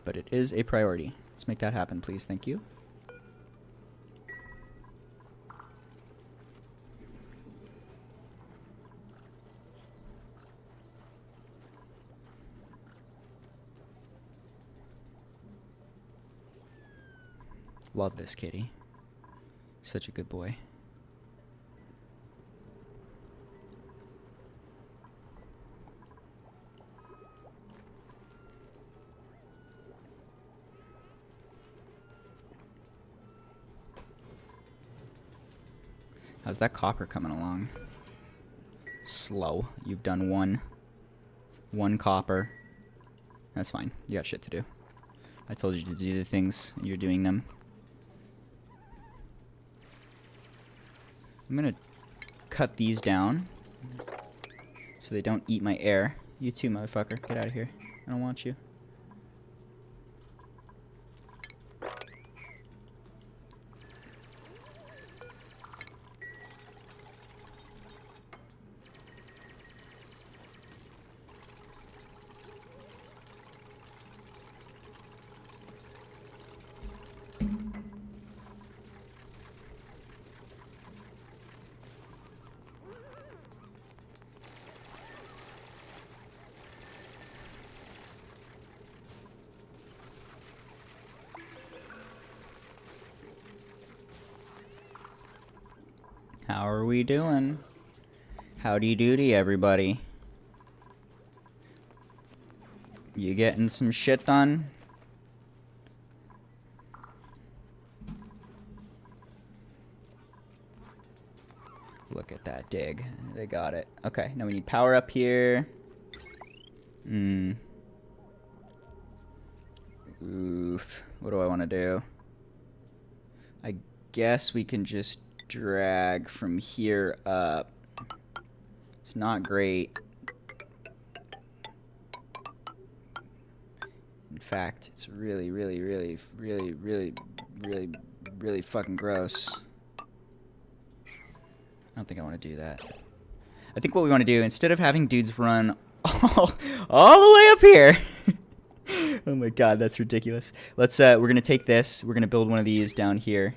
But it is a priority. Let's make that happen, please. Thank you. Love this kitty. Such a good boy. How's that copper coming along? Slow. You've done one copper. That's fine. You got shit to do. I told you to do the things, and you're doing them. I'm gonna cut these down so they don't eat my air. You too, motherfucker. Get out of here. I don't want you. How are we doing? Howdy doody, everybody. You getting some shit done? Look at that dig. They got it. Okay, now we need power up here. Oof. What do I want to do? I guess we can just drag from here up. It's not great. In fact, it's really fucking gross. I don't think I want to do that. I think what we want to do, instead of having dudes run all the way up here. Oh my god, that's ridiculous. Let's we're gonna take this, we're gonna build one of these down here.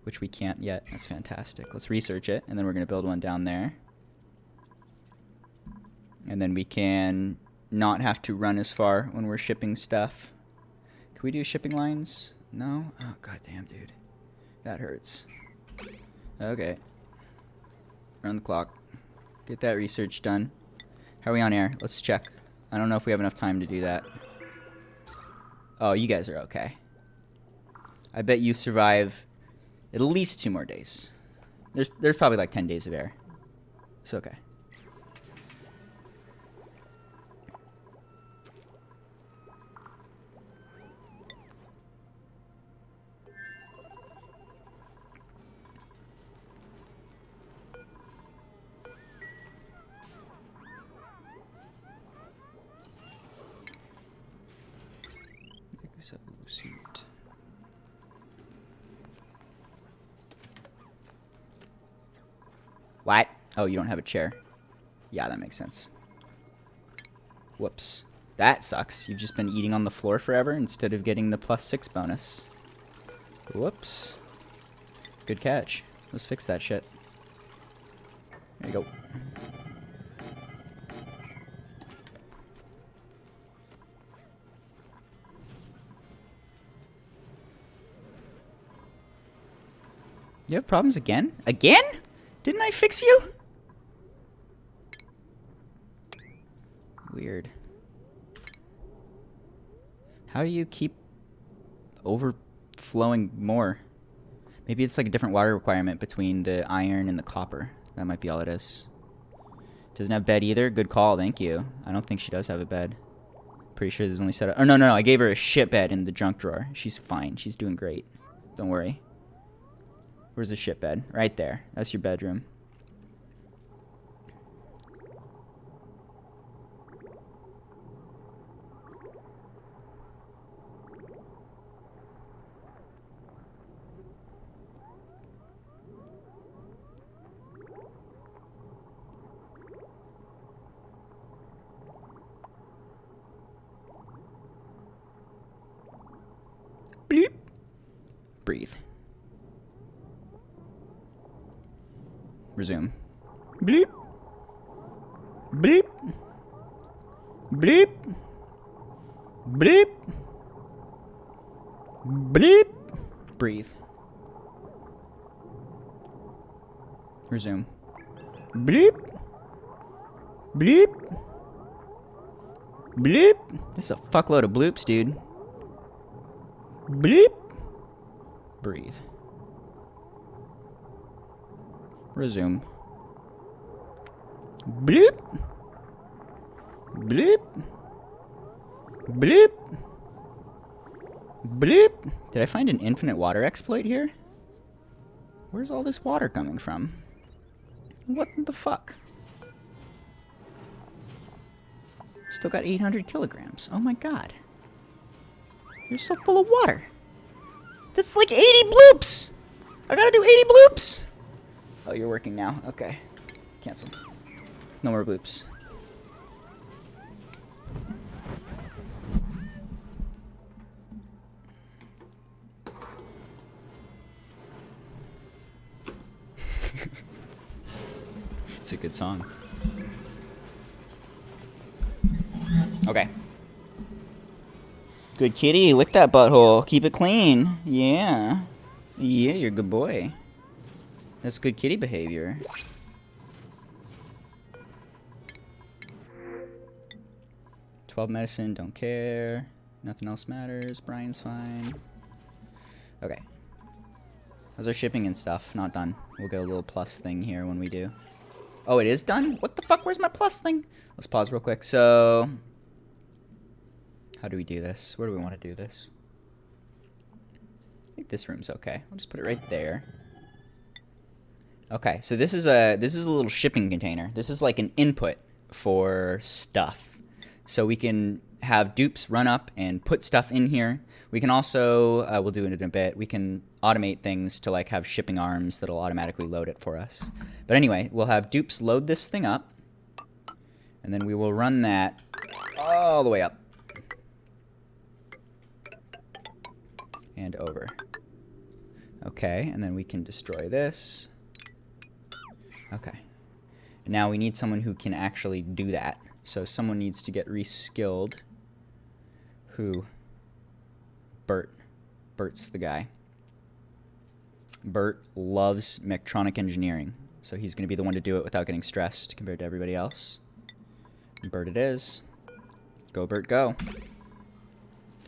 Which we can't yet. That's fantastic. Let's research it, and then we're going to build one down there. And then we can not have to run as far when we're shipping stuff. Can we do shipping lines? No? Oh, goddamn, dude. That hurts. Okay. Run the clock. Get that research done. How are we on air? Let's check. I don't know if we have enough time to do that. Oh, you guys are okay. I bet you survive at least 2 more days. There's probably like 10 days of air. It's okay. So suit. What? Oh, you don't have a chair. Yeah, that makes sense. Whoops. That sucks. You've just been eating on the floor forever instead of getting the +6 bonus. Whoops. Good catch. Let's fix that shit. There you go. You have problems again? Again? Didn't I fix you? Weird. How do you keep overflowing more? Maybe it's like a different water requirement between the iron and the copper. That might be all it is. Doesn't have bed either. Good call. Thank you. I don't think she does have a bed. Pretty sure there's only set up. Oh, no. I gave her a shit bed in the junk drawer. She's fine. She's doing great. Don't worry. Where's the shit bed? Right there. That's your bedroom. Bleep. Breathe. Resume. Bleep. Bleep. Bleep. Bleep. Bleep. Breathe. Resume. Bleep. Bleep. Bleep. This is a fuckload of bloops, dude. Bleep. Breathe. Resume. Bleep. Bleep. Bleep. Bleep. Did I find an infinite water exploit here? Where's all this water coming from? What the fuck? Still got 800 kilograms. Oh my god. You're so full of water. That's like 80 bloops! I gotta do 80 bloops! Oh, you're working now. Okay. Cancel. No more bloops. It's a good song. Okay. Good kitty, lick that butthole. Keep it clean. Yeah. Yeah, you're a good boy. That's good kitty behavior. $12 medicine, don't care. Nothing else matters. Brian's fine. Okay. How's our shipping and stuff? Not done. We'll get a little plus thing here when we do. Oh, it is done? What the fuck? Where's my plus thing? Let's pause real quick. So, how do we do this? Where do we want to do this? I think this room's okay. I'll just put it right there. Okay, so this is a little shipping container. This is like an input for stuff. So we can have dupes run up and put stuff in here. We can also, we'll do it in a bit, we can automate things to like have shipping arms that'll automatically load it for us. But anyway, we'll have dupes load this thing up, and then we will run that all the way up. And over. Okay, and then we can destroy this. Okay. Now we need someone who can actually do that. So someone needs to get reskilled. Who? Bert. Bert's the guy. Bert loves mechatronic engineering, so he's going to be the one to do it without getting stressed compared to everybody else. Bert it is. Go, Bert, go.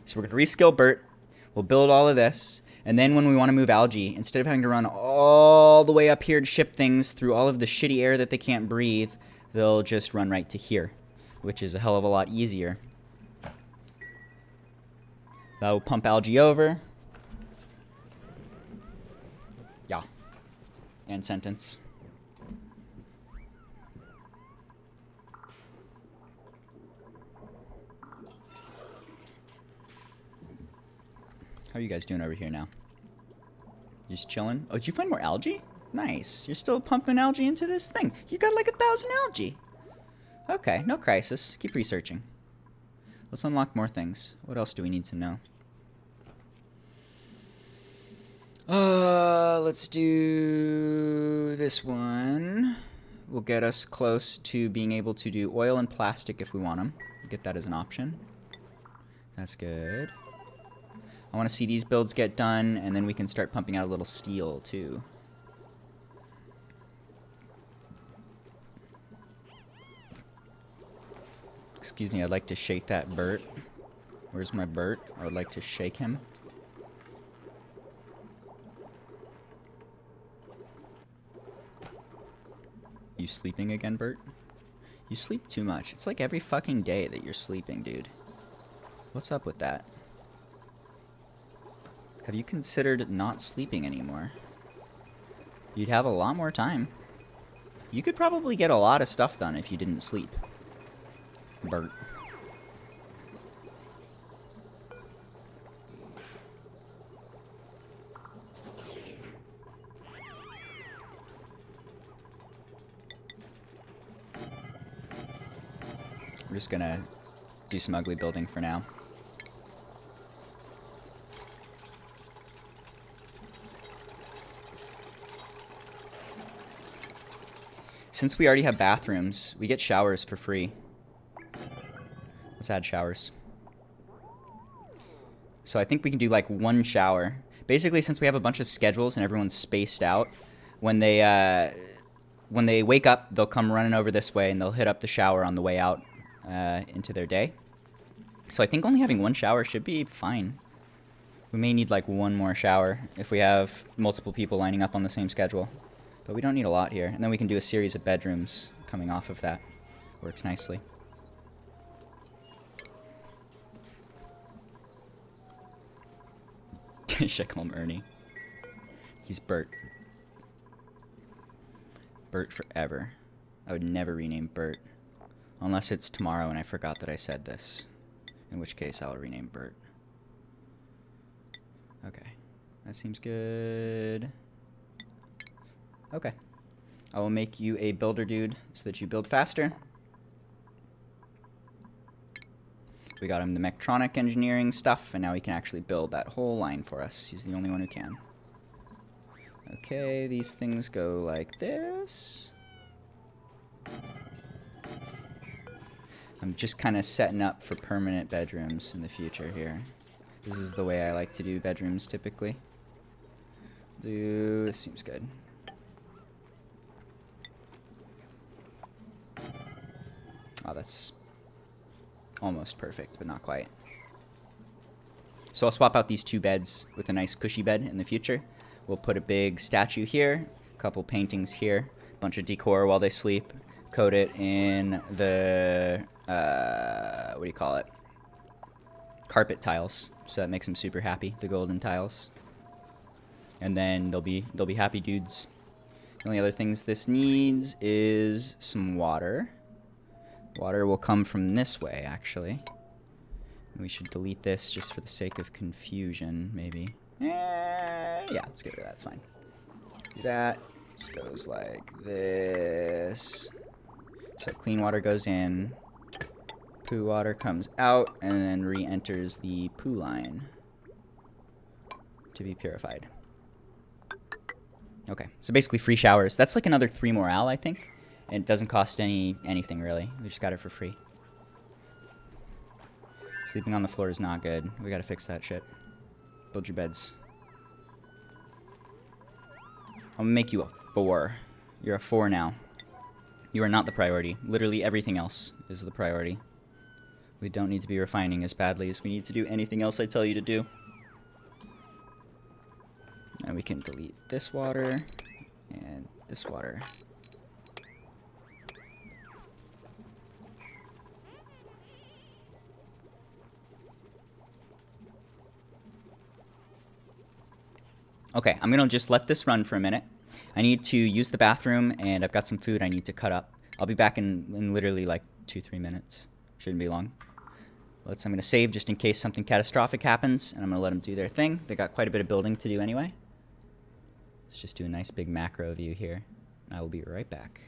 So we're going to reskill Bert. We'll build all of this. And then when we want to move algae, instead of having to run all the way up here to ship things through all of the shitty air that they can't breathe, they'll just run right to here, which is a hell of a lot easier. That will pump algae over. Yeah. End sentence. How are you guys doing over here now? Just chilling? Oh, did you find more algae? Nice. You're still pumping algae into this thing. You got like 1,000 algae. Okay, no crisis. Keep researching. Let's unlock more things. What else do we need to know? Let's do this one. Will get us close to being able to do oil and plastic if we want them. Get that as an option. That's good. I want to see these builds get done, and then we can start pumping out a little steel, too. Excuse me, I'd like to shake that Bert. Where's my Bert? I would like to shake him. You sleeping again, Bert? You sleep too much. It's like every fucking day that you're sleeping, dude. What's up with that? Have you considered not sleeping anymore? You'd have a lot more time. You could probably get a lot of stuff done if you didn't sleep. Bert. We're just gonna do some ugly building for now. Since we already have bathrooms, we get showers for free. Let's add showers. So I think we can do like one shower. Basically, since we have a bunch of schedules and everyone's spaced out, when they wake up, they'll come running over this way and they'll hit up the shower on the way out into their day. So I think only having one shower should be fine. We may need like one more shower if we have multiple people lining up on the same schedule. But we don't need a lot here. And then we can do a series of bedrooms coming off of that. Works nicely. Should I call him Ernie? He's Bert. Bert forever. I would never rename Bert. Unless it's tomorrow and I forgot that I said this. In which case I'll rename Bert. Okay. That seems good. Okay. I will make you a builder dude so that you build faster. We got him the mechatronic engineering stuff, and now he can actually build that whole line for us. He's the only one who can. Okay, these things go like this. I'm just kind of setting up for permanent bedrooms in the future here. This is the way I like to do bedrooms typically. This seems good. Oh, that's almost perfect, but not quite. So I'll swap out these two beds with a nice cushy bed in the future. We'll put a big statue here, a couple paintings here, a bunch of decor while they sleep, coat it in the, what do you call it? Carpet tiles, so that makes them super happy, the golden tiles. And then they'll be happy dudes. The only other things this needs is some water. Water will come from this way, actually. We should delete this just for the sake of confusion, maybe. Yeah, let's get rid of that. It's fine. Do that. This goes like this. So clean water goes in. Poo water comes out and then re-enters the poo line to be purified. Okay, so basically free showers. That's like another 3 morale, I think. And it doesn't cost anything, really. We just got it for free. Sleeping on the floor is not good. We gotta fix that shit. Build your beds. I'm gonna make you a 4. You're a 4 now. You are not the priority. Literally everything else is the priority. We don't need to be refining as badly as we need to do anything else I tell you to do. And we can delete this water and this water. Okay, I'm gonna just let this run for a minute. I need to use the bathroom, and I've got some food I need to cut up. I'll be back in literally like 2-3 minutes. Shouldn't be long. I'm gonna save just in case something catastrophic happens, and I'm gonna let them do their thing. They got quite a bit of building to do anyway. Let's just do a nice big macro view here. I will be right back.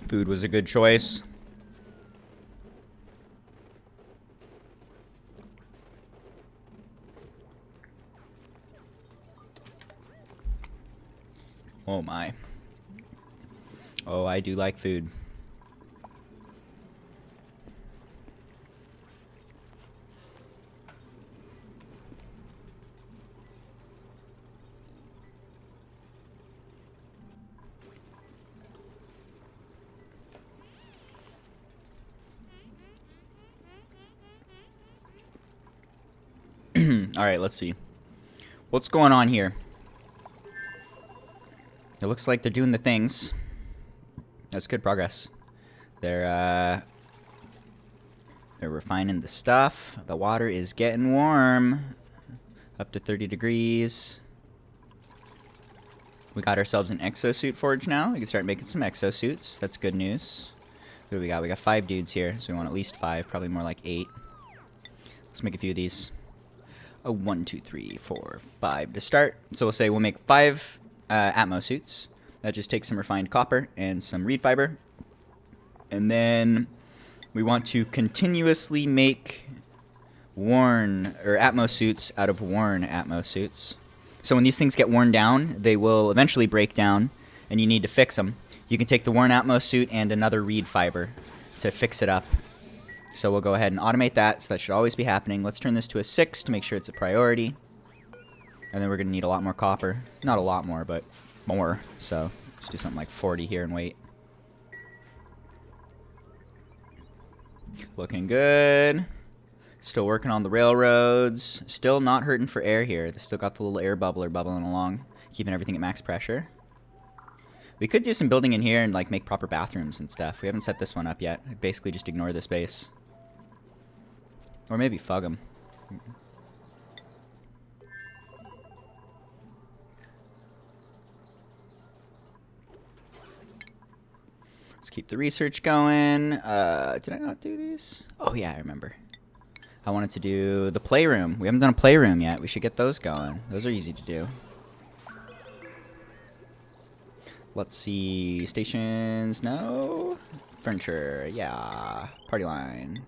Food was a good choice. Oh my. Oh, I do like food. All right, let's see. What's going on here? It looks like they're doing the things. That's good progress. They're refining the stuff. The water is getting warm. Up to 30 degrees. We got ourselves an exosuit forge now. We can start making some exosuits. That's good news. What do we got? We got 5 dudes here, so we want at least 5. Probably more like 8. Let's make a few of these. 1, 2, 3, 4, 5 to start. So we'll say we'll make 5 Atmos suits. That just takes some refined copper and some reed fiber. And then we want to continuously make worn or Atmos suits out of worn Atmos suits. So when these things get worn down, they will eventually break down, and you need to fix them. You can take the worn Atmos suit and another reed fiber to fix it up. So we'll go ahead and automate that, so that should always be happening. Let's turn this to a 6 to make sure it's a priority. And then we're going to need a lot more copper. Not a lot more, but more. So let's do something like 40 here and wait. Looking good. Still working on the railroads. Still not hurting for air here. They still got the little air bubbler bubbling along, keeping everything at max pressure. We could do some building in here and like make proper bathrooms and stuff. We haven't set this one up yet. I'd basically just ignore this base. Or maybe fug them. Let's keep the research going. Did I not do these? Oh yeah, I remember. I wanted to do the playroom. We haven't done a playroom yet. We should get those going. Those are easy to do. Let's see. Stations, no. Furniture, yeah. Party line.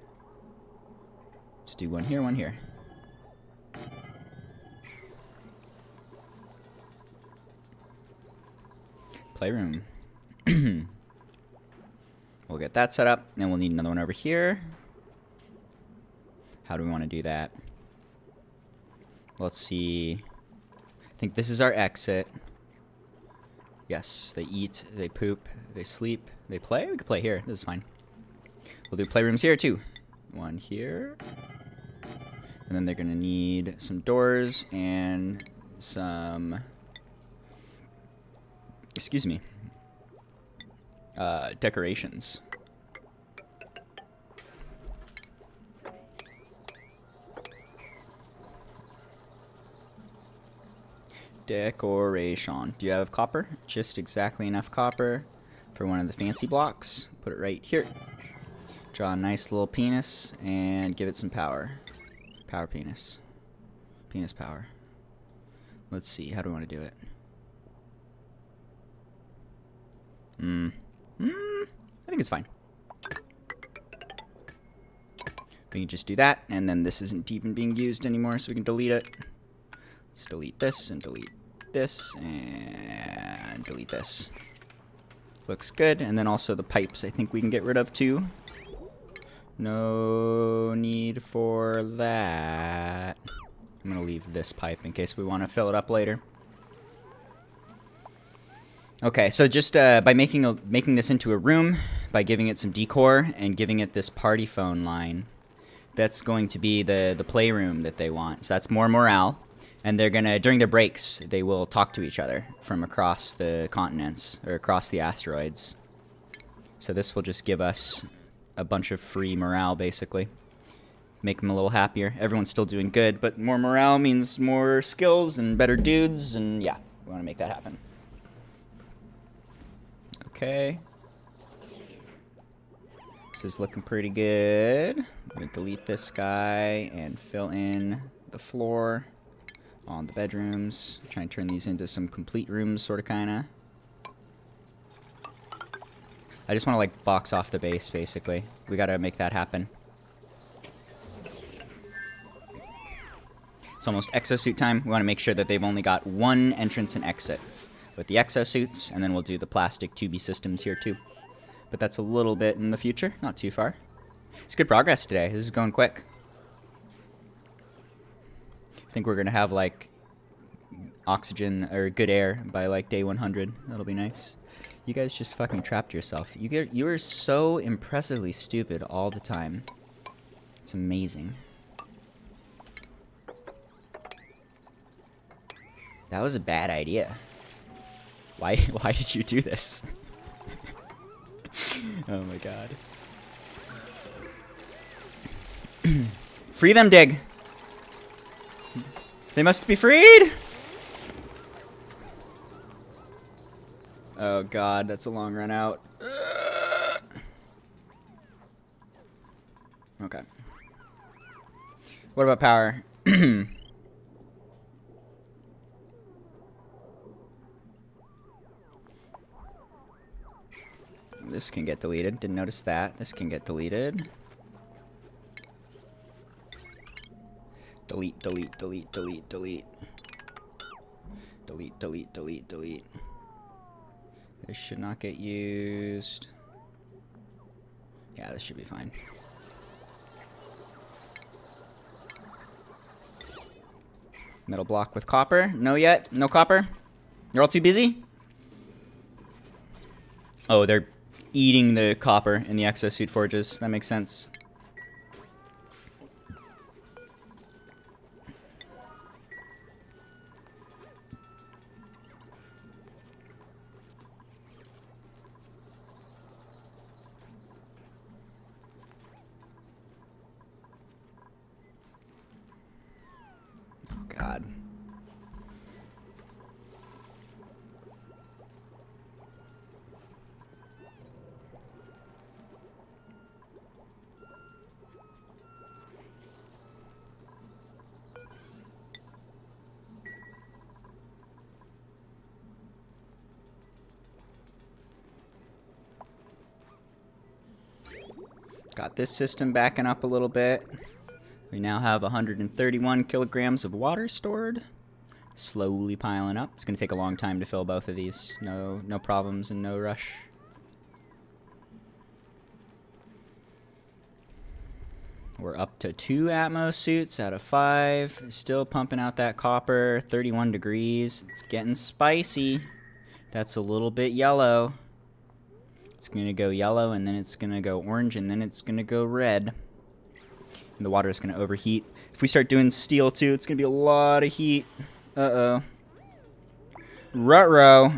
Let's do one here, one here. Playroom. We'll get that set up, and we'll need another one over here. How do we want to do that? Let's see. I think this is our exit. Yes, they eat, they poop, they sleep, they play. We can play here. This is fine. We'll do playrooms here too. One here. And then they're going to need some doors and some... Excuse me. Decorations. Decoration. Do you have copper? Just exactly enough copper for one of the fancy blocks. Put it right here. Draw a nice little penis and give it some power. Power penis. Penis power. Let's see. How do we want to do it? I think it's fine. We can just do that, and then this isn't even being used anymore, so we can delete it. Let's delete this and delete this and delete this. Looks good. And then also the pipes I think we can get rid of too. No need for that. I'm going to leave this pipe in case we want to fill it up later. Okay, so just by making this into a room, by giving it some decor and giving it this party phone line, that's going to be the playroom that they want. So that's more morale. And they're going to, during their breaks, they will talk to each other from across the continents or across the asteroids. So this will just give us a bunch of free morale, basically. Make them a little happier. Everyone's still doing good, but more morale means more skills and better dudes, and yeah, we want to make that happen. Okay. This is looking pretty good. I'm going to delete this guy and fill in the floor on the bedrooms. Try and turn these into some complete rooms, sort of, kind of. I just want to, like, box off the base, basically. We got to make that happen. It's almost exosuit time. We want to make sure that they've only got one entrance and exit with the exosuits, and then we'll do the plastic tubey systems here, too. But that's a little bit in the future, not too far. It's good progress today. This is going quick. I think we're going to have, like, oxygen or good air by, like, day 100. That'll be nice. You guys just fucking trapped yourself. You are so impressively stupid all the time. It's amazing. That was a bad idea. Why did you do this? Oh my god. Free them, Dig. They must be freed. Oh god, that's a long run out. Okay. What about power? This can get deleted. Didn't notice that. This can get deleted. Delete, delete, delete, delete, delete. Delete, delete, delete, delete. This should not get used. Yeah, this should be fine. Metal block with copper. No yet? No copper? You're all too busy? Oh, they're eating the copper in the exosuit forges. That makes sense. Oh, God. Got this system backing up a little bit. We now have 131 kilograms of water stored. Slowly piling up. It's going to take a long time to fill both of these. No problems and no rush. We're up to 2 Atmos suits out of 5. Still pumping out that copper. 31 degrees. It's getting spicy. That's a little bit yellow. It's going to go yellow, and then it's going to go orange, and then it's going to go red. And the water is going to overheat. If we start doing steel, too, it's going to be a lot of heat. Uh-oh. Ruh-roh.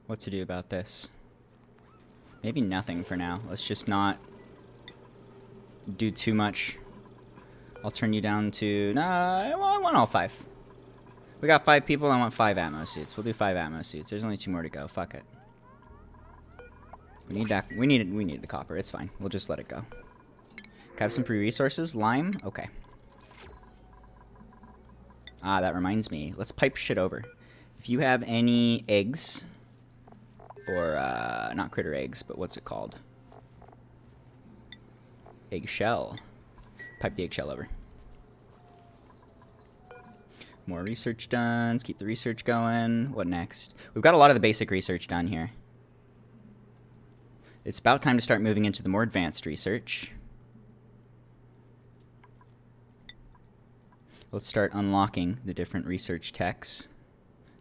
What to do about this? Maybe nothing for now. Let's just not do too much. I'll turn you down to... Nah, well, I want all 5. We got 5 people. I want 5 Atmos suits. We'll do 5 Atmos suits. There's only 2 more to go. Fuck it. We need that. We need the copper. It's fine. We'll just let it go. Can I have some free resources? Lime? Okay. Ah, that reminds me. Let's pipe shit over. If you have any eggs, Or, not critter eggs, but what's it called? Eggshell. Pipe the eggshell over. More research done. Let's keep the research going. What next? We've got a lot of the basic research done here. It's about time to start moving into the more advanced research. Let's start unlocking the different research techs.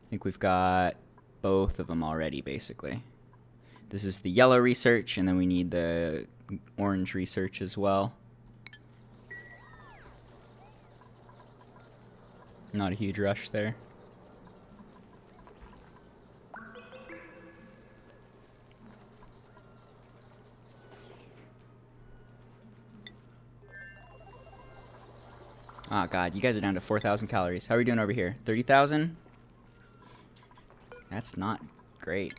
I think we've got both of them already, basically. This is the yellow research, and then we need the orange research as well. Not a huge rush there. Oh god, you guys are down to 4,000 calories. How are we doing over here? 30,000? That's not great.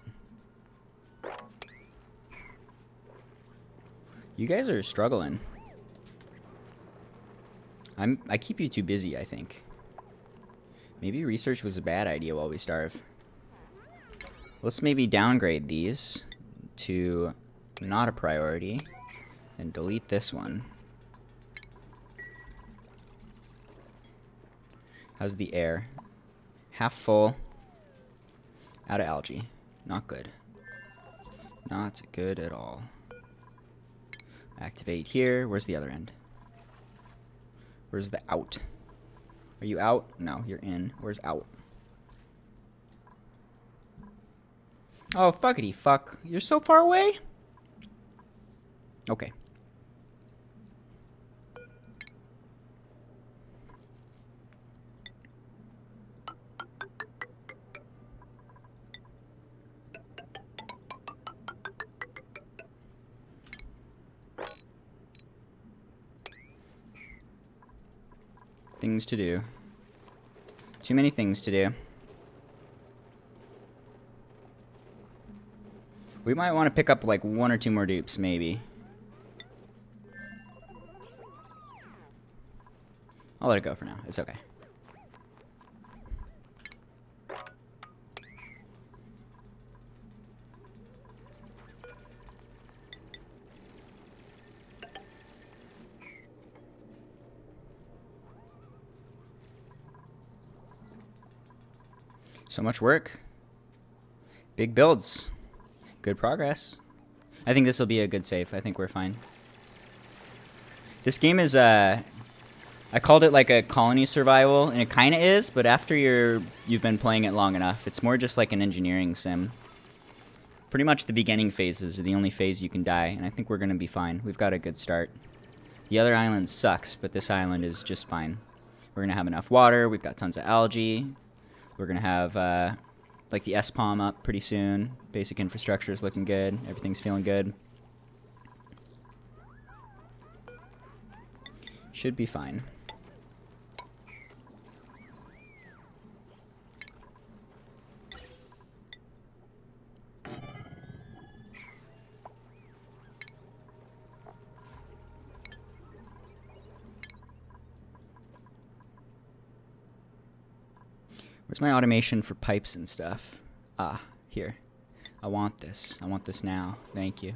You guys are struggling. I keep you too busy, I think. Maybe research was a bad idea while we starve. Let's maybe downgrade these to not a priority and delete this one. How's the air? Half full. Out of algae. Not good. Not good at all. Activate here. Where's the other end? Where's the out? Are you out? No, you're in. Where's out? Oh, fuckity fuck. You're so far away? Okay. Things to do. Too many things to do. We might want to pick up like 1 or 2 more dupes, maybe. I'll let it go for now. It's okay. So much work. Big builds. Good progress. I think this will be a good save. I think we're fine. This game is, I called it like a colony survival, and it kind of is, but after you've been playing it long enough, it's more just like an engineering sim. Pretty much the beginning phases are the only phase you can die, and I think we're going to be fine. We've got a good start. The other island sucks, but this island is just fine. We're going to have enough water. We've got tons of algae. We're going to have, like, the S-POM up pretty soon. Basic infrastructure is looking good. Everything's feeling good. Should be fine. Where's my automation for pipes and stuff? Ah, here. I want this. I want this now. Thank you.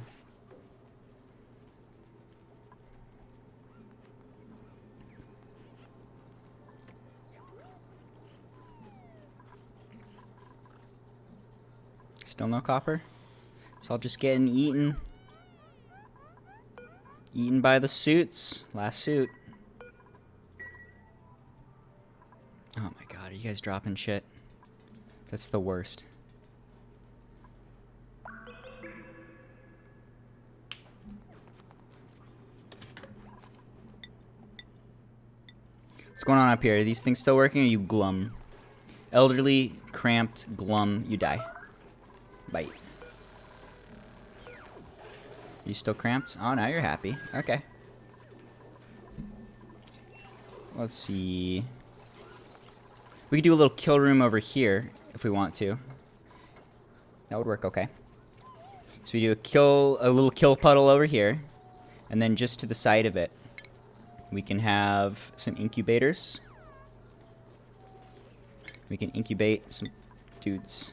Still no copper? It's all just getting eaten. Eaten by the suits. Last suit. Oh my god, are you guys dropping shit? That's the worst. What's going on up here? Are these things still working or you glum? Elderly, cramped, glum, you die. Bite. You still cramped? Oh, now you're happy. Okay. Let's see. We could do a little kill room over here if we want to. That would work okay. So we do a little kill puddle over here, and then just to the side of it, we can have some incubators. We can incubate some dudes.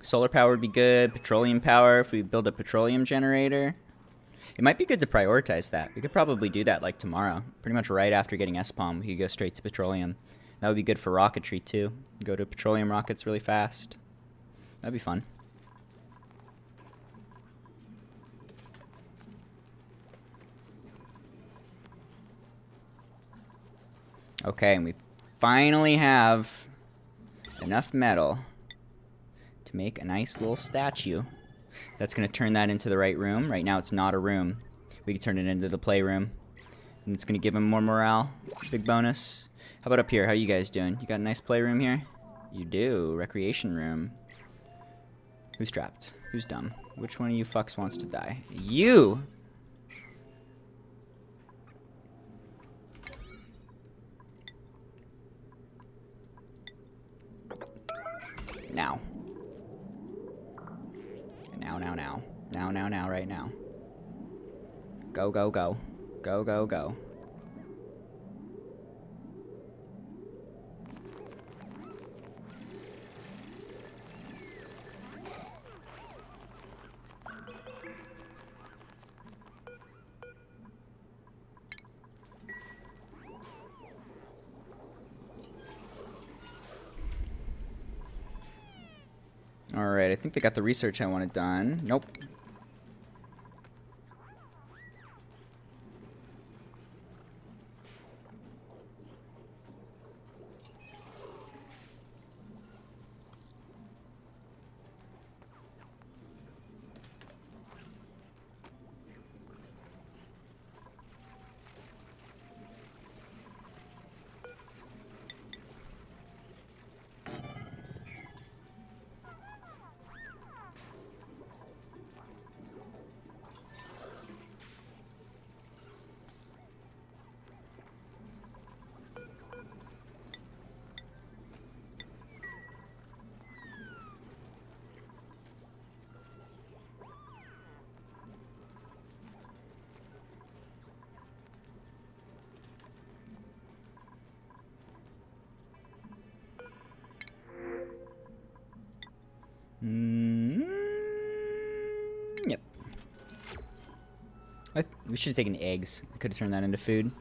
Solar power would be good. Petroleum power, if we build a petroleum generator. It might be good to prioritize that. We could probably do that like tomorrow. Pretty much right after getting SPOM, we could go straight to petroleum. That would be good for rocketry too. Go to petroleum rockets really fast. That'd be fun. Okay, and we finally have enough metal to make a nice little statue. That's going to turn that into the right room. Right now it's not a room. We can turn it into the playroom. And it's going to give him more morale. Big bonus. How about up here? How you guys doing? You got a nice playroom here? You do. Recreation room. Who's trapped? Who's dumb? Which one of you fucks wants to die? You! Now. Now, right now. Go, go, go. Go, go, go. Alright, I think they got the research I wanted done. Nope. Yep. We should have taken the eggs. I could have turned that into food.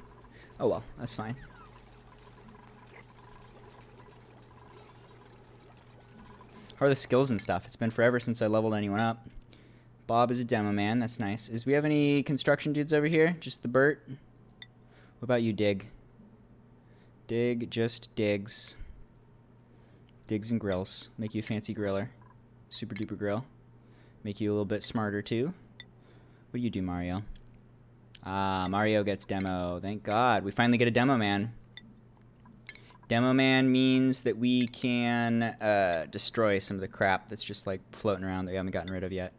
Oh well, that's fine. How are the skills and stuff? It's been forever since I leveled anyone up. Bob is a demo man. That's nice. Is we have any construction dudes over here? Just the Bert? What about you, Dig? Dig just digs. Digs and grills. Make you a fancy griller. Super duper grill. Make you a little bit smarter too. What do you do, Mario? Ah, Mario gets demo. Thank God. We finally get a demo man. Demo man means that we can destroy some of the crap that's just like floating around that we haven't gotten rid of yet.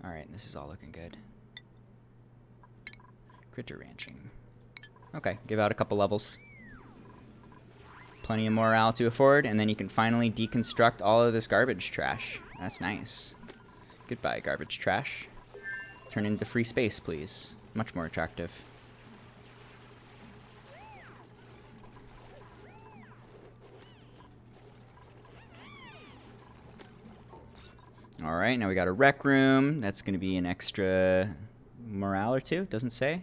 Alright, this is all looking good. Critter ranching. Okay, give out a couple levels. Plenty of morale to afford, and then you can finally deconstruct all of this garbage trash. That's nice. Goodbye, garbage trash. Turn into free space, please. Much more attractive. Alright, now we got a rec room. That's going to be an extra morale or two. Doesn't say.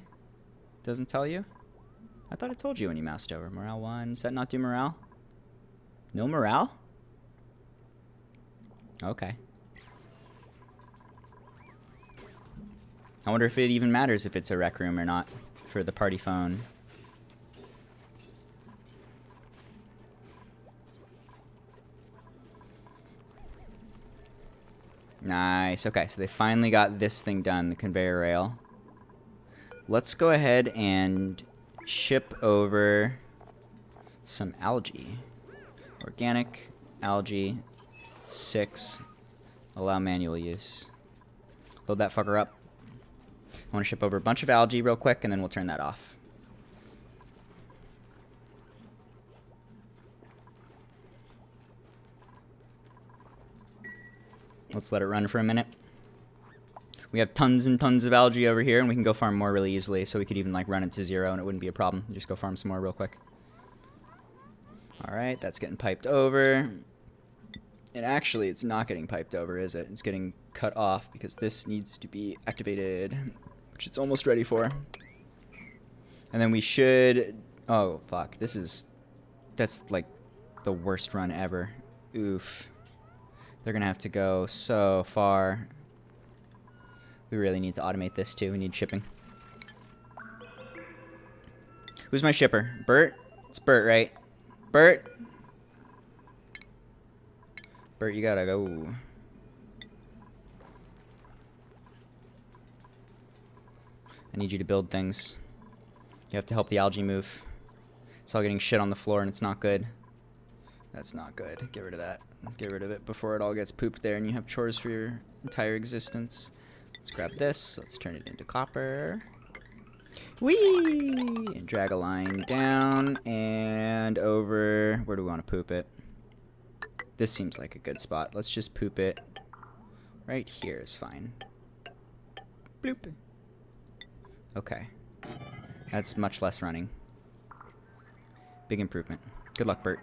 Doesn't tell you. I thought it told you when you moused over. Morale 1. Does that not do morale? No morale? Okay. I wonder if it even matters if it's a rec room or not for the party phone. Nice. Okay, so they finally got this thing done, the conveyor rail. Let's go ahead and ship over some algae. Organic algae 6. Allow manual use. Load that fucker up. I want to ship over a bunch of algae real quick, and then we'll turn that off. Let's let it run for a minute. We have tons and tons of algae over here, and we can go farm more really easily, so we could even like run it to 0, and it wouldn't be a problem. Just go farm some more real quick. Alright, that's getting piped over. And actually, it's not getting piped over, is it? It's getting cut off because this needs to be activated, which it's almost ready for. And then we should... Oh, fuck. That's like the worst run ever. Oof. They're going to have to go so far. We really need to automate this, too. We need shipping. Who's my shipper? Bert? It's Bert, right? Bert? Bert, you gotta go. I need you to build things. You have to help the algae move. It's all getting shit on the floor and it's not good. That's not good. Get rid of that. Get rid of it before it all gets pooped there and you have chores for your entire existence. Let's grab this. Let's turn it into copper. Whee! And drag a line down and over. Where do we want to poop it? This seems like a good spot. Let's just poop it. Right here is fine. Bloop. Okay. That's much less running. Big improvement. Good luck, Bert.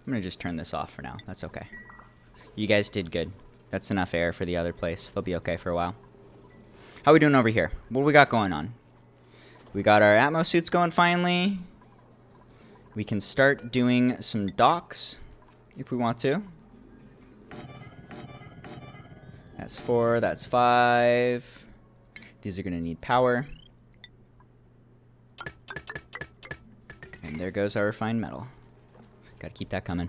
I'm gonna just turn this off for now. That's okay. You guys did good. That's enough air for the other place. They'll be okay for a while. How are we doing over here? What do we got going on? We got our Atmos suits going finally. We can start doing some docks if we want to. That's 4, that's 5. These are gonna need power. And there goes our refined metal. Gotta keep that coming.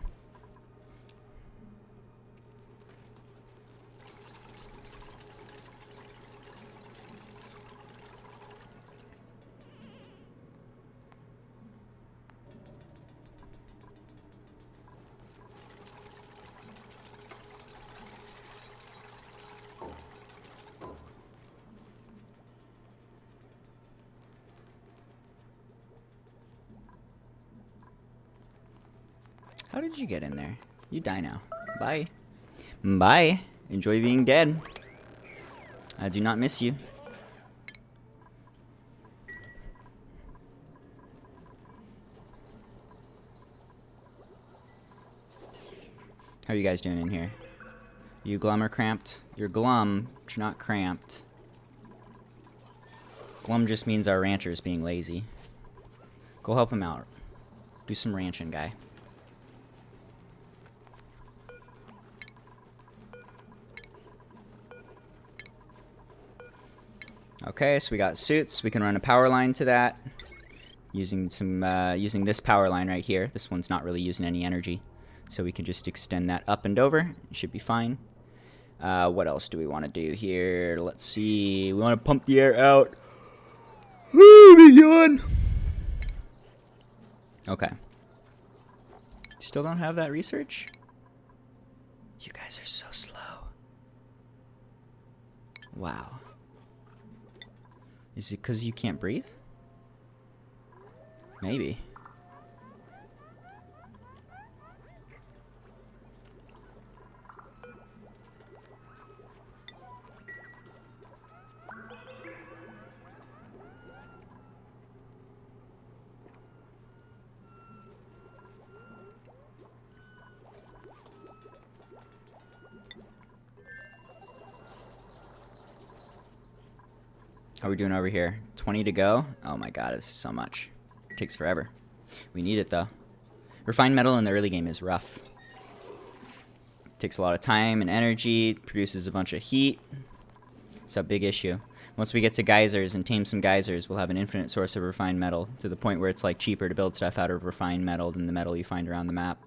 How did you get in there? You die now. Bye. Bye. Enjoy being dead. I do not miss you. How are you guys doing in here? You glum or cramped? You're glum, but you're not cramped. Glum just means our rancher's being lazy. Go help him out. Do some ranching, guy. Okay, so we got suits. We can run a power line to that using using this power line right here. This one's not really using any energy, so we can just extend that up and over. It should be fine. What else do we want to do here? Let's see. We want to pump the air out. Oh my god. Okay. Still don't have that research? You guys are so slow. Wow. Is it because you can't breathe? Maybe. How are we doing over here? 20 to go? Oh my god, this is so much. It takes forever. We need it though. Refined metal in the early game is rough. It takes a lot of time and energy, produces a bunch of heat. It's a big issue. Once we get to geysers and tame some geysers, we'll have an infinite source of refined metal to the point where it's like cheaper to build stuff out of refined metal than the metal you find around the map.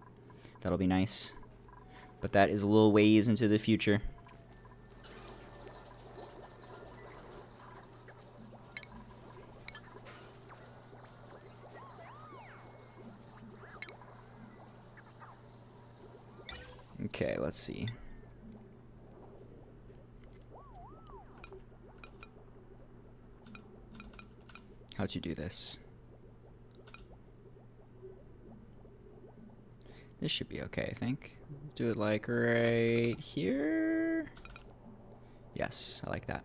That'll be nice. But that is a little ways into the future. Okay, let's see. How'd you do this? This should be okay, I think. Do it like right here. Yes, I like that.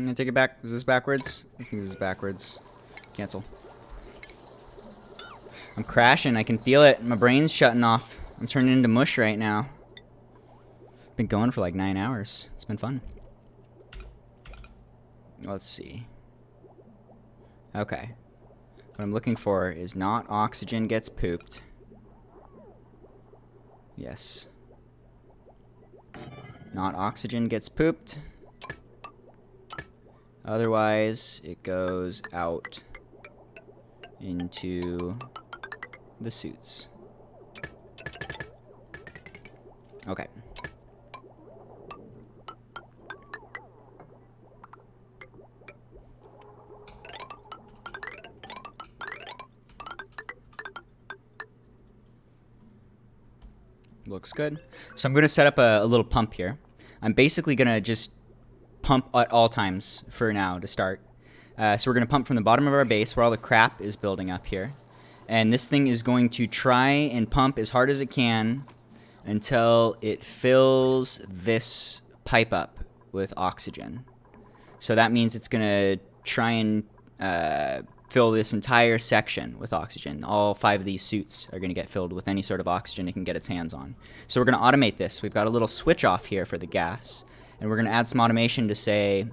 I take it back. Is this backwards? I think this is backwards. Cancel. I'm crashing. I can feel it. My brain's shutting off. I'm turning into mush right now. Been going for like 9 hours. It's been fun. Let's see. Okay. What I'm looking for is not oxygen gets pooped. Yes. Not oxygen gets pooped. Otherwise, it goes out into the suits. Okay. Looks good. So I'm going to set up a little pump here. I'm basically going to just pump at all times for now to start. So we're going to pump from the bottom of our base where all the crap is building up here. And this thing is going to try and pump as hard as it can until it fills this pipe up with oxygen. So that means it's going to try and fill this entire section with oxygen. All 5 of these suits are going to get filled with any sort of oxygen it can get its hands on. So we're going to automate this. We've got a little switch off here for the gas. And we're going to add some automation to say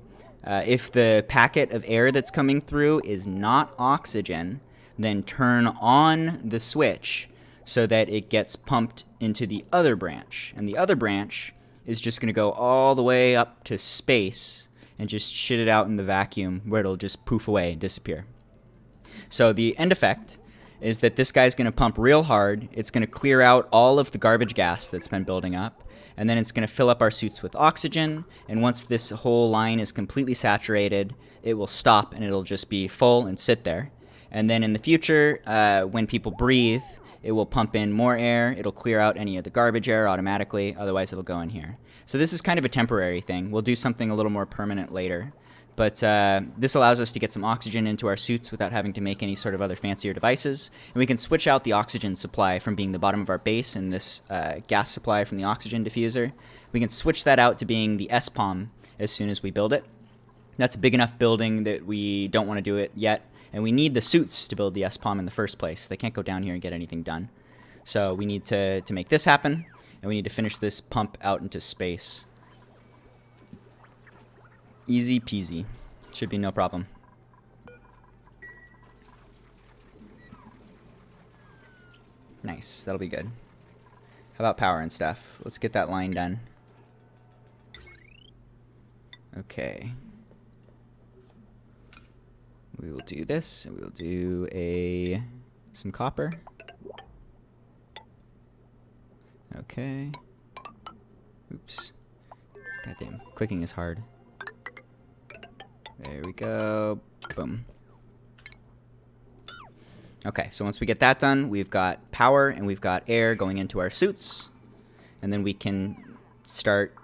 if the packet of air that's coming through is not oxygen, then turn on the switch so that it gets pumped into the other branch. And the other branch is just going to go all the way up to space and just shit it out in the vacuum where it'll just poof away and disappear. So the end effect is that this guy's going to pump real hard. It's going to clear out all of the garbage gas that's been building up. And then it's going to fill up our suits with oxygen. And once this whole line is completely saturated, it will stop and it'll just be full and sit there. And then in the future, when people breathe, it will pump in more air. It'll clear out any of the garbage air automatically. Otherwise, it'll go in here. So this is kind of a temporary thing. We'll do something a little more permanent later. But this allows us to get some oxygen into our suits without having to make any sort of other fancier devices. And we can switch out the oxygen supply from being the bottom of our base and this gas supply from the oxygen diffuser. We can switch that out to being the SPOM as soon as we build it. That's a big enough building that we don't want to do it yet. And we need the suits to build the SPOM in the first place. They can't go down here and get anything done. So we need to make this happen. And we need to finish this pump out into space. Easy peasy. Should be no problem. Nice. That'll be good. How about power and stuff? Let's get that line done. Okay. We will do this, and we will do some copper. Okay. Oops. Goddamn, clicking is hard. There we go. Boom. Okay, so once we get that done, we've got power and we've got air going into our suits. And then we can start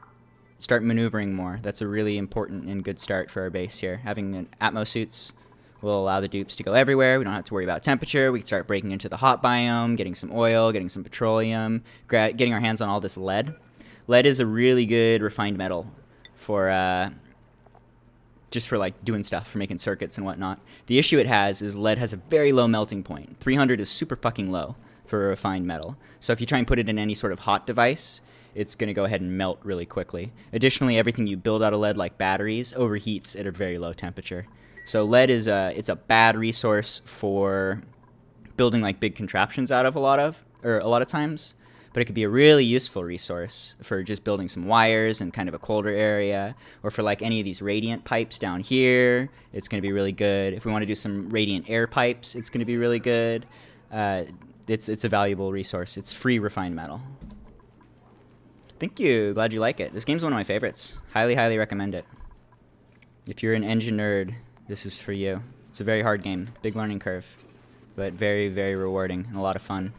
maneuvering more. That's a really important and good start for our base here. Having an Atmos suits will allow the dupes to go everywhere. We don't have to worry about temperature. We can start breaking into the hot biome, getting some oil, getting some petroleum, getting our hands on all this lead. Lead is a really good refined metal for just for like doing stuff, for making circuits and whatnot. The issue it has is lead has a very low melting point. 300 is super fucking low for a refined metal. So if you try and put it in any sort of hot device, it's going to go ahead and melt really quickly. Additionally, everything you build out of lead, like batteries, overheats at a very low temperature. So lead is it's a bad resource for building like big contraptions out of a lot of times. But it could be a really useful resource for just building some wires in kind of a colder area, or for like any of these radiant pipes down here. It's going to be really good. If we want to do some radiant air pipes, it's going to be really good. It's a valuable resource. It's free refined metal. Thank you. Glad you like it. This game's one of my favorites. Highly, highly recommend it. If you're an engine nerd, this is for you. It's a very hard game. Big learning curve. But very, very rewarding and a lot of fun.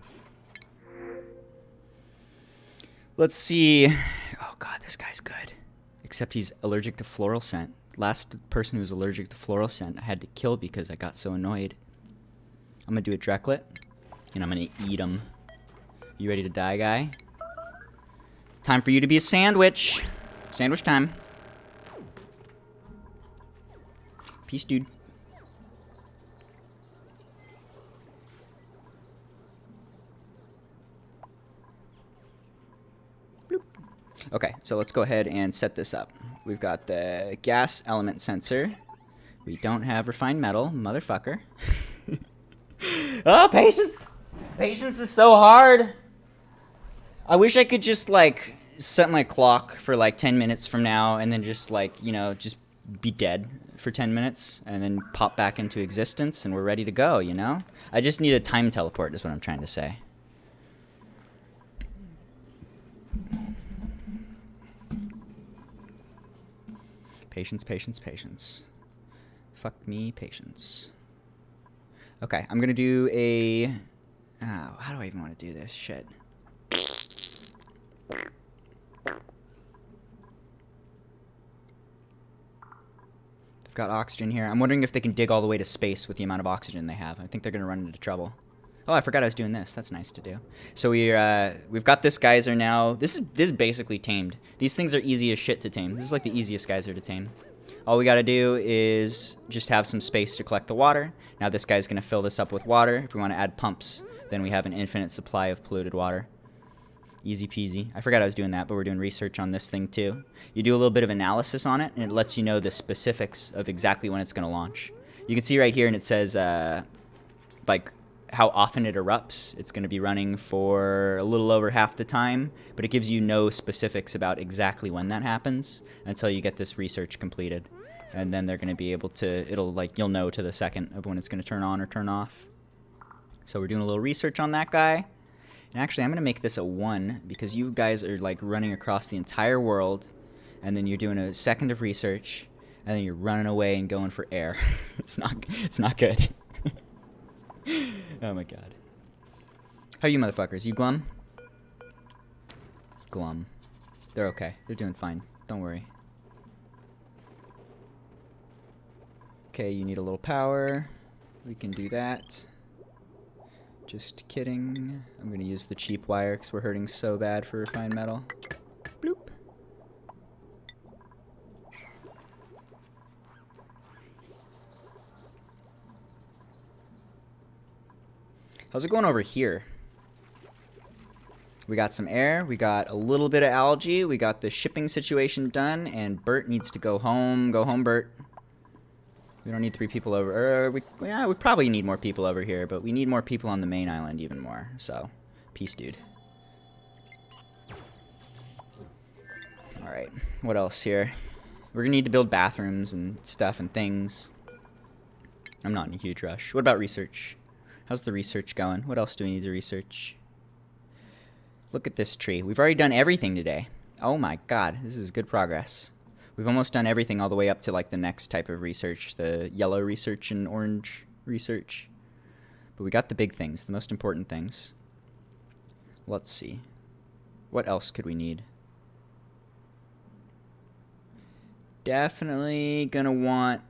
Let's see. Oh god, this guy's good. Except he's allergic to floral scent. Last person who was allergic to floral scent I had to kill because I got so annoyed. I'm gonna do a Drecklet, and I'm gonna eat him. You ready to die, guy? Time for you to be a sandwich. Sandwich time. Peace, dude. Bloop. Okay, so let's go ahead and set this up. We've got the gas element sensor. We don't have refined metal, motherfucker. Oh, patience! Patience is so hard. I wish I could just, like, set my clock for, like, 10 minutes from now and then just, like, you know, just be dead for 10 minutes and then pop back into existence and we're ready to go, you know? I just need a time teleport is what I'm trying to say. Patience, patience, patience. Fuck me, patience. Okay, I'm gonna do a... Oh, how do I even want to do this? Shit. They've got oxygen here. I'm wondering if they can dig all the way to space with the amount of oxygen they have. I think they're gonna run into trouble. Oh, I forgot I was doing this. That's nice to do. So we've got this geyser now. This is basically tamed. These things are easy as shit to tame. This is like the easiest geyser to tame. All we gotta do is just have some space to collect the water. Now this guy's gonna fill this up with water. If we want to add pumps, then we have an infinite supply of polluted water. Easy peasy. I forgot I was doing that, but we're doing research on this thing too. You do a little bit of analysis on it, and it lets you know the specifics of exactly when it's gonna launch. You can see right here, and it says like how often it erupts. It's going to be running for a little over half the time, but it gives you no specifics about exactly when that happens until you get this research completed. And then they're going to be able to, you'll know to the second of when it's going to turn on or turn off. So we're doing a little research on that guy. And actually, I'm going to make this a 1 because you guys are like running across the entire world, and then you're doing a second of research, and then you're running away and going for air. It's not good. Oh my god. How are you motherfuckers? You glum? Glum. They're okay. They're doing fine. Don't worry. Okay, you need a little power. We can do that. Just kidding. I'm going to use the cheap wire because we're hurting so bad for refined metal. Bloop. How's it going over here? We got some air, we got a little bit of algae, we got the shipping situation done, and Bert needs to go home. Go home, Bert. We don't need 3 people over. We probably need more people over here, but we need more people on the main island even more. So, peace, dude. Alright, what else here? We're gonna need to build bathrooms and stuff and things. I'm not in a huge rush. What about research? How's the research going? What else do we need to research? Look at this tree. We've already done everything today. Oh my god, this is good progress. We've almost done everything all the way up to like the next type of research, the yellow research and orange research. But we got the big things, the most important things. Let's see. What else could we need? Definitely gonna want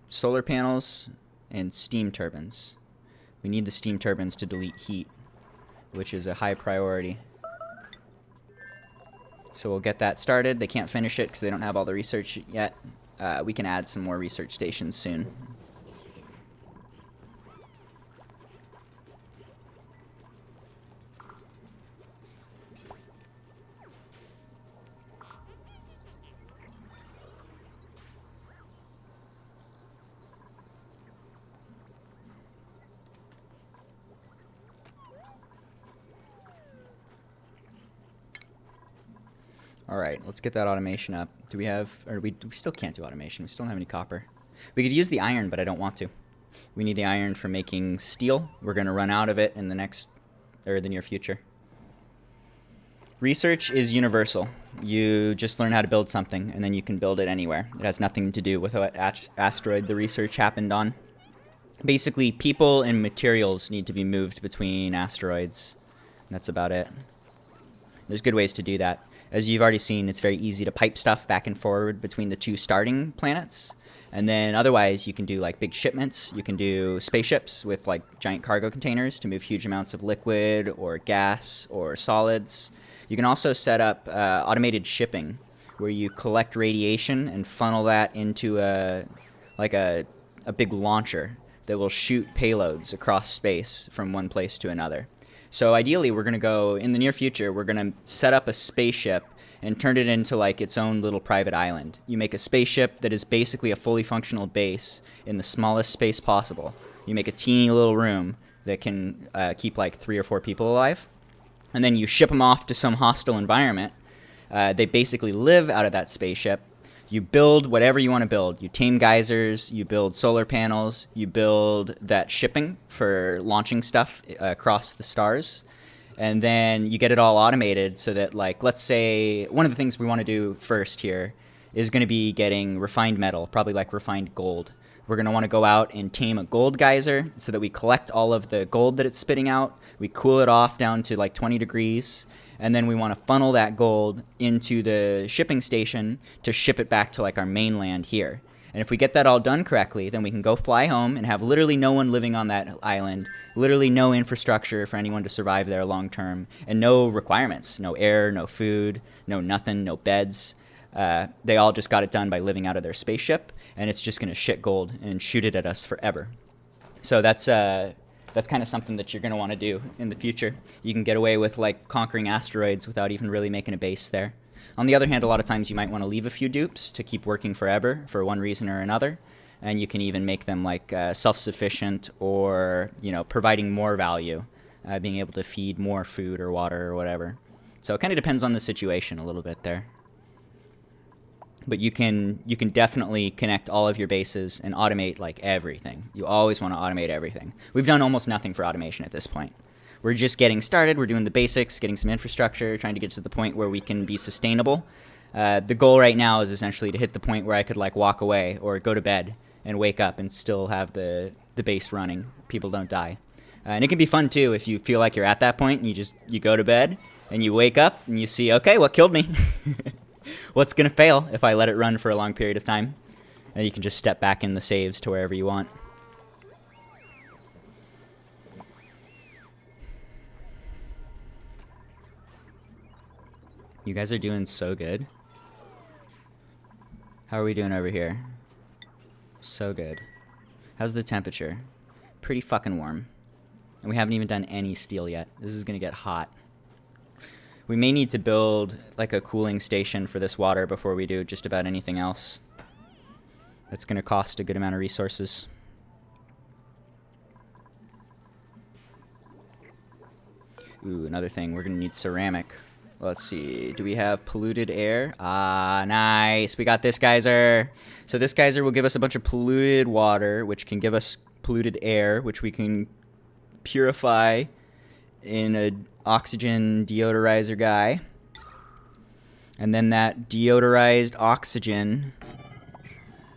solar panels and steam turbines. We need the steam turbines to delete heat, which is a high priority. So we'll get that started. They can't finish it because they don't have all the research yet. We can add some more research stations soon. Alright, let's get that automation up. Do we have... Or we still can't do automation. We still don't have any copper. We could use the iron, but I don't want to. We need the iron for making steel. We're going to run out of it in the near future. Research is universal. You just learn how to build something, and then you can build it anywhere. It has nothing to do with what asteroid the research happened on. Basically, people and materials need to be moved between asteroids. That's about it. There's good ways to do that. As you've already seen, it's very easy to pipe stuff back and forward between the two starting planets. And then otherwise, you can do like big shipments. You can do spaceships with like giant cargo containers to move huge amounts of liquid or gas or solids. You can also set up automated shipping where you collect radiation and funnel that into a big launcher that will shoot payloads across space from one place to another. So ideally, we're going to go, in the near future, we're going to set up a spaceship and turn it into like its own little private island. You make a spaceship that is basically a fully functional base in the smallest space possible. You make a teeny little room that can keep like 3 or 4 people alive. And then you ship them off to some hostile environment. They basically live out of that spaceship. You build whatever you want to build. You tame geysers, you build solar panels, you build that shipping for launching stuff across the stars. And then you get it all automated so that, like, let's say one of the things we want to do first here is going to be getting refined metal, probably like refined gold. We're going to want to go out and tame a gold geyser so that we collect all of the gold that it's spitting out. We cool it off down to like 20 degrees. And then we want to funnel that gold into the shipping station to ship it back to like our mainland here. And if we get that all done correctly, then we can go fly home and have literally no one living on that island, literally no infrastructure for anyone to survive there long term, and no requirements, no air, no food, no nothing, no beds. They all just got it done by living out of their spaceship, and it's just going to shit gold and shoot it at us forever. So that's kind of something that you're going to want to do in the future. You can get away with like conquering asteroids without even really making a base there. On the other hand, a lot of times you might want to leave a few dupes to keep working forever for one reason or another. And you can even make them like self-sufficient or, you know, providing more value, being able to feed more food or water or whatever. So it kind of depends on the situation a little bit there. But you can definitely connect all of your bases and automate like everything. You always want to automate everything. We've done almost nothing for automation at this point. We're just getting started. We're doing the basics, getting some infrastructure, trying to get to the point where we can be sustainable. The goal right now is essentially to hit the point where I could like walk away or go to bed and wake up and still have the base running. People don't die. And it can be fun too if you feel like you're at that point and you go to bed and you wake up and you see, okay, what killed me? What's going to fail if I let it run for a long period of time? And you can just step back in the saves to wherever you want. You guys are doing so good. How are we doing over here? So good. How's the temperature? Pretty fucking warm. And we haven't even done any steel yet. This is going to get hot. We may need to build like a cooling station for this water before we do just about anything else. That's going to cost a good amount of resources. Ooh, another thing. We're going to need ceramic. Let's see. Do we have polluted air? Ah, nice. We got this geyser. So this geyser will give us a bunch of polluted water, which can give us polluted air, which we can purify in an oxygen deodorizer guy. And then that deodorized oxygen...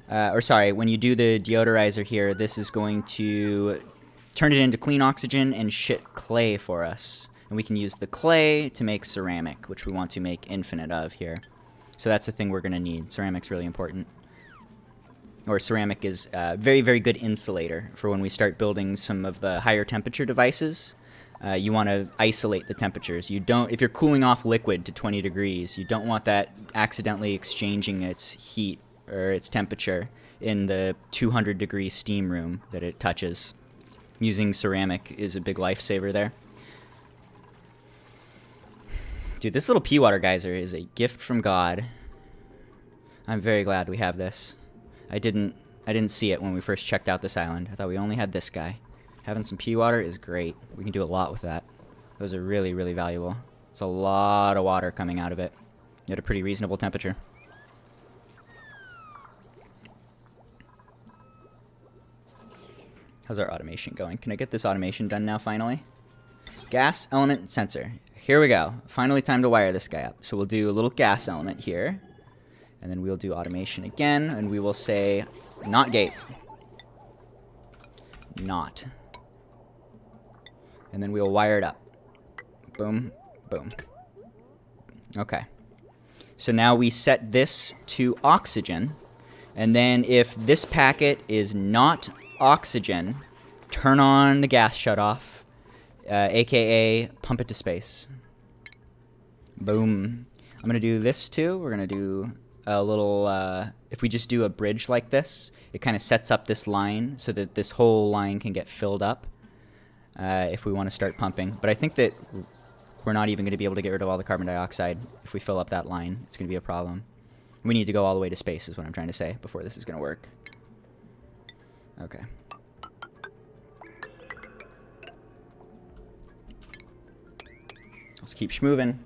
when you do the deodorizer here, this is going to turn it into clean oxygen and shit clay for us. And we can use the clay to make ceramic, which we want to make infinite of here. So that's the thing we're going to need. Ceramic's really important. Or ceramic is a very, very good insulator for when we start building some of the higher temperature devices. You want to isolate the temperatures. If you're cooling off liquid to 20 degrees, you don't want that accidentally exchanging its heat or its temperature in the 200 degree steam room that it touches. Using ceramic is a big lifesaver there. Dude, this little pea water geyser is a gift from God. I'm very glad we have this. I didn't see it when we first checked out this island. I thought we only had this guy. Having some pea water is great. We can do a lot with that. Those are really, really valuable. It's a lot of water coming out of it at a pretty reasonable temperature. How's our automation going? Can I get this automation done now, finally? Gas element sensor. Here we go. Finally time to wire this guy up. So we'll do a little gas element here. And then we'll do automation again. And we will say, not gate. Not. And then we'll wire it up. Boom, boom. Okay. So now we set this to oxygen. And then if this packet is not oxygen, turn on the gas shutoff, aka pump it to space. Boom. I'm going to do this too. We're going to do a little, if we just do a bridge like this, it kind of sets up this line so that this whole line can get filled up if we want to start pumping. But I think that we're not even going to be able to get rid of all the carbon dioxide if we fill up that line. It's going to be a problem. We need to go all the way to space is what I'm trying to say before this is going to work. Okay. Let's keep schmoving.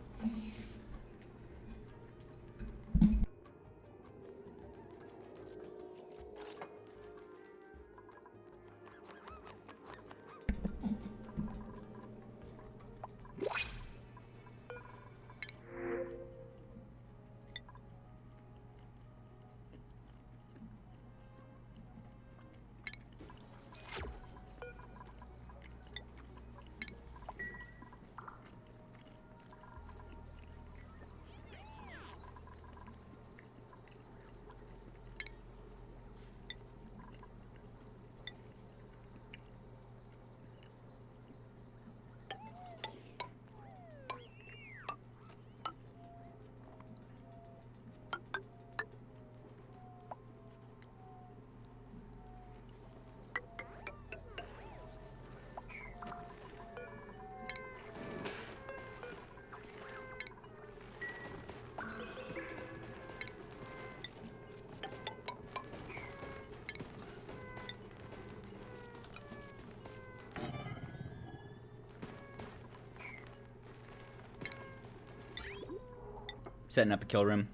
Setting up a kill room.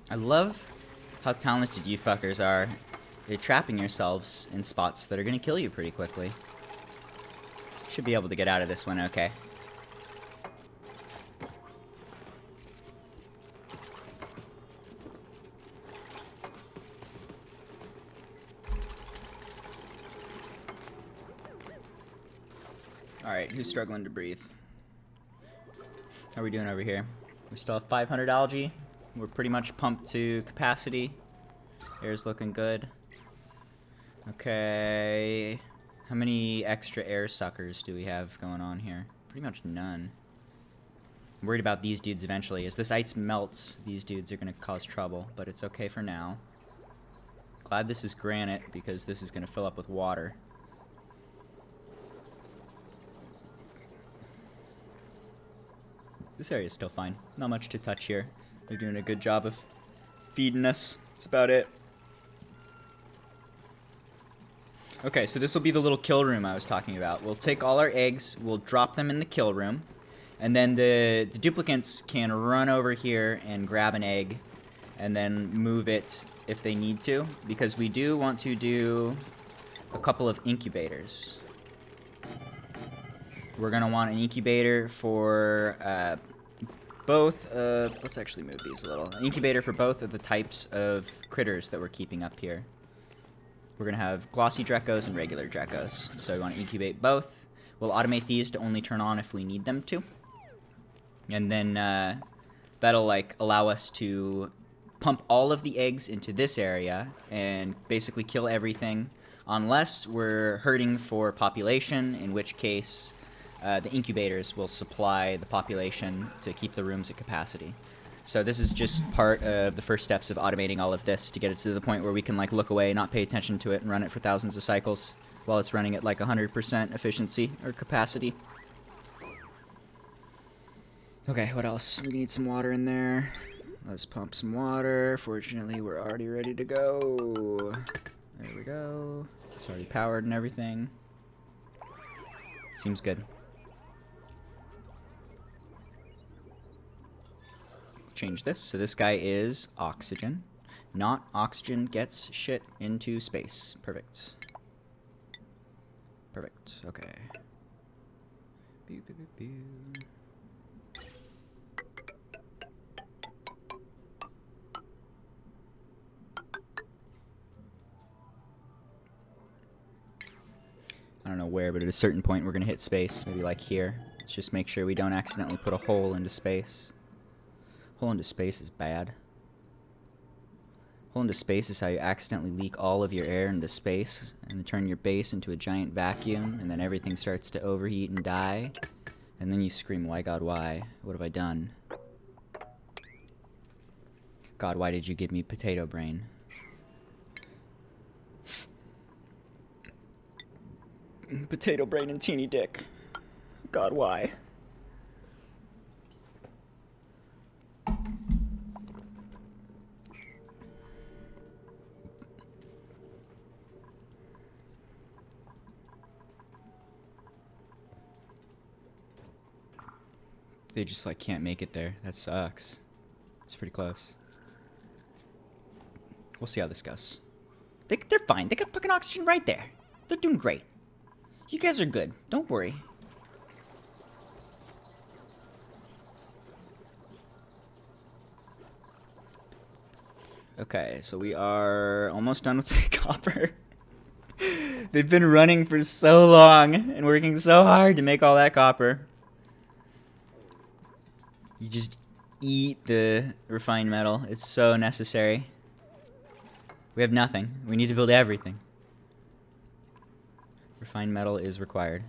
I love how talented you fuckers are. You're trapping yourselves in spots that are gonna kill you pretty quickly. Should be able to get out of this one okay. Alright, who's struggling to breathe? How are we doing over here? We still have 500 algae. We're pretty much pumped to capacity. Air's looking good. Okay. How many extra air suckers do we have going on here? Pretty much none. I'm worried about these dudes eventually. As this ice melts, these dudes are going to cause trouble, but it's okay for now. Glad this is granite because this is going to fill up with water. This area is still fine. Not much to touch here. They're doing a good job of feeding us. That's about it. Okay, so this will be the little kill room I was talking about. We'll take all our eggs, we'll drop them in the kill room, and then the duplicants can run over here and grab an egg and then move it if they need to, because we do want to do a couple of incubators. We're going to want an incubator for both of... Let's actually move these a little. An incubator for both of the types of critters that we're keeping up here. We're going to have glossy Drekos and regular Drekos. So we want to incubate both. We'll automate these to only turn on if we need them to. And then that'll like allow us to pump all of the eggs into this area and basically kill everything unless we're hurting for population, in which case... the incubators will supply the population to keep the rooms at capacity. So this is just part of the first steps of automating all of this to get it to the point where we can like look away, not pay attention to it, and run it for thousands of cycles while it's running at like 100% efficiency or capacity. Okay, what else? We need some water in there. Let's pump some water. Fortunately, we're already ready to go. There we go. It's already powered and everything. Seems good. Change this. So this guy is oxygen. Not oxygen gets shit into space. Perfect. Perfect. Okay. Pew, pew, pew, pew. where, but at a certain point we're going to hit space, maybe like here. Let's just make sure we don't accidentally put a hole into space. Hole into space is bad. Hole into space is how you accidentally leak all of your air into space and then turn your base into a giant vacuum, and then everything starts to overheat and die. And then you scream, why God, why? What have I done? God, why did you give me potato brain? Potato brain and teeny dick. God, why? They just like can't make it there. That sucks. It's pretty close. We'll see how this goes. They're fine. They got fucking oxygen right there. They're doing great. You guys are good. Don't worry. Okay, so we are almost done with the copper. They've been running for so long and working so hard to make all that copper. You just eat the refined metal. It's so necessary. We have nothing. We need to build everything. Refined metal is required.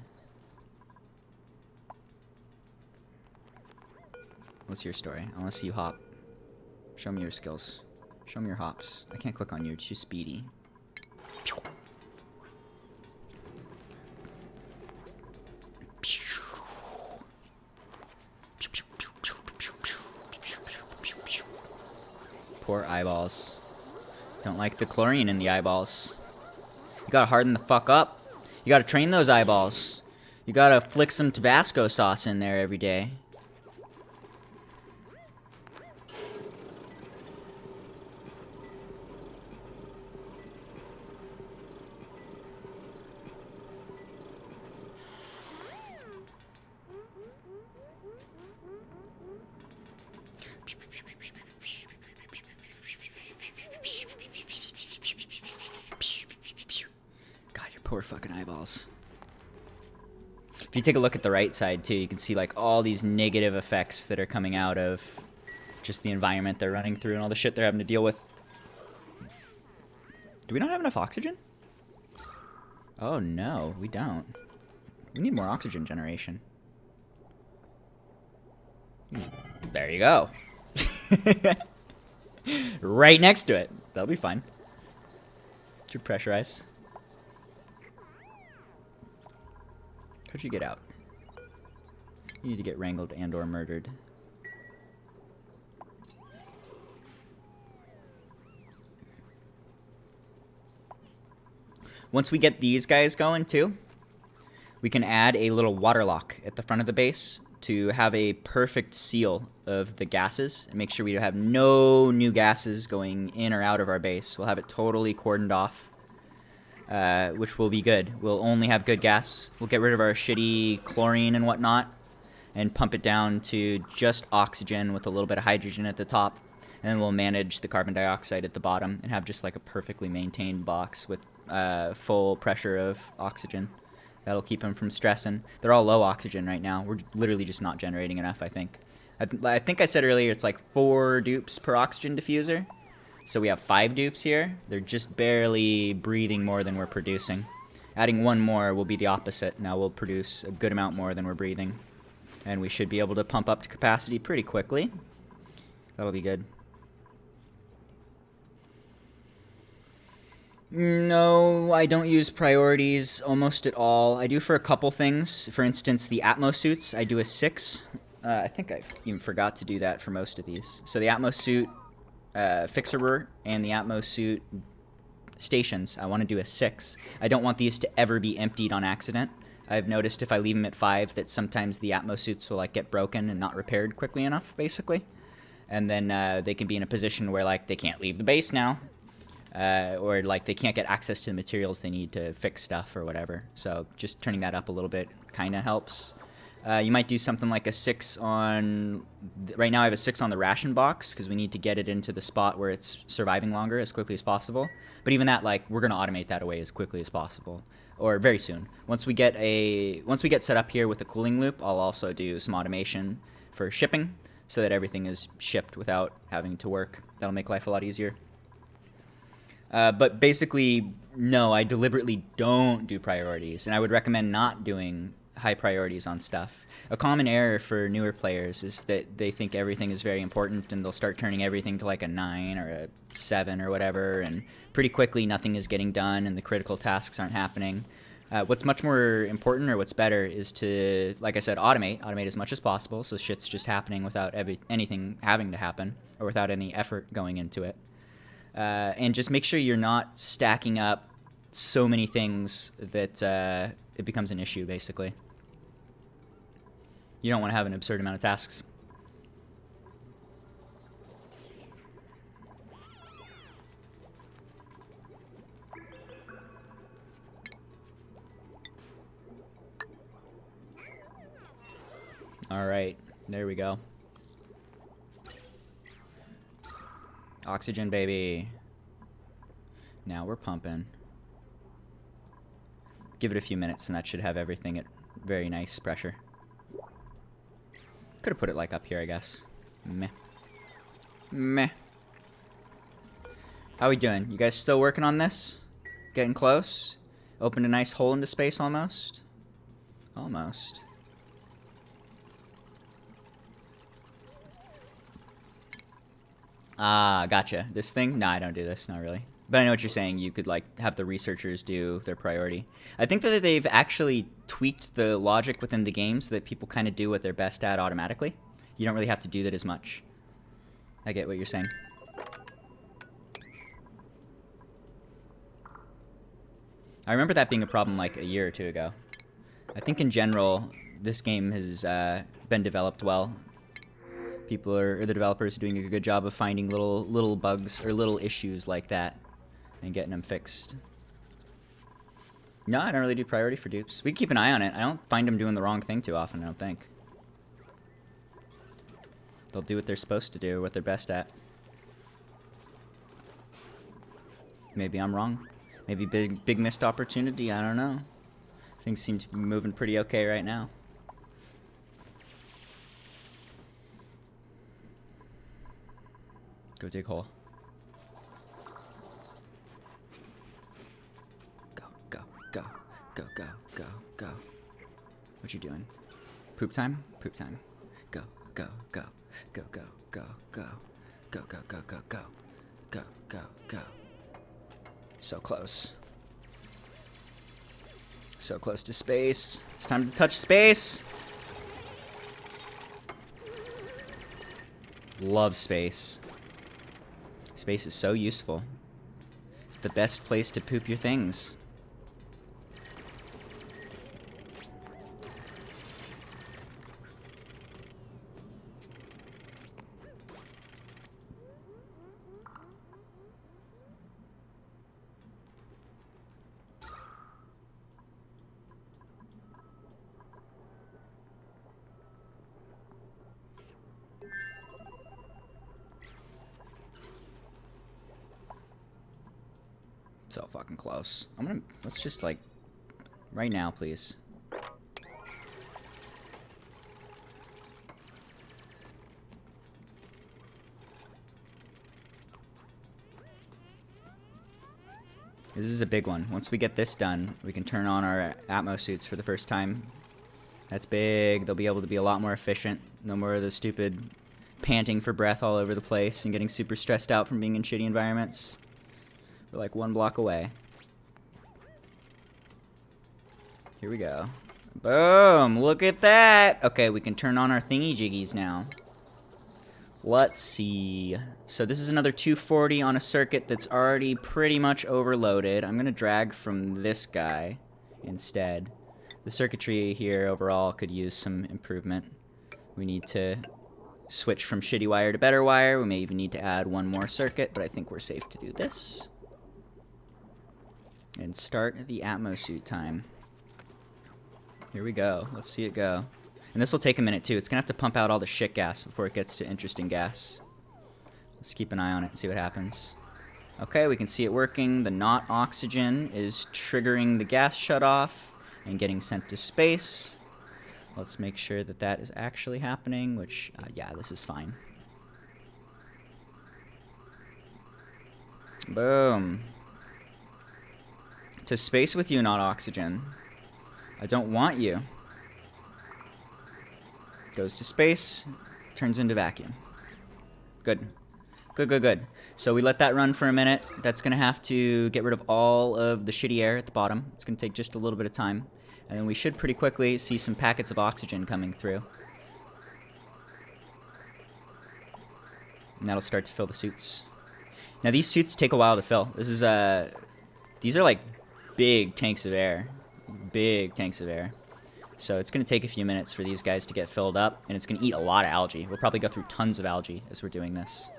What's your story? I want to see you hop. Show me your skills. Show me your hops. I can't click on you. It's too speedy. Poor eyeballs. Don't like the chlorine in the eyeballs. You gotta harden the fuck up. You gotta train those eyeballs. You gotta flick some Tabasco sauce in there every day. Poor fucking eyeballs. If you take a look at the right side too, you can see like all these negative effects that are coming out of just the environment they're running through and all the shit they're having to deal with. Do we not have enough oxygen? Oh no, we don't. We need more oxygen generation. There you go. Right next to it. That'll be fine. Should pressurize. How'd you get out? You need to get wrangled and or murdered. Once we get these guys going too, we can add a little water lock at the front of the base to have a perfect seal of the gases and make sure we have no new gases going in or out of our base. We'll have it totally cordoned off. Which will be good. We'll only have good gas. We'll get rid of our shitty chlorine and whatnot and pump it down to just oxygen with a little bit of hydrogen at the top. And then we'll manage the carbon dioxide at the bottom and have just like a perfectly maintained box with full pressure of oxygen. That'll keep them from stressing. They're all low oxygen right now. We're literally just not generating enough, I think. I think I said earlier it's like 4 dupes per oxygen diffuser. So we have 5 dupes here. They're just barely breathing more than we're producing. Adding 1 more will be the opposite. Now we'll produce a good amount more than we're breathing. And we should be able to pump up to capacity pretty quickly. That'll be good. No, I don't use priorities almost at all. I do for a couple things. For instance, the Atmos suits, I do a 6. I think I even forgot to do that for most of these. So the Atmos suit fixer and the Atmos suit stations, I want to do a 6. I don't want these to ever be emptied on accident. I've noticed if I leave them at 5 that sometimes the Atmos suits will like get broken and not repaired quickly enough, basically. And then they can be in a position where like they can't leave the base now. Or like they can't get access to the materials they need to fix stuff or whatever. So just turning that up a little bit kind of helps. You might do something like a 6 on... Right now I have a 6 on the ration box because we need to get it into the spot where it's surviving longer as quickly as possible. But even that, like, we're going to automate that away as quickly as possible. Or very soon. Once we get set up here with the cooling loop, I'll also do some automation for shipping so that everything is shipped without having to work. That'll make life a lot easier. But basically, no, I deliberately don't do priorities, and I would recommend not doing high priorities on stuff. A common error for newer players is that they think everything is very important, and they'll start turning everything to like a 9 or a 7 or whatever, and pretty quickly nothing is getting done and the critical tasks aren't happening. What's much more important, or what's better, is to, like I said, automate as much as possible, so shit's just happening without anything having to happen, or without any effort going into it. And just make sure you're not stacking up so many things that it becomes an issue, basically. You don't want to have an absurd amount of tasks. All right, there we go. Oxygen, baby. Now we're pumping. Give it a few minutes and that should have everything at very nice pressure. Could have put it like up here, I guess. Meh. Meh. How we doing? You guys still working on this? Getting close? Opened a nice hole into space almost? Almost. Ah, gotcha. This thing? Nah, I don't do this. Not really. But I know what you're saying. You could, like, have the researchers do their priority. I think that they've actually tweaked the logic within the game so that people kind of do what they're best at automatically. You don't really have to do that as much. I get what you're saying. I remember that being a problem, like, a year or two ago. I think, in general, this game has been developed well. The developers are doing a good job of finding little bugs or little issues like that and getting them fixed. No, I don't really do priority for dupes. We can keep an eye on it. I don't find them doing the wrong thing too often, I don't think. They'll do what they're supposed to do, what they're best at. Maybe I'm wrong. Maybe big missed opportunity, I don't know. Things seem to be moving pretty okay right now. Go dig hole. Go, go, go, go, go, go, go. What you doing? Poop time? Poop time. Go, go, go, go, go, go, go, go, go, go, go, go, go, go, go. So close. So close to space. It's time to touch space. Love space. Space is so useful. It's the best place to poop your things. So fucking close. Let's just like, right now, please. This is a big one. Once we get this done, we can turn on our Atmos suits for the first time. That's big. They'll be able to be a lot more efficient. No more of the stupid panting for breath all over the place and getting super stressed out from being in shitty environments. We're like 1 block away. Here we go. Boom! Look at that! Okay, we can turn on our thingy-jiggies now. Let's see. So this is another 240 on a circuit that's already pretty much overloaded. I'm going to drag from this guy instead. The circuitry here overall could use some improvement. We need to switch from shitty wire to better wire. We may even need to add 1 more circuit, but I think we're safe to do this. And start the Atmos suit time. Here we go. Let's see it go. And this will take a minute too. It's gonna have to pump out all the shit gas before it gets to interesting gas. Let's keep an eye on it and see what happens. Okay, we can see it working. The not oxygen is triggering the gas shutoff and getting sent to space. Let's make sure that that is actually happening, which, yeah, this is fine. Boom. To space with you, not oxygen. I don't want you. Goes to space, turns into vacuum. Good. Good, good, good. So we let that run for a minute. That's going to have to get rid of all of the shitty air at the bottom. It's going to take just a little bit of time. And then we should pretty quickly see some packets of oxygen coming through. And that'll start to fill the suits. Now these suits take a while to fill. This is these are like big tanks of air. Big tanks of air. So it's going to take a few minutes for these guys to get filled up, and it's going to eat a lot of algae. We'll probably go through tons of algae as we're doing this.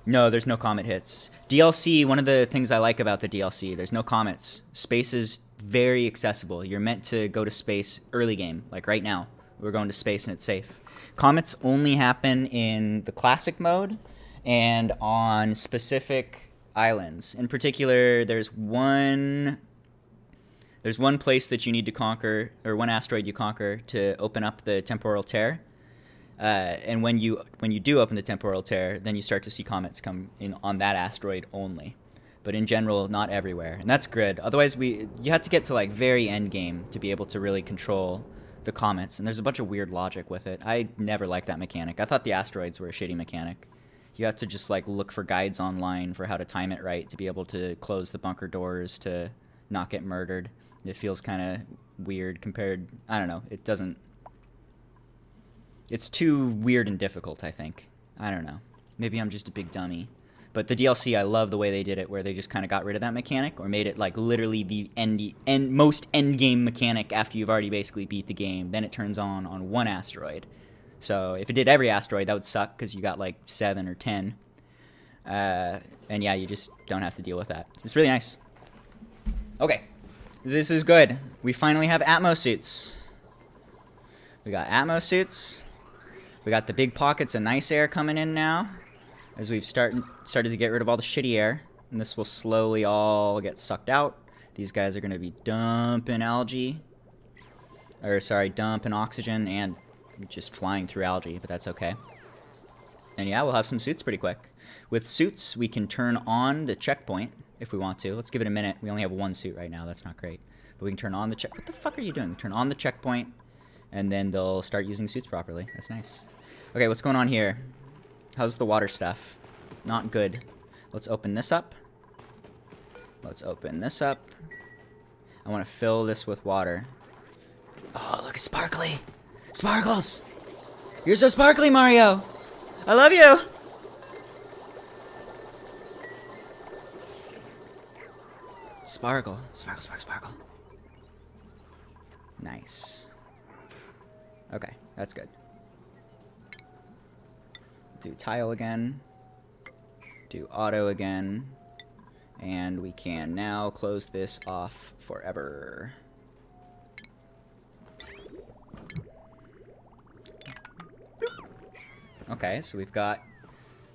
No, there's no comet hits. DLC, one of the things I like about the DLC, there's no comets. Space is very accessible. You're meant to go to space early game, like right now. We're going to space and it's safe. Comets only happen in the classic mode and on specific islands. In particular, there's one place that you need to conquer, or one asteroid you conquer to open up the temporal tear. And when you do open the temporal tear, then you start to see comets come in on that asteroid only. But in general, not everywhere, and that's good. Otherwise, you have to get to like very end game to be able to really control the comets, and there's a bunch of weird logic with it. I never liked that mechanic. I thought the asteroids were a shitty mechanic. You have to just like look for guides online for how to time it right to be able to close the bunker doors to not get murdered. It feels kind of weird compared. I don't know. It doesn't. It's too weird and difficult, I think. I don't know. Maybe I'm just a big dummy. But the DLC, I love the way they did it, where they just kind of got rid of that mechanic, or made it like literally the most end game mechanic after you've already basically beat the game. Then it turns on one asteroid. So if it did every asteroid, that would suck because you got like 7 or 10. And yeah, you just don't have to deal with that. It's really nice. Okay, this is good. We finally have Atmos suits. We got Atmos suits. We got the big pockets of nice air coming in now, as we've started to get rid of all the shitty air, and this will slowly all get sucked out. These guys are going to be dumping algae, or sorry, dumping oxygen and just flying through algae, but that's okay. And yeah, we'll have some suits pretty quick. With suits, we can turn on the checkpoint if we want to. Let's give it a minute. We only have one suit right now. That's not great. But we can turn on the check. What the fuck are you doing? Turn on the checkpoint, and then they'll start using suits properly. That's nice. Okay, what's going on here? How's the water stuff? Not good. Let's open this up. Let's open this up. I want to fill this with water. Oh, look, it's sparkly. Sparkles! You're so sparkly, Mario! I love you! Sparkle. Sparkle, sparkle, sparkle. Nice. Okay, that's good. Do tile again. Do auto again. And we can now close this off forever. Okay, so we've got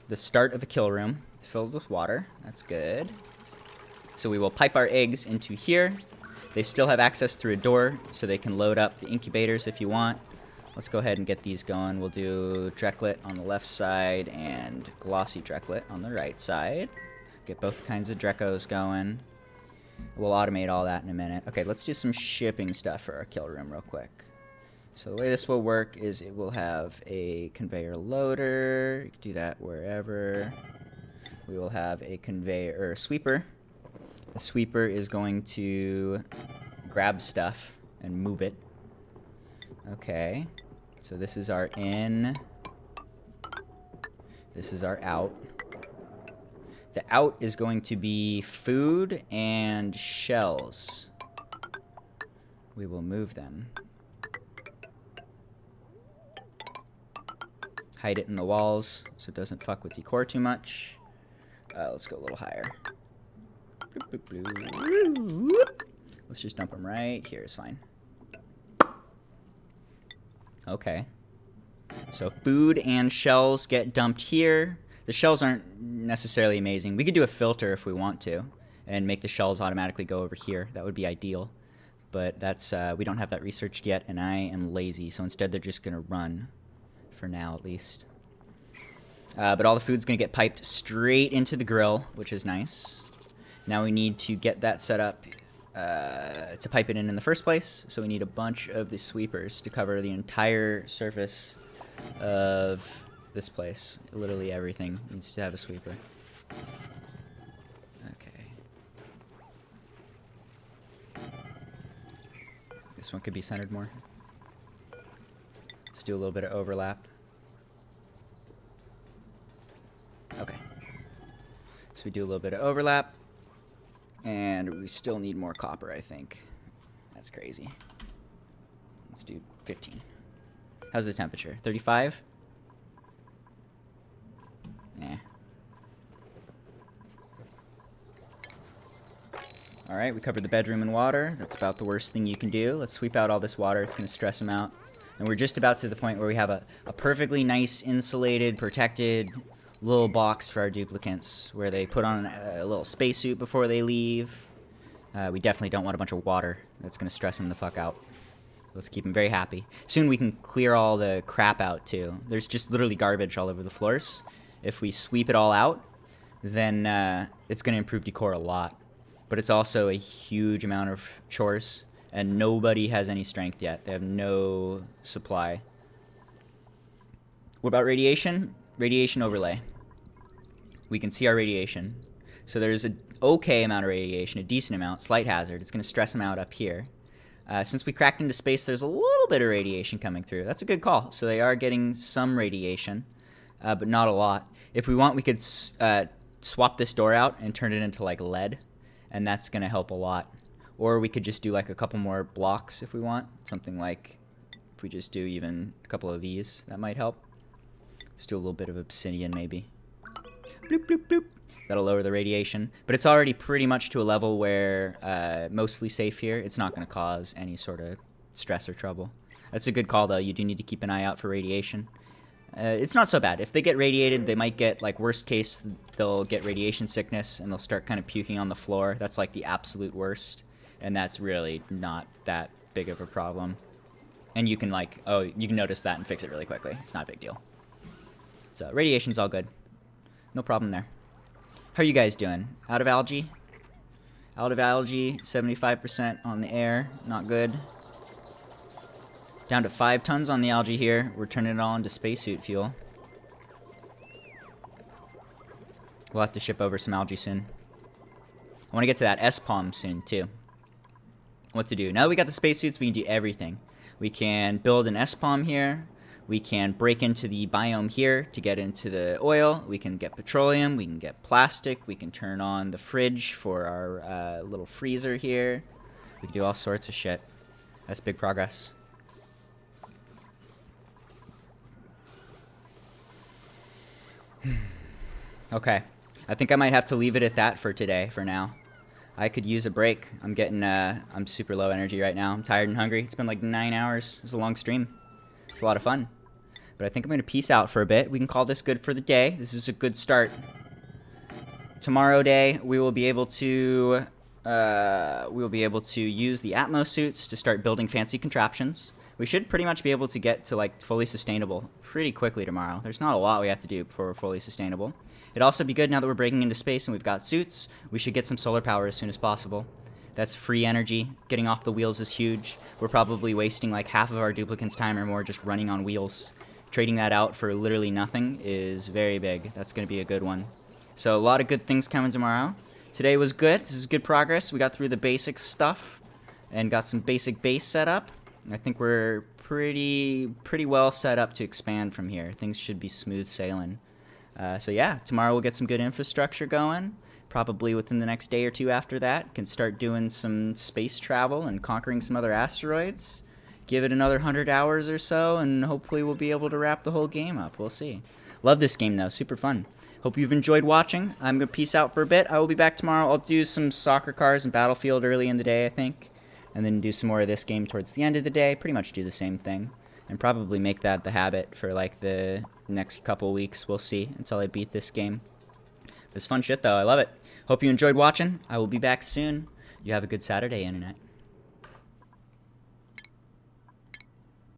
the start of the kill room filled with water. That's good. So we will pipe our eggs into here. They still have access through a door, so they can load up the incubators if you want. Let's go ahead and get these going. We'll do Drecklet on the left side and Glossy Drecklet on the right side. Get both kinds of Dreckos going. We'll automate all that in a minute. Okay, let's do some shipping stuff for our kill room real quick. So the way this will work is it will have a conveyor loader. You can do that wherever. We will have a conveyor or a sweeper. The sweeper is going to grab stuff and move it. Okay. So this is our in. This is our out. The out is going to be food and shells. We will move them. Hide it in the walls so it doesn't fuck with decor too much. Let's go a little higher. Let's just dump them right here is fine. Okay. So food and shells get dumped here. The shells aren't necessarily amazing. We could do a filter if we want to and make the shells automatically go over here. That would be ideal. But that's we don't have that researched yet, and I am lazy. So instead they're just going to run, for now at least. But all the food's going to get piped straight into the grill, which is nice. Now we need to get that set up to pipe it in the first place. So we need a bunch of the sweepers to cover the entire surface of this place. Literally everything needs to have a sweeper. Okay. This one could be centered more. Let's do a little bit of overlap. Okay. So we do a little bit of overlap. And we still need more copper, I think. That's crazy. Let's do 15. How's the temperature? 35? Yeah. Alright, we covered the bedroom in water. That's about the worst thing you can do. Let's sweep out all this water. It's going to stress them out. And we're just about to the point where we have a perfectly nice, insulated, protected little box for our duplicants where they put on a little spacesuit before they leave. We definitely don't want a bunch of water. That's going to stress them the fuck out. Let's keep them very happy. Soon we can clear all the crap out too. There's just literally garbage all over the floors. If we sweep it all out, then it's going to improve decor a lot. But it's also a huge amount of chores, and nobody has any strength yet. They have no supply. What about radiation? Radiation overlay. We can see our radiation. So there's an okay amount of radiation, a decent amount, slight hazard. It's going to stress them out up here. Since we cracked into space, there's a little bit of radiation coming through. That's a good call. So they are getting some radiation, but not a lot. If we want, we could swap this door out and turn it into like lead, and that's going to help a lot. Or we could just do like a couple more blocks if we want. Something like, if we just do even a couple of these, that might help. Let's do a little bit of obsidian, maybe. Bloop, bloop, bloop. That'll lower the radiation. But it's already pretty much to a level where mostly safe here. It's not going to cause any sort of stress or trouble. That's a good call, though. You do need to keep an eye out for radiation. It's not so bad. If they get radiated, they might get, like, worst case, they'll get radiation sickness, and they'll start kind of puking on the floor. That's, like, the absolute worst. And that's really not that big of a problem. And you can, like, you can notice that and fix it really quickly. It's not a big deal. So radiation's all good. No problem there. How are you guys doing? Out of algae? Out of algae, 75% on the air. Not good. Down to 5 tons on the algae here. We're turning it all into spacesuit fuel. We'll have to ship over some algae soon. I want to get to that S-palm soon, too. What to do? Now that we got the spacesuits, we can do everything. We can build an S-palm here. We can break into the biome here to get into the oil. We can get petroleum. We can get plastic. We can turn on the fridge for our little freezer here. We can do all sorts of shit. That's big progress. Okay. I think I might have to leave it at that for today, for now. I could use a break. I'm super low energy right now. I'm tired and hungry. It's been like 9 hours. It was a long stream. It's a lot of fun. But I think I'm going to peace out for a bit. We can call this good for the day. This is a good start. Tomorrow day, we will be able to use the Atmos suits to start building fancy contraptions. We should pretty much be able to get to like fully sustainable pretty quickly tomorrow. There's not a lot we have to do before we're fully sustainable. It'd also be good now that we're breaking into space and we've got suits. We should get some solar power as soon as possible. That's free energy. Getting off the wheels is huge. We're probably wasting like half of our duplicants' time or more just running on wheels. Trading that out for literally nothing is very big. That's going to be a good one. So a lot of good things coming tomorrow. Today was good. This is good progress. We got through the basic stuff and got some basic base set up. I think we're pretty well set up to expand from here. Things should be smooth sailing. So yeah, tomorrow we'll get some good infrastructure going. Probably within the next day or two after that, can start doing some space travel and conquering some other asteroids. Give it another 100 hours or so, and hopefully we'll be able to wrap the whole game up. We'll see. Love this game, though. Super fun. Hope you've enjoyed watching. I'm going to peace out for a bit. I will be back tomorrow. I'll do some soccer cars and Battlefield early in the day, I think. and then do some more of this game towards the end of the day. Pretty much do the same thing, and probably make that the habit for like the next couple weeks. We'll see until I beat this game. It's fun shit though. I love it. Hope you enjoyed watching. I will be back soon. You have a good Saturday, Internet.